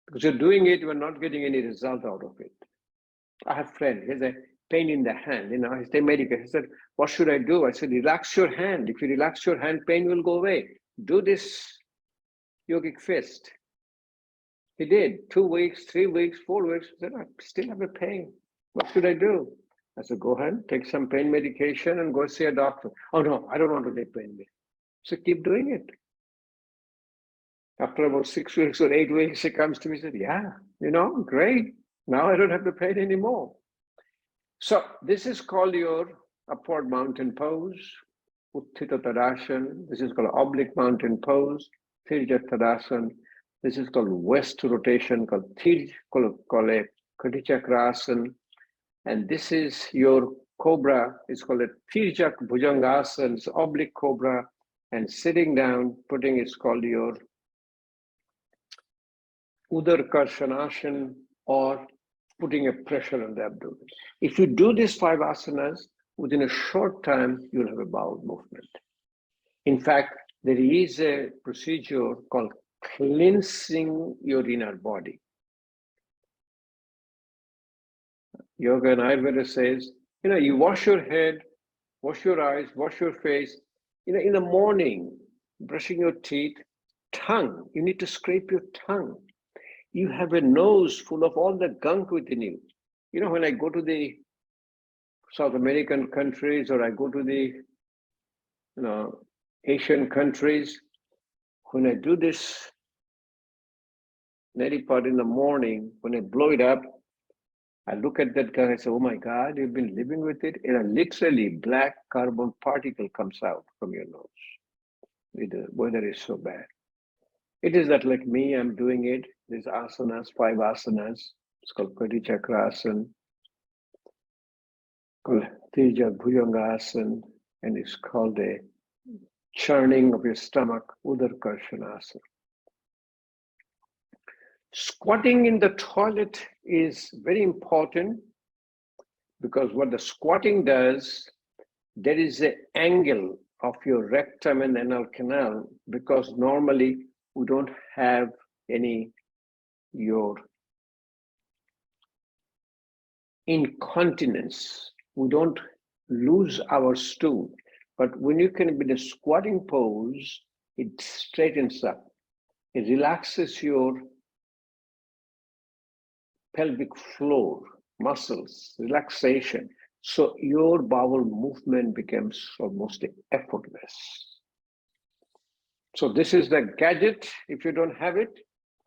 Because you're doing it, you're not getting any result out of it. I have a friend, he has a pain in the hand, he's a medical. He said, what should I do? I said, relax your hand. If you relax your hand, pain will go away. Do this yogic fist. He did 2 weeks, 3 weeks, 4 weeks. He said, I still have a pain. What should I do? I said, go ahead, take some pain medication and go see a doctor. Oh no, I don't want to take pain medication. So keep doing it. After about 6 weeks or 8 weeks, he comes to me and said, yeah, great. Now I don't have the pain anymore. So this is called your upward mountain pose, Utthita Tadasana. This is called oblique mountain pose, Tirja Tadasana. This is called west rotation, called Kati Chakrasana. And this is your cobra. It's called a Tirjak Bhujangasana. It's oblique cobra. And sitting down, putting, it's called your Udar Karshanasana, or putting a pressure on the abdomen. If you do these 5 asanas, within a short time, you'll have a bowel movement. In fact, there is a procedure called cleansing your inner body. Yoga and Ayurveda says, you wash your head, wash your eyes, wash your face. In the morning, brushing your teeth, tongue, you need to scrape your tongue. You have a nose full of all the gunk within you. When I go to the South American countries, or I go to the Asian countries, when I do this neti pot in the morning, when I blow it up, I look at that guy, I say, oh my God, you've been living with it? And a literally black carbon particle comes out from your nose. The weather is so bad. It is that like me, I'm doing it. There's asanas, 5 asanas. It's called Kati Chakrasana, called Tirjak Bhujangasana, and it's called a churning of your stomach, Udar Karshanasana. Squatting in the toilet is very important, because what the squatting does, there is an angle of your rectum and anal canal, because normally we don't have any your incontinence. We don't lose our stool. But when you can be in a squatting pose, it straightens up. It relaxes your pelvic floor, muscles, relaxation. So your bowel movement becomes almost effortless. So this is the gadget. If you don't have it,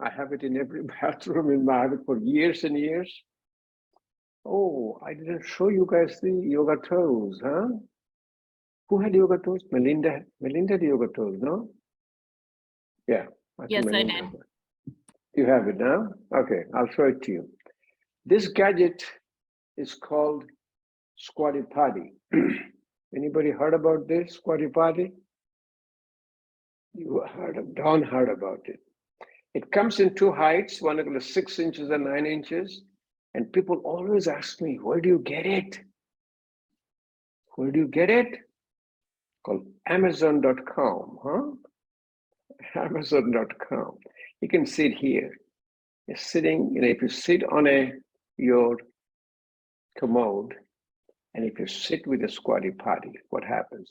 I have it in every bathroom. I have it for years and years. Oh, I didn't show you guys the yoga toes, huh? Who had yoga toes? Melinda had yoga toes, no? Yeah. Yes, I did. You have it now? Okay, I'll show it to you. This gadget is called Squatty Potty. Anybody heard about this, Squatty Potty? You heard of, Don heard about it. It comes in two heights, one is 6 inches and 9 inches. And people always ask me, where do you get it? Where do you get it? Called Amazon.com, huh? Amazon.com. You can see it here. You're sitting, if you sit on your commode, and if you sit with a squatty potty, what happens?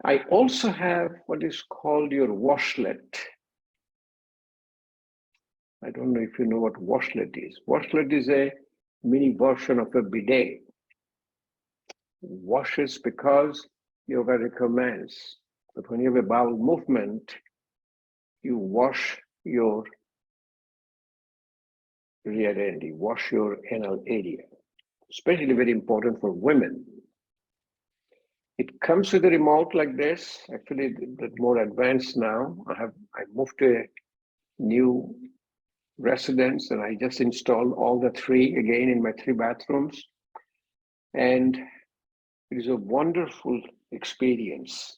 I also have what is called your washlet. I don't know if you know what washlet is. Washlet is a mini version of a bidet. Washes because yoga recommends that when you have a bowel movement, you wash your rear end, you wash your anal area. Especially very important for women. It comes with a remote like this. Actually, it's more advanced now. I moved to a new residence and I just installed all the three again in my 3 bathrooms. And it is a wonderful experience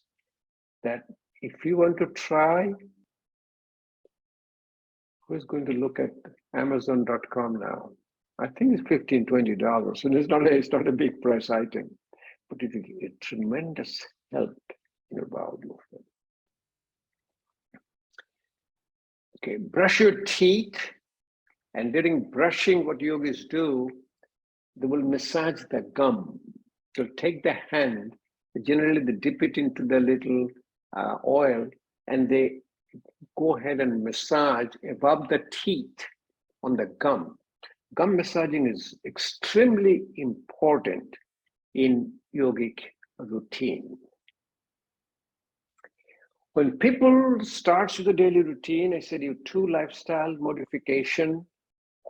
that if you want to try, who's going to look at Amazon.com now? I think it's $15, $20, and it's not a big price item, but it is a tremendous help in your bowel movement. Okay, brush your teeth, and during brushing, what yogis do, they will massage the gum. They'll take the hand, generally they dip it into the little oil, and they go ahead and massage above the teeth on the gum. Gum massaging is extremely important in yogic routine. When people start with the daily routine, I said you 2 lifestyle modification,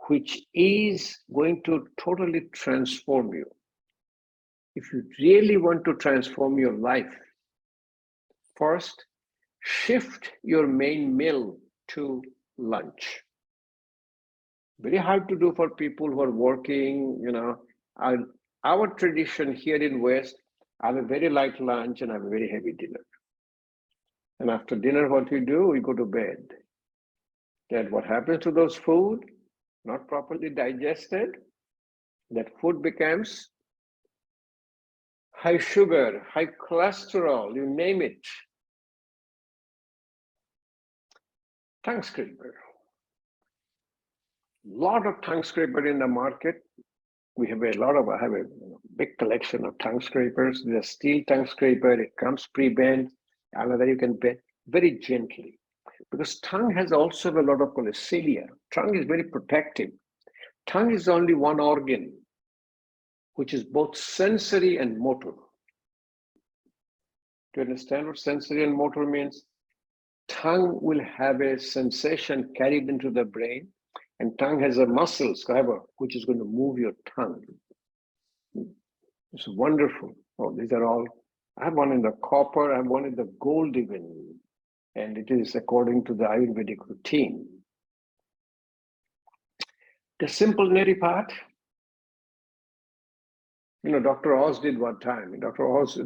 which is going to totally transform you. If you really want to transform your life, first, shift your main meal to lunch. Very hard to do for people who are working, Our tradition here in West, I have a very light lunch and I have a very heavy dinner. And after dinner, what we do, we go to bed. Then what happens to those food? Not properly digested. That food becomes high sugar, high cholesterol, you name it. Tongue scraper. Lot of tongue scraper in the market. I have a big collection of tongue scrapers. There's a steel tongue scraper. It comes pre-bent. Another you can bend very gently. Because tongue has also a lot of cilia. Tongue is very protective. Tongue is only one organ, which is both sensory and motor. Do you understand what sensory and motor means? Tongue will have a sensation carried into the brain, and tongue has a muscle, which is going to move your tongue. It's wonderful. Oh, these are all, I have one in the copper, I have one in the gold even, and it is according to the Ayurvedic routine. The simple neti part, Dr. Oz did one time. Dr. Oz,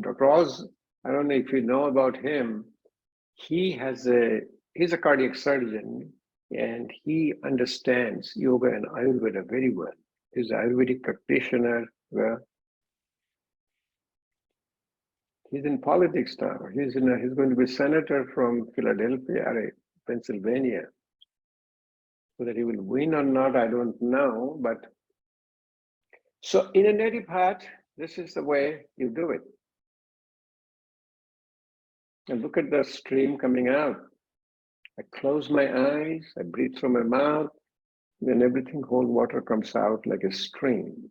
I don't know if you know about him, he's a cardiac surgeon, and he understands yoga and Ayurveda very well. He's an Ayurvedic practitioner. Well, he's in politics now. He's going to be senator from Philadelphia, Pennsylvania. Whether he will win or not, I don't know. But so in a neti part, this is the way you do it. And look at the stream coming out. I close my eyes, I breathe through my mouth, then everything, whole water comes out like a stream.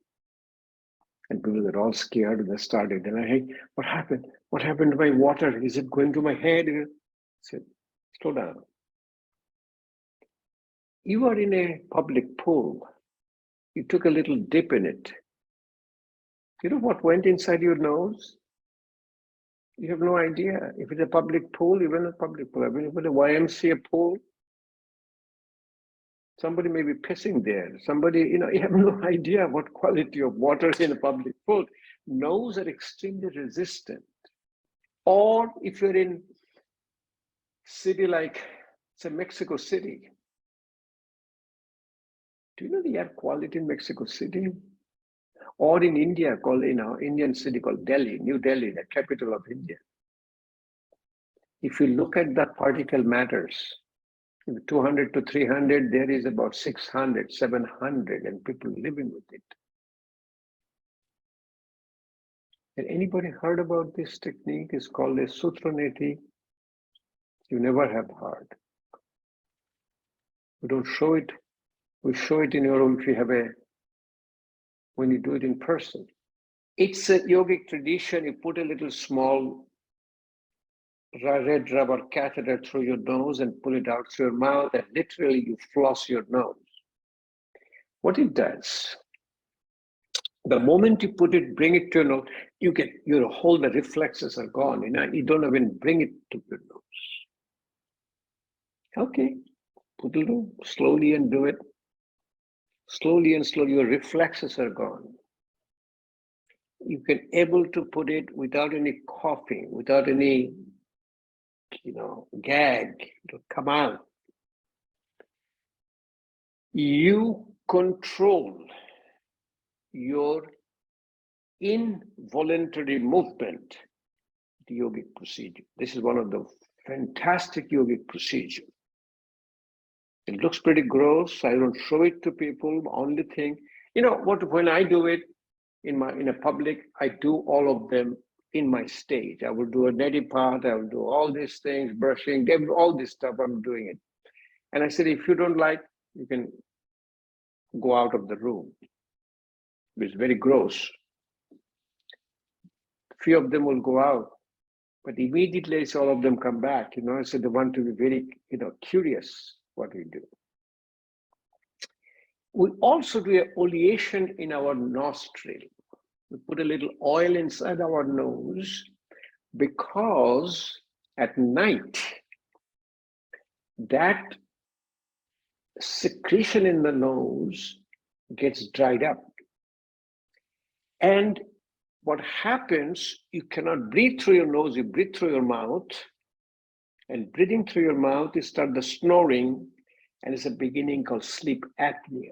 And people are all scared, they started. And hey, what happened? What happened to my water? Is it going to my head? I said, slow down. You are in a public pool. You took a little dip in it. You know what went inside your nose? You have no idea. If it's a public pool, even a public pool, I mean, if it's a YMCA pool, somebody may be pissing there. Somebody, you have no idea what quality of water is in a public pool. Nose are extremely resistant. Or if you're in city like It's in Mexico City. Do you know the air quality in Mexico City? Or in India, called, Indian city called Delhi, New Delhi, the capital of India. If you look at the particle matters, 200 to 300, there is about 600, 700, and people living with it. Has anybody heard about this technique? It's called a Sutraneti. You never have heard. We don't show it. We show it in your room if you have when you do it in person. It's a yogic tradition. You put a little small red rubber catheter through your nose and pull it out through your mouth, and literally you floss your nose. What it does, the moment you put it, bring it to your nose, you get your whole, the reflexes are gone. You don't even bring it to your nose. Okay, put it on slowly and do it. Slowly and slowly, your reflexes are gone. You can able to put it without any coughing, without any, gag to come out. You control your involuntary movement, the yogic procedure. This is one of the fantastic yogic procedures. It looks pretty gross. I don't show it to people. Only thing, when I do it in a public, I do all of them in my stage. I will do a neti path. I will do all these things, brushing, all this stuff. I'm doing it. And I said, if you don't like, you can go out of the room. It's very gross. Few of them will go out, but immediately all of them come back. So they want to be very, curious what we do. We also do a oleation in our nostril. We put a little oil inside our nose because at night, that secretion in the nose gets dried up. And what happens, you cannot breathe through your nose, you breathe through your mouth. And breathing through your mouth, you start the snoring, and it's a beginning called sleep apnea.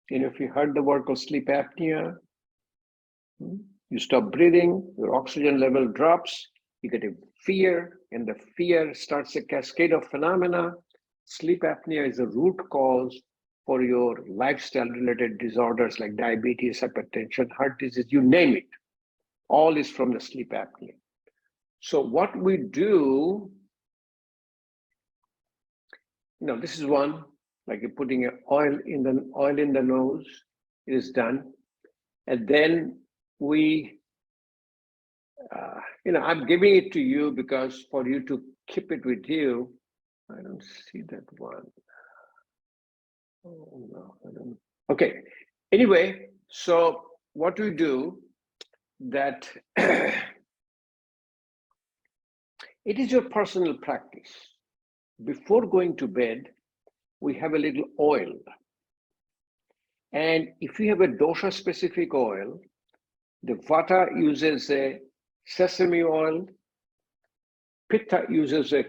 If you heard the word called sleep apnea, you stop breathing, your oxygen level drops, you get a fear, and the fear starts a cascade of phenomena. Sleep apnea is the root cause for your lifestyle-related disorders like diabetes, hypertension, heart disease, you name it. All is from the sleep apnea. So what we do, this is one, like you're putting oil in the nose, it is done. And then we, I'm giving it to you because for you to keep it with you. I don't see that one. Oh, no, I don't. Okay, anyway, so what we do that, it is your personal practice. Before going to bed, we have a little oil. And if you have a dosha-specific oil, the Vata uses a sesame oil, Pitta uses a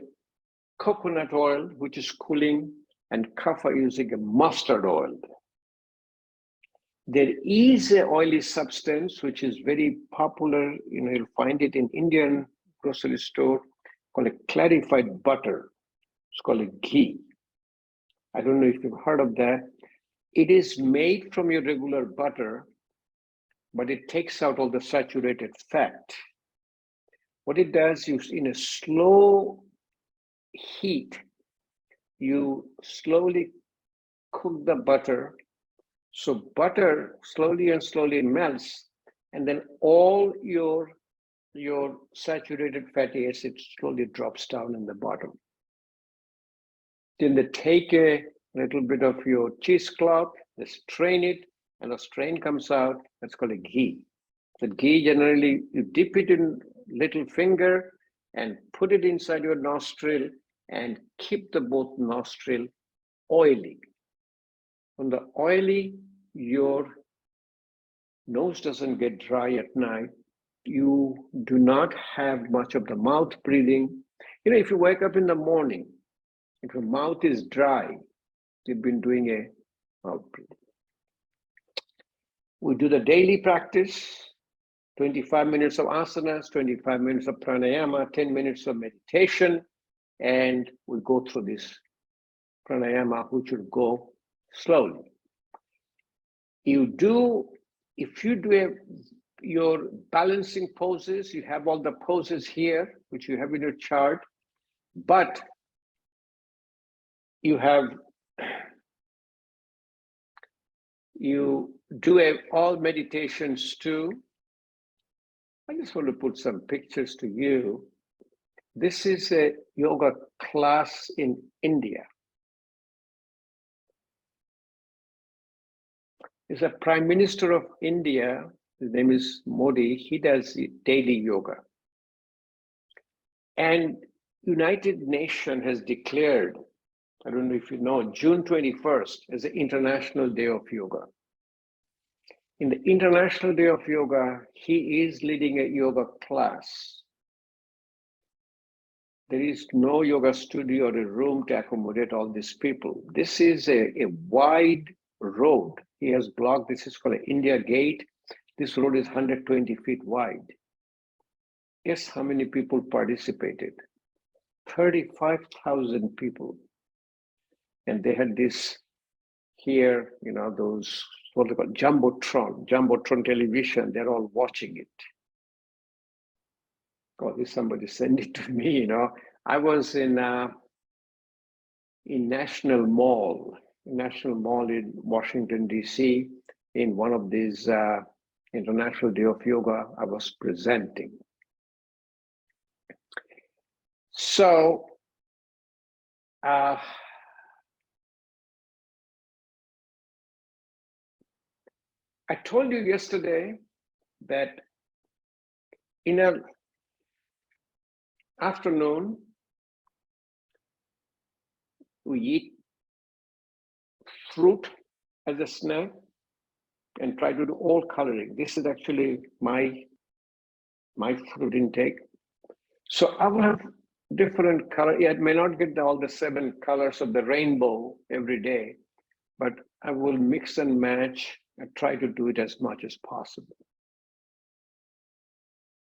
coconut oil, which is cooling, and Kapha using a mustard oil. There is an oily substance which is very popular, you'll find it in Indian grocery store, called a clarified butter. It's called a ghee. I don't know if you've heard of that. It is made from your regular butter, but it takes out all the saturated fat. What it does is in a slow heat, you slowly cook the butter. So butter slowly and slowly melts, and then all your saturated fatty acid slowly drops down in the bottom. Then they take a little bit of your cheesecloth, they strain it, and a strain comes out. That's called a ghee. The ghee, generally, you dip it in little finger and put it inside your nostril and keep the both nostril oily. When the oily, your nose doesn't get dry at night. You do not have much of the mouth breathing. You know, if you wake up in the morning, if your mouth is dry, you've been doing a mouth breathing. We do the daily practice, 25 minutes of asanas, 25 minutes of pranayama, 10 minutes of meditation, and we go through this pranayama, which will go slowly. If you do your balancing poses, you have all the poses here, which you have in your chart, but you do all meditations too. I just want to put some pictures to you. This is a yoga class in India. There's a Prime Minister of India, his name is Modi, he does daily yoga. And United Nations has declared, I don't know if you know, June 21st as the International Day of Yoga. In the International Day of Yoga, he is leading a yoga class. There is no yoga studio or a room to accommodate all these people. This is a wide road. He has blocked, this is called India Gate. This road is 120 feet wide. Guess how many people participated? 35,000 people. And they had this here, you know, those, what they call Jumbotron television, they're all watching it. God, if somebody send it to me, you know. I was in National Mall in Washington, D.C., in one of these International Day of Yoga, I was presenting. So, I told you yesterday that in an afternoon, we eat fruit as a snack and try to do all coloring. This is actually my fruit intake. So I will have different color. Yeah, I may not get all the 7 colors of the rainbow every day, but I will mix and match and try to do it as much as possible.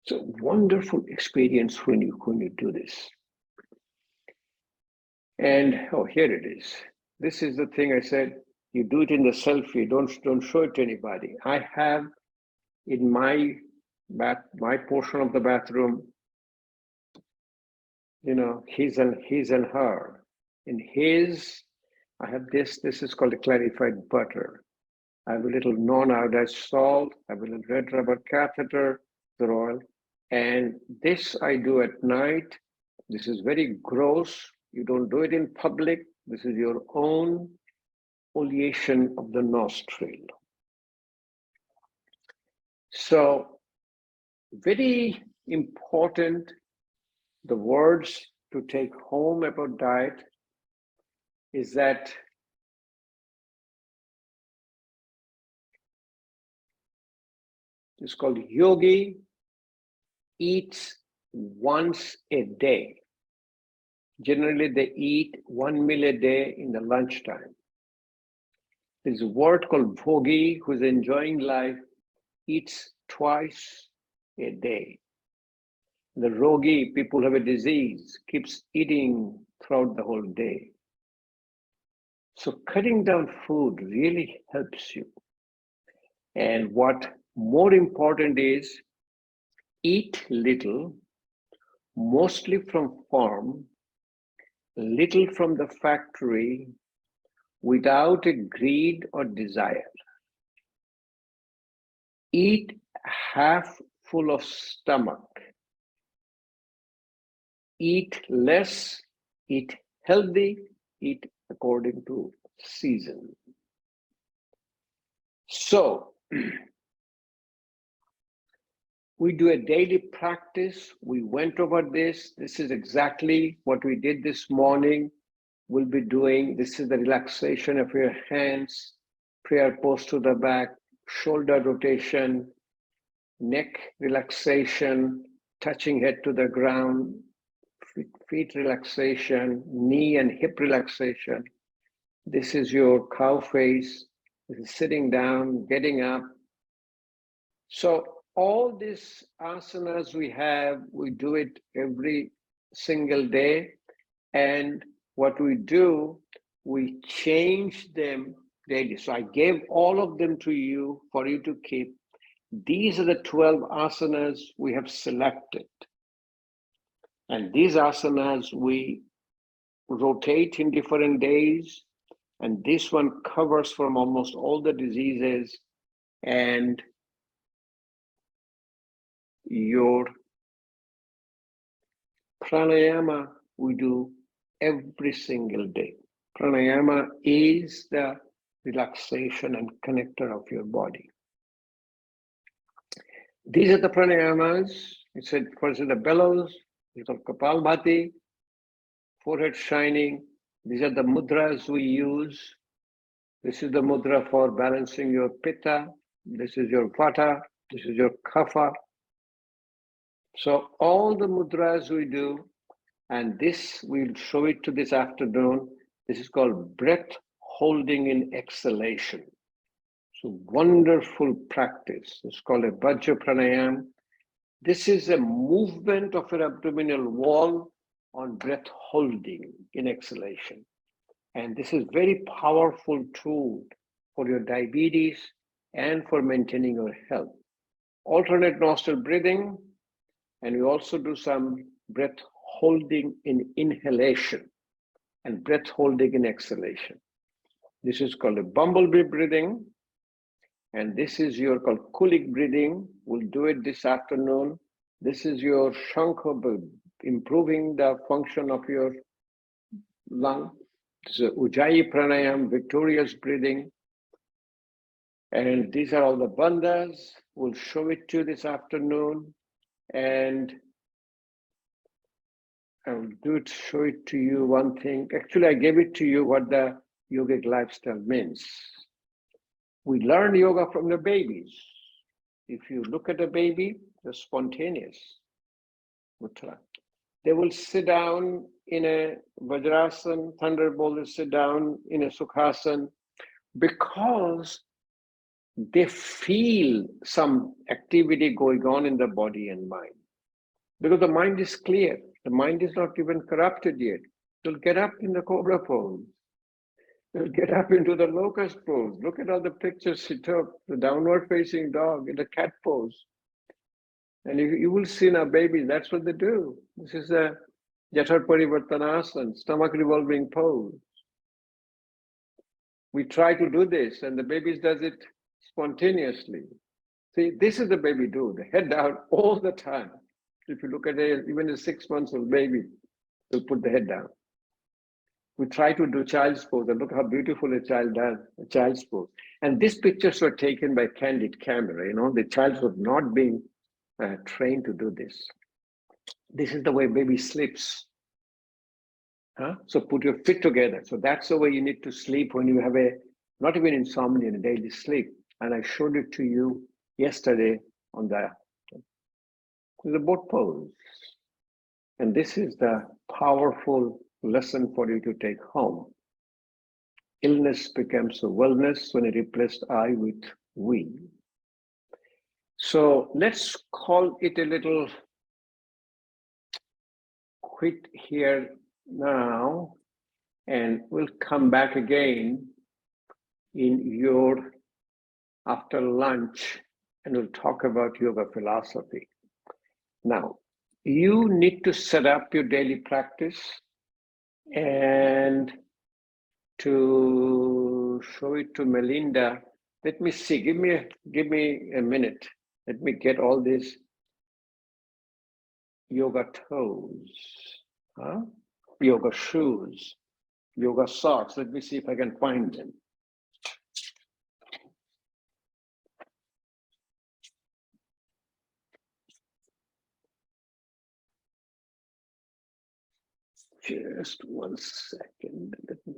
So wonderful experience when you do this. And oh, here it is. This is the thing I said, you do it in the selfie, don't show it to anybody. I have in my portion of the bathroom, you know, his and her. In his, I have this is called a clarified butter. I have a little non-iodized salt, I have a little red rubber catheter, the oil, and this I do at night. This is very gross. You don't do it in public. This is your own oleation of the nostril. So very important, the words to take home about diet is that it's called yogi eats once a day. Generally, they eat 1 meal a day in the lunchtime. There's a word called bhogi, who's enjoying life, eats twice a day. The rogi, people who have a disease, keeps eating throughout the whole day. So cutting down food really helps you. And what more important is, eat little, mostly from farm, little from the factory, without a greed or desire. Eat half full of stomach. Eat less, eat healthy, eat according to season. So, we do a daily practice. We went over this. This is exactly what we did this morning. We'll be doing, this is the relaxation of your hands, prayer pose to the back, shoulder rotation, neck relaxation, touching head to the ground, feet relaxation, knee and hip relaxation. This is your cow face. This is sitting down, getting up. So all these asanas we have, we do it every single day. And what we do, we change them daily. So I gave all of them to you for you to keep. These are the 12 asanas we have selected. And these asanas we rotate in different days. And this one covers from almost all the diseases. And your pranayama we do every single day. Pranayama is the relaxation and connector of your body. These are the pranayamas. It said first is the bellows, it's called Kapalbhati, forehead shining. These are the mudras we use. This is the mudra for balancing your pitta. This is your vata. This is your kapha. So all the mudras we do, and this we'll show it to this afternoon. This is called breath holding in exhalation. So wonderful practice. It's called a Vajra Pranayam. This is a movement of your abdominal wall on breath holding in exhalation. And this is very powerful tool for your diabetes and for maintaining your health. Alternate nostril breathing, and we also do some breath holding in inhalation and breath holding in exhalation. This is called a bumblebee breathing, and this is your called Kulik breathing. We'll do it this afternoon. This is your Shankha, improving the function of your lung. This is Ujjayi Pranayam, victorious breathing. And these are all the bandhas. We'll show it to you this afternoon. And I'll show it to you one thing. Actually, I gave it to you what the yogic lifestyle means. We learn yoga from the babies. If you look at a baby, they're spontaneous. They will sit down in a Vajrasana, Thunderbolt, they sit down in a Sukhasana because they feel some activity going on in the body and mind. Because the mind is clear. The mind is not even corrupted yet. They'll get up in the cobra pose. They'll get up into the locust pose. Look at all the pictures she took, the downward facing dog in the cat pose. And you will see now babies, that's what they do. This is a Jathar Parivartanasana, stomach revolving pose. We try to do this and the babies does it spontaneously. See, this is the baby do, the head down all the time. If you look at even a 6 months old baby, they'll put the head down. We try to do child's pose and look how beautiful a child does, a child's pose. And these pictures were taken by candid camera, the child was not being trained to do this. This is the way baby sleeps. So put your feet together. So that's the way you need to sleep when you have not even insomnia, in a daily sleep. And I showed it to you yesterday on the boat pose. And this is the powerful lesson for you to take home. Illness becomes a wellness when it replaced I with we. So let's call it a little quit here now, and we'll come back again in after lunch, and we'll talk about yoga philosophy. Now, you need to set up your daily practice, and to show it to Melinda, let me see, give me a minute. Let me get all these yoga toes, yoga shoes, yoga socks. Let me see if I can find them. Just 1 second. Let me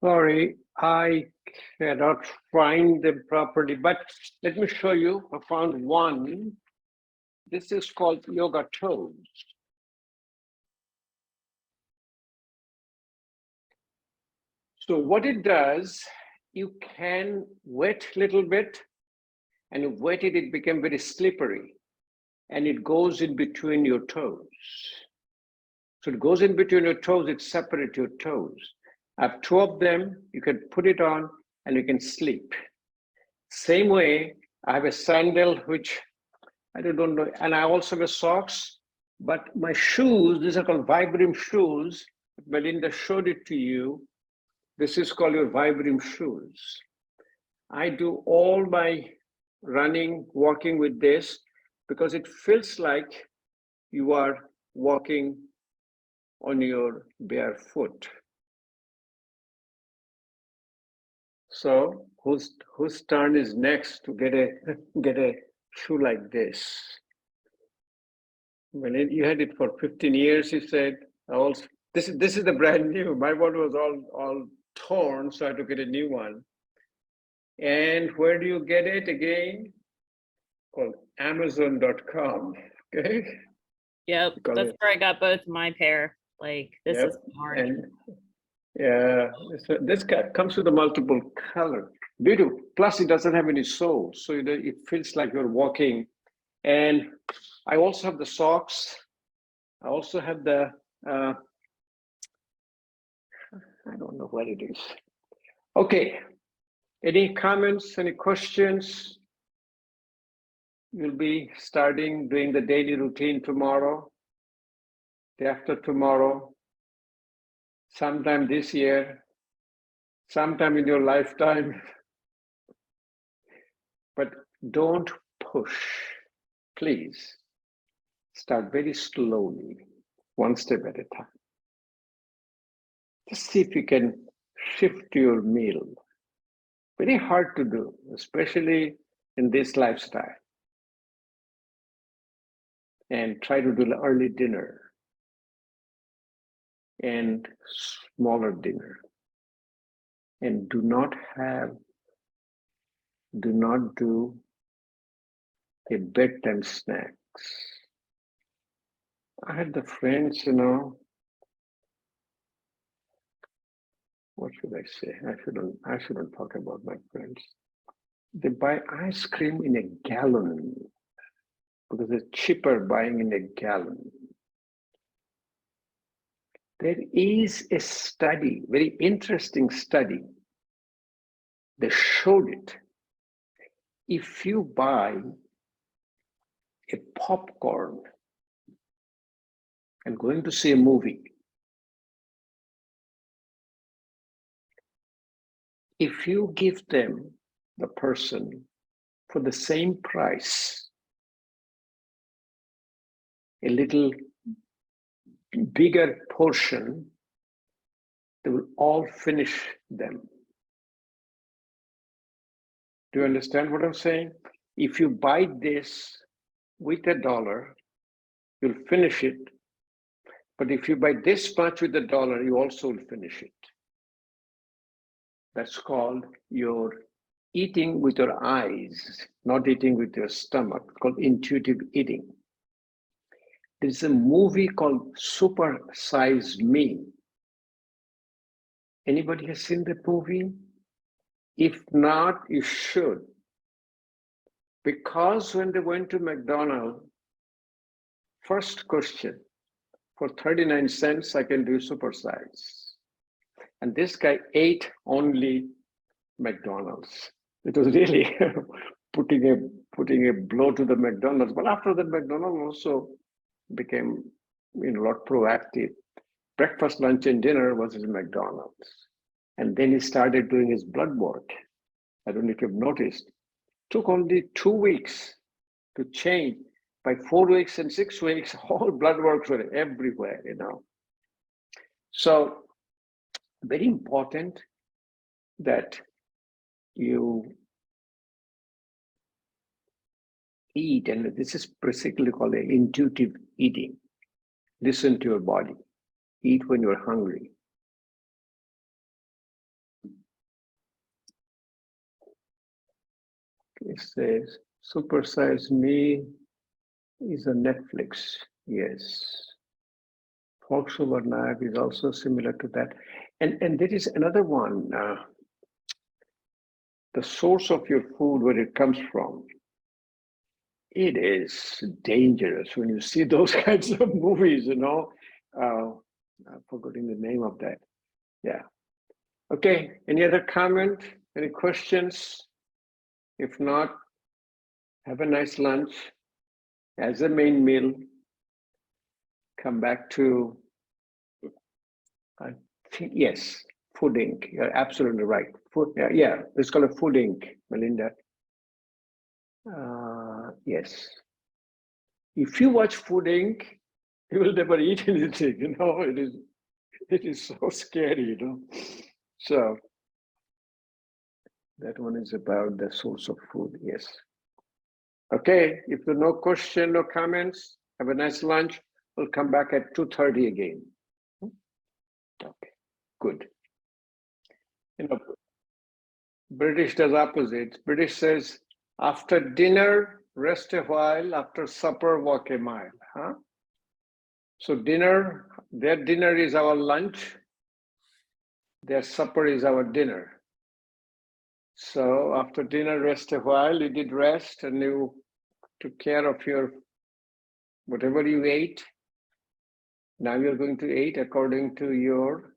Sorry, I cannot find them properly, but let me show you. I found one. This is called yoga toes. So what it does, you can wet a little bit, and you wet it, it became very slippery, and it goes in between your toes. So it goes in between your toes, it separates your toes. I have two of them, you can put it on and you can sleep. Same way, I have a sandal, which I don't know, and I also have socks, but my shoes, these are called Vibram shoes. Melinda showed it to you. This is called your Vibram shoes. I do all my running, walking with this because it feels like you are walking on your bare foot. So whose turn is next to get a shoe like this? When you had it for 15 years, you said, this is the brand new. My one was all torn, so I had to get a new one. And where do you get it again? Called Amazon.com. Okay. Yep, that's where I got both my pair. Like this is hard. And yeah, this comes with a multiple color. Beautiful. Plus, it doesn't have any soles, so it feels like you're walking. And I also have the socks. I also have the I don't know what it is. Okay. Any comments? Any questions? You'll be starting doing the daily routine tomorrow, day after tomorrow, sometime this year, sometime in your lifetime. But don't push, please. Start very slowly, one step at a time. Just see if you can shift your meal. Very hard to do, especially in this lifestyle. And try to do the early dinner and smaller dinner. And do not do a bedtime snacks. I had the friends, what should I say? I shouldn't talk about my friends. They buy ice cream in a gallon because it's cheaper buying in a gallon. There is a study, very interesting study. They showed it. If you buy a popcorn and going to see a movie, if you give them, the person, for the same price, a little bigger portion, they will all finish them. Do you understand what I'm saying? If you buy this with $1, you'll finish it. But if you buy this much with $1, you also will finish it. That's called your eating with your eyes, not eating with your stomach, called intuitive eating. There's a movie called Super Size Me. Anybody has seen the movie? If not, you should. Because when they went to McDonald's, first question, for 39 cents, I can do supersize. And this guy ate only McDonald's. It was really putting a blow to the McDonald's. But after that, McDonald's also became a lot proactive. Breakfast, lunch, and dinner was his McDonald's. And then he started doing his blood work. I don't know if you've noticed. Took only 2 weeks to change. By 4 weeks and 6 weeks, all blood works were everywhere, So very important that you eat, and this is basically called intuitive eating. Listen to your body. Eat when you're hungry. It says, Supersize Me is a Netflix. Yes. Fox Over Knife is also similar to that. And there is another one, the source of your food, where it comes from. It is dangerous when you see those kinds of movies, you know. I'm forgetting the name of that. Yeah. Okay, any other comment? Any questions? If not, have a nice lunch as a main meal. Come back to, I think, yes, Food Inc. You're absolutely right. Food, yeah, it's called a Food Inc., Melinda. Yes. If you watch Food Inc., you will never eat anything, you know, it is so scary, you know. So that one is about the source of food, yes. Okay, if there are no question, no comments, have a nice lunch. We'll come back at 2:30 again. Okay, good. You know, British does opposite. British says, after dinner, rest a while, after supper, walk a mile, huh? So dinner, their dinner is our lunch, their supper is our dinner. So after dinner, rest a while, you did rest and you took care of your, whatever you ate. Now you're going to eat according to your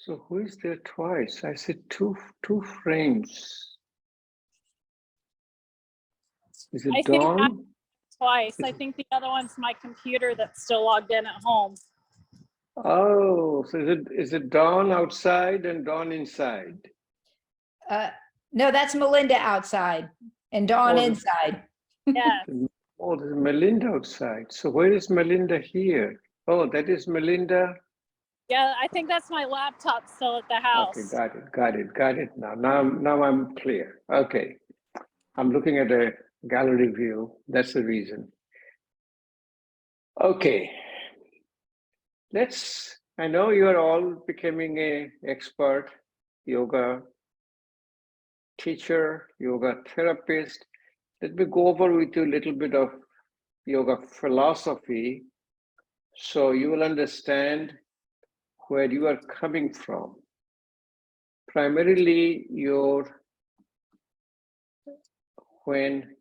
So who is there twice? I said two frames. Is it Dawn? Twice. I think the other one's my computer that's still logged in at home. Oh, so is it Dawn outside and Dawn inside? No, that's Melinda outside and Dawn inside. Yeah. Oh, there's Melinda outside. So where is Melinda here? Oh, that is Melinda. Yeah, I think that's my laptop still at the house. Okay, got it. Now I'm clear. Okay, I'm looking at a gallery view. That's the reason. Okay, I know you are all becoming an expert yoga teacher, yoga therapist. Let me go over with you a little bit of yoga philosophy so you will understand where you are coming from. Primarily, when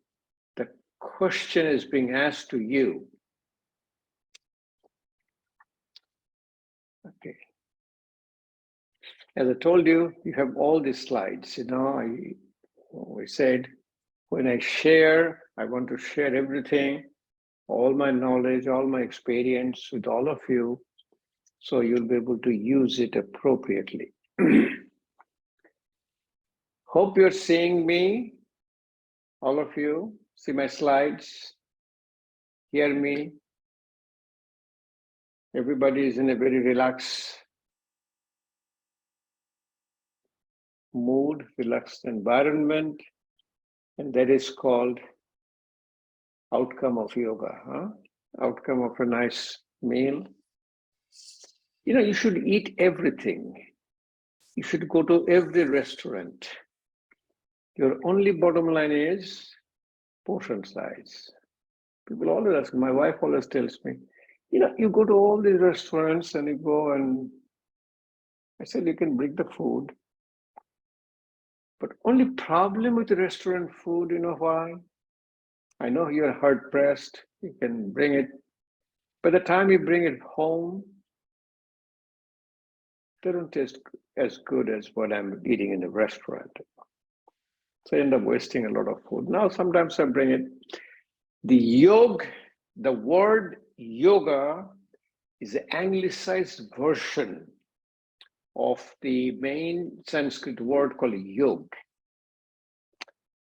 the question is being asked to you. Okay. As I told you, you have all these slides. You know, we said, when I share, I want to share everything, all my knowledge, all my experience with all of you, so you'll be able to use it appropriately. Hope you're seeing me, all of you. See my slides, hear me. Everybody is in a very relaxed mood, relaxed environment, and that is called outcome of yoga, huh? Outcome of a nice meal. You know, you should eat everything. You should go to every restaurant. Your only bottom line is portion size. People always ask, my wife always tells me, you know, you go to all these restaurants and you go and I said, you can bring the food. But only problem with the restaurant food, you know why? I know you're hard pressed, you can bring it. By the time you bring it home, they don't taste as good as what I'm eating in a restaurant. So I end up wasting a lot of food. Now, sometimes I bring it. The word yoga is an anglicized version of the main Sanskrit word called yog.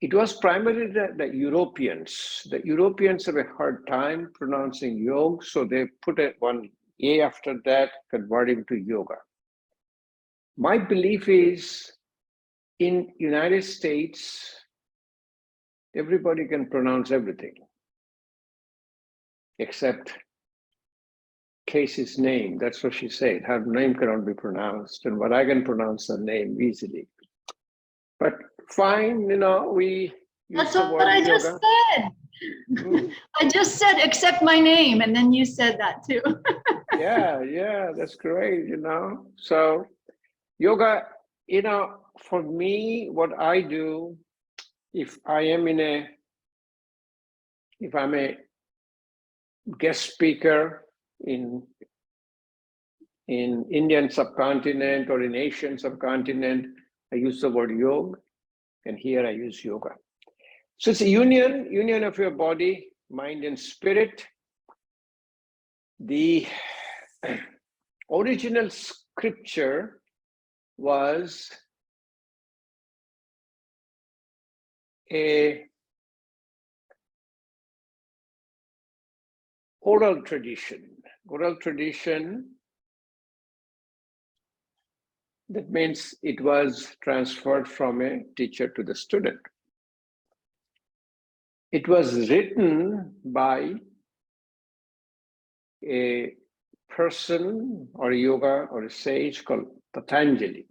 It was primarily the Europeans. The Europeans have a hard time pronouncing yog, so they put one A after that, converting to yoga. My belief is in United States, everybody can pronounce everything except Casey's name. That's what she said. Her name cannot be pronounced, but I can pronounce her name easily. But fine, we use That's the what word I yoga. just said. I just said, accept my name, and then you said that too. Yeah, that's great, So yoga, for me, what I do, if I'm a guest speaker in Indian subcontinent or in Asian subcontinent, I use the word yoga, and here I use yoga. So it's a union of your body, mind, and spirit. The original scripture was a oral tradition. That means it was transferred from a teacher to the student. It was written by a person or a yoga or a sage called Patanjali.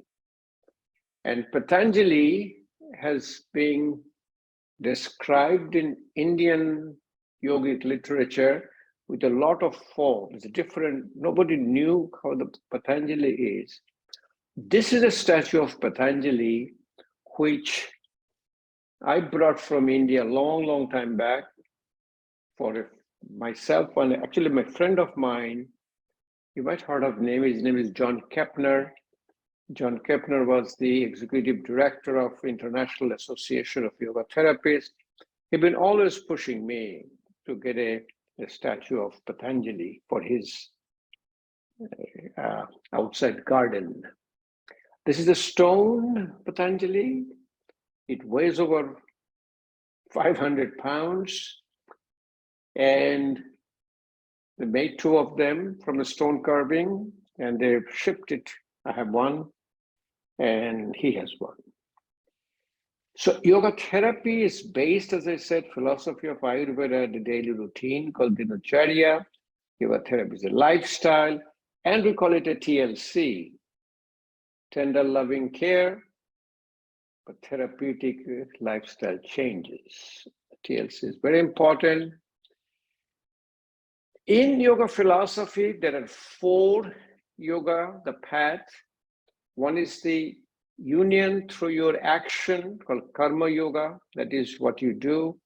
And Patanjali has been described in Indian yogic literature with a lot of forms, different. Nobody knew how the Patanjali is. This is a statue of Patanjali, which I brought from India a long time back for myself and actually my friend of mine. You might have heard of name. His name is John Kepner. John Kepner was the executive director of International Association of Yoga Therapists. He'd been always pushing me to get a statue of Patanjali for his outside garden. This is a stone Patanjali. It weighs over 500 pounds. And they made two of them from a stone carving, and they shipped it. I have one, and he has one. So yoga therapy is based, as I said, philosophy of Ayurveda, the daily routine called Dinacharya. Yoga therapy is a lifestyle, and we call it a TLC, tender loving care, but therapeutic lifestyle changes. TLC is very important. In yoga philosophy, there are 4 yoga, the path. One is the union through your action called karma yoga, that is what you do.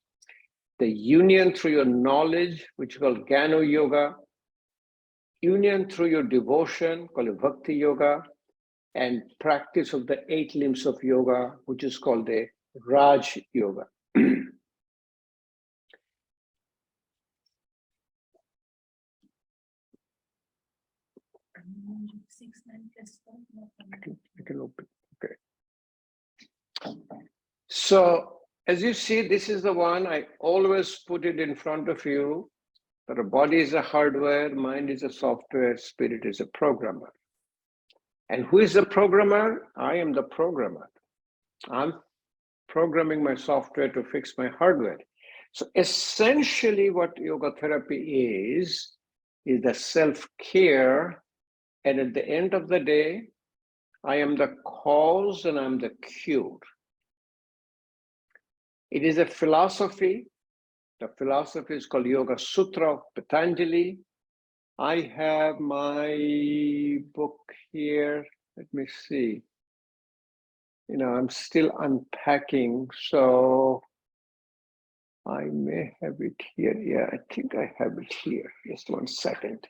The union through your knowledge, which is called jnana yoga. Union through your devotion, called bhakti yoga. And practice of the 8 limbs of yoga, which is called the Raj yoga. I can open. Okay. So as you see, this is the one I always put it in front of you. That a body is a hardware, mind is a software, spirit is a programmer. And who is the programmer? I am the programmer. I'm programming my software to fix my hardware. So essentially what yoga therapy is the self-care. And at the end of the day, I am the cause and I'm the cure. It is a philosophy. The philosophy is called Yoga Sutra of Patanjali. I have my book here. Let me see. I'm still unpacking, so I may have it here. Yeah, I think I have it here. Just one second.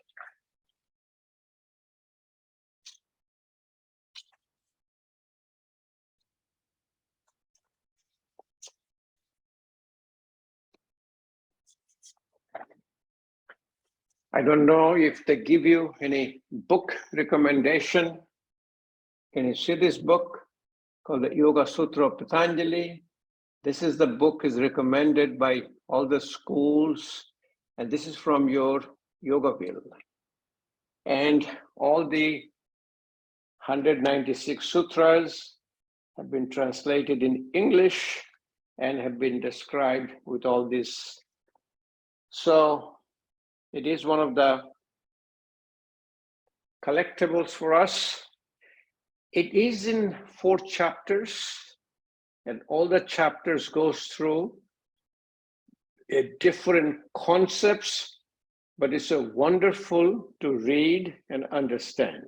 I don't know if they give you any book recommendation. Can you see this book called the Yoga Sutra of Patanjali? This is the book is recommended by all the schools, and this is from your Yogaville. And all the 196 sutras have been translated in English and have been described with all this. So it is one of the collectibles for us. It is in 4 chapters, and all the chapters goes through different concepts, but it's a wonderful to read and understand.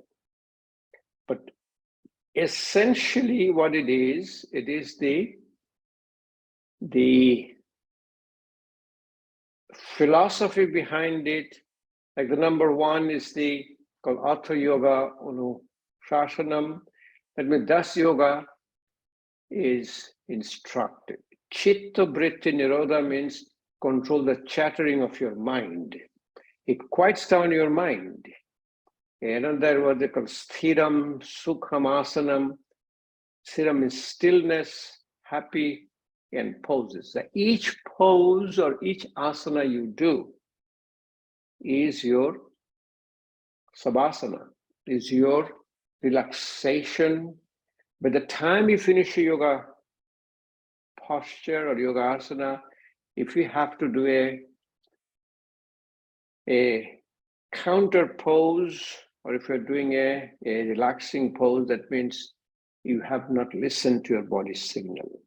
But essentially what it is the philosophy behind it. Like the number 1 is called Atha Yoga Anushasanam. That means Das Yoga is instructed. Chitta Vritti Nirodha means control the chattering of your mind. It quiets down your mind. And another word they call Sthiram Sukhamasanam. Sthiram means stillness, happy, and poses. So each pose or each asana you do is your savasana, is your relaxation. By the time you finish a yoga posture or yoga asana, if you have to do a counter pose, or if you're doing a relaxing pose, that means you have not listened to your body's signal.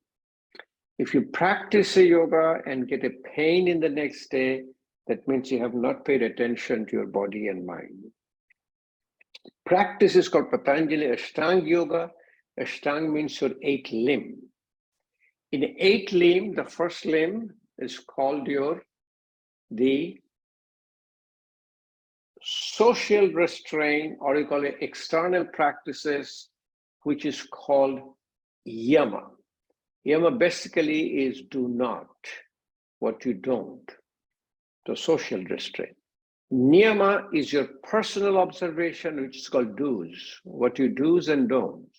If you practice a yoga and get a pain in the next day, that means you have not paid attention to your body and mind. Practice is called Patanjali Ashtanga Yoga. Ashtanga means your 8 limb. In 8 limb, the first limb is called the social restraint, or you call it external practices, which is called yama. Yama basically is do not, what you don't, the social restraint. Niyama is your personal observation, which is called do's, what you do's and don'ts.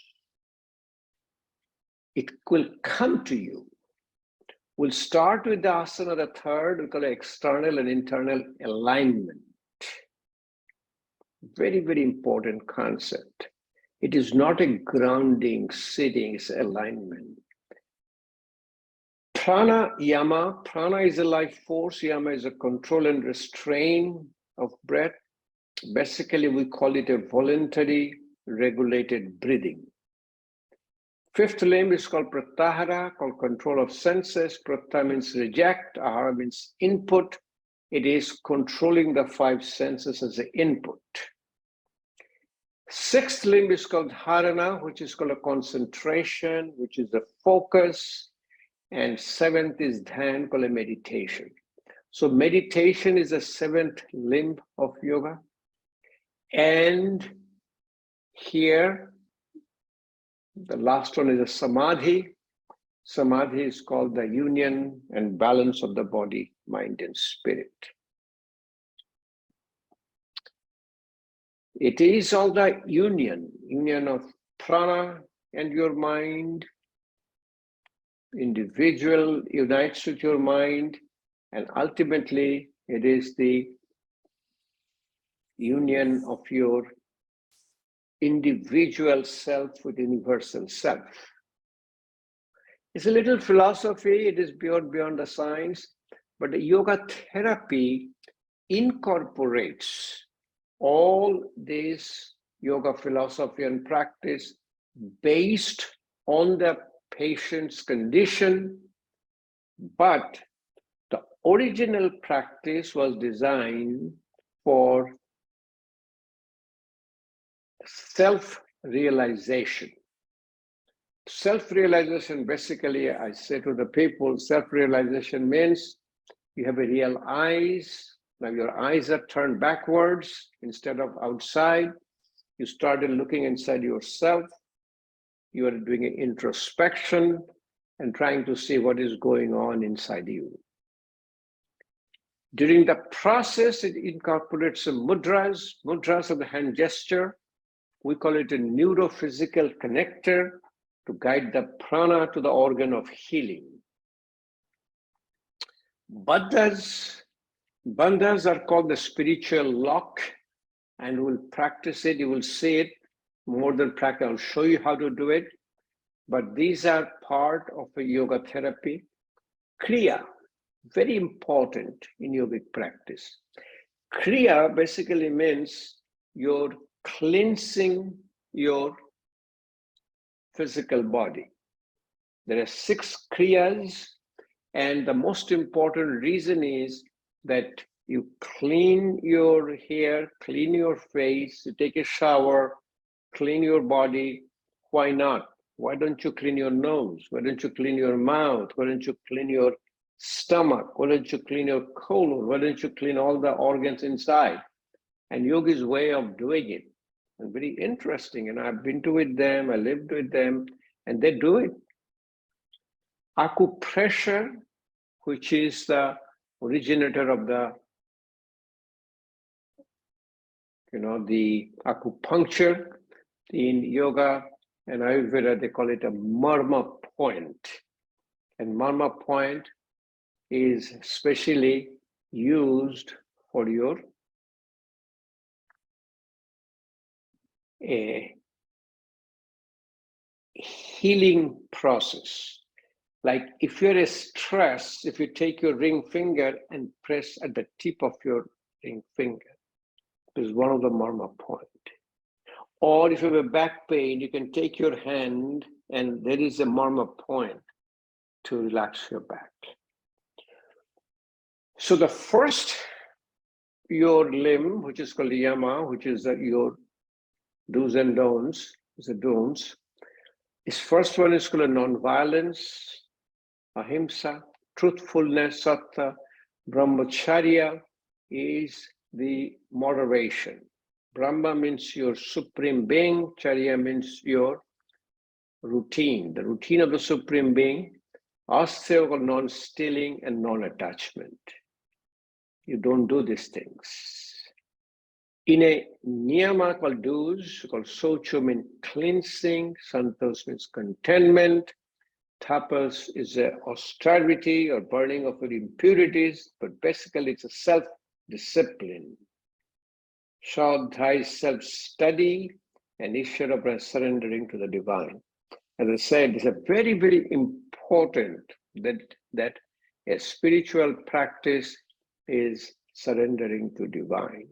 It will come to you. We'll start with the asana, the third, we call it external and internal alignment. Very, very important concept. It is not a grounding, sitting, it's alignment. Prana, yama. Prana is a life force. Yama is a control and restraint of breath. Basically, we call it a voluntary, regulated breathing. 5th limb is called pratyahara, called control of senses. Pratyahara means reject, ahara means input. It is controlling the 5 senses as an input. 6th limb is called dharana, which is called a concentration, which is the focus. And 7th is dhyan, called a meditation. So meditation is the 7th limb of yoga. And here, the last one is a samadhi. Samadhi is called the union and balance of the body, mind, and spirit. It is all the union of prana and your mind. Individual unites with your mind, and ultimately it is the union of your individual self with universal self. It's a little philosophy, it is beyond the science, but the yoga therapy incorporates all this yoga philosophy and practice based on the patient's condition, but the original practice was designed for self-realization. Self-realization, basically, I say to the people, self-realization means you have a real eyes. Now your eyes are turned backwards instead of outside. You started looking inside yourself. You are doing an introspection and trying to see what is going on inside you. During the process, it incorporates some mudras. Mudras of the hand gesture. We call it a neurophysical connector to guide the prana to the organ of healing. Bandhas are called the spiritual lock, and we'll practice it. You will see it more than practice. I'll show you how to do it. But these are part of a yoga therapy. Kriya, very important in yogic practice. Kriya basically means your cleansing your physical body. There are 6 kriyas, and the most important reason is that you clean your hair, clean your face, you take a shower, clean your body. Why not? Why don't you clean your nose? Why don't you clean your mouth? Why don't you clean your stomach? Why don't you clean your colon? Why don't you clean all the organs inside? And yoga's way of doing it. And very interesting. And I've been to with them, I lived with them, and they do it. Acupressure, which is the originator of the, the acupuncture in yoga and Ayurveda, they call it a marma point. And marma point is specially used for your healing process. Like if you're stressed, if you take your ring finger and press at the tip of your ring finger, is one of the marma point. Or if you have a back pain, you can take your hand and there is a marma point to relax your back. So the first, your limb, which is called yama, which is your do's and don'ts, is first one is called non-violence, ahimsa, truthfulness, sattva. Brahmacharya is the moderation. Brahma means your supreme being, charya means your routine, the routine of the supreme being. Asya, non-stealing and non-attachment. You don't do these things. In a niyama called do's, called socho means cleansing, santos means contentment, tapas is a austerity or burning of impurities, but basically it's a self-discipline. Shraddha is self-study, and Ishvara surrendering to the divine. As I said, it's a very, very important that a spiritual practice is surrendering to divine.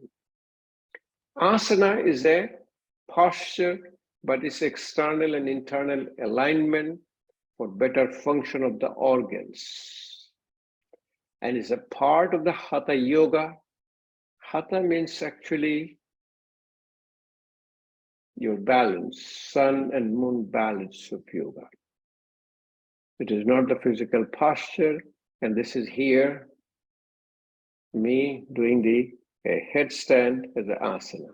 Asana is a posture, but it's external and internal alignment for better function of the organs. And it's a part of the Hatha Yoga. Hatha means actually your balance, sun and moon balance of yoga. It is not the physical posture, and this is here, me doing the headstand as the asana.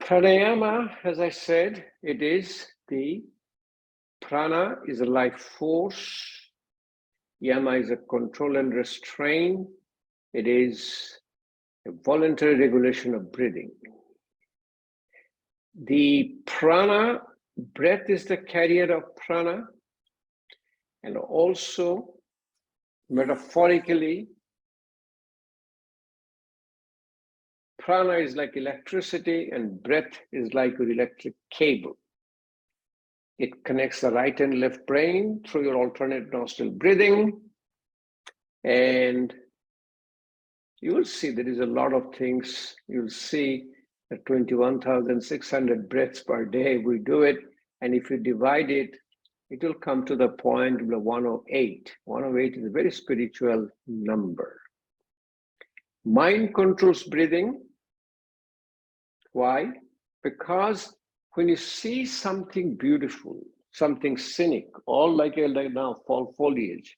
Pranayama, as I said, it is the prana is a life force, yama is a control and restraint, it is a voluntary regulation of breathing. The prana, breath is the carrier of prana, and also metaphorically, prana is like electricity and breath is like your electric cable. It connects the right and left brain through your alternate nostril breathing. And you will see there is a lot of things. You'll see that 21,600 breaths per day, we do it. And if you divide it, it will come to the point of 108. 108 is a very spiritual number. Mind controls breathing. Why? Because when you see something beautiful, something scenic, all like now fall foliage,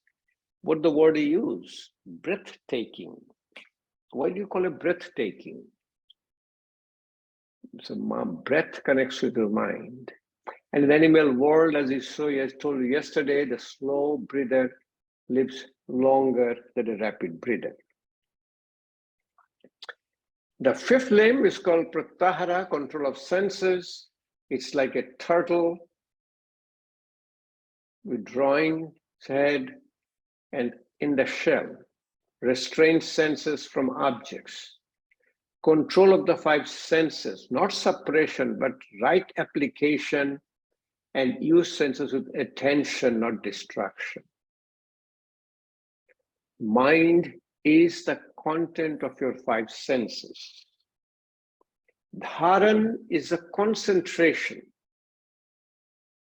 what the word you use? Breathtaking. Why do you call it breathtaking? So breath connects with your mind. And in the animal world, as I told you yesterday, the slow breather lives longer than a rapid breather. The fifth limb is called pratyahara, control of senses. It's like a turtle withdrawing its head and in the shell, restrains senses from objects. Control of the 5 senses, not suppression, but right application, and use senses with attention, not distraction. Mind is the content of your 5 senses. Dharan is a concentration.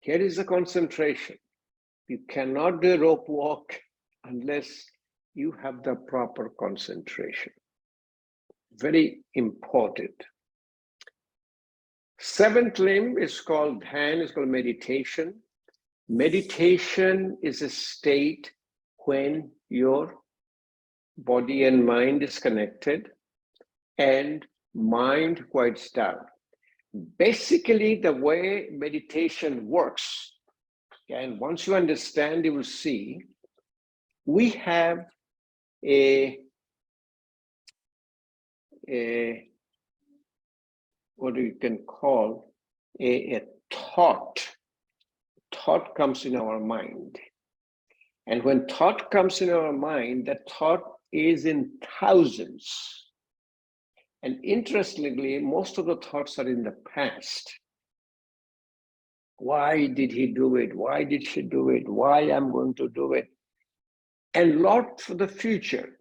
Here is a concentration. You cannot do a rope walk unless you have the proper concentration. Very important. Seventh limb is called dhyan, is called meditation. Meditation is a state when your body and mind is connected and mind quiets down. Basically, the way meditation works, and once you understand, you will see, we have what you can call a thought. Thought comes in our mind. And when thought comes in our mind, that thought is in thousands. And interestingly, most of the thoughts are in the past. Why did he do it? Why did she do it? Why I'm going to do it? And lot for the future.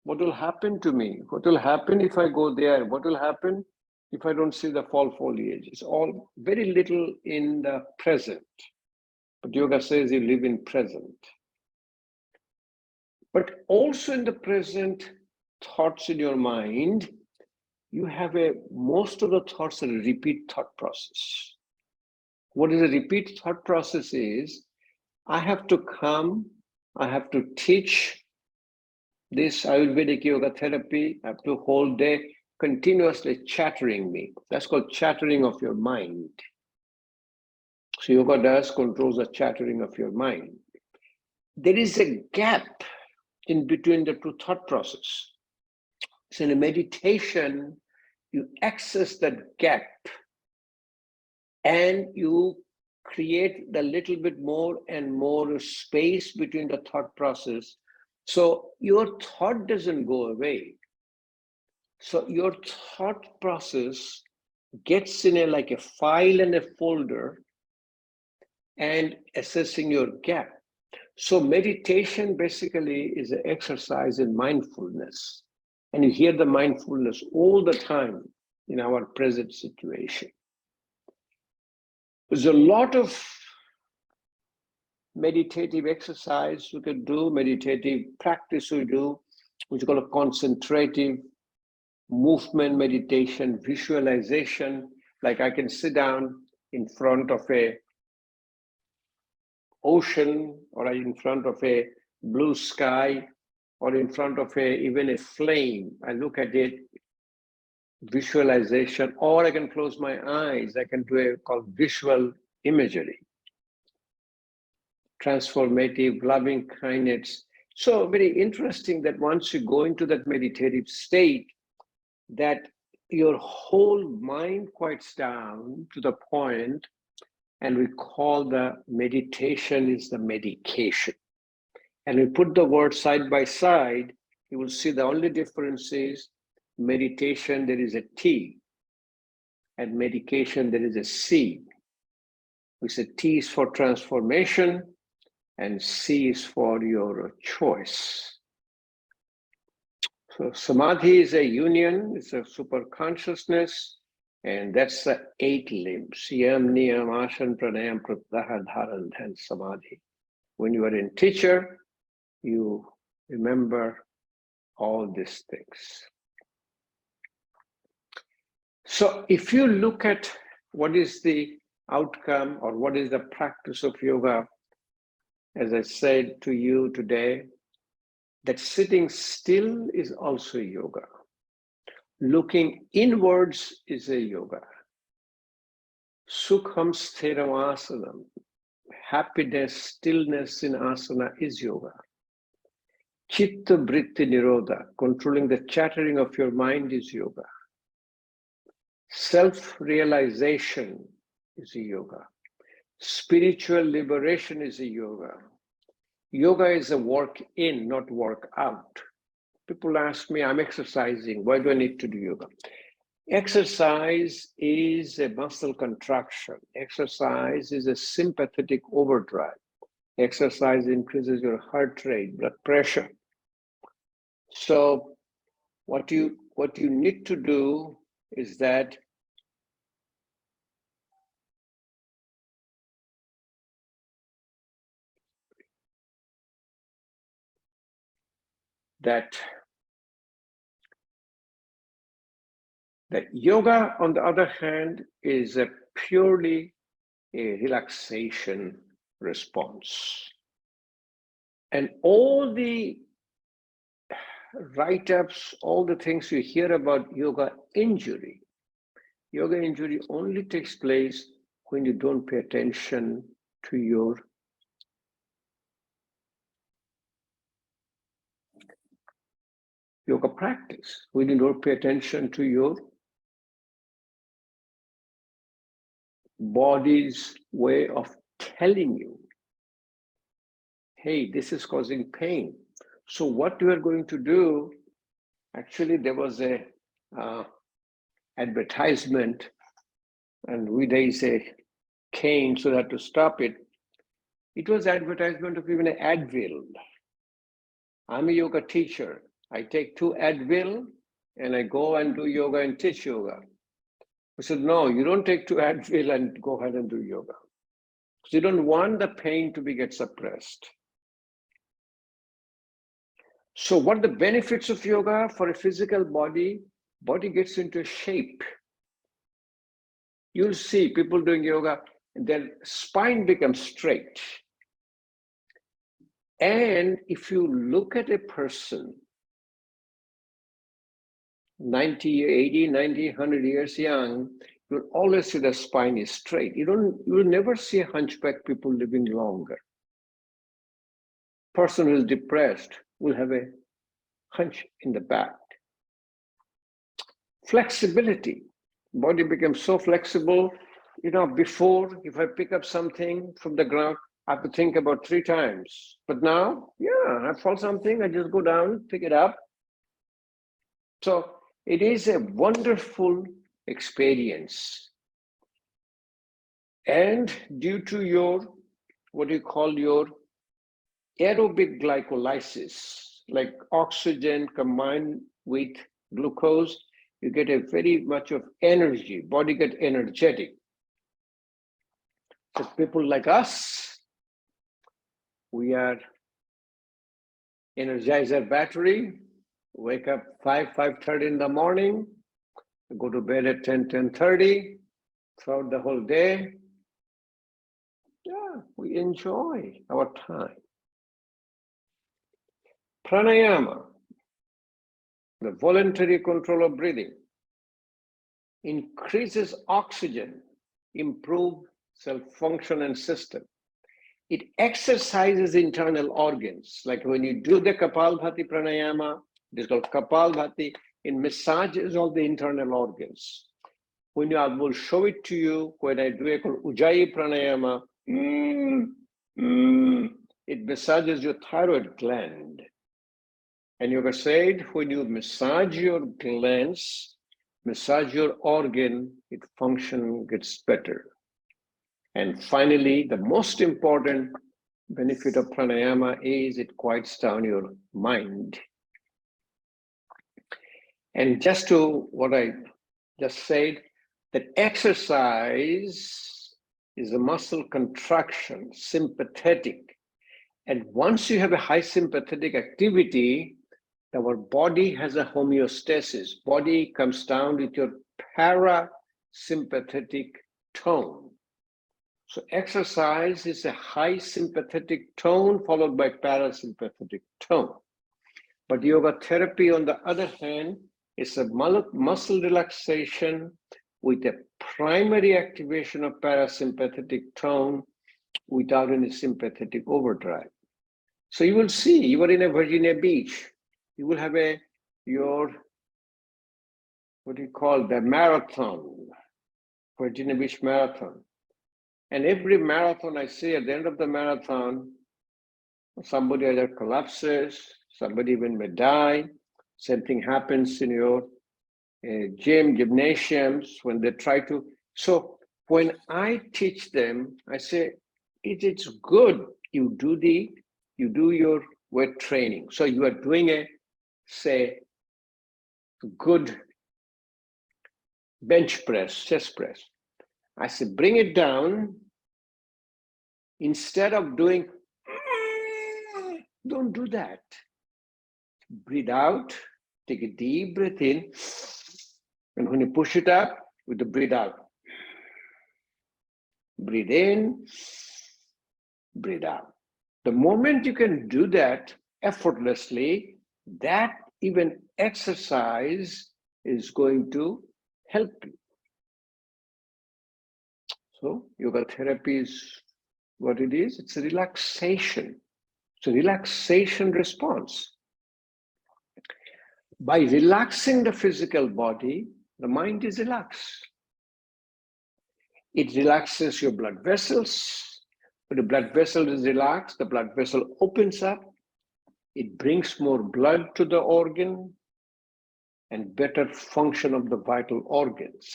What will happen to me? What will happen if I go there? What will happen if I don't see the fall foliage? It's all very little in the present. But yoga says you live in present. But also in the present, thoughts in your mind, you have most of the thoughts are a repeat thought process. What is a repeat thought process is, I have to come, I have to teach this Ayurvedic yoga therapy, I have to whole day continuously chattering me. That's called chattering of your mind. So yoga does controls the chattering of your mind. There is a gap in between the two thought process. So in a meditation, you access that gap and you create the little bit more and more space between the thought process. So your thought doesn't go away. So your thought process gets in like a file and a folder and assessing your gap. So meditation basically is an exercise in mindfulness. And you hear the mindfulness all the time in our present situation. There's a lot of meditative exercise you can do, meditative practice we do, which is called a concentrative movement meditation, visualization. Like I can sit down in front of a ocean, or in front of a blue sky, or in front of even a flame. I look at it, visualization, or I can close my eyes. I can do a called visual imagery, transformative, loving kindness. So very interesting that once you go into that meditative state, that your whole mind quiets down to the point, and we call the meditation is the medication. And we put the words side by side, you will see the only difference is meditation, there is a T, and medication, there is a C. We say T is for transformation, and C is for your choice. So samadhi is a union, it's a super consciousness, and that's the 8 limbs, yam, niyam, asana, pranayam, pratyahara, dharan, and samadhi. When you are in teacher, you remember all these things. So if you look at what is the outcome or what is the practice of yoga, as I said to you today, that sitting still is also yoga. Looking inwards is a yoga. Sukham sthiram asanam. Happiness, stillness in asana is yoga. Chitta vritti nirodha, controlling the chattering of your mind is yoga. Self-realization is a yoga. Spiritual liberation is a yoga. Yoga is a work in, not work out. People ask me, I'm exercising, why do I need to do yoga? Exercise is a muscle contraction. Exercise is a sympathetic overdrive. Exercise increases your heart rate, blood pressure. So what you need to do is that yoga, on the other hand, is a purely a relaxation response. And all the write-ups, all the things you hear about yoga injury only takes place when you don't pay attention to your yoga practice, when you don't pay attention to your body's way of telling you, hey, this is causing pain. So what we are going to do, actually there was a advertisement, and there is a cane, so that to stop it, it was advertisement of even an Advil. I'm a yoga teacher. I take 2 Advil and I go and do yoga and teach yoga. I said, no, you don't take 2 Advil and go ahead and do yoga. Because you don't want the pain to get suppressed. So what are the benefits of yoga for a physical body? Body gets into shape. You'll see people doing yoga, their spine becomes straight. And if you look at a person 90, 80, 90, 100 years young, you'll always see the spine is straight. You will never see hunchback people living longer. Person who is depressed will have a hunch in the back. Flexibility. Body becomes so flexible. You know, before, if I pick up something from the ground, I have to think about 3 times. But now, yeah, I fall something, I just go down, pick it up. So it is a wonderful experience. And due to your, what you call your aerobic glycolysis, like oxygen combined with glucose, you get a very much of energy, body get energetic. So people like us, we are energizer battery, wake up 5:30 in the morning, go to bed at 10:30, throughout the whole day. Yeah, we enjoy our time. Pranayama, the voluntary control of breathing, increases oxygen, improve cell function and system. It exercises internal organs. Like when you do the Kapalbhati pranayama, it is called Kapalbhati, it massages all the internal organs. When I will show it to you, when I do it called Ujjayi pranayama, it massages your thyroid gland. And yoga said, when you massage your glands, massage your organ, its function gets better. And finally, the most important benefit of pranayama is it quiets down your mind. And just to what I just said, that exercise is a muscle contraction, sympathetic. And once you have a high sympathetic activity, our body has a homeostasis. Body comes down with your parasympathetic tone. So exercise is a high sympathetic tone followed by parasympathetic tone. But yoga therapy, on the other hand, is a muscle relaxation with a primary activation of parasympathetic tone without any sympathetic overdrive. So you will see, you are in a Virginia Beach, you will have your, what do you call, the marathon, Virginia Beach Marathon. And every marathon I see, at the end of the marathon, somebody either collapses, somebody even may die. Same thing happens in your gymnasiums when they try to. So when I teach them, I say, it's good you do your weight training. So you are doing a, say, good bench press, chest press. I say, bring it down. Instead of doing, don't do that. Breathe out, take a deep breath in, and when you push it up, with the breathe out. Breathe in, breathe out. The moment you can do that effortlessly, that even exercise is going to help you. So yoga therapy is what it is. It's a relaxation. It's a relaxation response. By relaxing the physical body, the mind is relaxed. It relaxes your blood vessels. When the blood vessel is relaxed, the blood vessel opens up. It brings more blood to the organ and better function of the vital organs.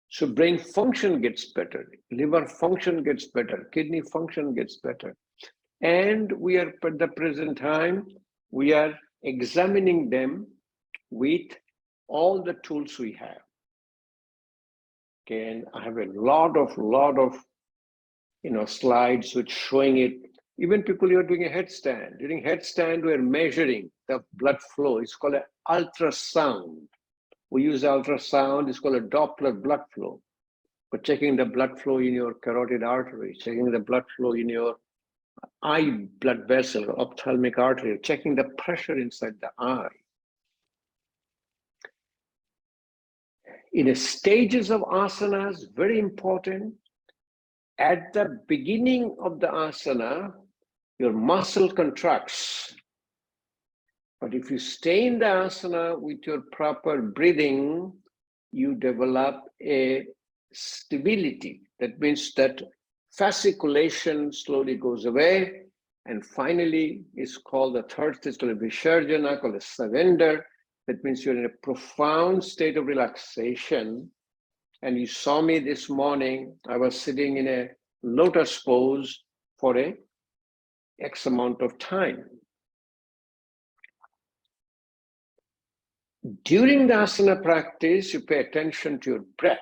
So brain function gets better, liver function gets better, kidney function gets better. And we are, at the present time, we are examining them with all the tools we have. Okay, and I have a lot of slides which showing it. Even people who are doing a headstand. During headstand, we're measuring the blood flow. It's called an ultrasound. We use ultrasound. It's called a Doppler blood flow. But checking the blood flow in your carotid artery, checking the blood flow in your eye blood vessel, ophthalmic artery, checking the pressure inside the eye. In the stages of asanas, very important, at the beginning of the asana, your muscle contracts. But if you stay in the asana with your proper breathing, you develop a stability. That means that fasciculation slowly goes away. And finally, it's called the third stage, called Visarjana, called a surrender. That means you're in a profound state of relaxation. And you saw me this morning, I was sitting in a lotus pose for a X amount of time. During the asana practice, you pay attention to your breath.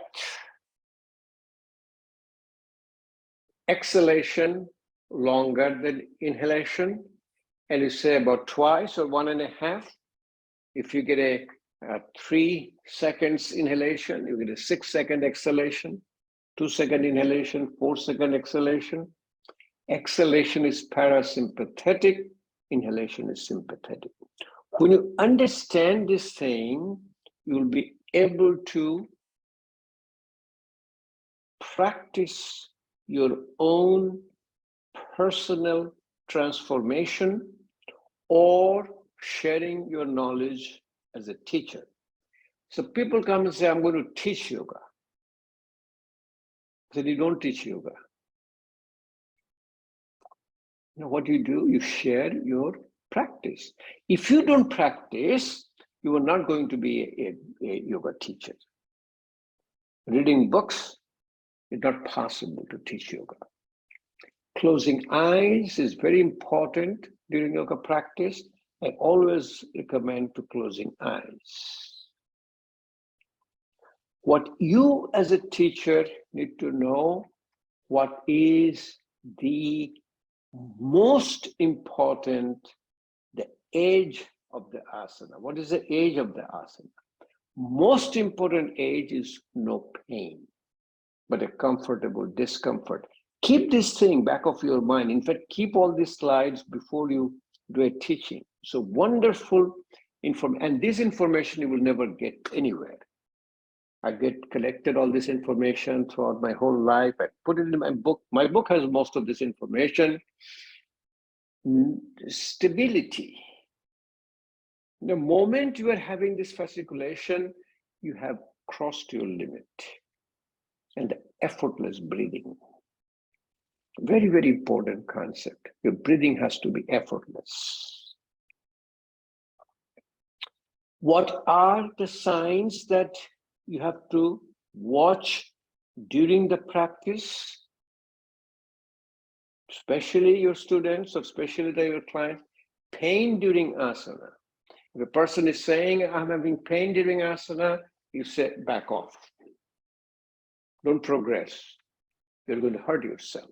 Exhalation longer than inhalation, and you say about twice or 1.5. If you get a 3 seconds inhalation, you get a 6-second exhalation, 2-second inhalation, 4-second exhalation. Exhalation is parasympathetic, inhalation is sympathetic. When you understand this thing, you will be able to practice your own personal transformation or sharing your knowledge as a teacher. So people come and say, I'm going to teach yoga. I said, you don't teach yoga. You know what you do? You share your practice. If you don't practice, you are not going to be a yoga teacher. Reading books is not possible to teach yoga. Closing eyes is very important during yoga practice. I always recommend to closing eyes. What you as a teacher need to know, what is the most important, the age of the asana. What is the age of the asana? Most important age is no pain, but a comfortable discomfort. Keep this thing back of your mind. In fact, keep all these slides before you do a teaching. So wonderful information, and this information you will never get anywhere. I collected all this information throughout my whole life. I put it in my book. My book has most of this information. Stability. The moment you are having this fasciculation, you have crossed your limit. And the effortless breathing. Very, very important concept. Your breathing has to be effortless. What are the signs that you have to watch during the practice? Especially your students, or especially your clients, pain during asana. If a person is saying, I'm having pain during asana, you say back off. Don't progress. You're going to hurt yourself.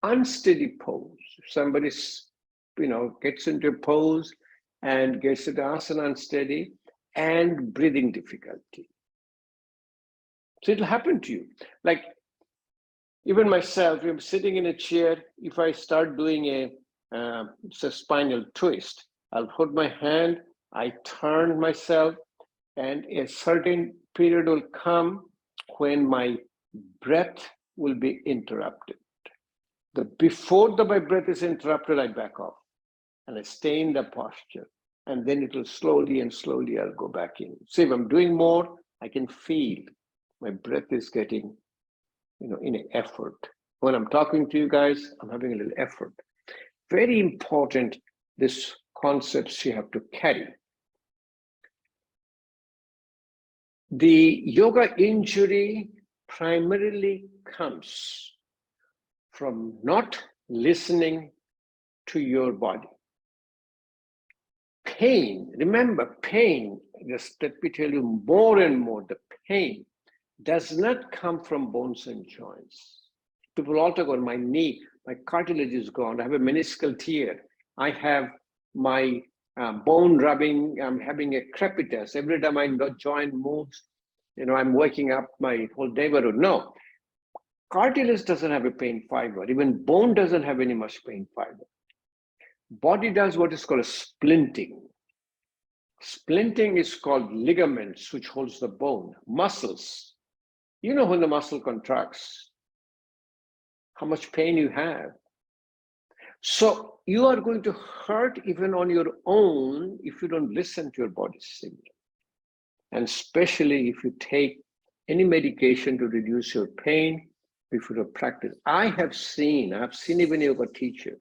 Unsteady pose. If somebody, gets into a pose and gets into asana unsteady, and breathing difficulty. So it'll happen to you. Like even myself, if I'm sitting in a chair, if I start doing a spinal twist, I'll put my hand, I turn myself, and a certain period will come when my breath will be interrupted. Before my breath is interrupted, I back off and I stay in the posture. And then it will slowly I'll go back in. So if I'm doing more, I can feel my breath is getting, in an effort. When I'm talking to you guys, I'm having a little effort. Very important, this concepts you have to carry. The yoga injury primarily comes from not listening to your body. Pain, remember pain, just let me tell you more and more, the pain does not come from bones and joints. People all talk about my knee, my cartilage is gone, I have a meniscal tear, I have my bone rubbing, I'm having a crepitus. Every time my joint moves, I'm waking up my whole neighborhood. No, cartilage doesn't have a pain fiber. Even bone doesn't have any much pain fiber. Body does what is called a splinting. Splinting is called ligaments, which holds the bone. Muscles. When the muscle contracts, how much pain you have. So you are going to hurt even on your own if you don't listen to your body's signal. And especially if you take any medication to reduce your pain before you practice. I've seen even a yoga teacher.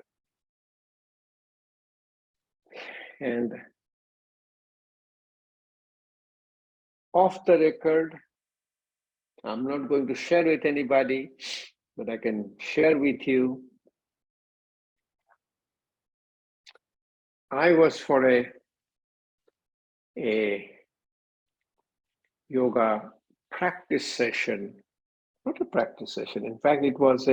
And off the record, I'm not going to share with anybody, but I can share with you. I was for a yoga practice session, not a practice session. In fact, it was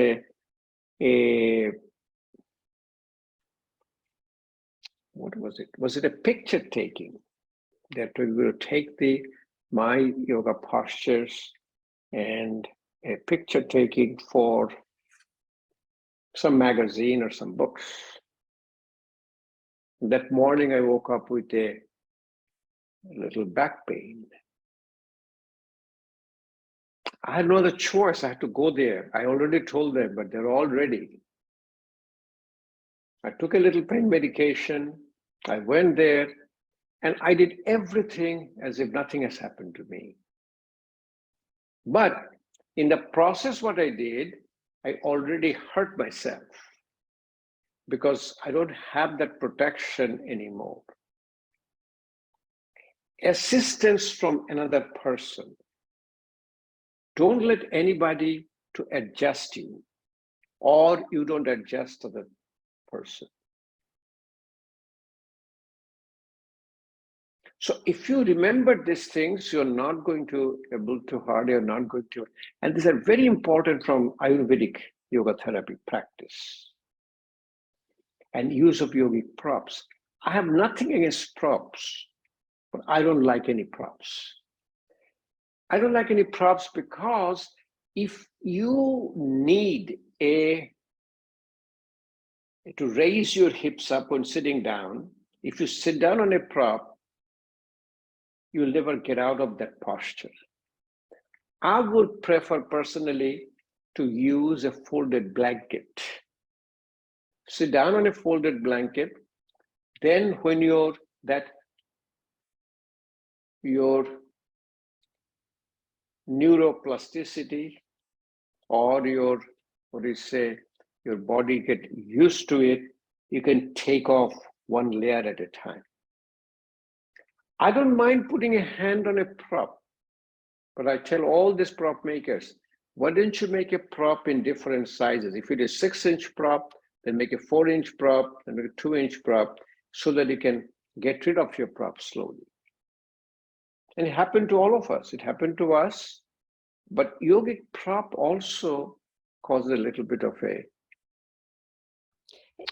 what was it? Was it a picture taking? That we will take my yoga postures and a picture taking for some magazine or some books. That morning I woke up with a little back pain. I had no other choice. I had to go there. I already told them, but they're all ready. I took a little pain medication. I went there and I did everything as if nothing has happened to me. But in the process, what I did, I already hurt myself because I don't have that protection anymore. Assistance from another person. Don't let anybody to adjust you, or you don't adjust to the person. So if you remember these things, you're not going to be able to hurt, you're not going to, and these are very important from Ayurvedic yoga therapy practice and use of yogic props. I have nothing against props, but I don't like any props. I don't like any props because if you need to raise your hips up when sitting down, if you sit down on a prop, you'll never get out of that posture. I would prefer personally to use a folded blanket. Sit down on a folded blanket, then when your neuroplasticity or your body get used to it, you can take off one layer at a time. I don't mind putting a hand on a prop, but I tell all these prop makers, why don't you make a prop in different sizes? If it is 6-inch prop, then make a 4-inch prop, then make a 2-inch prop, so that you can get rid of your prop slowly. And it happened to all of us. It happened to us. But yogic prop also causes a little bit of a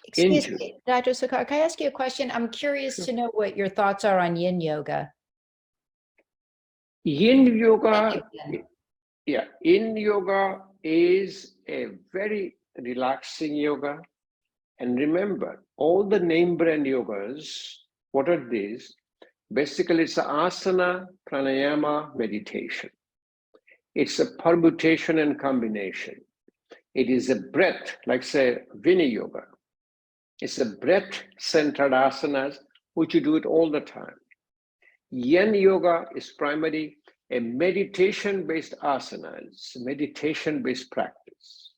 Excuse injury. me, Dr. Sarkar, can I ask you a question? I'm curious to know what your thoughts are on yin yoga. Yin yoga, Thank you. yeah, yin yoga is a very relaxing yoga. And remember, all the name brand yogas, what are these? Basically, it's an asana, pranayama, meditation. It's a permutation and combination. It is a breath, like say Vinay yoga. It's a breath-centered asanas, which you do it all the time. Yin yoga is primarily a meditation-based asanas, meditation-based practice.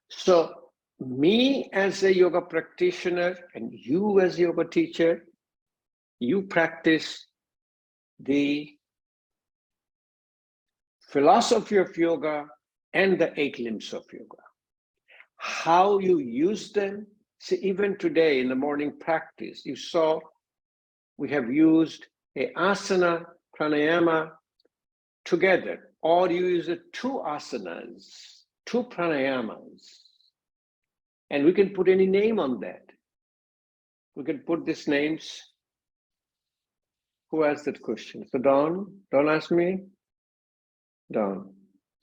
So me as a yoga practitioner and you as a yoga teacher, you practice the philosophy of yoga and the 8 limbs of yoga. How you use them, see, even today in the morning practice, you saw we have used a asana, pranayama together, or you use 2 asanas, 2 pranayamas, and we can put any name on that. We can put these names. Who asked that question? So Dawn asked me? Dawn.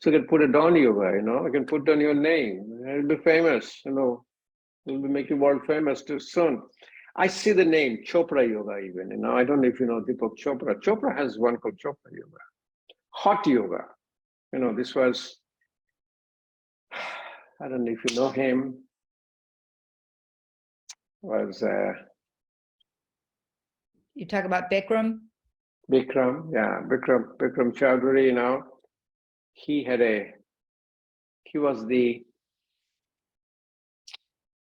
So you can put a Dawn yoga, you know, I can put down your name. It'll be famous, you know, it'll be making world famous too soon. I see the name Chopra yoga even, you know, I don't know if you know Deepak Chopra. Chopra has one called Chopra yoga. Hot yoga, you know, this was, I don't know if you know him, was You talk about Bikram? Bikram, yeah, Bikram Chowdhury, you know, he was the,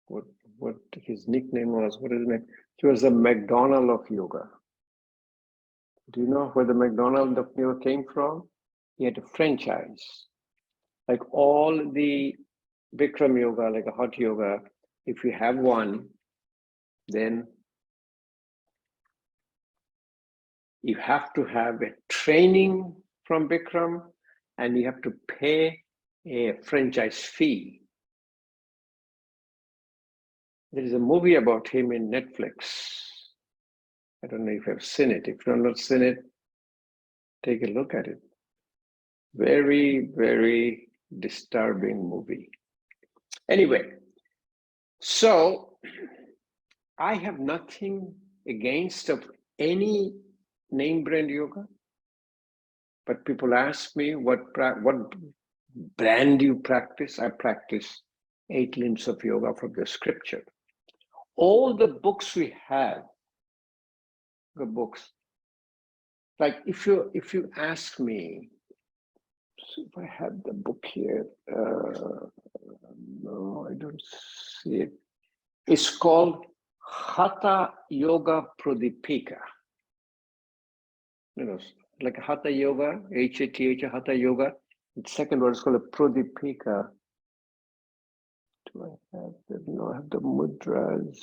what his nickname was, what is his name? He was the McDonald of yoga. Do you know where the McDonald of yoga came from? He had a franchise. Like all the Bikram yoga, like a hot yoga, if you have one, then you have to have a training from Bikram and you have to pay a franchise fee. There is a movie about him in Netflix. I don't know if you've seen it. If you've not seen it, take a look at it. Very, very disturbing movie. Anyway, so I have nothing against of any name brand yoga, but people ask me what brand you practice. I practice 8 limbs of yoga from the scripture. All the books we have, the books, like if you ask me, see if I have the book here. No, I don't see it. It's called Hatha Yoga Pradipika. You know, like Hatha Yoga, H-A-T-H, Hatha Yoga. The second word is called a Pradipika. Do I have the, no, I have the mudras.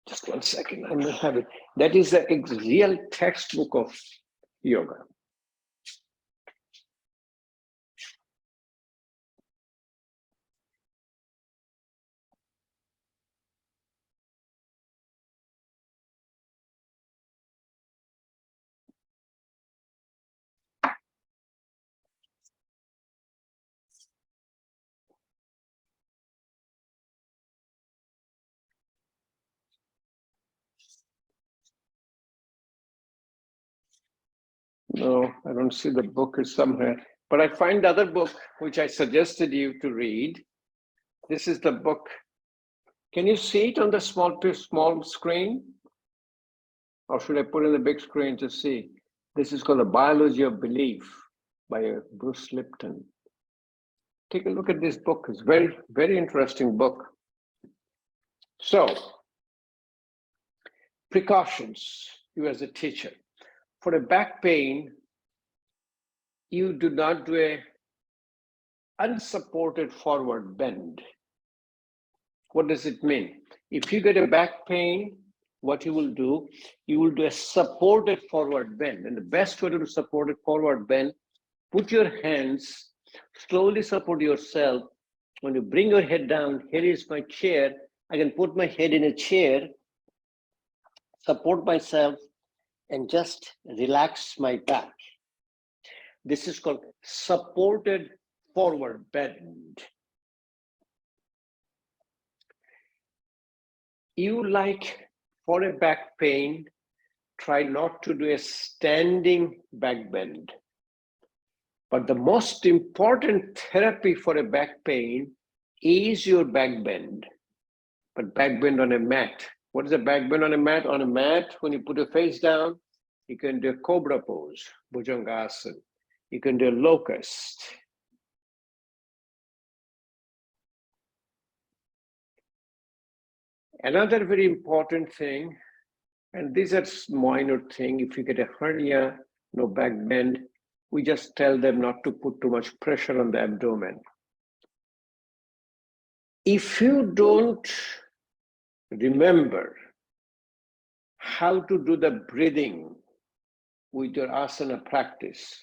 Just 1 second, I may have it. That is the real textbook of yoga. No, I don't see the book is somewhere, but I find the other book, which I suggested you to read. This is the book. Can you see it on the small screen? Or should I put in the big screen to see? This is called The Biology of Belief by Bruce Lipton. Take a look at this book. It's very, very interesting book. So, precautions, you as a teacher. For a back pain, you do not do a unsupported forward bend. What does it mean? If you get a back pain, what you will do a supported forward bend. And the best way to do supported forward bend, put your hands, slowly support yourself. When you bring your head down, here is my chair. I can put my head in a chair, support myself, and just relax my back. This is called supported forward bend. You like, for a back pain, try not to do a standing back bend. But the most important therapy for a back pain is your back bend. But back bend on a mat. What is a back bend on a mat? On a mat, when you put your face down, you can do a cobra pose, bhujangasana. You can do a locust. Another very important thing, and these are minor thing, if you get a hernia, no back bend, we just tell them not to put too much pressure on the abdomen. If you don't remember how to do the breathing with your asana practice,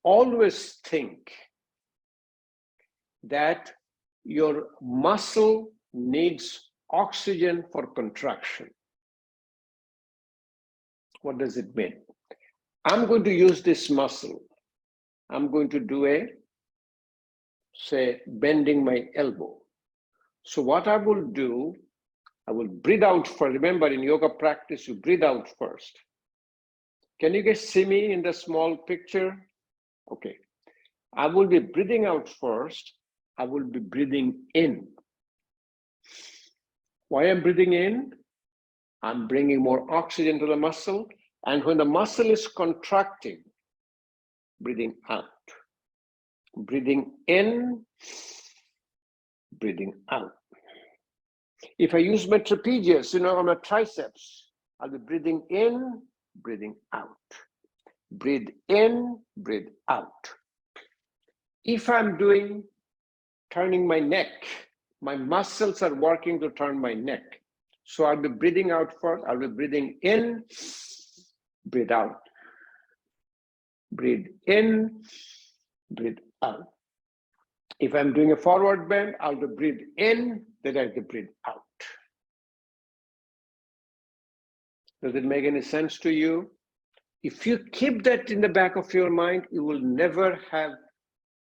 always think that your muscle needs oxygen for contraction. What does it mean? I'm going to use this muscle. I'm going to do say, bending my elbow. So what I will do, I will breathe out first. Remember, in yoga practice, you breathe out first. Can you guys see me in the small picture? Okay. I will be breathing out first. I will be breathing in. Why I'm breathing in? I'm bringing more oxygen to the muscle. And when the muscle is contracting, breathing out. Breathing in, breathing out. If I use my trapezius, or my triceps, I'll be breathing in, breathing out. Breathe in, breathe out. If I'm turning my neck, my muscles are working to turn my neck. So I'll be breathing out first. I'll be breathing in, breathe out. Breathe in, breathe out. If I'm doing a forward bend, I'll be breathe in, then I have to breathe out. Does it make any sense to you? If you keep that in the back of your mind, you will never have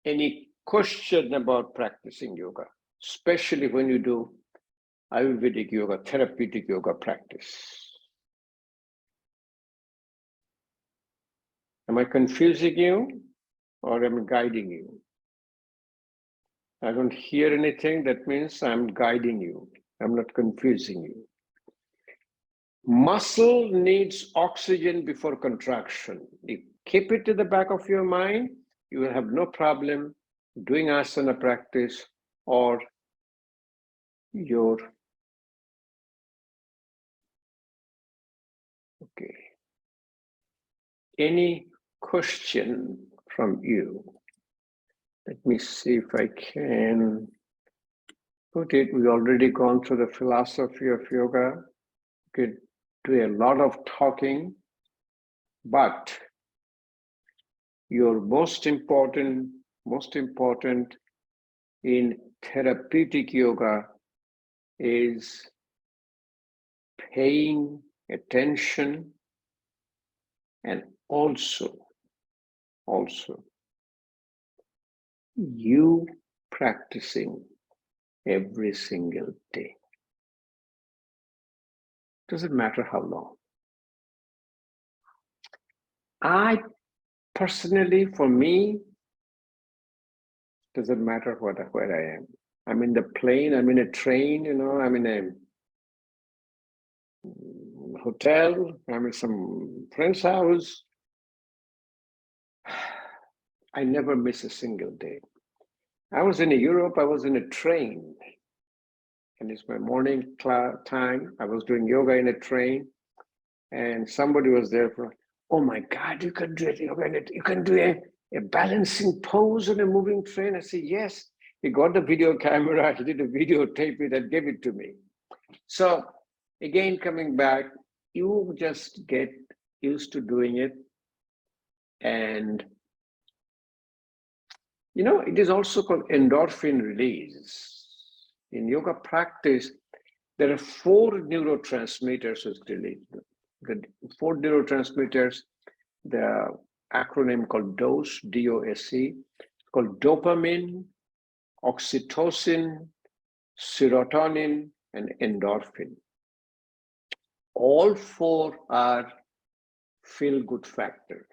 any question about practicing yoga, especially when you do Ayurvedic yoga, therapeutic yoga practice. Am I confusing you or am I guiding you? I don't hear anything. That means I'm guiding you. I'm not confusing you. Muscle needs oxygen before contraction. You keep it to the back of your mind, you will have no problem doing asana practice or your, okay. Any question from you? Let me see if I can put it. We've already gone through the philosophy of yoga. We could do a lot of talking, but your most important in therapeutic yoga is paying attention and also you practicing every single day. Doesn't matter how long. I personally, for me, doesn't matter where I am. I'm in the plane, I'm in a train, I'm in a hotel, I'm in some friend's house. I never miss a single day. I was in Europe, I was in a train, and it's my morning time. I was doing yoga in a train, and somebody was there for, oh my God, you can do it. You can do a balancing pose on a moving train. I said, yes. He got the video camera, he did a videotape it and gave it to me. So Again, coming back, you just get used to doing it. And, you know, it is also called endorphin release. In yoga practice, there are 4 neurotransmitters which release. The 4 neurotransmitters, the acronym called DOSE, D-O-S-E, called dopamine, oxytocin, serotonin, and endorphin. All 4 are feel-good factor.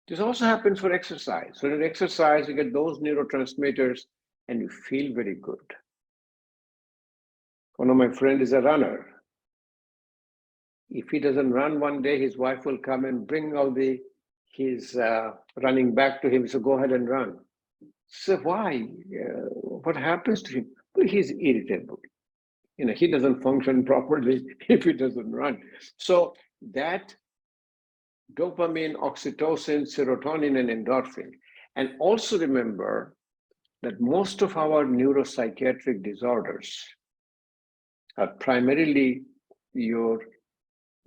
This also happens for exercise. When you exercise, you get those neurotransmitters and you feel very good. One of my friends is a runner. If he doesn't run one day, his wife will come and bring all his running back to him. So go ahead and run. So why? What happens to him? Well, he's irritable. You know, he doesn't function properly if he doesn't run. So that dopamine, oxytocin, serotonin, and endorphin. And also remember that most of our neuropsychiatric disorders are primarily your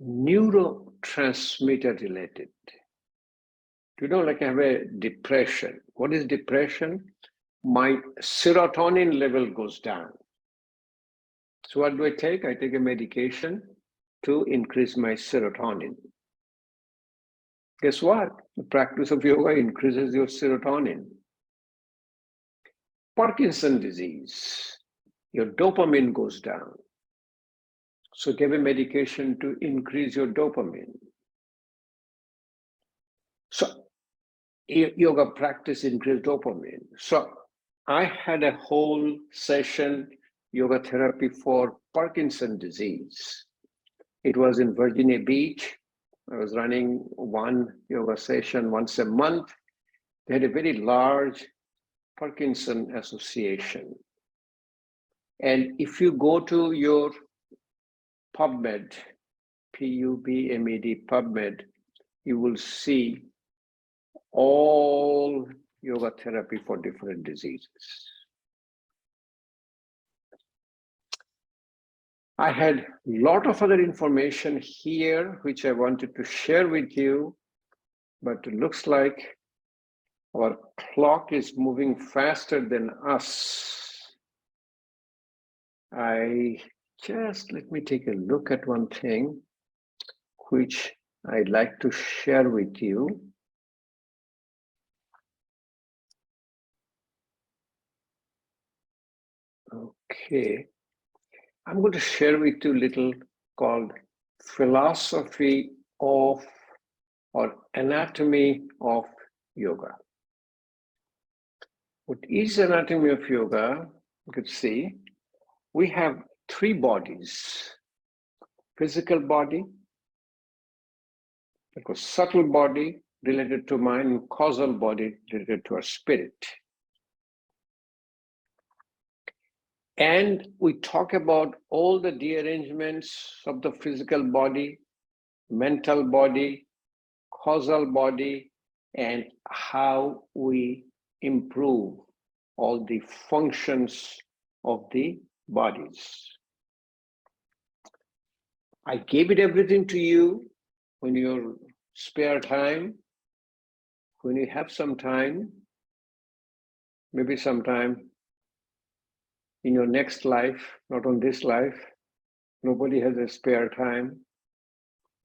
neurotransmitter related. You know, like I have a depression. What is depression? My serotonin level goes down. So what do I take? I take a medication to increase my serotonin. Guess what? The practice of yoga increases your serotonin. Parkinson's disease, your dopamine goes down. So give a medication to increase your dopamine. So yoga practice increase dopamine. So I had a whole session, yoga therapy for Parkinson's disease. It was in Virginia Beach. I was running one yoga session once a month. They had a very large Parkinson Association. And if you go to your PubMed, P-U-B-M-E-D, PubMed, you will see all yoga therapy for different diseases. I had a lot of other information here, which I wanted to share with you, but it looks like our clock is moving faster than us. Let me take a look at one thing, which I'd like to share with you. Okay. I'm going to share with you a little called philosophy of or anatomy of yoga. What is anatomy of yoga? You could see we have 3 bodies: physical body, subtle body related to mind, and causal body related to our spirit. And we talk about all the dearrangements of the physical body, mental body, causal body, and how we improve all the functions of the bodies. I gave it everything to you when your spare time, when you have some time, maybe sometime in your next life, not on this life. Nobody has a spare time.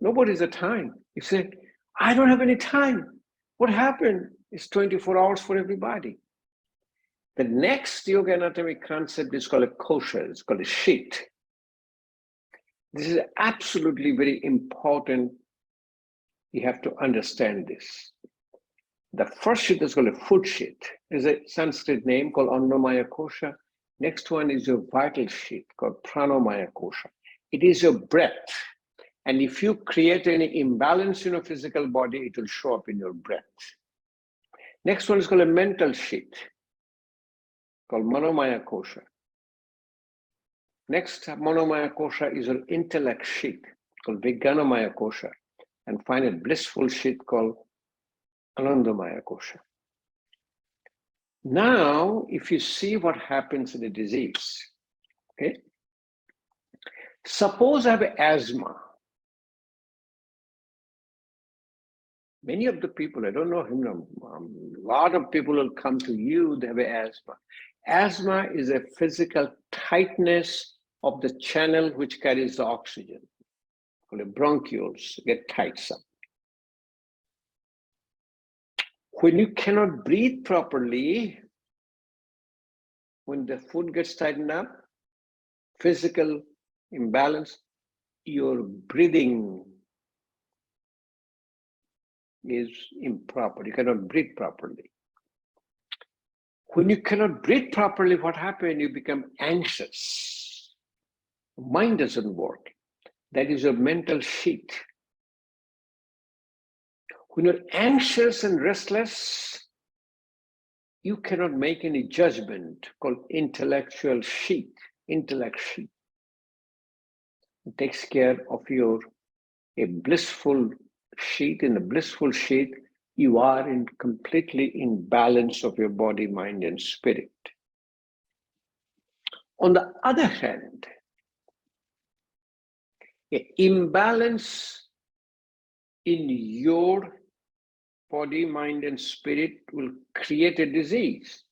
Nobody has a time. You say, I don't have any time. What happened? It's 24 hours for everybody. The next yoga anatomic concept is called a kosha. It's called a sheet. This is absolutely very important. You have to understand this. The first sheet is called a foot sheet. There's a Sanskrit name called Annamaya kosha. Next one is your vital sheet called Pranamaya kosha. It is your breath. And if you create any imbalance in your physical body, it will show up in your breath. Next one is called a mental sheet called Manomaya kosha. Next, Manomaya kosha is your intellect sheet called Vijnanamaya kosha. And finally, blissful sheet called Anandamaya kosha. Now, if you see what happens in a disease, okay? Suppose I have asthma. Many of the people, I don't know him, a lot of people will come to you, they have asthma. Asthma is a physical tightness of the channel which carries the oxygen. The bronchioles get tight up. When you cannot breathe properly, when the food gets tightened up, physical imbalance, your breathing is improper. You cannot breathe properly. When you cannot breathe properly, what happens? You become anxious. Mind doesn't work. That is your mental sheet. When you're anxious and restless, you cannot make any judgment called intellectual sheet, intellect sheet. It takes care of a blissful sheet. In a blissful sheet, you are completely in balance of your body, mind, and spirit. On the other hand, an imbalance in your body, mind, and spirit will create a disease.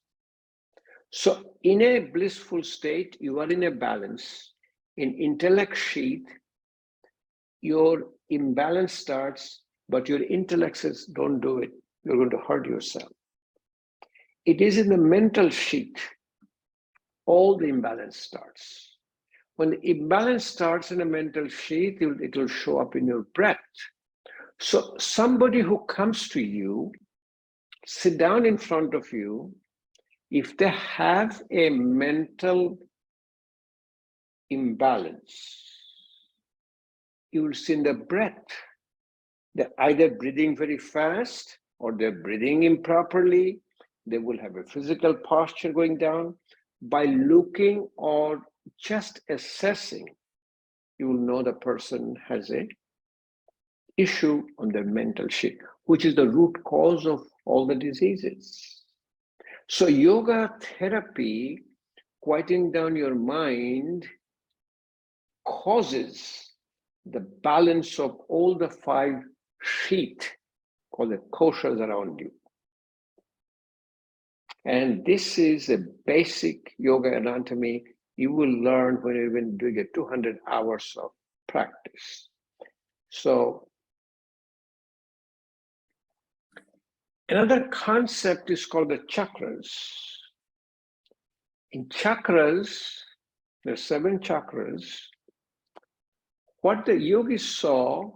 So in a blissful state, you are in a balance. In intellect sheet, your imbalance starts, but your intellect says, don't do it. You're going to hurt yourself. It is in the mental sheet, all the imbalance starts. When the imbalance starts in a mental sheet, it will show up in your breath. So somebody who comes to you, sit down in front of you, if they have a mental imbalance, you will see in the breath, they're either breathing very fast or they're breathing improperly. They will have a physical posture going down. By looking or just assessing, you will know the person has an issue on their mental sheet, which is the root cause of all the diseases. So yoga therapy, quieting down your mind, causes the balance of all the 5 sheet called the koshas around you. And this is a basic yoga anatomy you will learn when you've been doing 200 hours of practice. So another concept is called the chakras. In chakras, there are 7 chakras. What the yogis saw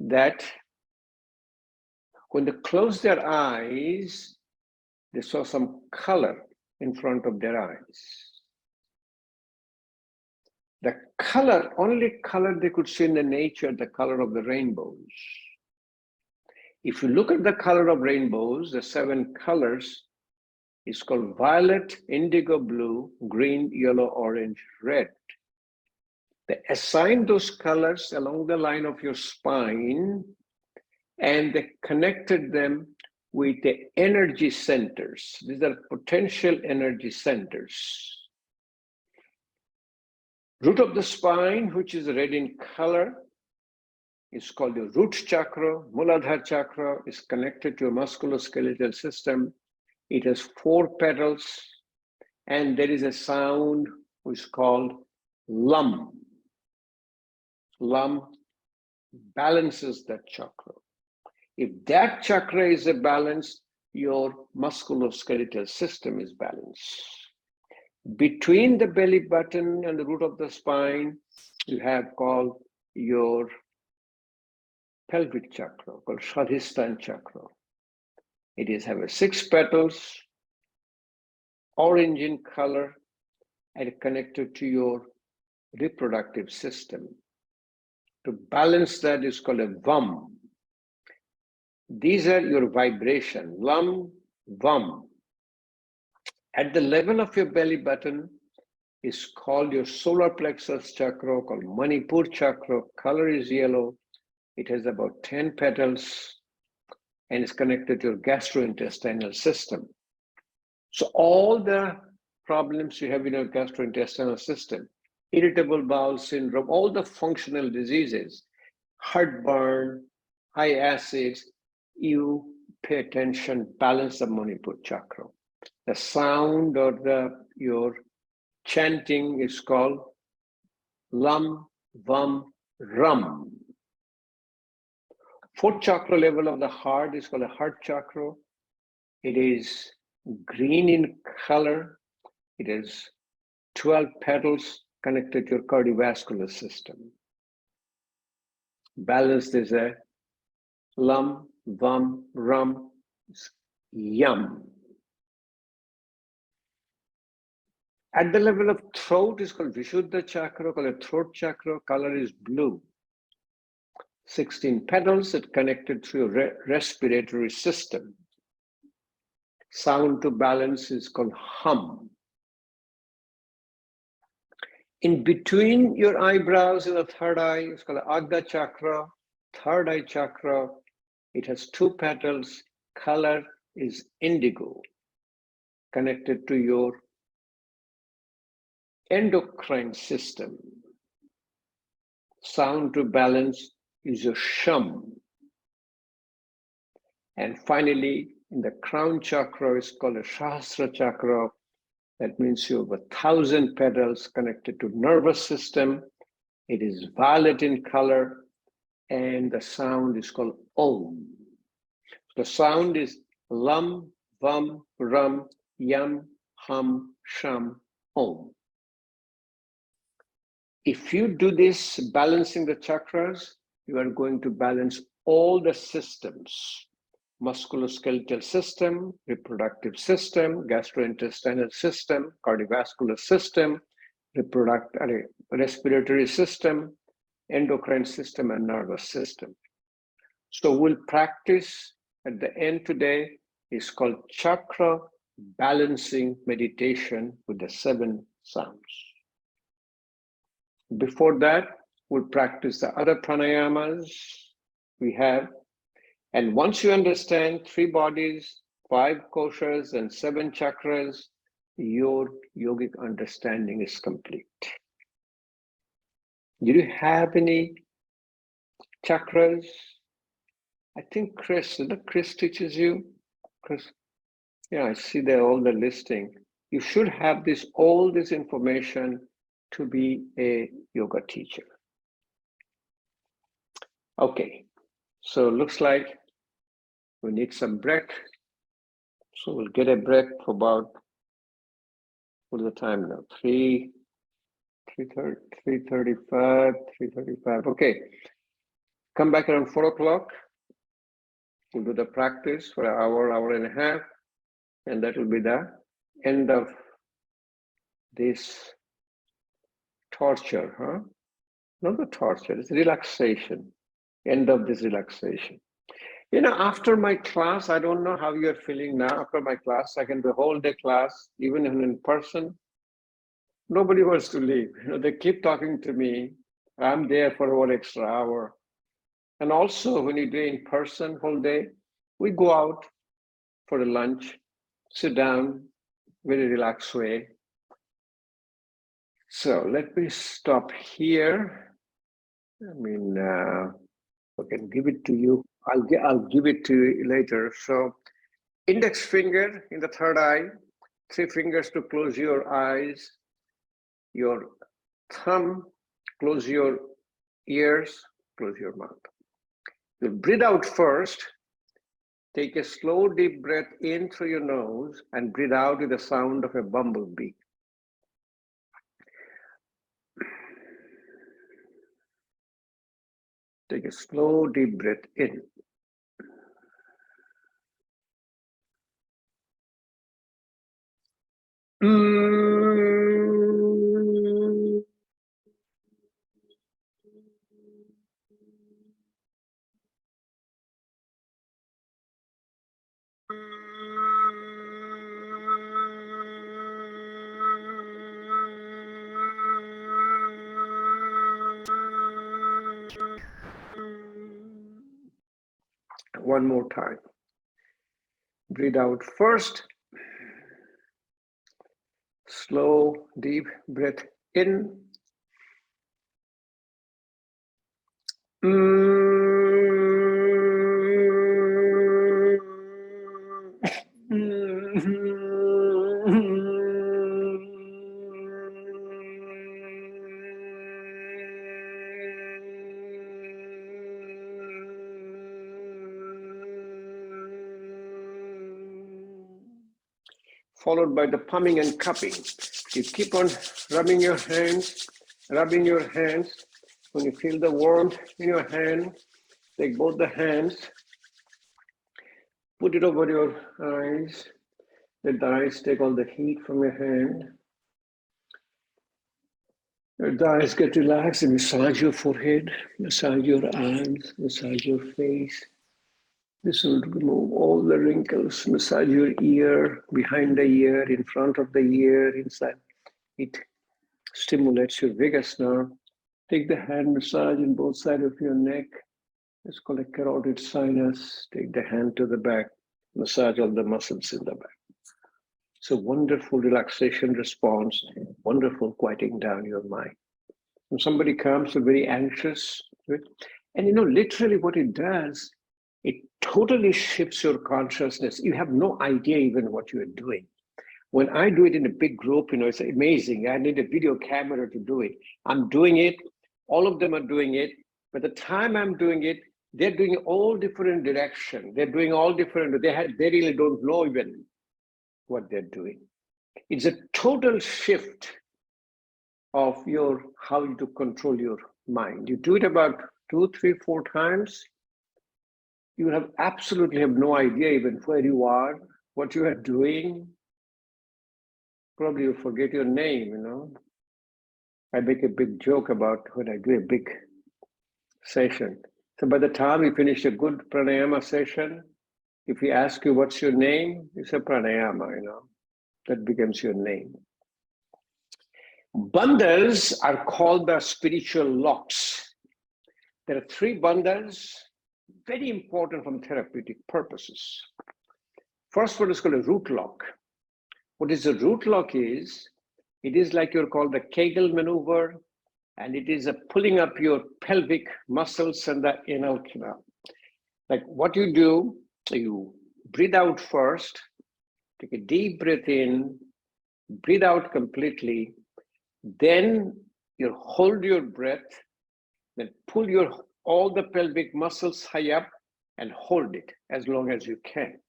that when they closed their eyes, they saw some color in front of their eyes. The color, only color they could see in the nature, the color of the rainbows. If you look at the color of rainbows, the 7 colors is called violet, indigo blue, green, yellow, orange, red. They assigned those colors along the line of your spine and they connected them with the energy centers. These are potential energy centers. Root of the spine, which is red in color, is called the root chakra. Muladhara chakra is connected to a musculoskeletal system. It has 4 petals, and there is a sound which is called lam. Lam balances that chakra. If that chakra is a balance, your musculoskeletal system is balanced. Between the belly button and the root of the spine, you have called your pelvic chakra, called Svadhisthana chakra. It is have 6 petals, orange in color, and connected to your reproductive system. To balance that is called a vam. These are your vibration, lam, vam. At the level of your belly button is called your solar plexus chakra, called Manipur chakra. Color is yellow. It has about 10 petals and is connected to your gastrointestinal system. So all the problems you have in your gastrointestinal system, irritable bowel syndrome, all the functional diseases, heartburn, high acids, you pay attention, balance the Manipur chakra. The sound or your chanting is called Lam Vam Ram. Fourth chakra level of the heart is called a heart chakra. It is green in color. It has 12 petals connected to your cardiovascular system. Balanced is a Lam Vam Ram Yam. At the level of throat is called Vishuddha chakra, called a throat chakra. Color is blue. 16 petals that connected through your respiratory system. Sound to balance is called hum. In between your eyebrows in the third eye is called Agda chakra, third eye chakra. It has 2 petals. Color is indigo, connected to your endocrine system. Sound to balance is your shum. And finally, in the crown chakra is called a Sahasra chakra. That means you have 1,000 petals connected to nervous system. It is violet in color, and the sound is called Om. The sound is Lam, Vam, Ram, Yam, Hum, Sham, Om. If you do this balancing the chakras, you are going to balance all the systems: musculoskeletal system, reproductive system, gastrointestinal system, cardiovascular system, respiratory system, endocrine system, and nervous system. So we'll practice at the end today is called chakra balancing meditation with the 7 sounds. Before that, we'll practice the other pranayamas we have. And once you understand 3 bodies, 5 koshas, and 7 chakras, your yogic understanding is complete. Do you have any chakras? I think Chris teaches you. Chris, yeah, I see there all the listing. You should have all this information to be a yoga teacher. Okay, so looks like we need some break. So we'll get a break for about, what's the time now? 3:35. Okay, come back around 4 o'clock. We'll do the practice for an hour, hour and a half, and that will be the end of this torture, huh? Not the torture, it's relaxation. End of this relaxation. You know, after my class, I don't know how you're feeling now. After my class, I can do a whole day class, even in person. Nobody wants to leave. You know, they keep talking to me. I'm there for 1 extra hour. And also, when you do in person whole day, we go out for a lunch, sit down, very relaxed way. So let me stop here. I mean, I can give it to you. I'll give it to you later. So index finger in the third eye, 3 fingers to close your eyes, your thumb, close your ears, close your mouth. You breathe out first. Take a slow, deep breath in through your nose and breathe out with the sound of a bumblebee. Take a slow, deep breath in. One more time. Breathe out first. Slow, deep breath in Followed by the pumping and cupping. You keep on rubbing your hands, rubbing your hands. When you feel the warmth in your hand, take both the hands, put it over your eyes. Let the eyes take all the heat from your hand. Let the eyes get relaxed and massage your forehead, massage your arms, massage your face. This will remove all the wrinkles, massage your ear, behind the ear, in front of the ear, inside. It stimulates your vagus nerve. Take the hand massage on both sides of your neck. It's called a carotid sinus. Take the hand to the back, massage all the muscles in the back. It's a wonderful relaxation response, wonderful quieting down your mind. When somebody comes very anxious, and literally what it does, it totally shifts your consciousness. You have no idea even what you are doing. When I do it in a big group, it's amazing. I need a video camera to do it. I'm doing it. All of them are doing it. By the time I'm doing it, they're doing all different direction. They're doing all different. They really don't know even what they're doing. It's a total shift of how to control your mind. You do it about 2, 3, 4 times. You absolutely have no idea even where you are, what you are doing. Probably you forget your name, I make a big joke about when I do a big session. So by the time you finish a good pranayama session, if we ask you what's your name, you say pranayama, that becomes your name. Bandhas are called the spiritual locks. There are 3 bandhas, very important from therapeutic purposes. First one is called a root lock. What is a root lock is, it is like you're called the Kegel maneuver, and it is a pulling up your pelvic muscles and the anal canal. Like what you do, you breathe out first, take a deep breath in, breathe out completely, then you hold your breath, then pull all the pelvic muscles high up and hold it as long as you can.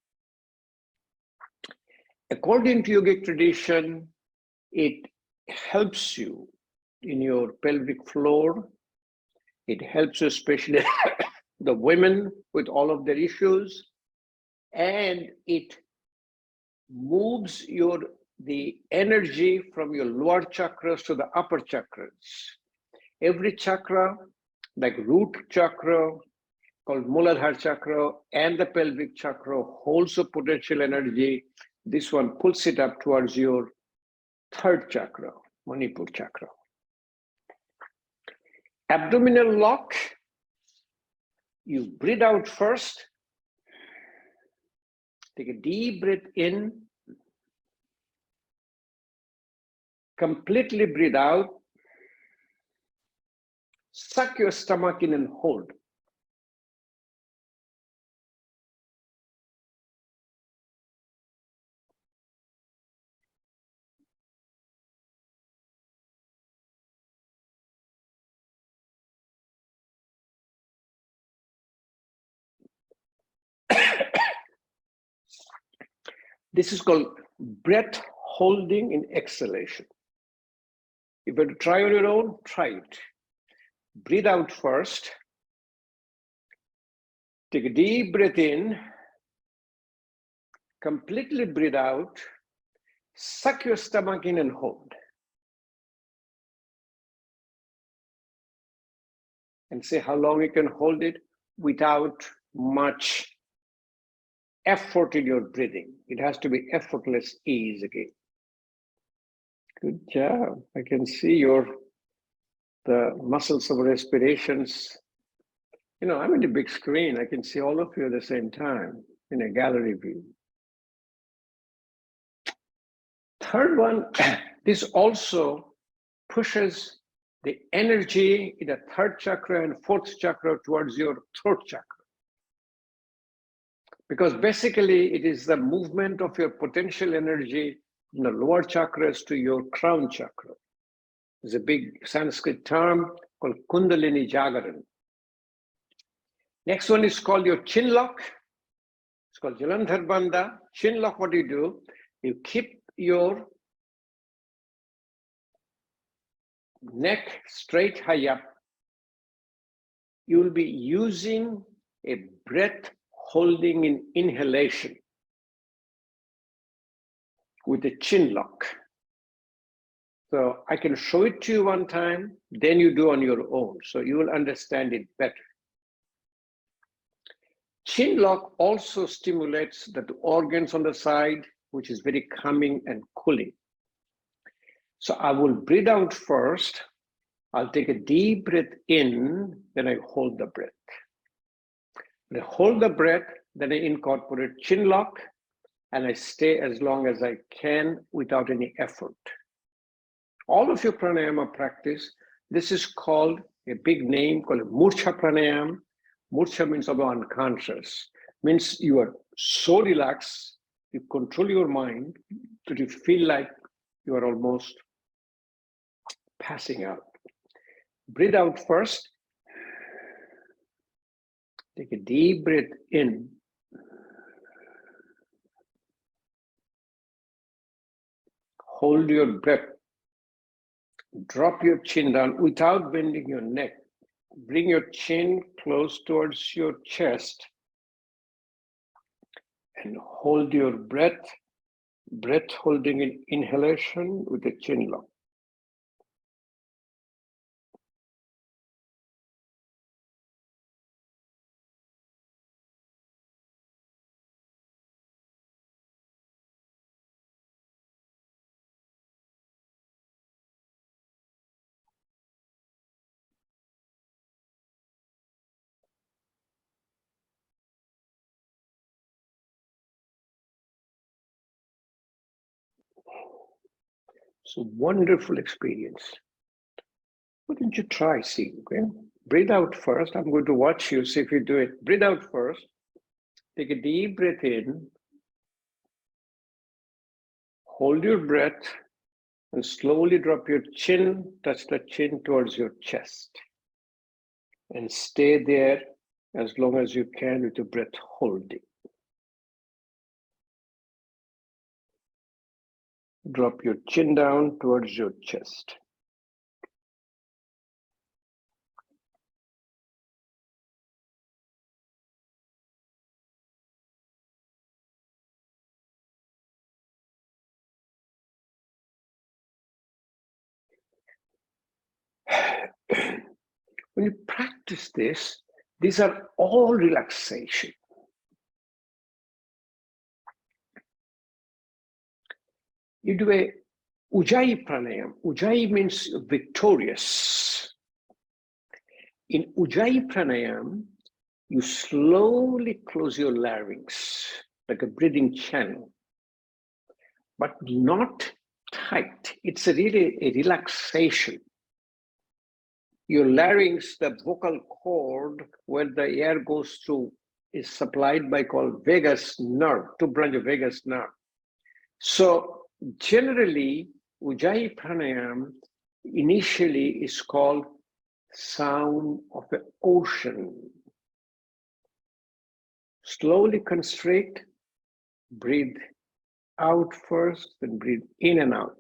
According to yogic tradition, it helps you in your pelvic floor. It helps you, especially the women with all of their issues, and it moves the energy from your lower chakras to the upper chakras. Every chakra, like root chakra, called Muladhara chakra, and the pelvic chakra holds a potential energy. This one pulls it up towards your 3rd chakra, Manipur chakra. Abdominal lock, you breathe out first, take a deep breath in, completely breathe out, suck your stomach in and hold. This is called breath holding in exhalation. If you have to try on your own, try it. Breathe out first. Take a deep breath in. Completely breathe out. Suck your stomach in and hold. And see how long you can hold it without much effort in your breathing. It has to be effortless ease again. Good job. I can see the muscles of respirations. I'm in a big screen. I can see all of you at the same time in a gallery view. 3rd one, this also pushes the energy in the third chakra and fourth chakra towards your throat chakra. Because basically it is the movement of your potential energy from the lower chakras to your crown chakra. There's a big Sanskrit term called Kundalini Jagaran. Next one is called your chin lock. It's called Jalandhar Bandha. Chin lock, what do? You keep your neck straight high up. You will be using a breath holding in inhalation with a chin lock. So I can show it to you one time, then you do on your own, so you will understand it better. Chin lock also stimulates the organs on the side, which is very calming and cooling. So I will breathe out first. I'll take a deep breath in, then I hold the breath. When I hold the breath, then I incorporate chin lock, and I stay as long as I can without any effort. All of your pranayama practice, this is called a big name called Murcha Pranayam. Murcha means about unconscious, means you are so relaxed, you control your mind that you feel like you are almost passing out. Breathe out first. Take a deep breath in. Hold your breath. Drop your chin down without bending your neck. Bring your chin close towards your chest and hold your breath. Breath holding in inhalation with a chin lock. It's a wonderful experience. Why don't you try, see, okay? Breathe out first. I'm going to watch you, see if you do it. Breathe out first. Take a deep breath in. Hold your breath and slowly drop your chin, touch the chin towards your chest. And stay there as long as you can with your breath holding. Drop your chin down towards your chest. When you practice this, these are all relaxation. You do a Ujjayi pranayam. Ujjayi means victorious. In Ujjayi pranayam, you slowly close your larynx like a breathing channel, but not tight. It's really a relaxation. Your larynx, the vocal cord where the air goes through, is supplied by called vagus nerve, two branch of vagus nerve. So generally, Ujjayi pranayam initially is called sound of the ocean. Slowly constrict, breathe out first, then breathe in and out.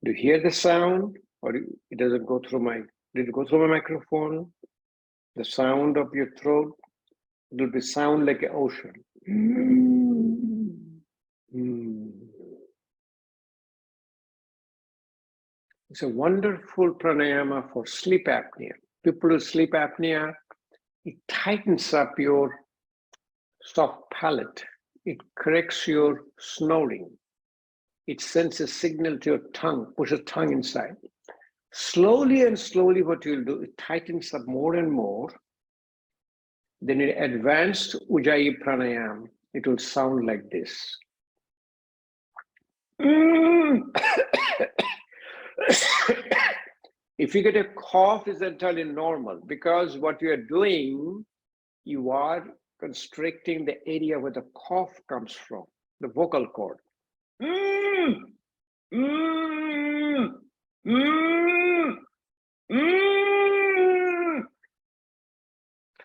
Do you hear the sound, or it doesn't go through my, did it go through my microphone? The sound of your throat, it will be sound like an ocean. It's a wonderful pranayama for sleep apnea. People with sleep apnea, it tightens up your soft palate. it corrects your snoring. It sends a signal to your tongue, pushes tongue inside. Slowly and slowly what you'll do, it tightens up more and more. Then in advanced Ujjayi Pranayama, it will sound like this. If you get a cough, it's entirely normal because what you are doing, you are constricting the area where the cough comes from, the vocal cord.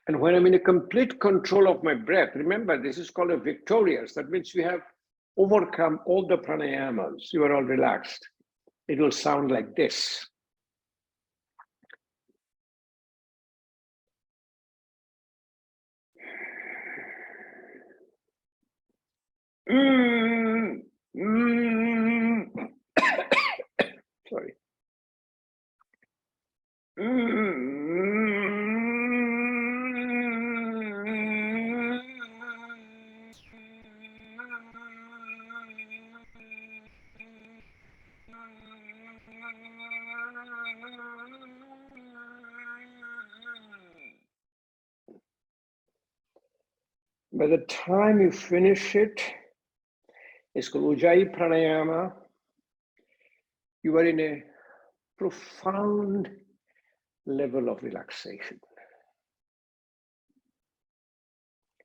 And when I'm in a complete control of my breath, remember, this is called a victorious. That means you have overcome all the pranayamas. You are all relaxed. It will sound like this. Sorry. By the time you finish it, it's called Ujjayi Pranayama. You are in a profound level of relaxation.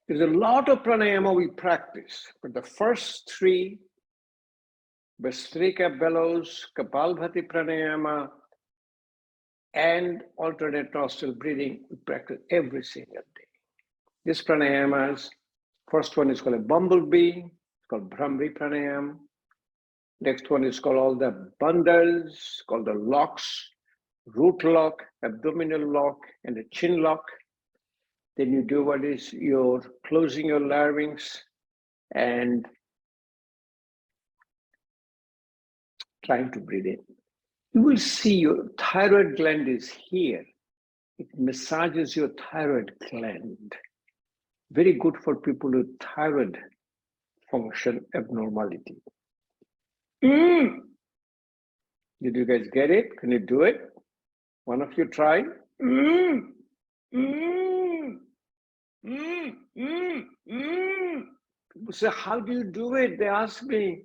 There's a lot of pranayama we practice, but the first three, Bhastrika bellows, Kapalbhati Pranayama, and alternate nostril breathing, we practice every single day. These pranayamas, first one is called a bumblebee, it's called Brahmari Pranayama. Next one is called all the bandhas, called the locks, root lock, abdominal lock, and the chin lock. Then you do what is your closing your larynx and trying to breathe in. You will see your thyroid gland is here. It massages your thyroid gland. Very good for people with thyroid function abnormality. Did you guys get it? Can you do it? One of you try. People say, how do you do it? They ask me.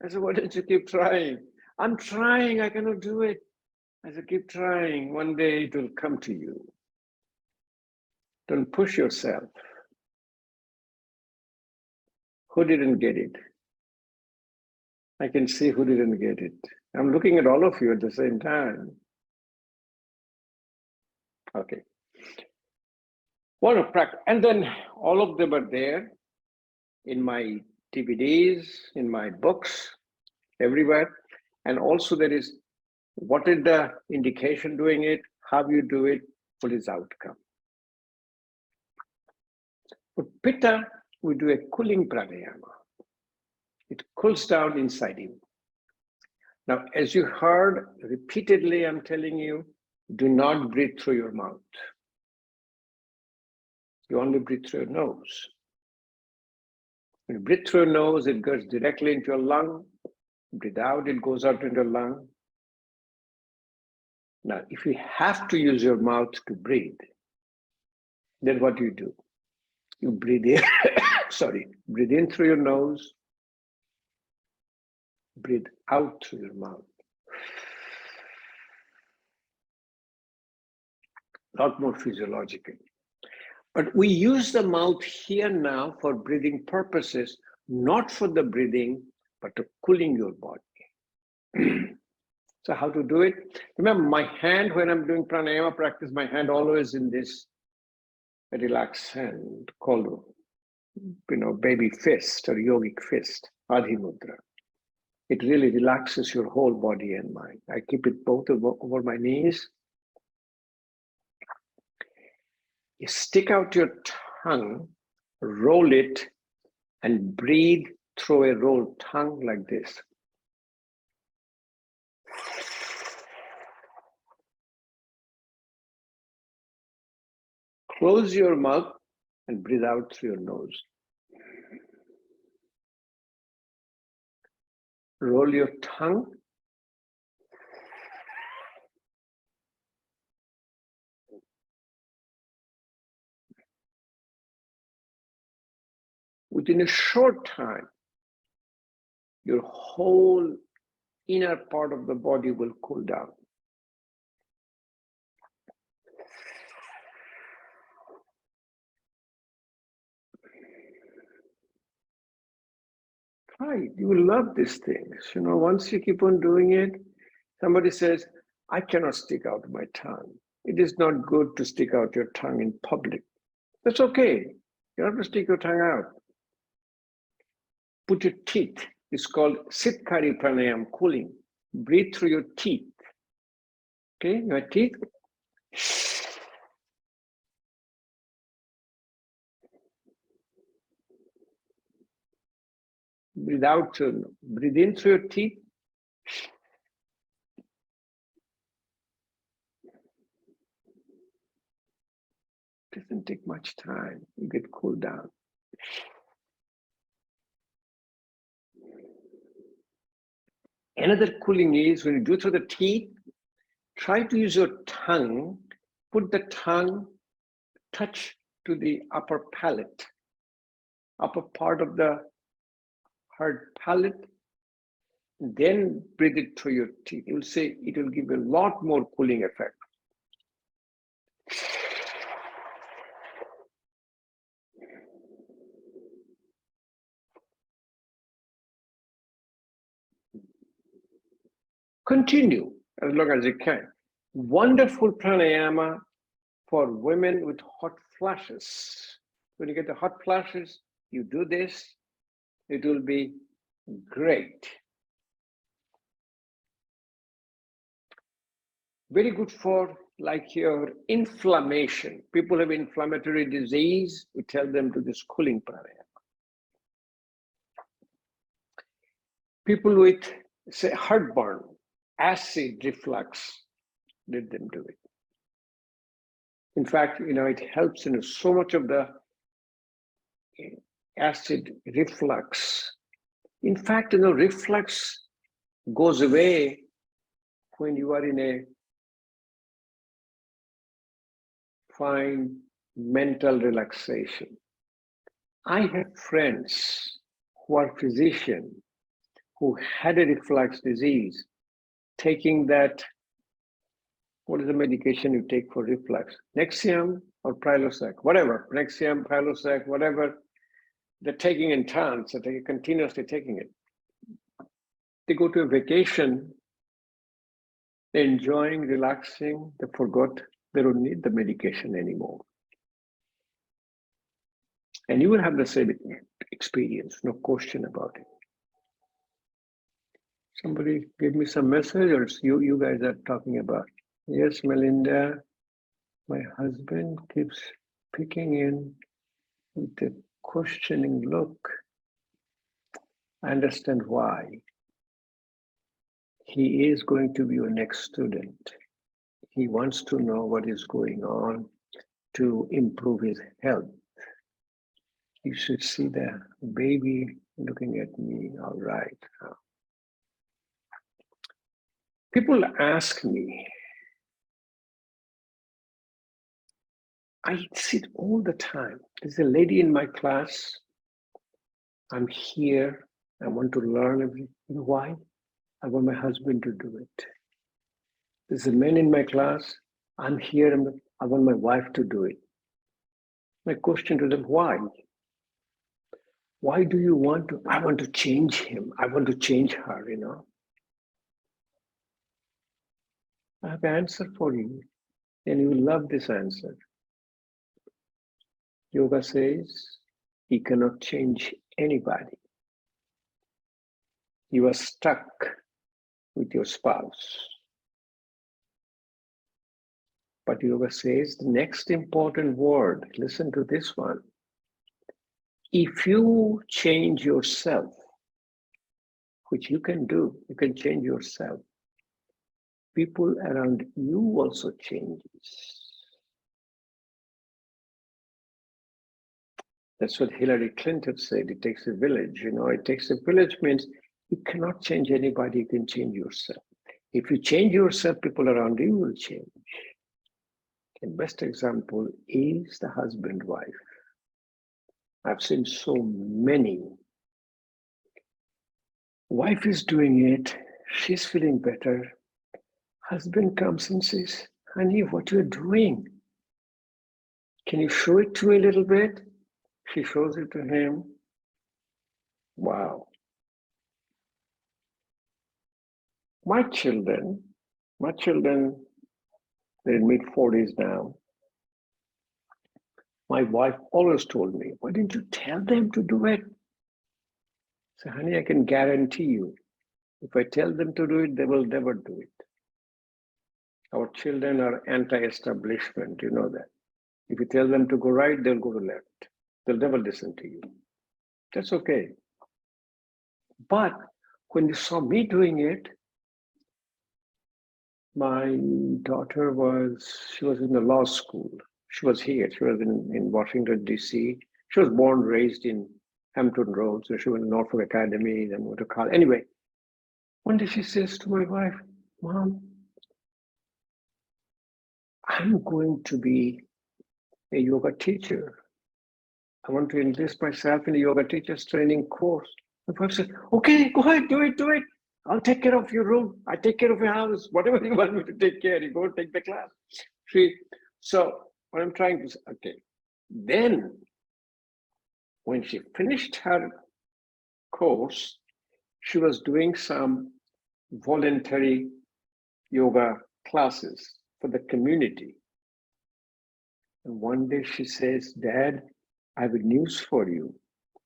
I said, why don't you keep trying? I'm trying, I cannot do it. I said, keep trying. One day it will come to you. Don't push yourself. Who didn't get it? I can see who didn't get it. I'm looking at all of you at the same time. Okay. What a practice. And then all of them are there in my DVDs, in my books, everywhere. And also there is, what is the indication doing it? How you do it? What is the outcome? For Pitta, we do a cooling pranayama. It cools down inside you. Now, as you heard repeatedly, I'm telling you, do not breathe through your mouth. You only breathe through your nose. When you breathe through your nose, it goes directly into your lung. Breathe out, it goes out into your lung. Now, if you have to use your mouth to breathe, then what do? You breathe in, breathe in through your nose, breathe out through your mouth. A lot more physiological. But we use the mouth here now for breathing purposes, not for the breathing, but to cooling your body. So how to do it? Remember, my hand, when I'm doing pranayama practice, my hand always in this relaxed hand called, baby fist or yogic fist, Adhi Mudra. It really relaxes your whole body and mind. I keep it both over my knees. You stick out your tongue, roll it, and breathe through a rolled tongue like this. Close your mouth and breathe out through your nose. Roll your tongue. Within a short time, your whole inner part of the body will cool down. Try it. You will love these things. You know, once you keep on doing it, somebody says, I cannot stick out my tongue. It is not good to stick out your tongue in public. That's okay. You have to stick your tongue out. Put your teeth. It's called Sitkari Pranayam, cooling. Breathe through your teeth. Okay, your teeth. Breathe out. Breathe in through your teeth. Doesn't take much time. You get cooled down. Another cooling is when you do through the teeth, try to use your tongue, put the tongue touch to the upper palate, upper part of the hard palate, then breathe it through your teeth. You'll say it will give a lot more cooling effect. Continue as long as you can. Wonderful pranayama for women with hot flashes. When you get the hot flashes, you do this, it will be great. Very good for like your inflammation. People have inflammatory disease, we tell them to this cooling pranayama. People with, say, heartburn, acid reflux, let them do it. In fact, you know, it helps in so much of the acid reflux. In fact, you know, reflux goes away when you are in a fine mental relaxation. I have friends who are physicians who had a reflux disease, taking that, what is the medication you take for reflux? Nexium or Prilosec, whatever, Nexium, Prilosec, whatever, they're taking in tons, so they're continuously taking it. They go to a vacation, they're enjoying, relaxing, they forgot, they don't need the medication anymore. And you will have the same experience, no question about it. Somebody give me some message, or it's you guys are talking about. Yes, Melinda, my husband keeps picking in with a questioning look. I understand why. He is going to be your next student. He wants to know what is going on to improve his health. You should see the baby looking at me, all right. People ask me, I see it all the time. There's a lady in my class. I'm here. I want to learn everything. You know why? I want my husband to do it. There's a man in my class. I'm here. I want my wife to do it. My question to them, why? Why do you want to? I want to change him. I want to change her, you know. I have an answer for you, and you will love this answer. Yoga says he cannot change anybody. You are stuck with your spouse. But yoga says the next important word, listen to this one. If you change yourself, which you can do, you can change yourself, people around you also changes. That's what Hillary Clinton said, it takes a village. You know, it takes a village means You cannot change anybody, you can change yourself. If you change yourself, people around you will change. And best example is the husband-wife. I've seen so many. Wife is doing it, she's feeling better. Husband comes and says, honey, what you're doing? Can you show it to me a little bit? She shows it to him. Wow. My children, they're in mid-40s now. My wife always told me, why didn't you tell them to do it? So, honey, I can guarantee you, if I tell them to do it, they will never do it. Our children are anti-establishment, you know that. If you tell them to go right, they'll go to left. They'll never listen to you. That's okay. But when you saw me doing it, my daughter she was in the law school. She was here, she was in Washington, D.C. She was born, raised in Hampton Roads, so she went to Norfolk Academy, then went to college. Anyway, one day she says to my wife, Mom, I'm going to be a yoga teacher. I want to enlist myself in a yoga teacher's training course. My wife said, okay, go ahead, do it. I'll take care of your room. I take care of your house. Whatever you want me to take care, you go take the class. So what I'm trying to say, okay. Then when she finished her course, she was doing some voluntary yoga classes for the community. And one day she says, Dad, I have a news for you.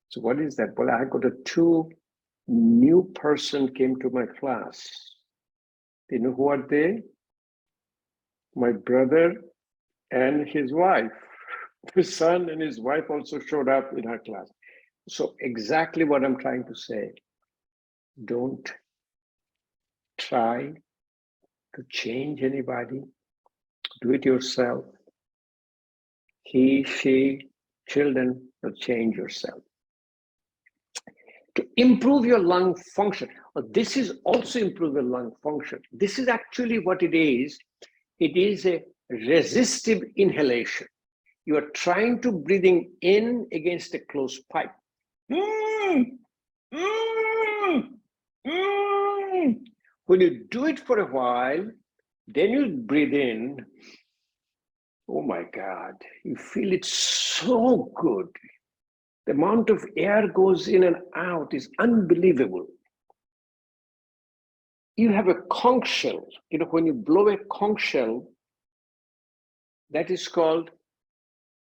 So what is that? Well, I got two new person came to my class. You know who are they? My brother and his wife. His son and his wife also showed up in her class. So exactly what I'm trying to say. Don't try to change anybody. Do it yourself. He, she, children will change yourself. To improve your lung function. This is also improve your lung function. This is actually what it is. It is a resistive inhalation. You are trying to breathing in against a closed pipe. When you do it for a while, then you breathe in. Oh my God, you feel it so good. The amount of air goes in and out is unbelievable. You have a conch shell. You know, when you blow a conch shell, that is called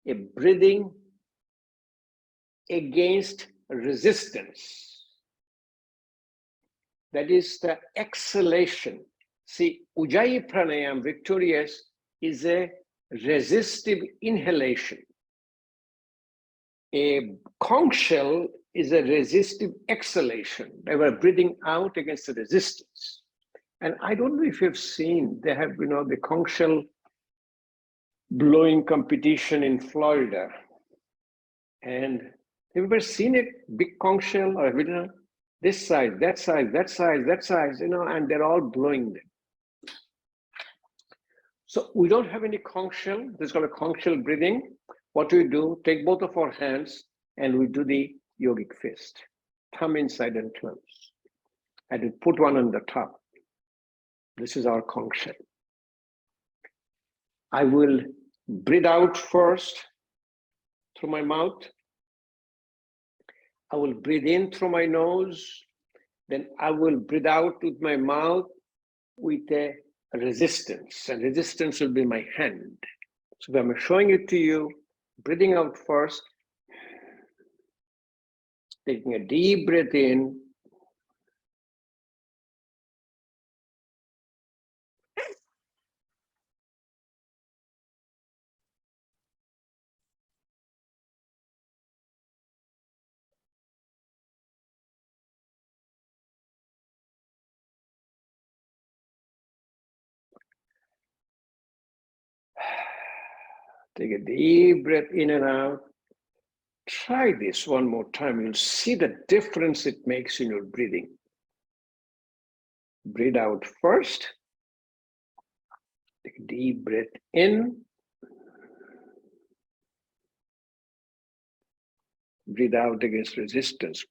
a breathing against resistance. That is the exhalation. See, Ujjayi Pranayam, victorious, is a resistive inhalation. A conch shell is a resistive exhalation. They were breathing out against the resistance. And I don't know if you've seen, they have, the conch shell blowing competition in Florida. And have you ever seen a big conch shell or this size, that size, that size, that size, and they're all blowing them. So we don't have any conch shell. This is called a conch shell breathing. What we do, take both of our hands and we do the yogic fist. Thumb inside and close. And we put one on the top. This is our conch shell. I will breathe out first through my mouth. I will breathe in through my nose. Then I will breathe out with my mouth with a resistance. And resistance will be my hand. So I'm showing it to you, breathing out first, taking a deep breath in, take a deep breath in and out. Try this one more time. You'll see the difference it makes in your breathing. Breathe out first. Take a deep breath in. Breathe out against resistance.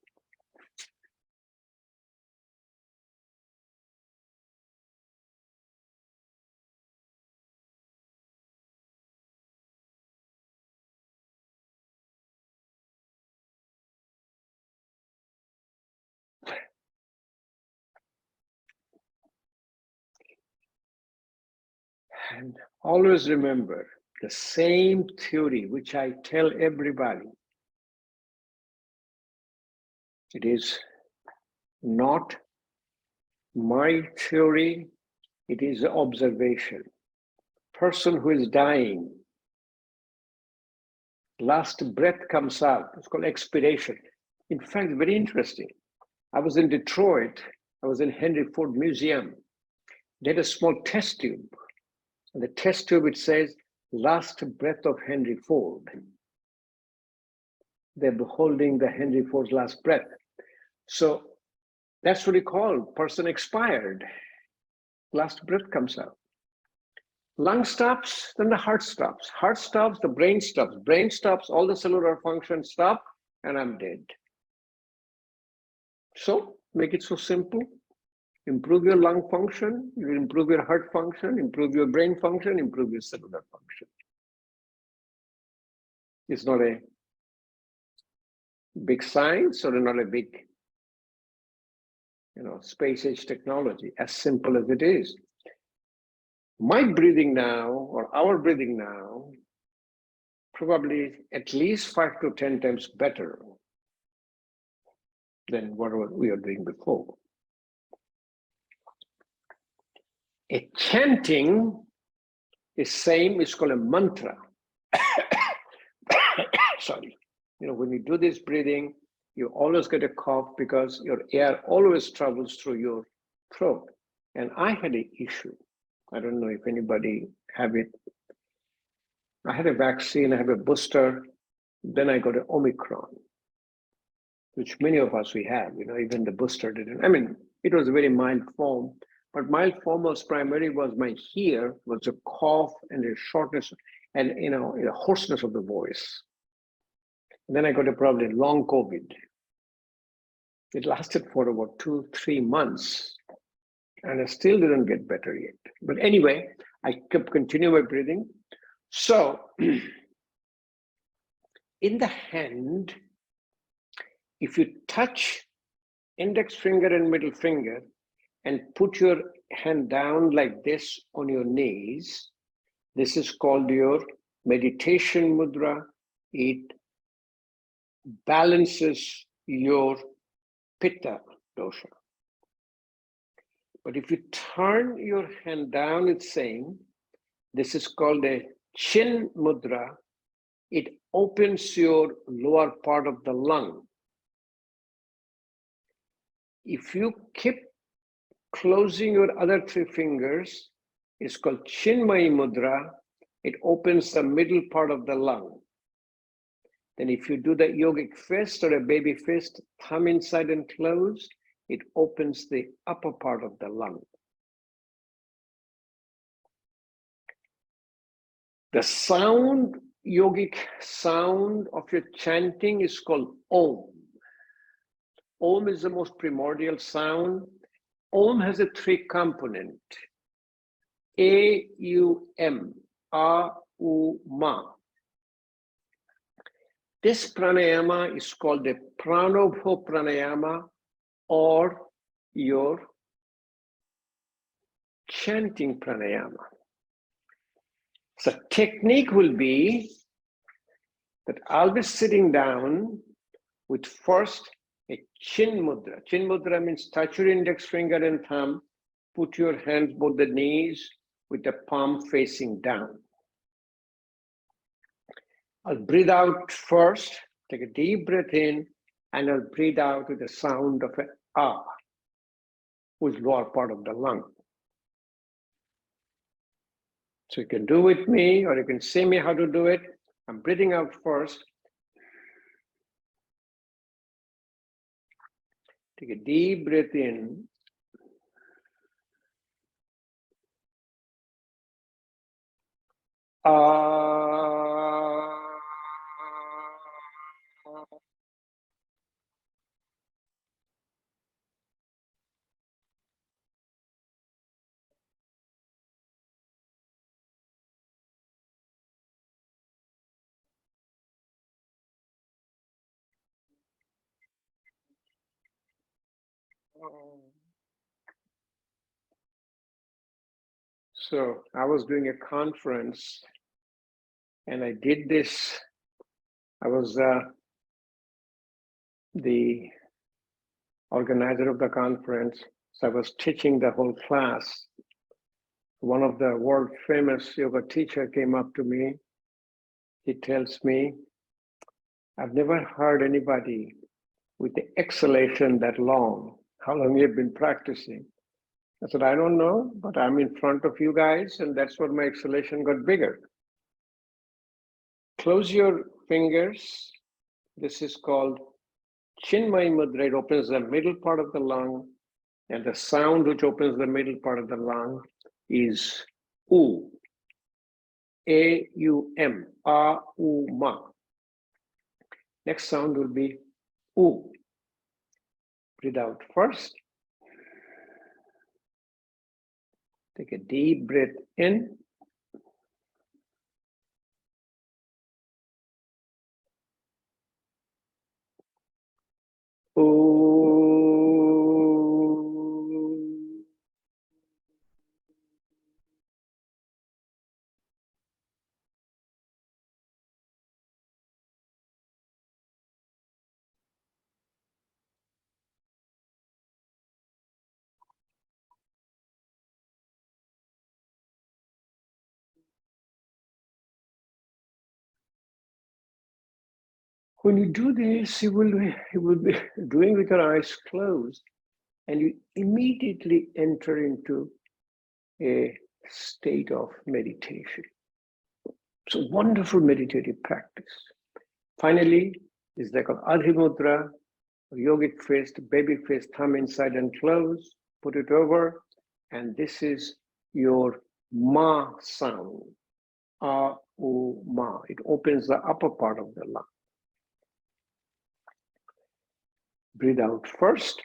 And always remember the same theory which I tell everybody. It is not my theory, it is observation. Person who is dying, last breath comes out, it's called expiration. In fact, very interesting. I was in Detroit, I was in Henry Ford Museum. They had a small test tube. And the test tube, it says, last breath of Henry Ford. They're holding the Henry Ford's last breath. So that's what we call person expired. Last breath comes out. Lung stops, then the heart stops. Heart stops, the brain stops. Brain stops, all the cellular functions stop, and I'm dead. So make it so simple. Improve your lung function, you improve your heart function, improve your brain function, improve your cellular function. It's not a big science or not a big, space age technology, as simple as it is. My breathing now, or our breathing now, probably at least 5 to 10 times better than what we were doing before. A chanting is same, it's called a mantra. Sorry. When you do this breathing, you always get a cough because your air always travels through your throat. And I had an issue. I don't know if anybody have it. I had a vaccine, I have a booster, then I got an Omicron, which many of us we have, even the booster didn't. I mean, it was a very mild form, but mild form was primarily my here was a cough and a shortness and a hoarseness of the voice. And then I got a probably long COVID. It lasted for about 2-3 months, and I still didn't get better yet. But anyway, I kept continuing my breathing. So in the hand, if you touch index finger and middle finger and put your hand down like this on your knees, this is called your meditation mudra. It balances your pitta dosha. But if you turn your hand down, it's saying, this is called a chin mudra. It opens your lower part of the lung. If you keep closing your other 3 fingers, it's called chinmay mudra. It opens the middle part of the lung. Then if you do the yogic fist or a baby fist, thumb inside and close, it opens the upper part of the lung. The sound, yogic sound of your chanting is called Om. Om is the most primordial sound. Om has a 3 component. A-U-M, A-U-Ma. This pranayama is called a pranobho pranayama or your chanting pranayama. So technique will be that I'll be sitting down with first a chin mudra. Chin mudra means touch your index finger and thumb, put your hands both the knees with the palm facing down. I'll breathe out first, take a deep breath in, and I'll breathe out with the sound of an ah, which is lower part of the lung. So you can do with me, or you can see me how to do it. I'm breathing out first. Take a deep breath in. So I was doing a conference and I did this. I was the organizer of the conference. So I was teaching the whole class. One of the world famous yoga teacher came up to me. He tells me, I've never heard anybody with the exhalation that long. How long you have been practicing? I said, I don't know, but I'm in front of you guys, and that's what my exhalation got bigger. Close your fingers. This is called Chinmay Mudra. It opens the middle part of the lung, and the sound which opens the middle part of the lung is U. A-U-M, A-U-Ma. Next sound will be U. Breathe out first. Take a deep breath in. When you do this, you will be doing with your eyes closed, and you immediately enter into a state of meditation. It's a wonderful meditative practice. Finally, is like an Adhi Mudra, yogic fist, baby fist, thumb inside and close, put it over, and this is your Ma sound, A-U-Ma. It opens the upper part of the lung. Breathe out first.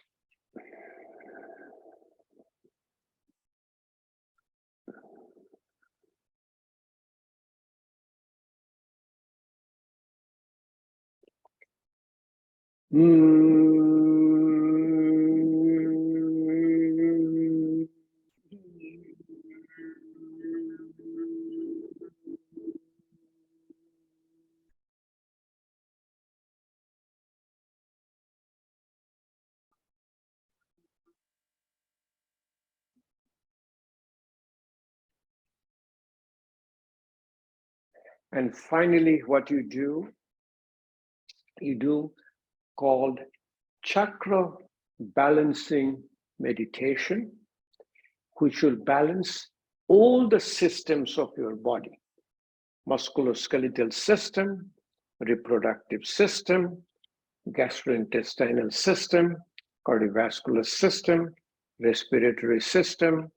And finally, what you do called chakra balancing meditation, which will balance all the systems of your body: musculoskeletal system, reproductive system, gastrointestinal system, cardiovascular system, respiratory system,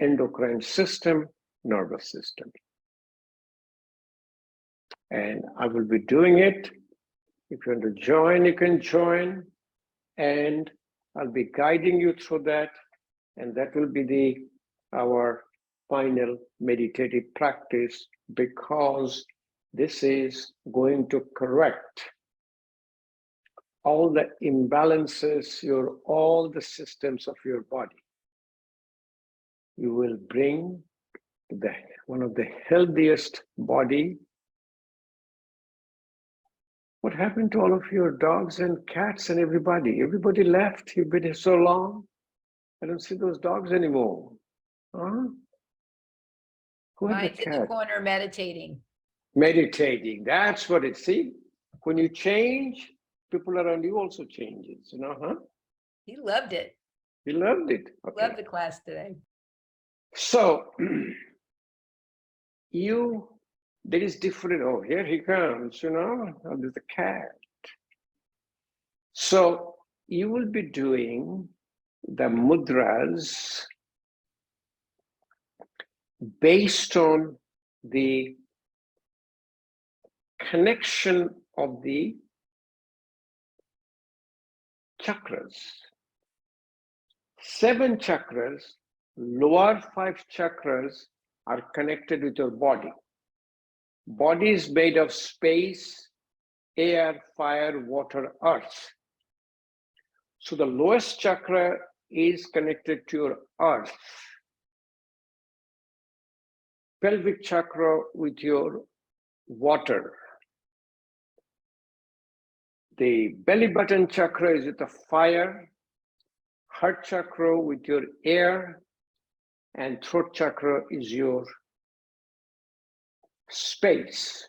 endocrine system, nervous system. And I will be doing it. If you want to join, you can join. And I'll be guiding you through that. And that will be our final meditative practice, because this is going to correct all the imbalances, all the systems of your body. You will bring one of the healthiest body. What happened to all of your dogs and cats and everybody? Everybody left. You've been here so long. I don't see those dogs anymore. Huh? Who had the Mine's in cat? the corner meditating. Meditating. That's what it. See, when you change, people around you also changes. You know, huh? He loved it. He loved it. Okay. Loved the class today. So there is different. Oh, here he comes. You know, oh, there's a cat. So you will be doing the mudras based on the connection of the chakras. 7 chakras, lower 5 chakras are connected with your body. Body is made of space, air, fire, water, earth. So the lowest chakra is connected to your earth. Pelvic chakra with your water. The belly button chakra is with the fire, heart chakra with your air, and throat chakra is your space.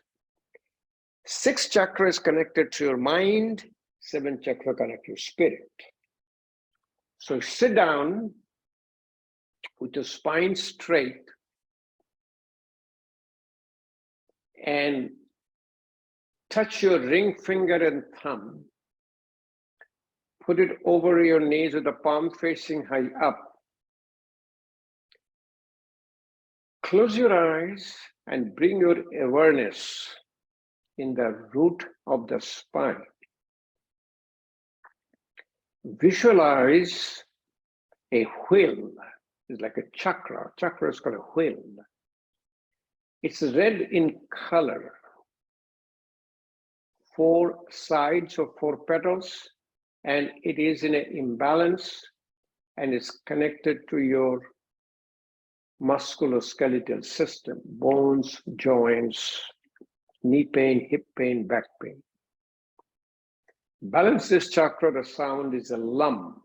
6 chakras connected to your mind, 7 chakra connect to your spirit. So sit down with your spine straight and touch your ring finger and thumb. Put it over your knees with the palm facing high up. Close your eyes and bring your awareness in the root of the spine. Visualize a wheel. It's like a chakra. Chakra is called a wheel. It's red in color. 4 sides of 4 petals, and it is in an imbalance, and it's connected to your musculoskeletal system, bones, joints, knee pain, hip pain, back pain. Balance this chakra, the sound is a lum.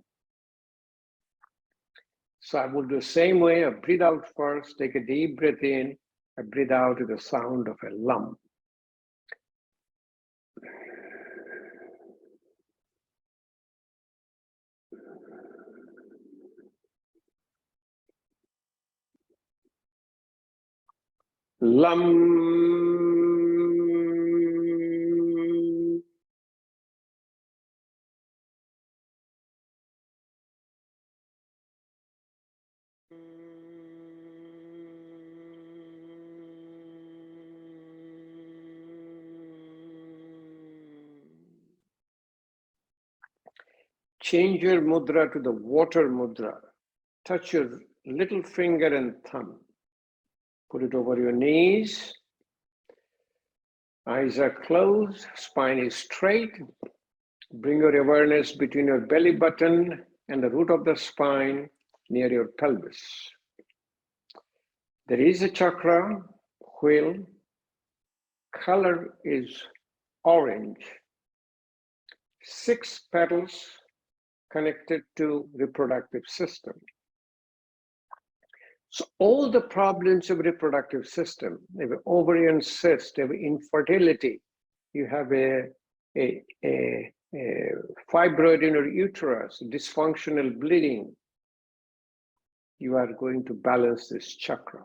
So I will do the same way. I breathe out first, take a deep breath in, I breathe out with the sound of a lum. Lum. Change your mudra to the water mudra. Touch your little finger and thumb. Put it over your knees. Eyes are closed, spine is straight. Bring your awareness between your belly button and the root of the spine near your pelvis. There is a chakra, wheel. Color is orange. 6 petals connected to reproductive system. So all the problems of reproductive system, you have ovarian cyst, you have infertility, you have a fibroid in your uterus, dysfunctional bleeding, you are going to balance this chakra.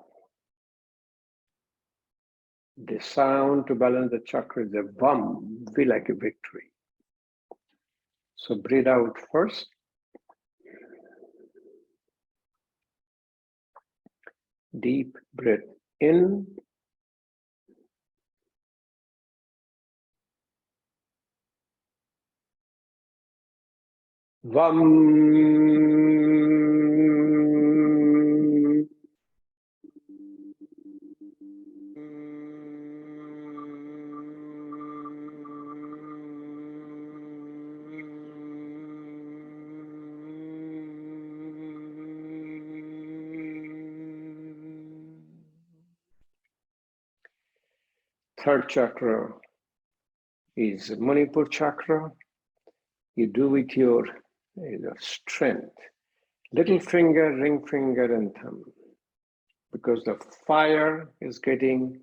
The sound to balance the chakra is a VAM, V like a victory. So breathe out first. Deep breath in. Vam. Third chakra is Manipur chakra. You do with your strength. Little finger, ring finger, and thumb. Because the fire is getting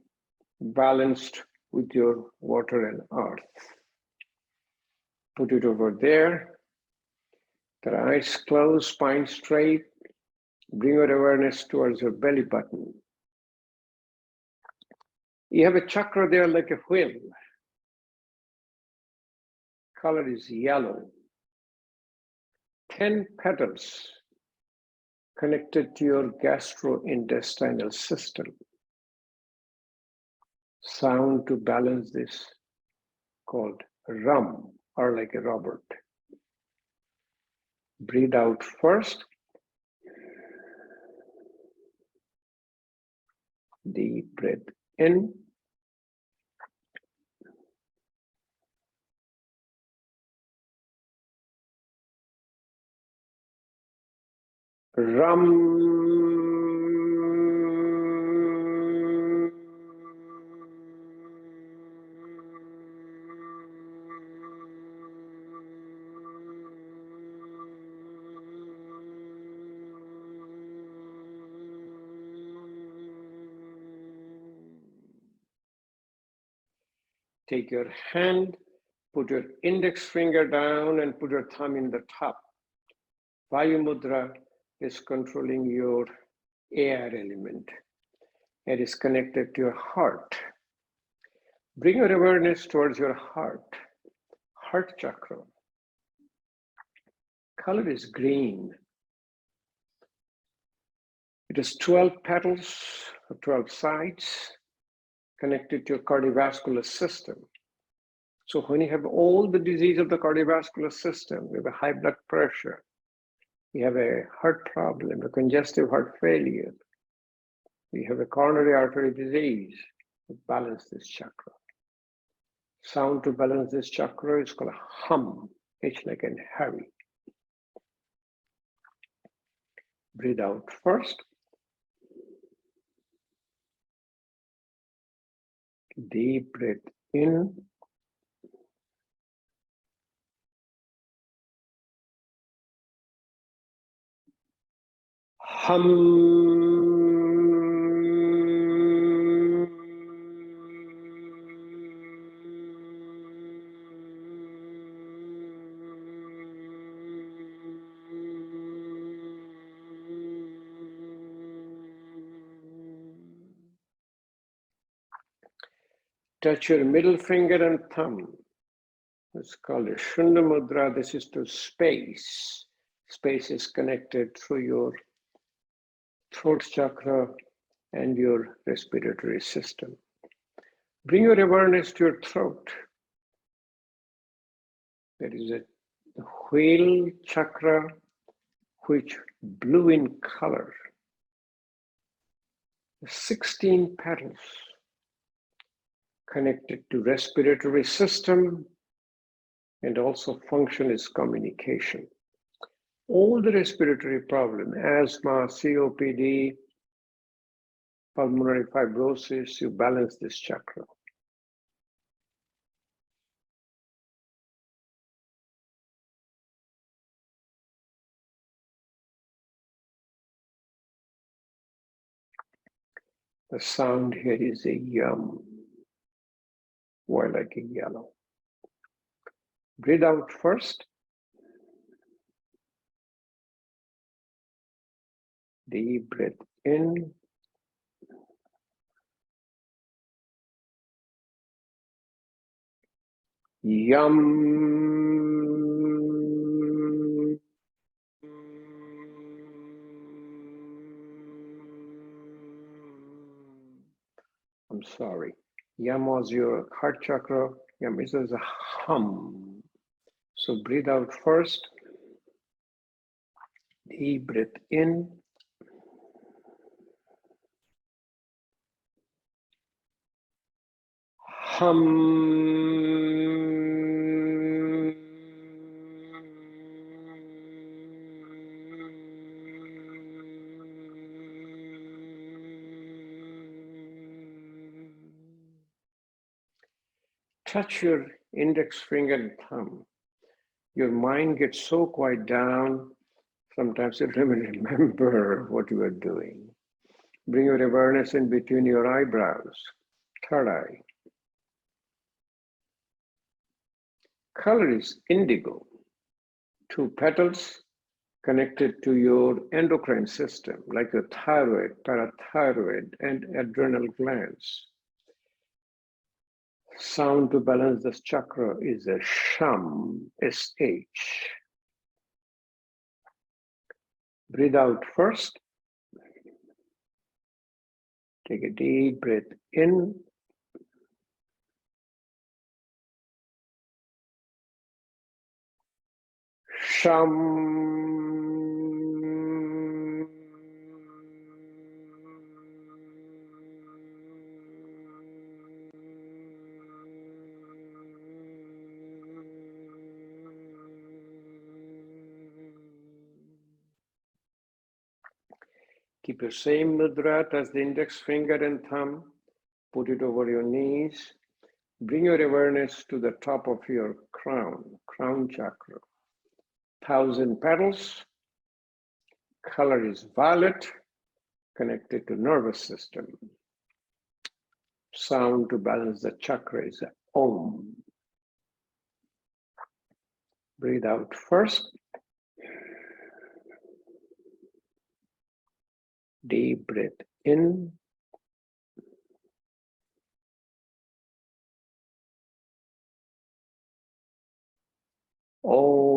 balanced with your water and earth. Put it over there. The eyes closed, spine straight. Bring your awareness towards your belly button. You have a chakra there like a wheel. Color is yellow. 10 petals connected to your gastrointestinal system. sound to balance this called rum, or like a Robert. Breathe out first. Deep breath in. Rum. Take your hand, put your index finger down and put your thumb in the top. Vayu Mudra is controlling your air element. It is connected to your heart. Bring your awareness towards your heart chakra. Color is green. It has 12 petals or 12 sides connected to your cardiovascular system. So when you have all the disease of the cardiovascular system, you have a high blood pressure, you have a heart problem, a congestive heart failure, you have a coronary artery disease, balance this chakra. Sound to balance this chakra is called hum, H like in Harry. Breathe out first. Deep breath in. Hum. Touch your middle finger and thumb. It's called a Shunda Mudra. This is to space. Space is connected through your throat chakra and your respiratory system. Bring your awareness to your throat. There is a whale chakra which blue in color. 16 petals connected to respiratory system and also function is communication. All the respiratory problem, asthma, COPD, pulmonary fibrosis, you balance this chakra. The sound here is a yum, or like a yellow. Breathe out first. Deep breath in. Yum. I'm sorry. Yum was your heart chakra. Yum is a hum. So breathe out first. Deep breath in. Hum. Touch your index finger and thumb. Your mind gets so quiet down, sometimes you don't even remember what you are doing. Bring your awareness in between your eyebrows, third eye. Color is indigo. 2 petals connected to your endocrine system, like your thyroid, parathyroid, and adrenal glands. Sound to balance this chakra is a sham, S-H. Breathe out first. Take a deep breath in. Sham. Keep your same mudra, touch the index finger and thumb, put it over your knees. Bring your awareness to the top of your crown chakra. 1,000 petals, color is violet, connected to nervous system. Sound to balance the chakra is Om. Breathe out first. Deep breath in. Om.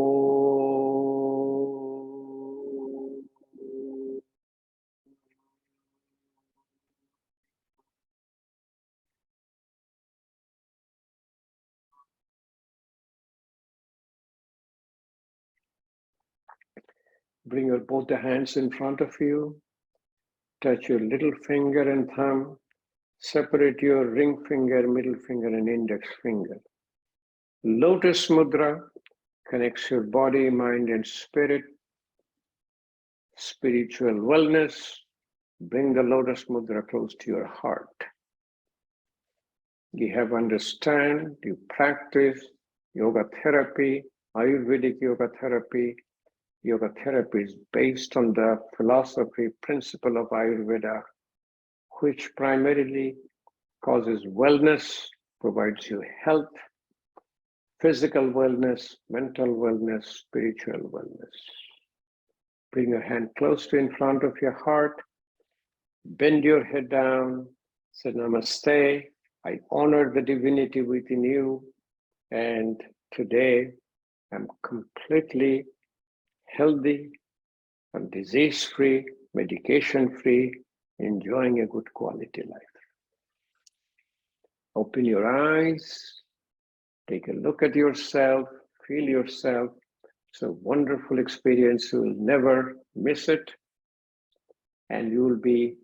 Bring your both the hands in front of you. Touch your little finger and thumb. Separate your ring finger, middle finger, and index finger. Lotus mudra connects your body, mind, and spirit. Spiritual wellness. Bring the lotus mudra close to your heart. You have understand, you practice yoga therapy, Ayurvedic yoga therapy. Yoga therapy is based on the philosophy, principle of Ayurveda, which primarily causes wellness, provides you health, physical wellness, mental wellness, spiritual wellness. Bring your hand close to in front of your heart. Bend your head down. Say namaste. I honor the divinity within you. And today I'm completely healthy, I'm disease-free, medication-free, enjoying a good quality life. Open your eyes, take a look at yourself, feel yourself. It's a wonderful experience. You will never miss it. And you will be,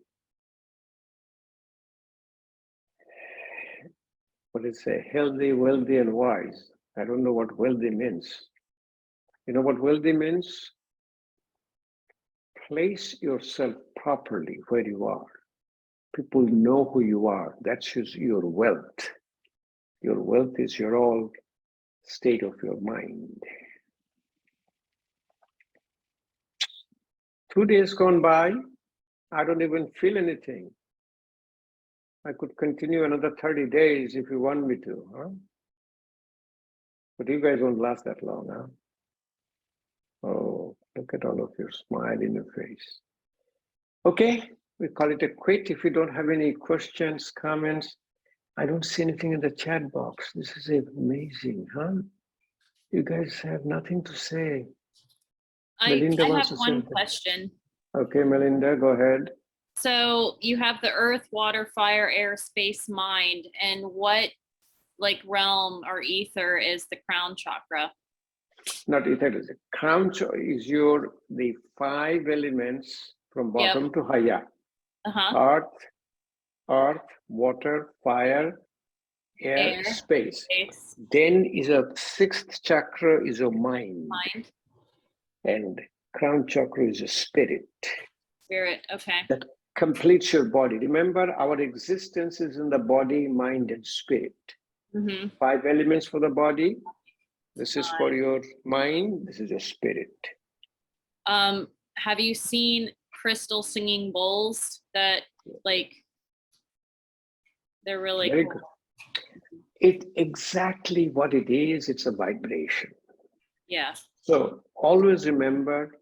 what did it say, healthy, wealthy, and wise. I don't know what wealthy means. You know what wealthy means? Place yourself properly where you are. People know who you are. That's just your wealth. Your wealth is your all state of your mind. 2 days gone by, I don't even feel anything. I could continue another 30 days if you want me to, huh? But you guys won't last that long, huh? Oh, look at all of your smile in your face. Okay, we call it a quit. If you don't have any questions, comments, I don't see anything in the chat box. This is amazing, huh? You guys have nothing to say. Melinda I wants have to one say question. Okay, Melinda, go ahead. So you have the earth, water, fire, air, space, mind, and what like realm or ether is the crown chakra? Not ether, is it? Crown is the 5 elements from bottom to higher. Earth, water, fire, air, space. Then is a 6th chakra is a mind. And crown chakra is a spirit. Spirit, okay. That completes your body. Remember, our existence is in the body, mind, and spirit. 5 elements for the body. This is for your mind. This is your spirit. Have you seen crystal singing bowls that like, they're really Very cool. good. It's exactly what it is. It's a vibration. Yeah. So always remember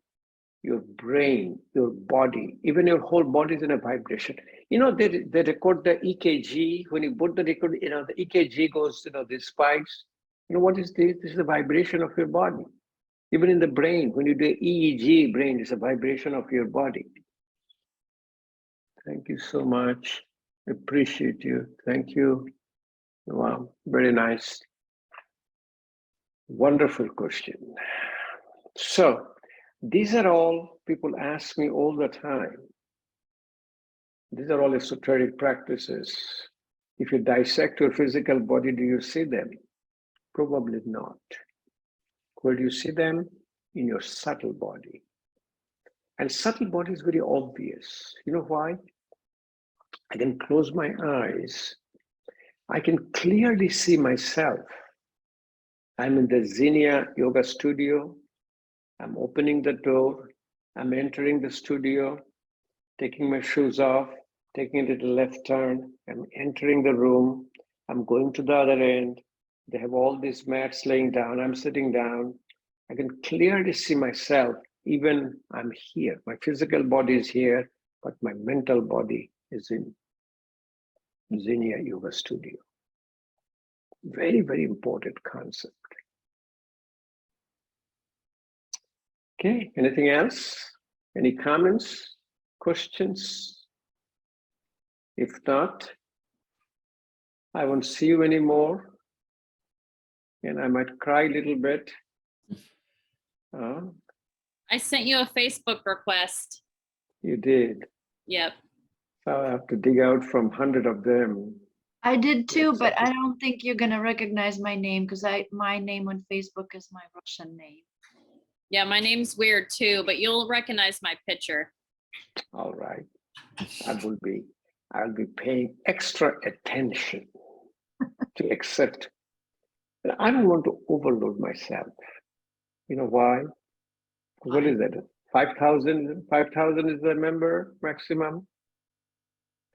your brain, your body, even your whole body is in a vibration. You know, they record the EKG. When you put the record, you know, the EKG goes, you know, these spikes. You know, what is this? This is the vibration of your body. Even in the brain, when you do EEG, brain is a vibration of your body. Thank you so much. Appreciate you. Thank you. Wow, very nice. Wonderful question. So these are all people ask me all the time. These are all esoteric practices. If you dissect your physical body, do you see them? Probably not. Where do you see them? In your subtle body. And subtle body is very obvious. You know why? I can close my eyes. I can clearly see myself. I'm in the Zenya yoga studio. I'm opening the door. I'm entering the studio, taking my shoes off, taking it to the left turn. I'm entering the room. I'm going to the other end. They have all these mats laying down. I'm sitting down. I can clearly see myself. Even I'm here. My physical body is here, but my mental body is in Zenya Yoga Studio. Very, very important concept. Okay, anything else? Any comments, questions? If not, I won't see you anymore. And I might cry a little bit. I sent you a Facebook request. You did. Yep. So I have to dig out from 100 of them. I did too, but I don't think you're gonna recognize my name because my name on Facebook is my Russian name. Yeah, my name's weird too, but you'll recognize my picture. All right. I'll be paying extra attention to accept. I don't want to overload myself. You know why? What is that? 5,000 is the member maximum.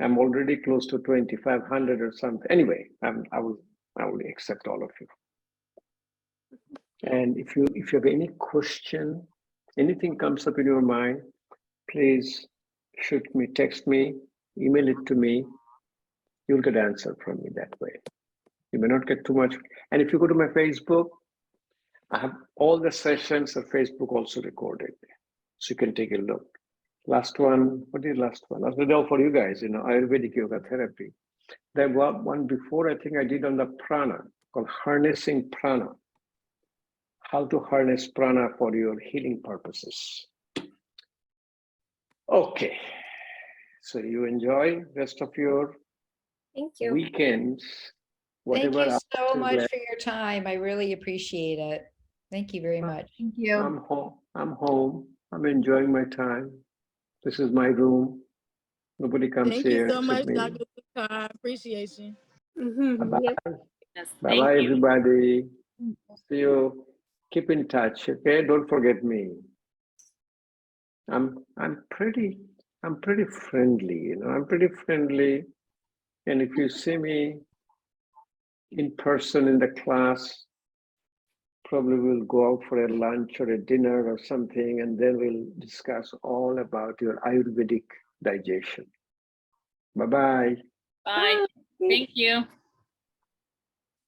I'm already close to 2,500 or something. Anyway, I will accept all of you. And if you have any question, anything comes up in your mind, please shoot me, text me, email it to me. You'll get an answer from me that way. You may not get too much. And if you go to my Facebook, I have all the sessions of Facebook also recorded. So you can take a look. Last one, what is the last one? Last one for you guys, Ayurvedic yoga therapy. There was one before, I think I did on the prana, called harnessing prana. How to harness prana for your healing purposes. Okay, so you enjoy rest of your Thank you. weekends. Thank Whatever you so else is much left. for your time. I really appreciate it. Thank you very much. Thank you. I'm home. I'm enjoying my time. This is my room. Nobody comes Thank here you so much, except me. Dr. Sarkar. Appreciate you. Bye-bye. Yep. Yes, Bye-bye, thank you. everybody. See you. Keep in touch, okay? Don't forget me. I'm pretty friendly, I'm pretty friendly. And if you see me in person in the class, probably we'll go out for a lunch or a dinner or something, and then we'll discuss all about your Ayurvedic digestion. Bye-bye. Bye. Thank you.